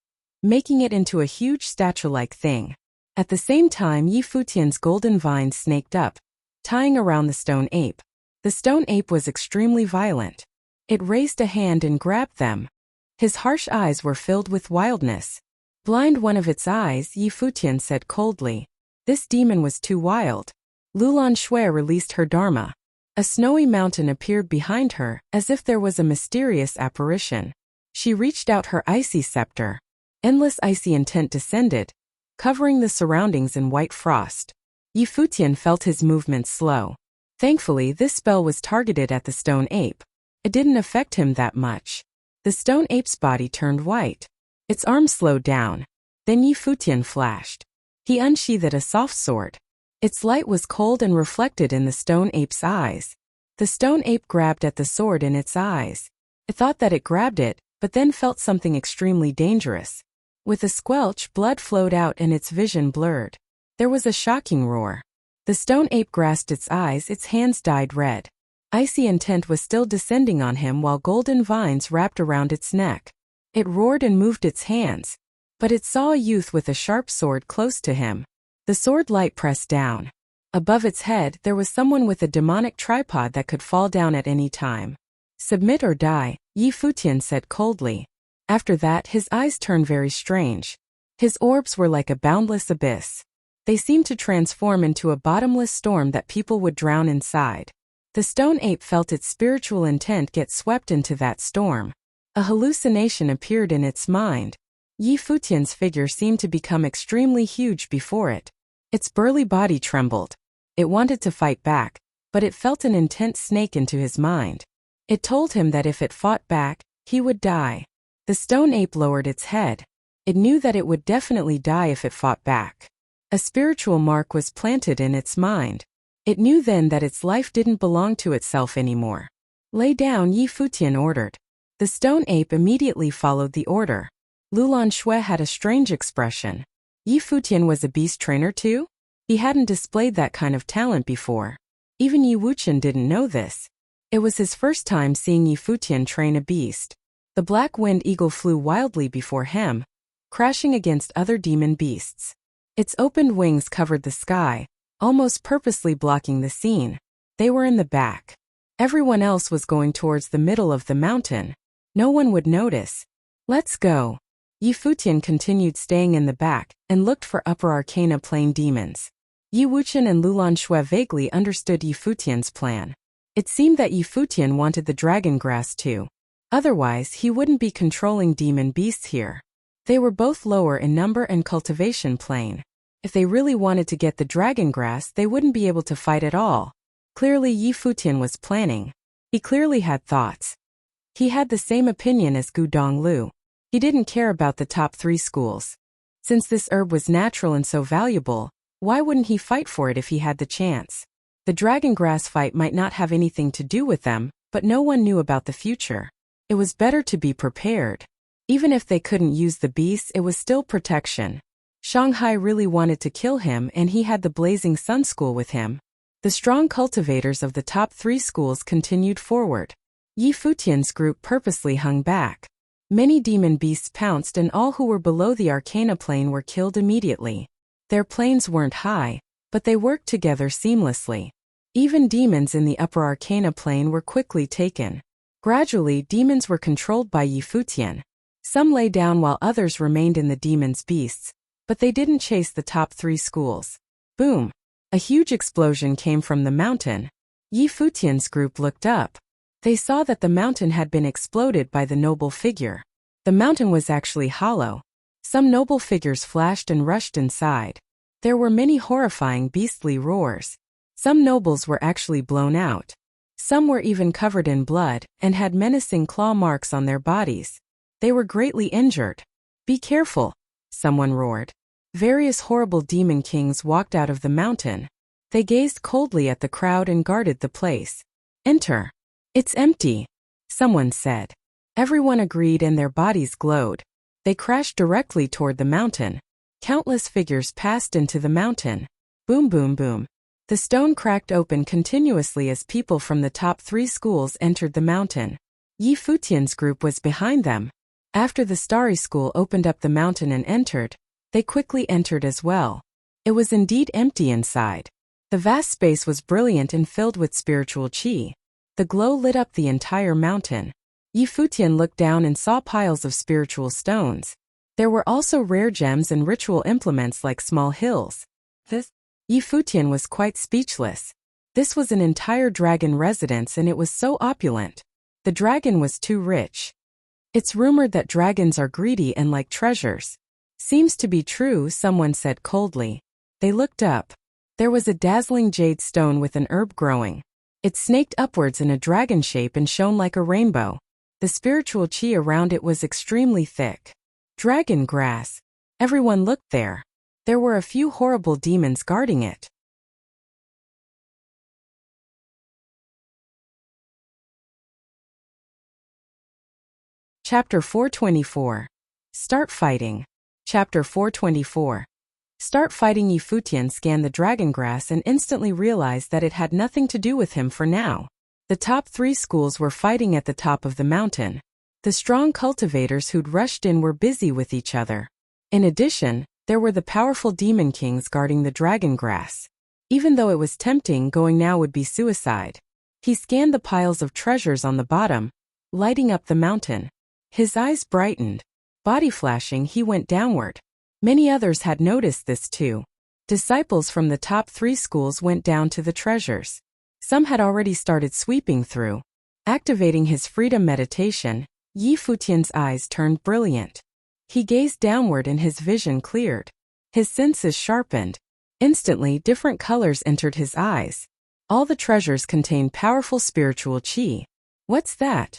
making it into a huge statue-like thing. At the same time, Yi Futian's golden vine snaked up, tying around the stone ape. The stone ape was extremely violent. It raised a hand and grabbed them. His harsh eyes were filled with wildness. "Blind one of its eyes," Yi Futian said coldly. This demon was too wild. Lulan Shui released her dharma. A snowy mountain appeared behind her, as if there was a mysterious apparition. She reached out her icy scepter. Endless icy intent descended, covering the surroundings in white frost. Futian felt his movements slow. Thankfully, this spell was targeted at the stone ape. It didn't affect him that much. The stone ape's body turned white. Its arms slowed down. Then Futian flashed. He unsheathed a soft sword. Its light was cold and reflected in the stone ape's eyes. The stone ape grabbed at the sword in its eyes. It thought that it grabbed it, but then felt something extremely dangerous. With a squelch, blood flowed out and its vision blurred. There was a shocking roar. The stone ape grasped its eyes, its hands dyed red. Icy intent was still descending on him while golden vines wrapped around its neck. It roared and moved its hands. But it saw a youth with a sharp sword close to him. The sword light pressed down. Above its head, there was someone with a demonic tripod that could fall down at any time. Submit or die, Futian said coldly. After that, his eyes turned very strange. His orbs were like a boundless abyss. They seemed to transform into a bottomless storm that people would drown inside. The stone ape felt its spiritual intent get swept into that storm. A hallucination appeared in its mind. Futian's figure seemed to become extremely huge before it. Its burly body trembled. It wanted to fight back, but it felt an intense snake into his mind. It told him that if it fought back, he would die. The stone ape lowered its head. It knew that it would definitely die if it fought back. A spiritual mark was planted in its mind. It knew then that its life didn't belong to itself anymore. Lay down, Futian ordered. The stone ape immediately followed the order. Lulan Shui had a strange expression. Futian was a beast trainer too? He hadn't displayed that kind of talent before. Even Wuxian didn't know this. It was his first time seeing Futian train a beast. The black wind eagle flew wildly before him, crashing against other demon beasts. Its opened wings covered the sky, almost purposely blocking the scene. They were in the back. Everyone else was going towards the middle of the mountain. No one would notice. Let's go. Futian continued staying in the back and looked for upper arcana plane demons. Wuxian and Lulan Shui vaguely understood Futian's plan. It seemed that Futian wanted the dragon grass too. Otherwise, he wouldn't be controlling demon beasts here. They were both lower in number and cultivation plane. If they really wanted to get the dragon grass, they wouldn't be able to fight at all. Clearly, Futian was planning. He clearly had thoughts. He had the same opinion as Gu Donglu. He didn't care about the top 3 schools. Since this herb was natural and so valuable, why wouldn't he fight for it if he had the chance? The dragon grass fight might not have anything to do with them, but no one knew about the future. It was better to be prepared. Even if they couldn't use the beasts, it was still protection. Shanghai really wanted to kill him and he had the Blazing Sun School with him. The strong cultivators of the top 3 schools continued forward. Futian's group purposely hung back. Many demon beasts pounced and all who were below the arcana plane were killed immediately. Their planes weren't high, but they worked together seamlessly. Even demons in the upper arcana plane were quickly taken. Gradually, demons were controlled by Futian. Some lay down while others remained in the demons' beasts, but they didn't chase the top 3 schools. Boom! A huge explosion came from the mountain. Futian's group looked up. They saw that the mountain had been exploded by the noble figure. The mountain was actually hollow. Some noble figures flashed and rushed inside. There were many horrifying beastly roars. Some nobles were actually blown out. Some were even covered in blood and had menacing claw marks on their bodies. They were greatly injured. Be careful, someone roared. Various horrible demon kings walked out of the mountain. They gazed coldly at the crowd and guarded the place. Enter. It's empty, someone said. Everyone agreed and their bodies glowed. They crashed directly toward the mountain. Countless figures passed into the mountain. Boom, boom, boom. The stone cracked open continuously as people from the top 3 schools entered the mountain. Futian's group was behind them. After the Starry School opened up the mountain and entered, they quickly entered as well. It was indeed empty inside. The vast space was brilliant and filled with spiritual qi. The glow lit up the entire mountain. Futian looked down and saw piles of spiritual stones. There were also rare gems and ritual implements like small hills. Futian was quite speechless. This was an entire dragon residence and it was so opulent. The dragon was too rich. It's rumored that dragons are greedy and like treasures. Seems to be true, someone said coldly. They looked up. There was a dazzling jade stone with an herb growing. It snaked upwards in a dragon shape and shone like a rainbow. The spiritual chi around it was extremely thick. Dragon grass. Everyone looked there. There were a few horrible demons guarding it. Chapter 424. Start fighting. Chapter 424. Start fighting. Futian scanned the dragon grass and instantly realized that it had nothing to do with him for now. The top 3 schools were fighting at the top of the mountain. The strong cultivators who'd rushed in were busy with each other. In addition, there were the powerful demon kings guarding the dragon grass. Even though it was tempting, going now would be suicide. He scanned the piles of treasures on the bottom, lighting up the mountain. His eyes brightened. Body flashing, he went downward. Many others had noticed this too. Disciples from the top 3 schools went down to the treasures. Some had already started sweeping through. Activating his freedom meditation, Futian's eyes turned brilliant. He gazed downward and his vision cleared. His senses sharpened. Instantly, different colors entered his eyes. All the treasures contained powerful spiritual chi. What's that?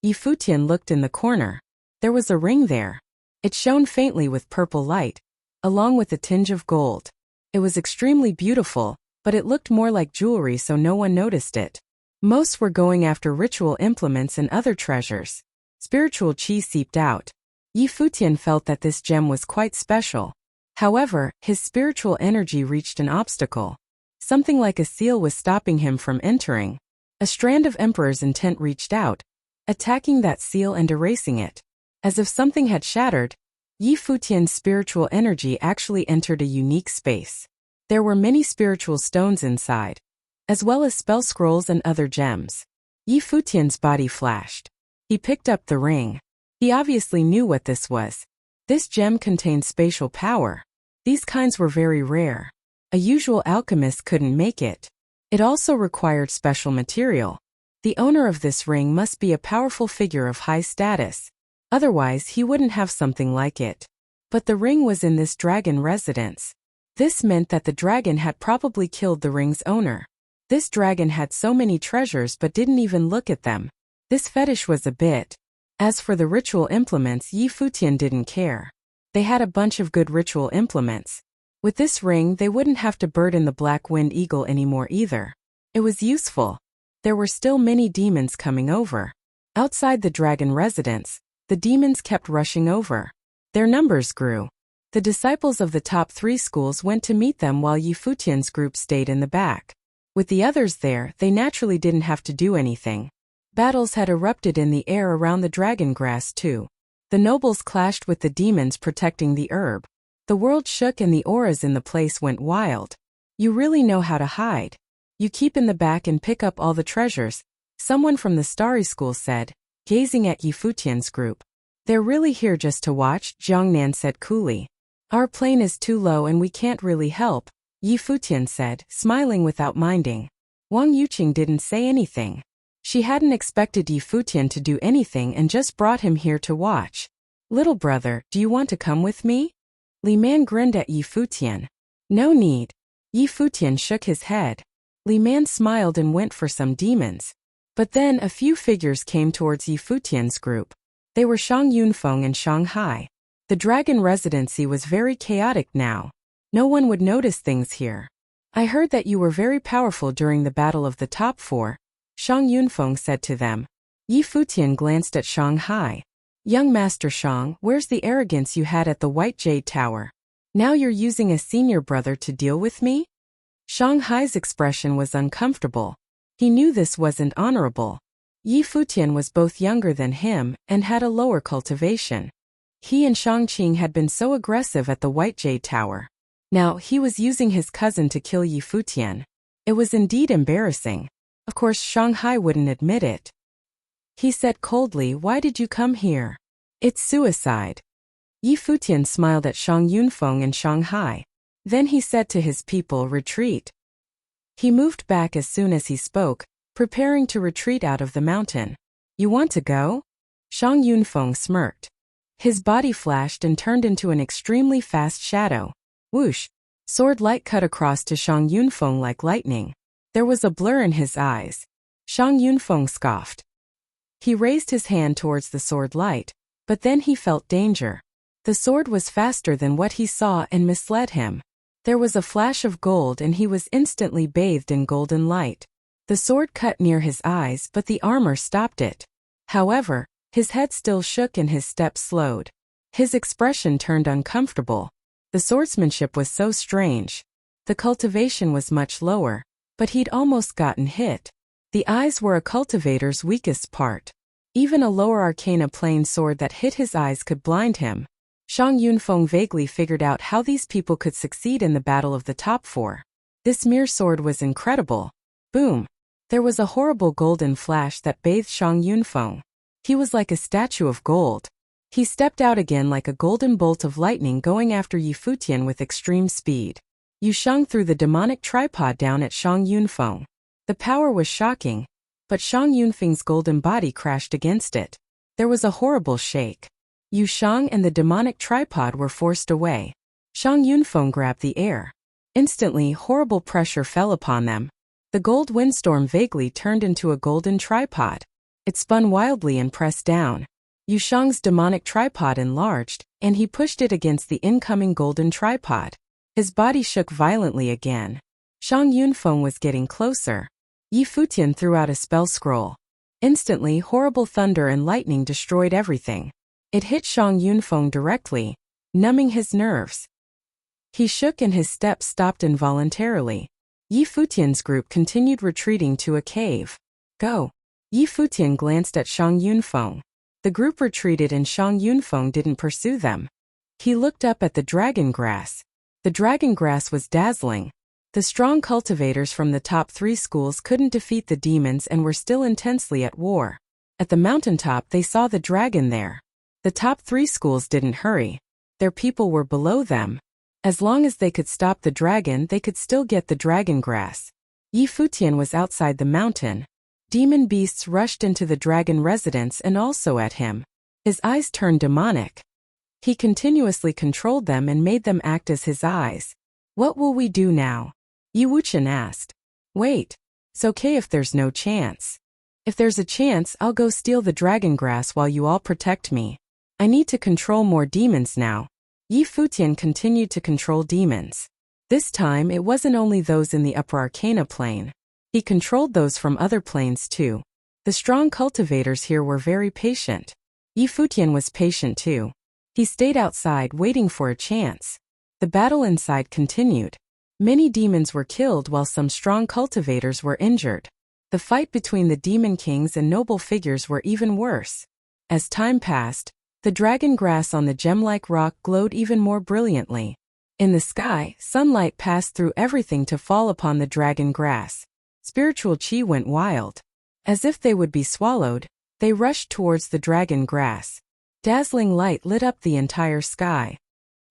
Futian looked in the corner. There was a ring there. It shone faintly with purple light, along with a tinge of gold. It was extremely beautiful, but it looked more like jewelry, so no one noticed it. Most were going after ritual implements and other treasures. Spiritual chi seeped out. Futian felt that this gem was quite special. However, his spiritual energy reached an obstacle. Something like a seal was stopping him from entering. A strand of Emperor's intent reached out, attacking that seal and erasing it. As if something had shattered, Futian's spiritual energy actually entered a unique space. There were many spiritual stones inside, as well as spell scrolls and other gems. Futian's body flashed. He picked up the ring. He obviously knew what this was. This gem contained spatial power. These kinds were very rare. A usual alchemist couldn't make it. It also required special material. The owner of this ring must be a powerful figure of high status. Otherwise, he wouldn't have something like it. But the ring was in this dragon residence. This meant that the dragon had probably killed the ring's owner. This dragon had so many treasures but didn't even look at them. This fetish was a bit. As for the ritual implements, Futian didn't care. They had a bunch of good ritual implements. With this ring, they wouldn't have to burden the Black Wind Eagle anymore either. It was useful. There were still many demons coming over. Outside the dragon residence, the demons kept rushing over. Their numbers grew. The disciples of the top 3 schools went to meet them while Futian's group stayed in the back. With the others there, they naturally didn't have to do anything. Battles had erupted in the air around the dragon grass too. The nobles clashed with the demons protecting the herb. The world shook and the auras in the place went wild. You really know how to hide. You keep in the back and pick up all the treasures, someone from the Starry School said, gazing at Futian's group. They're really here just to watch, Jiangnan said coolly. Our plane is too low and we can't really help, Futian said, smiling without minding. Wang Yuqing didn't say anything. She hadn't expected Futian to do anything and just brought him here to watch. Little brother, do you want to come with me? Li Man grinned at Futian. No need. Futian shook his head. Li Man smiled and went for some demons. But then a few figures came towards Futian's group. They were Shang Yunfeng and Shanghai. The dragon residency was very chaotic now. No one would notice things here. I heard that you were very powerful during the battle of the top 4, Shang Yunfeng said to them. Futian glanced at Shanghai. Young Master Shang, where's the arrogance you had at the White Jade Tower? Now you're using a senior brother to deal with me? Shanghai's expression was uncomfortable. He knew this wasn't honorable. Futian was both younger than him and had a lower cultivation. He and Shangqing had been so aggressive at the White Jade Tower. Now he was using his cousin to kill Futian. It was indeed embarrassing. Of course Shanghai wouldn't admit it. He said coldly, why did you come here? It's suicide. Futian smiled at Shang Yunfeng and Shanghai. Then he said to his people, retreat. He moved back as soon as he spoke, preparing to retreat out of the mountain. You want to go? Shang Yunfeng smirked. His body flashed and turned into an extremely fast shadow. Whoosh! Sword light cut across to Shang Yunfeng like lightning. There was a blur in his eyes. Shang Yunfeng scoffed. He raised his hand towards the sword light, but then he felt danger. The sword was faster than what he saw and misled him. There was a flash of gold and he was instantly bathed in golden light. The sword cut near his eyes, but the armor stopped it. However, his head still shook and his steps slowed. His expression turned uncomfortable. The swordsmanship was so strange. The cultivation was much lower, but he'd almost gotten hit. The eyes were a cultivator's weakest part. Even a lower arcana plane sword that hit his eyes could blind him. Shang Yunfeng vaguely figured out how these people could succeed in the battle of the top four. This mere sword was incredible. Boom! There was a horrible golden flash that bathed Shang Yunfeng. He was like a statue of gold. He stepped out again like a golden bolt of lightning going after Futian with extreme speed. Shang threw the demonic tripod down at Shang Yunfeng. The power was shocking, but Shang Yunfeng's golden body crashed against it. There was a horrible shake. Shang and the demonic tripod were forced away. Shang Yunfeng grabbed the air. Instantly, horrible pressure fell upon them. The gold windstorm vaguely turned into a golden tripod. It spun wildly and pressed down. Shang's demonic tripod enlarged, and he pushed it against the incoming golden tripod. His body shook violently again. Shang Yunfeng was getting closer. Futian threw out a spell scroll. Instantly, horrible thunder and lightning destroyed everything. It hit Shang Yunfeng directly, numbing his nerves. He shook and his steps stopped involuntarily. Futian's group continued retreating to a cave. Go! Futian glanced at Shang Yunfeng. The group retreated and Shang Yunfeng didn't pursue them. He looked up at the dragon grass. The dragon grass was dazzling. The strong cultivators from the top 3 schools couldn't defeat the demons and were still intensely at war. At the mountaintop they saw the dragon there. The top 3 schools didn't hurry. Their people were below them. As long as they could stop the dragon, they could still get the dragon grass. Futian was outside the mountain. Demon beasts rushed into the dragon residence and also at him. His eyes turned demonic. He continuously controlled them and made them act as his eyes. What will we do now? Wuxia asked. Wait. It's okay if there's no chance. If there's a chance, I'll go steal the dragon grass while you all protect me. I need to control more demons now. Futian continued to control demons. This time it wasn't only those in the upper arcana plane. He controlled those from other planes too. The strong cultivators here were very patient. Futian was patient too. He stayed outside waiting for a chance. The battle inside continued. Many demons were killed while some strong cultivators were injured. The fight between the demon kings and noble figures were even worse. As time passed, the dragon grass on the gem-like rock glowed even more brilliantly. In the sky, sunlight passed through everything to fall upon the dragon grass. Spiritual chi went wild. As if they would be swallowed, they rushed towards the dragon grass. Dazzling light lit up the entire sky.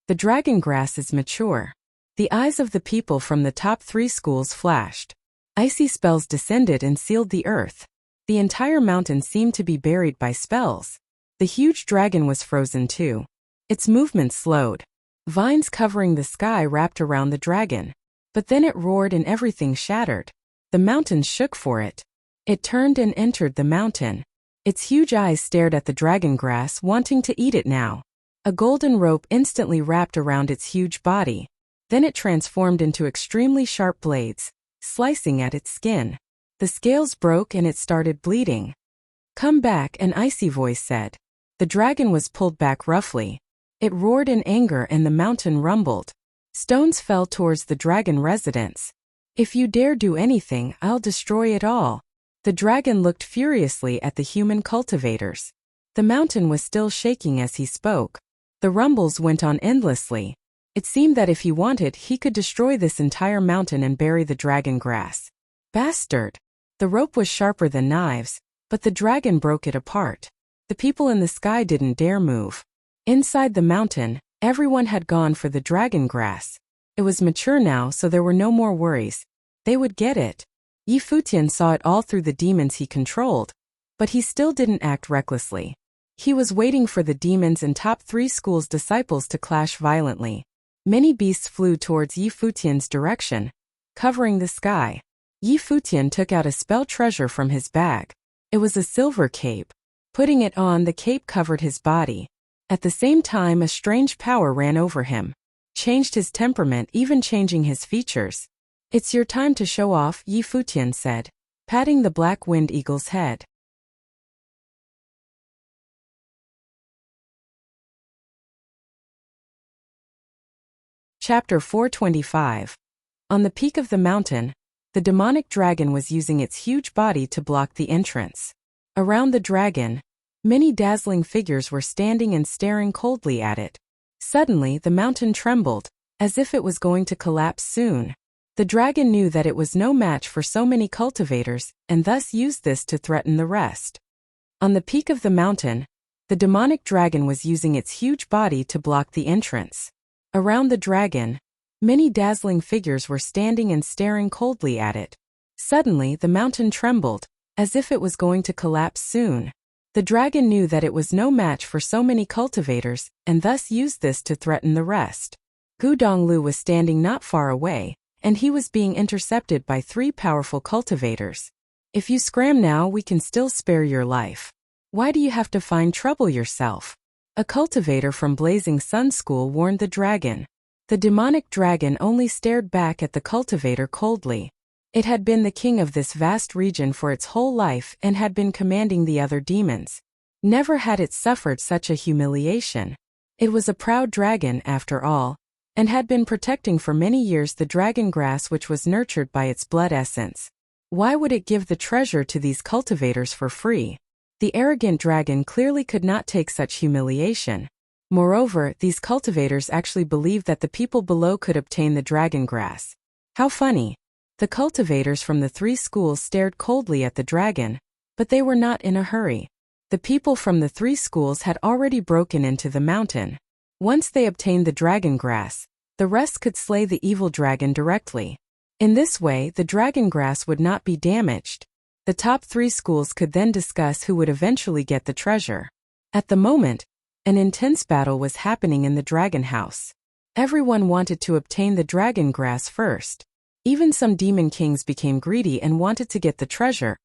The dragon grass is mature. The eyes of the people from the top 3 schools flashed. Icy spells descended and sealed the earth. The entire mountain seemed to be buried by spells. The huge dragon was frozen too. Its movement slowed. Vines covering the sky wrapped around the dragon. But then it roared and everything shattered. The mountains shook for it. It turned and entered the mountain. Its huge eyes stared at the dragon grass, wanting to eat it now. A golden rope instantly wrapped around its huge body. Then it transformed into extremely sharp blades, slicing at its skin. The scales broke and it started bleeding. Come back, an icy voice said. The dragon was pulled back roughly. It roared in anger and the mountain rumbled. Stones fell towards the dragon residence. If you dare do anything, I'll destroy it all. The dragon looked furiously at the human cultivators. The mountain was still shaking as he spoke. The rumbles went on endlessly. It seemed that if he wanted, he could destroy this entire mountain and bury the dragon grass. Bastard! The rope was sharper than knives, but the dragon broke it apart. The people in the sky didn't dare move. Inside the mountain, everyone had gone for the dragon grass. It was mature now, so there were no more worries. They would get it. Futian saw it all through the demons he controlled, but he still didn't act recklessly. He was waiting for the demons and top 3 schools' disciples to clash violently. Many beasts flew towards Yi Futian's direction, covering the sky. Yi Futian took out a spell treasure from his bag. It was a silver cape. Putting it on, the cape covered his body. At the same time, a strange power ran over him, changed his temperament, even changing his features. "It's your time to show off," Yi Futian said, patting the black wind eagle's head. Chapter 425. On the peak of the mountain, the demonic dragon was using its huge body to block the entrance. Around the dragon, many dazzling figures were standing and staring coldly at it. Suddenly, the mountain trembled, as if it was going to collapse soon. The dragon knew that it was no match for so many cultivators, and thus used this to threaten the rest. On the peak of the mountain, the demonic dragon was using its huge body to block the entrance. Around the dragon, many dazzling figures were standing and staring coldly at it. Suddenly, the mountain trembled, as if it was going to collapse soon. The dragon knew that it was no match for so many cultivators, and thus used this to threaten the rest. Gu Donglu was standing not far away, and he was being intercepted by 3 powerful cultivators. "If you scram now, we can still spare your life. Why do you have to find trouble yourself?" A cultivator from Blazing Sun School warned the dragon. The demonic dragon only stared back at the cultivator coldly. It had been the king of this vast region for its whole life and had been commanding the other demons. Never had it suffered such a humiliation. It was a proud dragon, after all, and had been protecting for many years the dragon grass which was nurtured by its blood essence. Why would it give the treasure to these cultivators for free? The arrogant dragon clearly could not take such humiliation. Moreover, these cultivators actually believed that the people below could obtain the dragon grass. How funny. The cultivators from the 3 schools stared coldly at the dragon, but they were not in a hurry. The people from the 3 schools had already broken into the mountain. Once they obtained the dragon grass, the rest could slay the evil dragon directly. In this way, the dragon grass would not be damaged. The top 3 schools could then discuss who would eventually get the treasure. At the moment, an intense battle was happening in the dragon house. Everyone wanted to obtain the dragon grass first. Even some demon kings became greedy and wanted to get the treasure,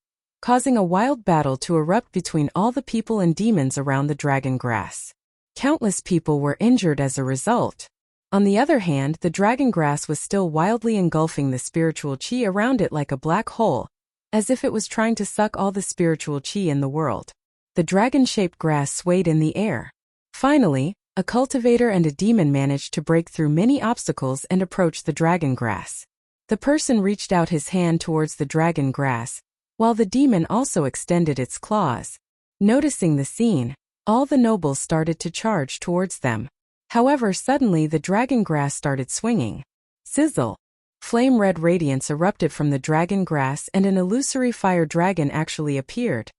causing a wild battle to erupt between all the people and demons around the dragon grass. Countless people were injured as a result. On the other hand, the dragon grass was still wildly engulfing the spiritual qi around it like a black hole, as if it was trying to suck all the spiritual qi in the world. The dragon-shaped grass swayed in the air. Finally, a cultivator and a demon managed to break through many obstacles and approach the dragon grass. The person reached out his hand towards the dragon grass, while the demon also extended its claws. Noticing the scene, all the nobles started to charge towards them. However, suddenly the dragon grass started swinging. Sizzle! Flame-red radiance erupted from the dragon grass and an illusory fire dragon actually appeared,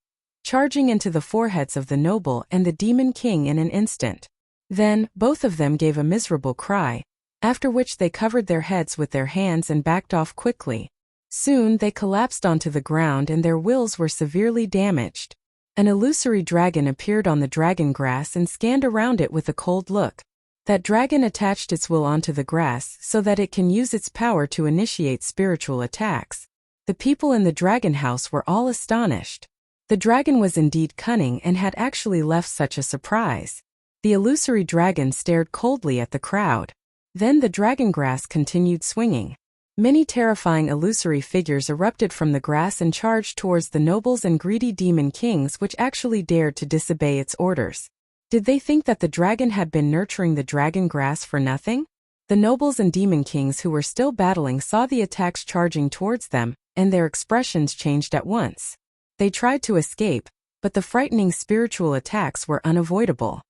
charging into the foreheads of the noble and the demon king in an instant. Then, both of them gave a miserable cry, after which they covered their heads with their hands and backed off quickly. Soon they collapsed onto the ground and their wills were severely damaged. An illusory dragon appeared on the dragon grass and scanned around it with a cold look. That dragon attached its will onto the grass so that it can use its power to initiate spiritual attacks. The people in the dragon house were all astonished. The dragon was indeed cunning and had actually left such a surprise. The illusory dragon stared coldly at the crowd. Then the dragon grass continued swinging. Many terrifying illusory figures erupted from the grass and charged towards the nobles and greedy demon kings which actually dared to disobey its orders. Did they think that the dragon had been nurturing the dragon grass for nothing? The nobles and demon kings who were still battling saw the attacks charging towards them, and their expressions changed at once. They tried to escape, but the frightening spiritual attacks were unavoidable.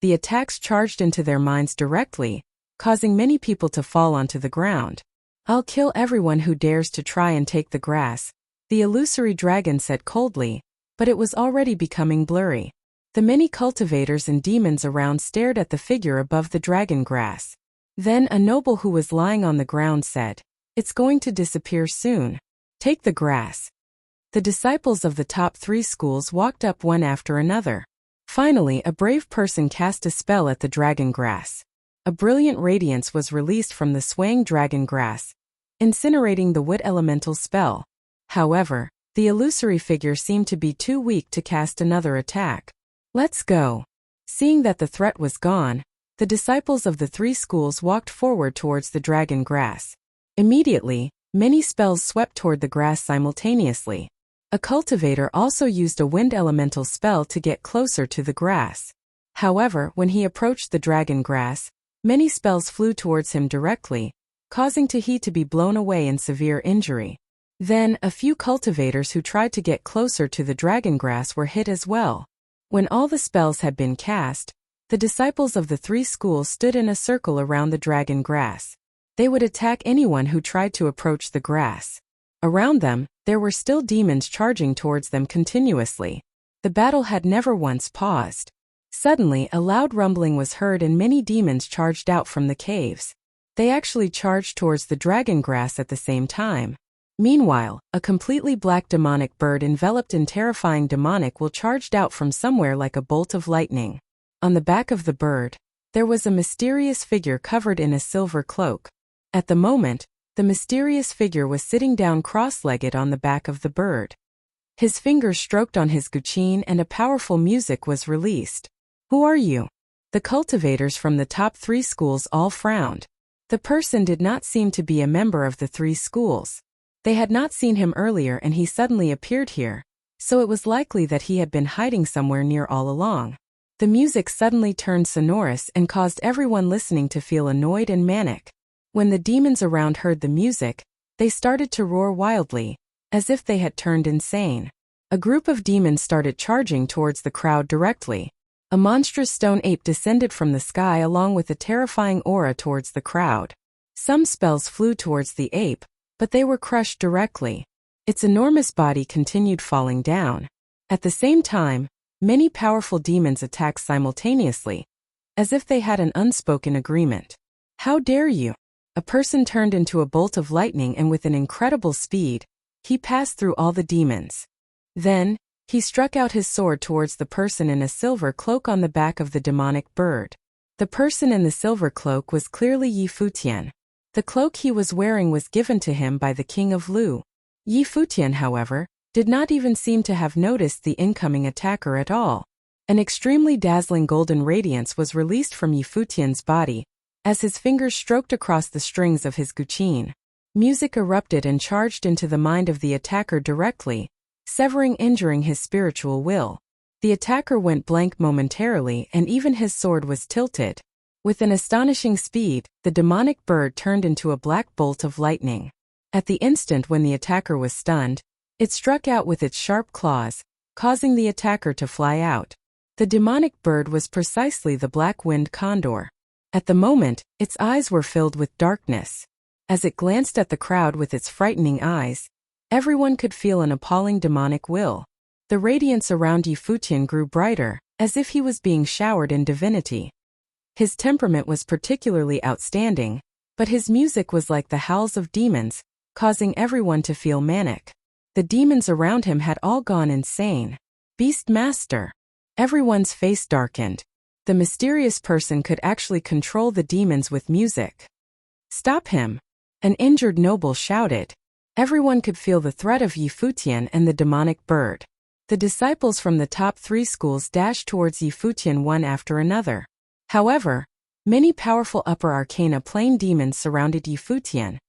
The attacks charged into their minds directly, causing many people to fall onto the ground. "I'll kill everyone who dares to try and take the grass," the illusory dragon said coldly, but it was already becoming blurry. The many cultivators and demons around stared at the figure above the dragon grass. Then a noble who was lying on the ground said, "It's going to disappear soon. Take the grass." The disciples of the top 3 schools walked up one after another. Finally, a brave person cast a spell at the dragon grass. A brilliant radiance was released from the swaying dragon grass, incinerating the wood elemental spell. However, the illusory figure seemed to be too weak to cast another attack. Let's go. Seeing that the threat was gone, the disciples of the three schools walked forward towards the dragon grass. Immediately, many spells swept toward the grass simultaneously. A cultivator also used a wind elemental spell to get closer to the grass. However, when he approached the dragon grass, many spells flew towards him directly, causing he to be blown away in severe injury. Then, a few cultivators who tried to get closer to the dragon grass were hit as well. When all the spells had been cast, the disciples of the three schools stood in a circle around the dragon grass. They would attack anyone who tried to approach the grass. Around them, there were still demons charging towards them continuously. The battle had never once paused. Suddenly, a loud rumbling was heard and many demons charged out from the caves. They actually charged towards the dragon grass at the same time. Meanwhile, a completely black demonic bird enveloped in terrifying demonic will charged out from somewhere like a bolt of lightning. On the back of the bird, there was a mysterious figure covered in a silver cloak. At the moment, the mysterious figure was sitting down cross-legged on the back of the bird. His fingers stroked on his guqin and a powerful music was released. Who are you? The cultivators from the top three schools all frowned. The person did not seem to be a member of the three schools. They had not seen him earlier and he suddenly appeared here, so it was likely that he had been hiding somewhere near all along. The music suddenly turned sonorous and caused everyone listening to feel annoyed and manic. When the demons around heard the music, they started to roar wildly, as if they had turned insane. A group of demons started charging towards the crowd directly. A monstrous stone ape descended from the sky along with a terrifying aura towards the crowd. Some spells flew towards the ape, but they were crushed directly. Its enormous body continued falling down. At the same time, many powerful demons attacked simultaneously, as if they had an unspoken agreement. How dare you? A person turned into a bolt of lightning and with an incredible speed, he passed through all the demons. Then, he struck out his sword towards the person in a silver cloak on the back of the demonic bird. The person in the silver cloak was clearly Futian. The cloak he was wearing was given to him by the king of Lu. Futian, however, did not even seem to have noticed the incoming attacker at all. An extremely dazzling golden radiance was released from Futian's body, as his fingers stroked across the strings of his guqin. Music erupted and charged into the mind of the attacker directly, injuring his spiritual will. The attacker went blank momentarily and even his sword was tilted. With an astonishing speed, the demonic bird turned into a black bolt of lightning. At the instant when the attacker was stunned, it struck out with its sharp claws, causing the attacker to fly out. The demonic bird was precisely the black-winged condor. At the moment, its eyes were filled with darkness. As it glanced at the crowd with its frightening eyes, everyone could feel an appalling demonic will. The radiance around Futian grew brighter, as if he was being showered in divinity. His temperament was particularly outstanding, but his music was like the howls of demons, causing everyone to feel manic. The demons around him had all gone insane. Beast Master! Everyone's face darkened. The mysterious person could actually control the demons with music. Stop him! An injured noble shouted. Everyone could feel the threat of Futian and the demonic bird. The disciples from the top three schools dashed towards Futian one after another. However, many powerful upper arcana plane demons surrounded Futian,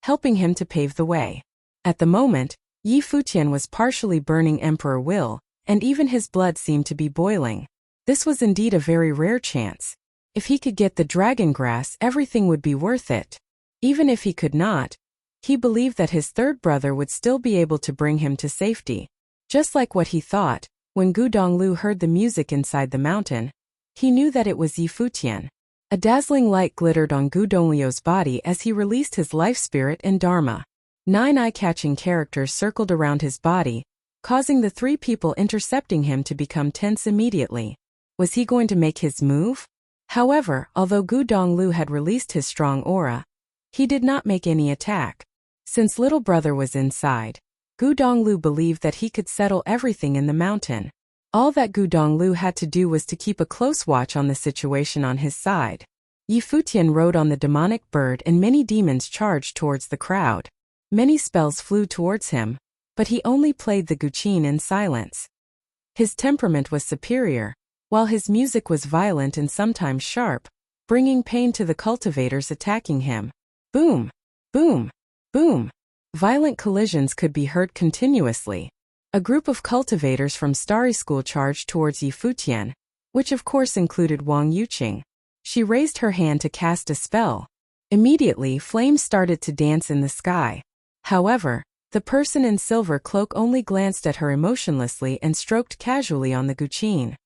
helping him to pave the way. At the moment, Futian was partially burning Emperor Will, and even his blood seemed to be boiling. This was indeed a very rare chance. If he could get the dragon grass, everything would be worth it. Even if he could not, he believed that his third brother would still be able to bring him to safety. Just like what he thought, when Gu Donglu heard the music inside the mountain, he knew that it was Futian. A dazzling light glittered on Gu Donglio's body as he released his life spirit and dharma. 9 eye-catching characters circled around his body, causing the 3 people intercepting him to become tense immediately. Was he going to make his move? However, although Gu Donglu had released his strong aura, he did not make any attack. Since little brother was inside, Gu Donglu believed that he could settle everything in the mountain. All that Gu Donglu had to do was to keep a close watch on the situation on his side. Yi Futian rode on the demonic bird and many demons charged towards the crowd. Many spells flew towards him, but he only played the guqin in silence. His temperament was superior, while his music was violent and sometimes sharp, bringing pain to the cultivators attacking him. Boom! Boom! Boom! Violent collisions could be heard continuously. A group of cultivators from Starry School charged towards Yi Futian, which of course included Wang Yuqing. She raised her hand to cast a spell. Immediately, flames started to dance in the sky. However, the person in silver cloak only glanced at her emotionlessly and stroked casually on the guqin.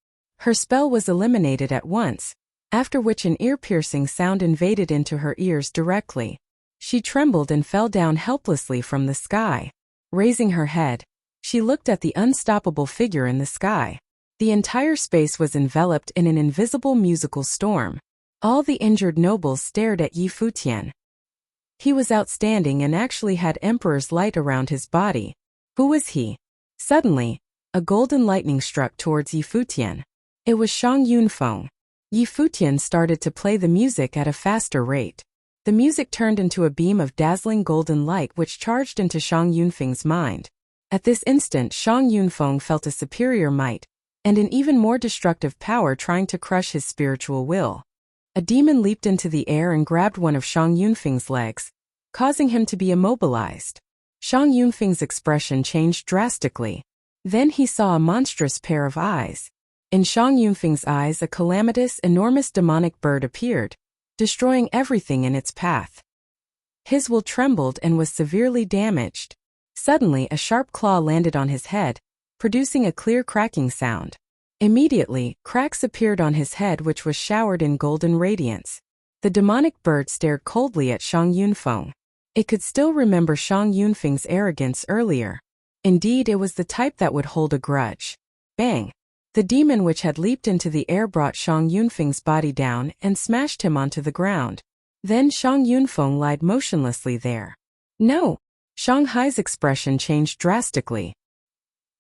Her spell was eliminated at once, after which an ear-piercing sound invaded into her ears directly. She trembled and fell down helplessly from the sky. Raising her head, she looked at the unstoppable figure in the sky. The entire space was enveloped in an invisible musical storm. All the injured nobles stared at Yi Futian. He was outstanding and actually had emperor's light around his body. Who was he? Suddenly, a golden lightning struck towards Yi Futian. It was Shang Yunfeng. Yi Futian started to play the music at a faster rate. The music turned into a beam of dazzling golden light which charged into Shang Yunfeng's mind. At this instant, Shang Yunfeng felt a superior might, and an even more destructive power trying to crush his spiritual will. A demon leaped into the air and grabbed one of Shang Yunfeng's legs, causing him to be immobilized. Shang Yunfeng's expression changed drastically. Then he saw a monstrous pair of eyes. In Shang Yunfeng's eyes, a calamitous, enormous demonic bird appeared, destroying everything in its path. His will trembled and was severely damaged. Suddenly, a sharp claw landed on his head, producing a clear cracking sound. Immediately, cracks appeared on his head which was showered in golden radiance. The demonic bird stared coldly at Shang Yunfeng. It could still remember Shang Yunfeng's arrogance earlier. Indeed, it was the type that would hold a grudge. Bang! The demon which had leaped into the air brought Shang Yunfeng's body down and smashed him onto the ground. Then Shang Yunfeng lied motionlessly there. No! Shanghai's expression changed drastically.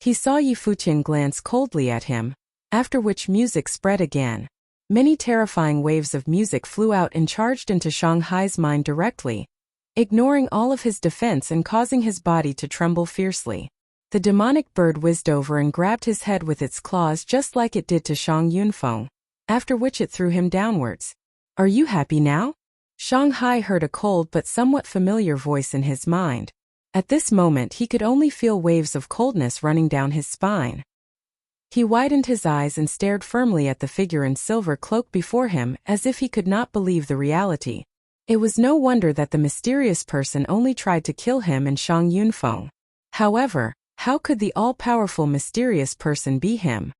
He saw Yi Futian glance coldly at him, after which music spread again. Many terrifying waves of music flew out and charged into Shanghai's mind directly, ignoring all of his defense and causing his body to tremble fiercely. The demonic bird whizzed over and grabbed his head with its claws just like it did to Shang Yunfeng, after which it threw him downwards. Are you happy now? Shanghai heard a cold but somewhat familiar voice in his mind. At this moment he could only feel waves of coldness running down his spine. He widened his eyes and stared firmly at the figure in silver cloak before him as if he could not believe the reality. It was no wonder that the mysterious person only tried to kill him and Shang Yunfeng. However, how could the all-powerful mysterious person be him?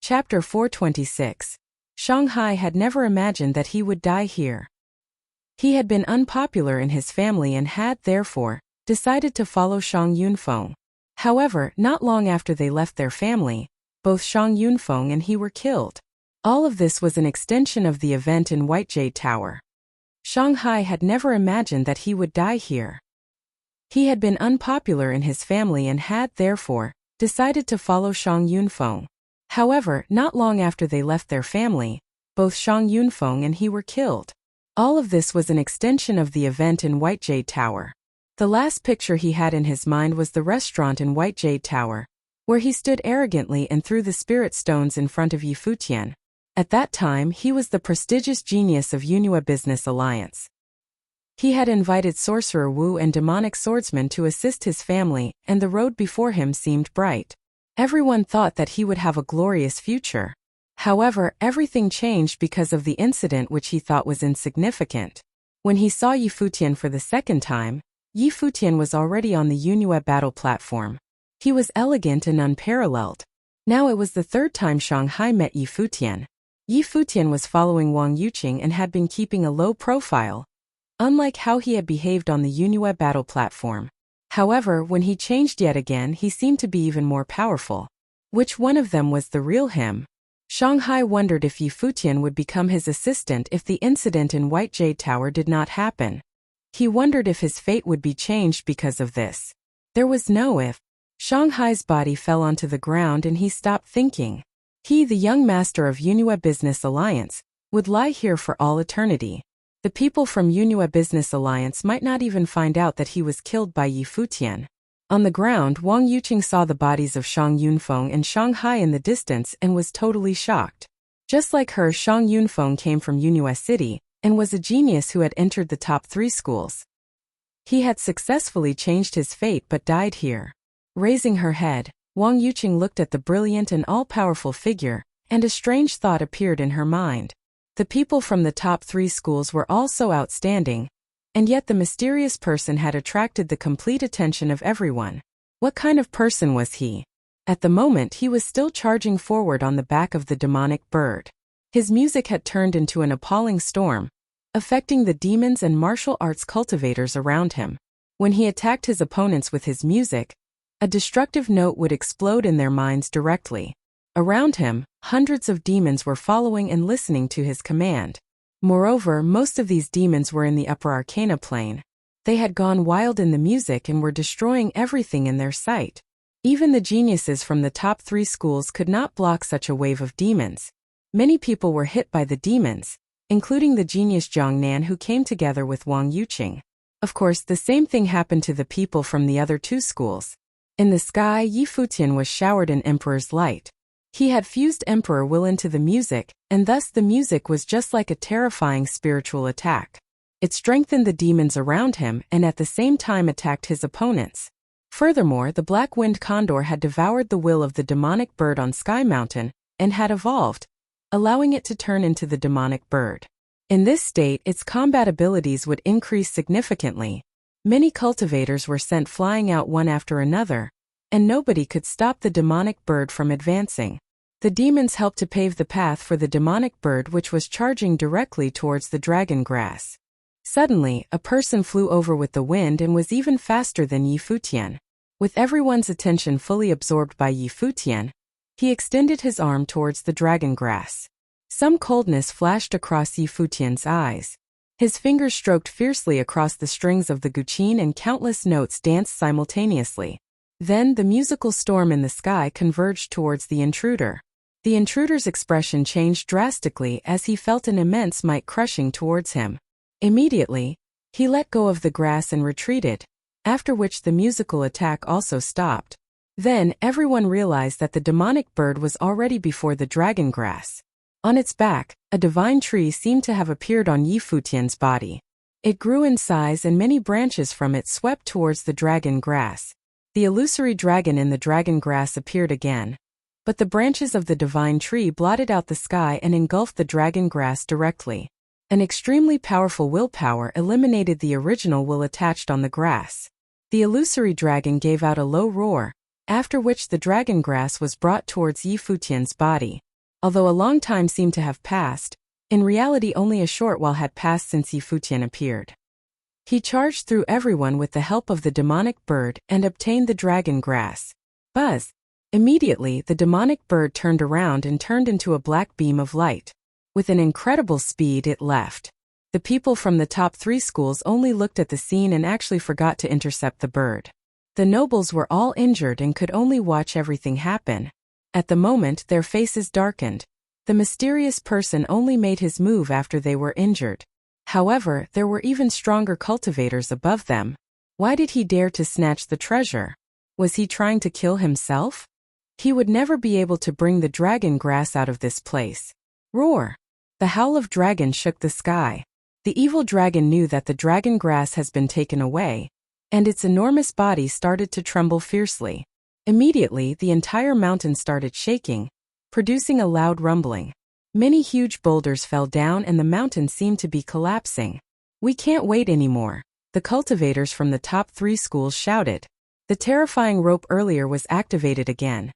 Chapter 426. Shanghai had never imagined that he would die here. He had been unpopular in his family and had, therefore, decided to follow Shang Yunfeng. However, not long after they left their family, both Shang Yunfeng and he were killed. All of this was an extension of the event in White Jade Tower. Shanghai had never imagined that he would die here. He had been unpopular in his family and had, therefore, decided to follow Shang Yunfeng. However, not long after they left their family, both Shang Yunfeng and he were killed. All of this was an extension of the event in White Jade Tower. The last picture he had in his mind was the restaurant in White Jade Tower, where he stood arrogantly and threw the spirit stones in front of Yi Futian. At that time, he was the prestigious genius of Yunhua Business Alliance. He had invited Sorcerer Wu and demonic swordsman to assist his family, and the road before him seemed bright. Everyone thought that he would have a glorious future. However, everything changed because of the incident which he thought was insignificant. When he saw Yi Futian for the second time, Yi Futian was already on the Yunhua battle platform. He was elegant and unparalleled. Now it was the third time Shanghai met Yi Futian. Yi Futian was following Wang Yuqing and had been keeping a low profile, unlike how he had behaved on the Yunhua battle platform. However, when he changed yet again, he seemed to be even more powerful. Which one of them was the real him? Shanghai wondered if Yi Futian would become his assistant if the incident in White Jade Tower did not happen. He wondered if his fate would be changed because of this. There was no if. Shanghai's body fell onto the ground and he stopped thinking. He, the young master of Yunhua Business Alliance, would lie here for all eternity. The people from Yunhua Business Alliance might not even find out that he was killed by Yi Futian. On the ground, Wang Yuqing saw the bodies of Shang Yunfeng and Shanghai in the distance and was totally shocked. Just like her, Shang Yunfeng came from Yunhua City and was a genius who had entered the top 3 schools. He had successfully changed his fate but died here. Raising her head, Wang Yuqing looked at the brilliant and all-powerful figure, and a strange thought appeared in her mind. The people from the top 3 schools were all so outstanding, and yet the mysterious person had attracted the complete attention of everyone. What kind of person was he? At the moment he was still charging forward on the back of the demonic bird. His music had turned into an appalling storm, affecting the demons and martial arts cultivators around him. When he attacked his opponents with his music, a destructive note would explode in their minds directly. Around him, hundreds of demons were following and listening to his command. Moreover, most of these demons were in the upper arcana plane. They had gone wild in the music and were destroying everything in their sight. Even the geniuses from the top 3 schools could not block such a wave of demons. Many people were hit by the demons, including the genius Zhang Nan who came together with Wang Yuqing. Of course, the same thing happened to the people from the other 2 schools. In the sky, Yi Futian was showered in Emperor's light. He had fused Emperor will into the music, and thus the music was just like a terrifying spiritual attack. It strengthened the demons around him and at the same time attacked his opponents. Furthermore, the Black Wind Condor had devoured the will of the demonic bird on Sky Mountain and had evolved, allowing it to turn into the demonic bird. In this state, its combat abilities would increase significantly. Many cultivators were sent flying out one after another, and nobody could stop the demonic bird from advancing. The demons helped to pave the path for the demonic bird which was charging directly towards the dragon grass. Suddenly, a person flew over with the wind and was even faster than Yi Futian. With everyone's attention fully absorbed by Yi Futian, he extended his arm towards the dragon grass. Some coldness flashed across Yi Futian's eyes. His fingers stroked fiercely across the strings of the guqin and countless notes danced simultaneously. Then the musical storm in the sky converged towards the intruder. The intruder's expression changed drastically as he felt an immense might crushing towards him. Immediately, he let go of the grass and retreated, after which the musical attack also stopped. Then everyone realized that the demonic bird was already before the dragon grass. On its back, a divine tree seemed to have appeared on Yi Futian's body. It grew in size and many branches from it swept towards the dragon grass. The illusory dragon in the dragon grass appeared again. But the branches of the divine tree blotted out the sky and engulfed the dragon grass directly. An extremely powerful willpower eliminated the original will attached on the grass. The illusory dragon gave out a low roar, after which the dragon grass was brought towards Yi Futian's body. Although a long time seemed to have passed, in reality only a short while had passed since Yi Futian appeared. He charged through everyone with the help of the demonic bird and obtained the dragon grass. Buzz! Immediately, the demonic bird turned around and turned into a black beam of light. With an incredible speed it left. The people from the top 3 schools only looked at the scene and actually forgot to intercept the bird. The nobles were all injured and could only watch everything happen. At the moment, their faces darkened. The mysterious person only made his move after they were injured. However, there were even stronger cultivators above them. Why did he dare to snatch the treasure? Was he trying to kill himself? He would never be able to bring the dragon grass out of this place. Roar! The howl of dragon shook the sky. The evil dragon knew that the dragon grass has been taken away, and its enormous body started to tremble fiercely. Immediately, the entire mountain started shaking, producing a loud rumbling. Many huge boulders fell down and the mountain seemed to be collapsing. We can't wait anymore, the cultivators from the top 3 schools shouted. The terrifying rope earlier was activated again,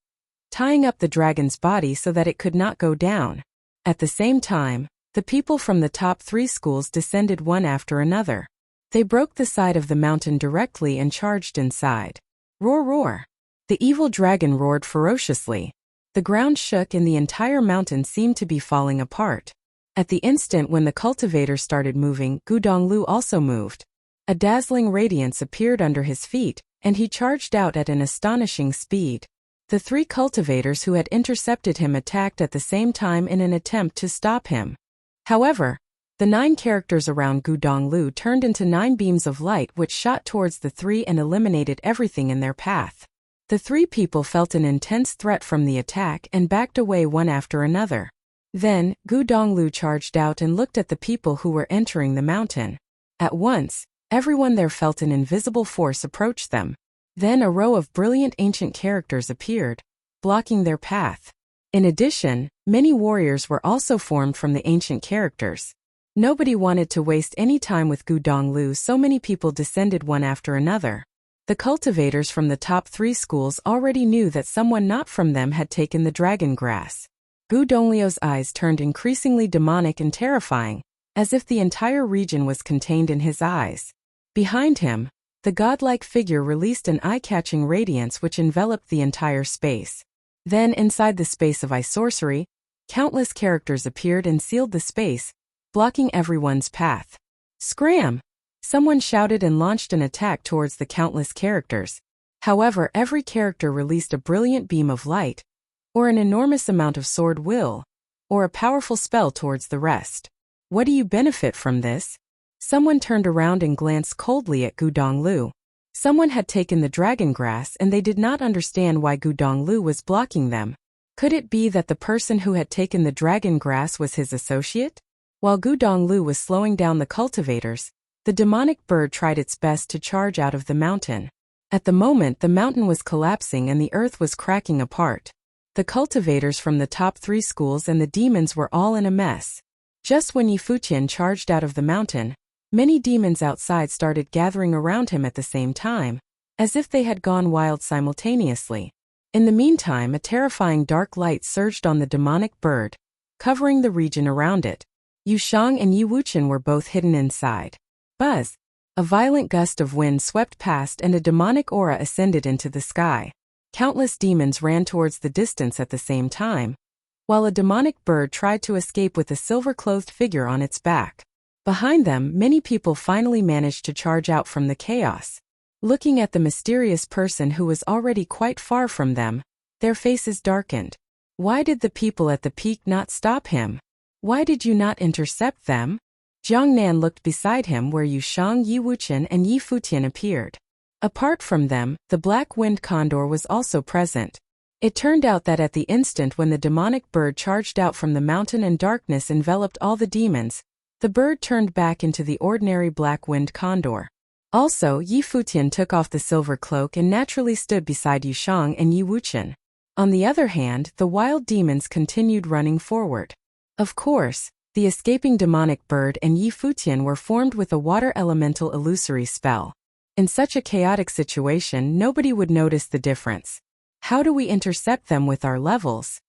tying up the dragon's body so that it could not go down. At the same time, the people from the top 3 schools descended one after another. They broke the side of the mountain directly and charged inside. Roar, roar! The evil dragon roared ferociously. The ground shook and the entire mountain seemed to be falling apart. At the instant when the cultivator started moving, Gudonglu also moved. A dazzling radiance appeared under his feet, and he charged out at an astonishing speed. The 3 cultivators who had intercepted him attacked at the same time in an attempt to stop him. However, the 9 characters around Gu Donglu turned into 9 beams of light which shot towards the 3 and eliminated everything in their path. The 3 people felt an intense threat from the attack and backed away one after another. Then, Gu Donglu charged out and looked at the people who were entering the mountain. At once, everyone there felt an invisible force approach them. Then a row of brilliant ancient characters appeared, blocking their path. In addition, many warriors were also formed from the ancient characters. Nobody wanted to waste any time with Gu Donglu, so many people descended one after another. The cultivators from the top 3 schools already knew that someone not from them had taken the dragon grass. Gu Donglio's eyes turned increasingly demonic and terrifying, as if the entire region was contained in his eyes. Behind him, the godlike figure released an eye-catching radiance which enveloped the entire space. Then, inside the space of ice sorcery, countless characters appeared and sealed the space, blocking everyone's path. Scram! Someone shouted and launched an attack towards the countless characters. However, every character released a brilliant beam of light, or an enormous amount of sword will, or a powerful spell towards the rest. What do you benefit from this? Someone turned around and glanced coldly at Gu Donglu. Someone had taken the dragon grass and they did not understand why Gu Donglu was blocking them. Could it be that the person who had taken the dragon grass was his associate? While Gu Donglu was slowing down the cultivators, the demonic bird tried its best to charge out of the mountain. At the moment, the mountain was collapsing and the earth was cracking apart. The cultivators from the top 3 schools and the demons were all in a mess. Just when Futian charged out of the mountain, many demons outside started gathering around him at the same time, as if they had gone wild simultaneously. In the meantime, a terrifying dark light surged on the demonic bird, covering the region around it. Yu Shang and Yu Wuqian were both hidden inside. Buzz! A violent gust of wind swept past and a demonic aura ascended into the sky. Countless demons ran towards the distance at the same time, while a demonic bird tried to escape with a silver-clothed figure on its back. Behind them, many people finally managed to charge out from the chaos. Looking at the mysterious person who was already quite far from them, their faces darkened. Why did the people at the peak not stop him? Why did you not intercept them? Jiang Nan looked beside him where Yu Shang, Yu Wuqian and Yi Futian appeared. Apart from them, the black wind condor was also present. It turned out that at the instant when the demonic bird charged out from the mountain and darkness enveloped all the demons, the bird turned back into the ordinary black wind condor. Also, Yi Futian took off the silver cloak and naturally stood beside Yu Shang and Yi Wuqian. On the other hand, the wild demons continued running forward. Of course, the escaping demonic bird and Yi Futian were formed with a water elemental illusory spell. In such a chaotic situation, nobody would notice the difference. How do we intercept them with our levels?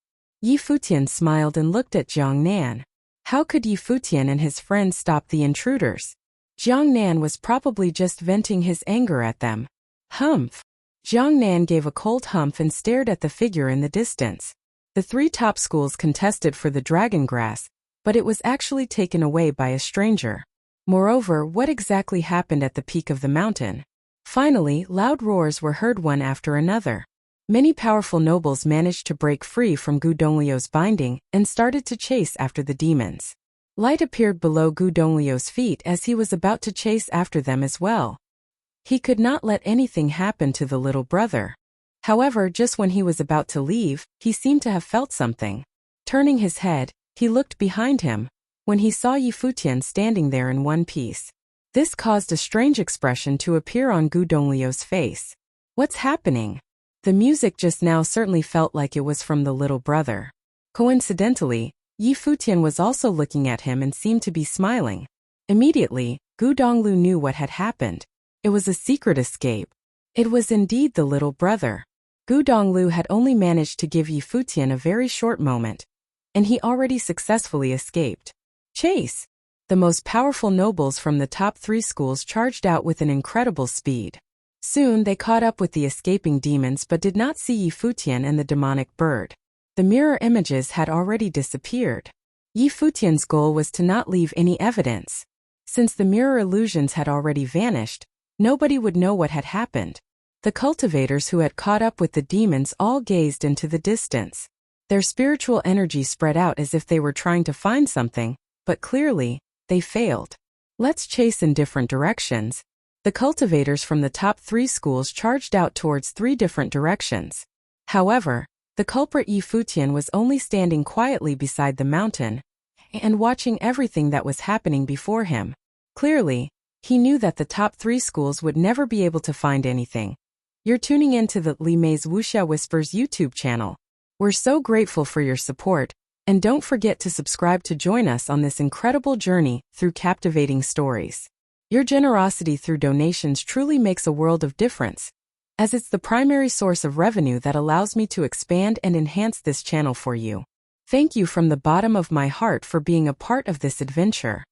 Yi Futian smiled and looked at Jiang Nan. How could Yi Futian and his friends stop the intruders? Jiang Nan was probably just venting his anger at them. Humph! Jiang Nan gave a cold humph and stared at the figure in the distance. The 3 top schools contested for the dragon grass, but it was actually taken away by a stranger. Moreover, what exactly happened at the peak of the mountain? Finally, loud roars were heard one after another. Many powerful nobles managed to break free from Gu Donglio's binding and started to chase after the demons. Light appeared below Gu Donglio's feet as he was about to chase after them as well. He could not let anything happen to the little brother. However, just when he was about to leave, he seemed to have felt something. Turning his head, he looked behind him, when he saw Yi Futian standing there in one piece. This caused a strange expression to appear on Gu Donglio's face. What's happening? The music just now certainly felt like it was from the little brother. Coincidentally, Yi Futian was also looking at him and seemed to be smiling. Immediately, Gu Donglu knew what had happened. It was a secret escape. It was indeed the little brother. Gu Donglu had only managed to give Yi Futian a very short moment, and he already successfully escaped. Chase! The most powerful nobles from the top 3 schools charged out with an incredible speed. Soon they caught up with the escaping demons but did not see Yi Futian and the demonic bird. The mirror images had already disappeared. Yi Futian's goal was to not leave any evidence. Since the mirror illusions had already vanished, nobody would know what had happened. The cultivators who had caught up with the demons all gazed into the distance. Their spiritual energy spread out as if they were trying to find something, but clearly, they failed. Let's chase in different directions. The cultivators from the top 3 schools charged out towards 3 different directions. However, the culprit Yi Futian was only standing quietly beside the mountain and watching everything that was happening before him. Clearly, he knew that the top 3 schools would never be able to find anything. You're tuning into the Li Mei's Wuxia Whispers YouTube channel. We're so grateful for your support, and don't forget to subscribe to join us on this incredible journey through captivating stories. Your generosity through donations truly makes a world of difference, as it's the primary source of revenue that allows me to expand and enhance this channel for you. Thank you from the bottom of my heart for being a part of this adventure.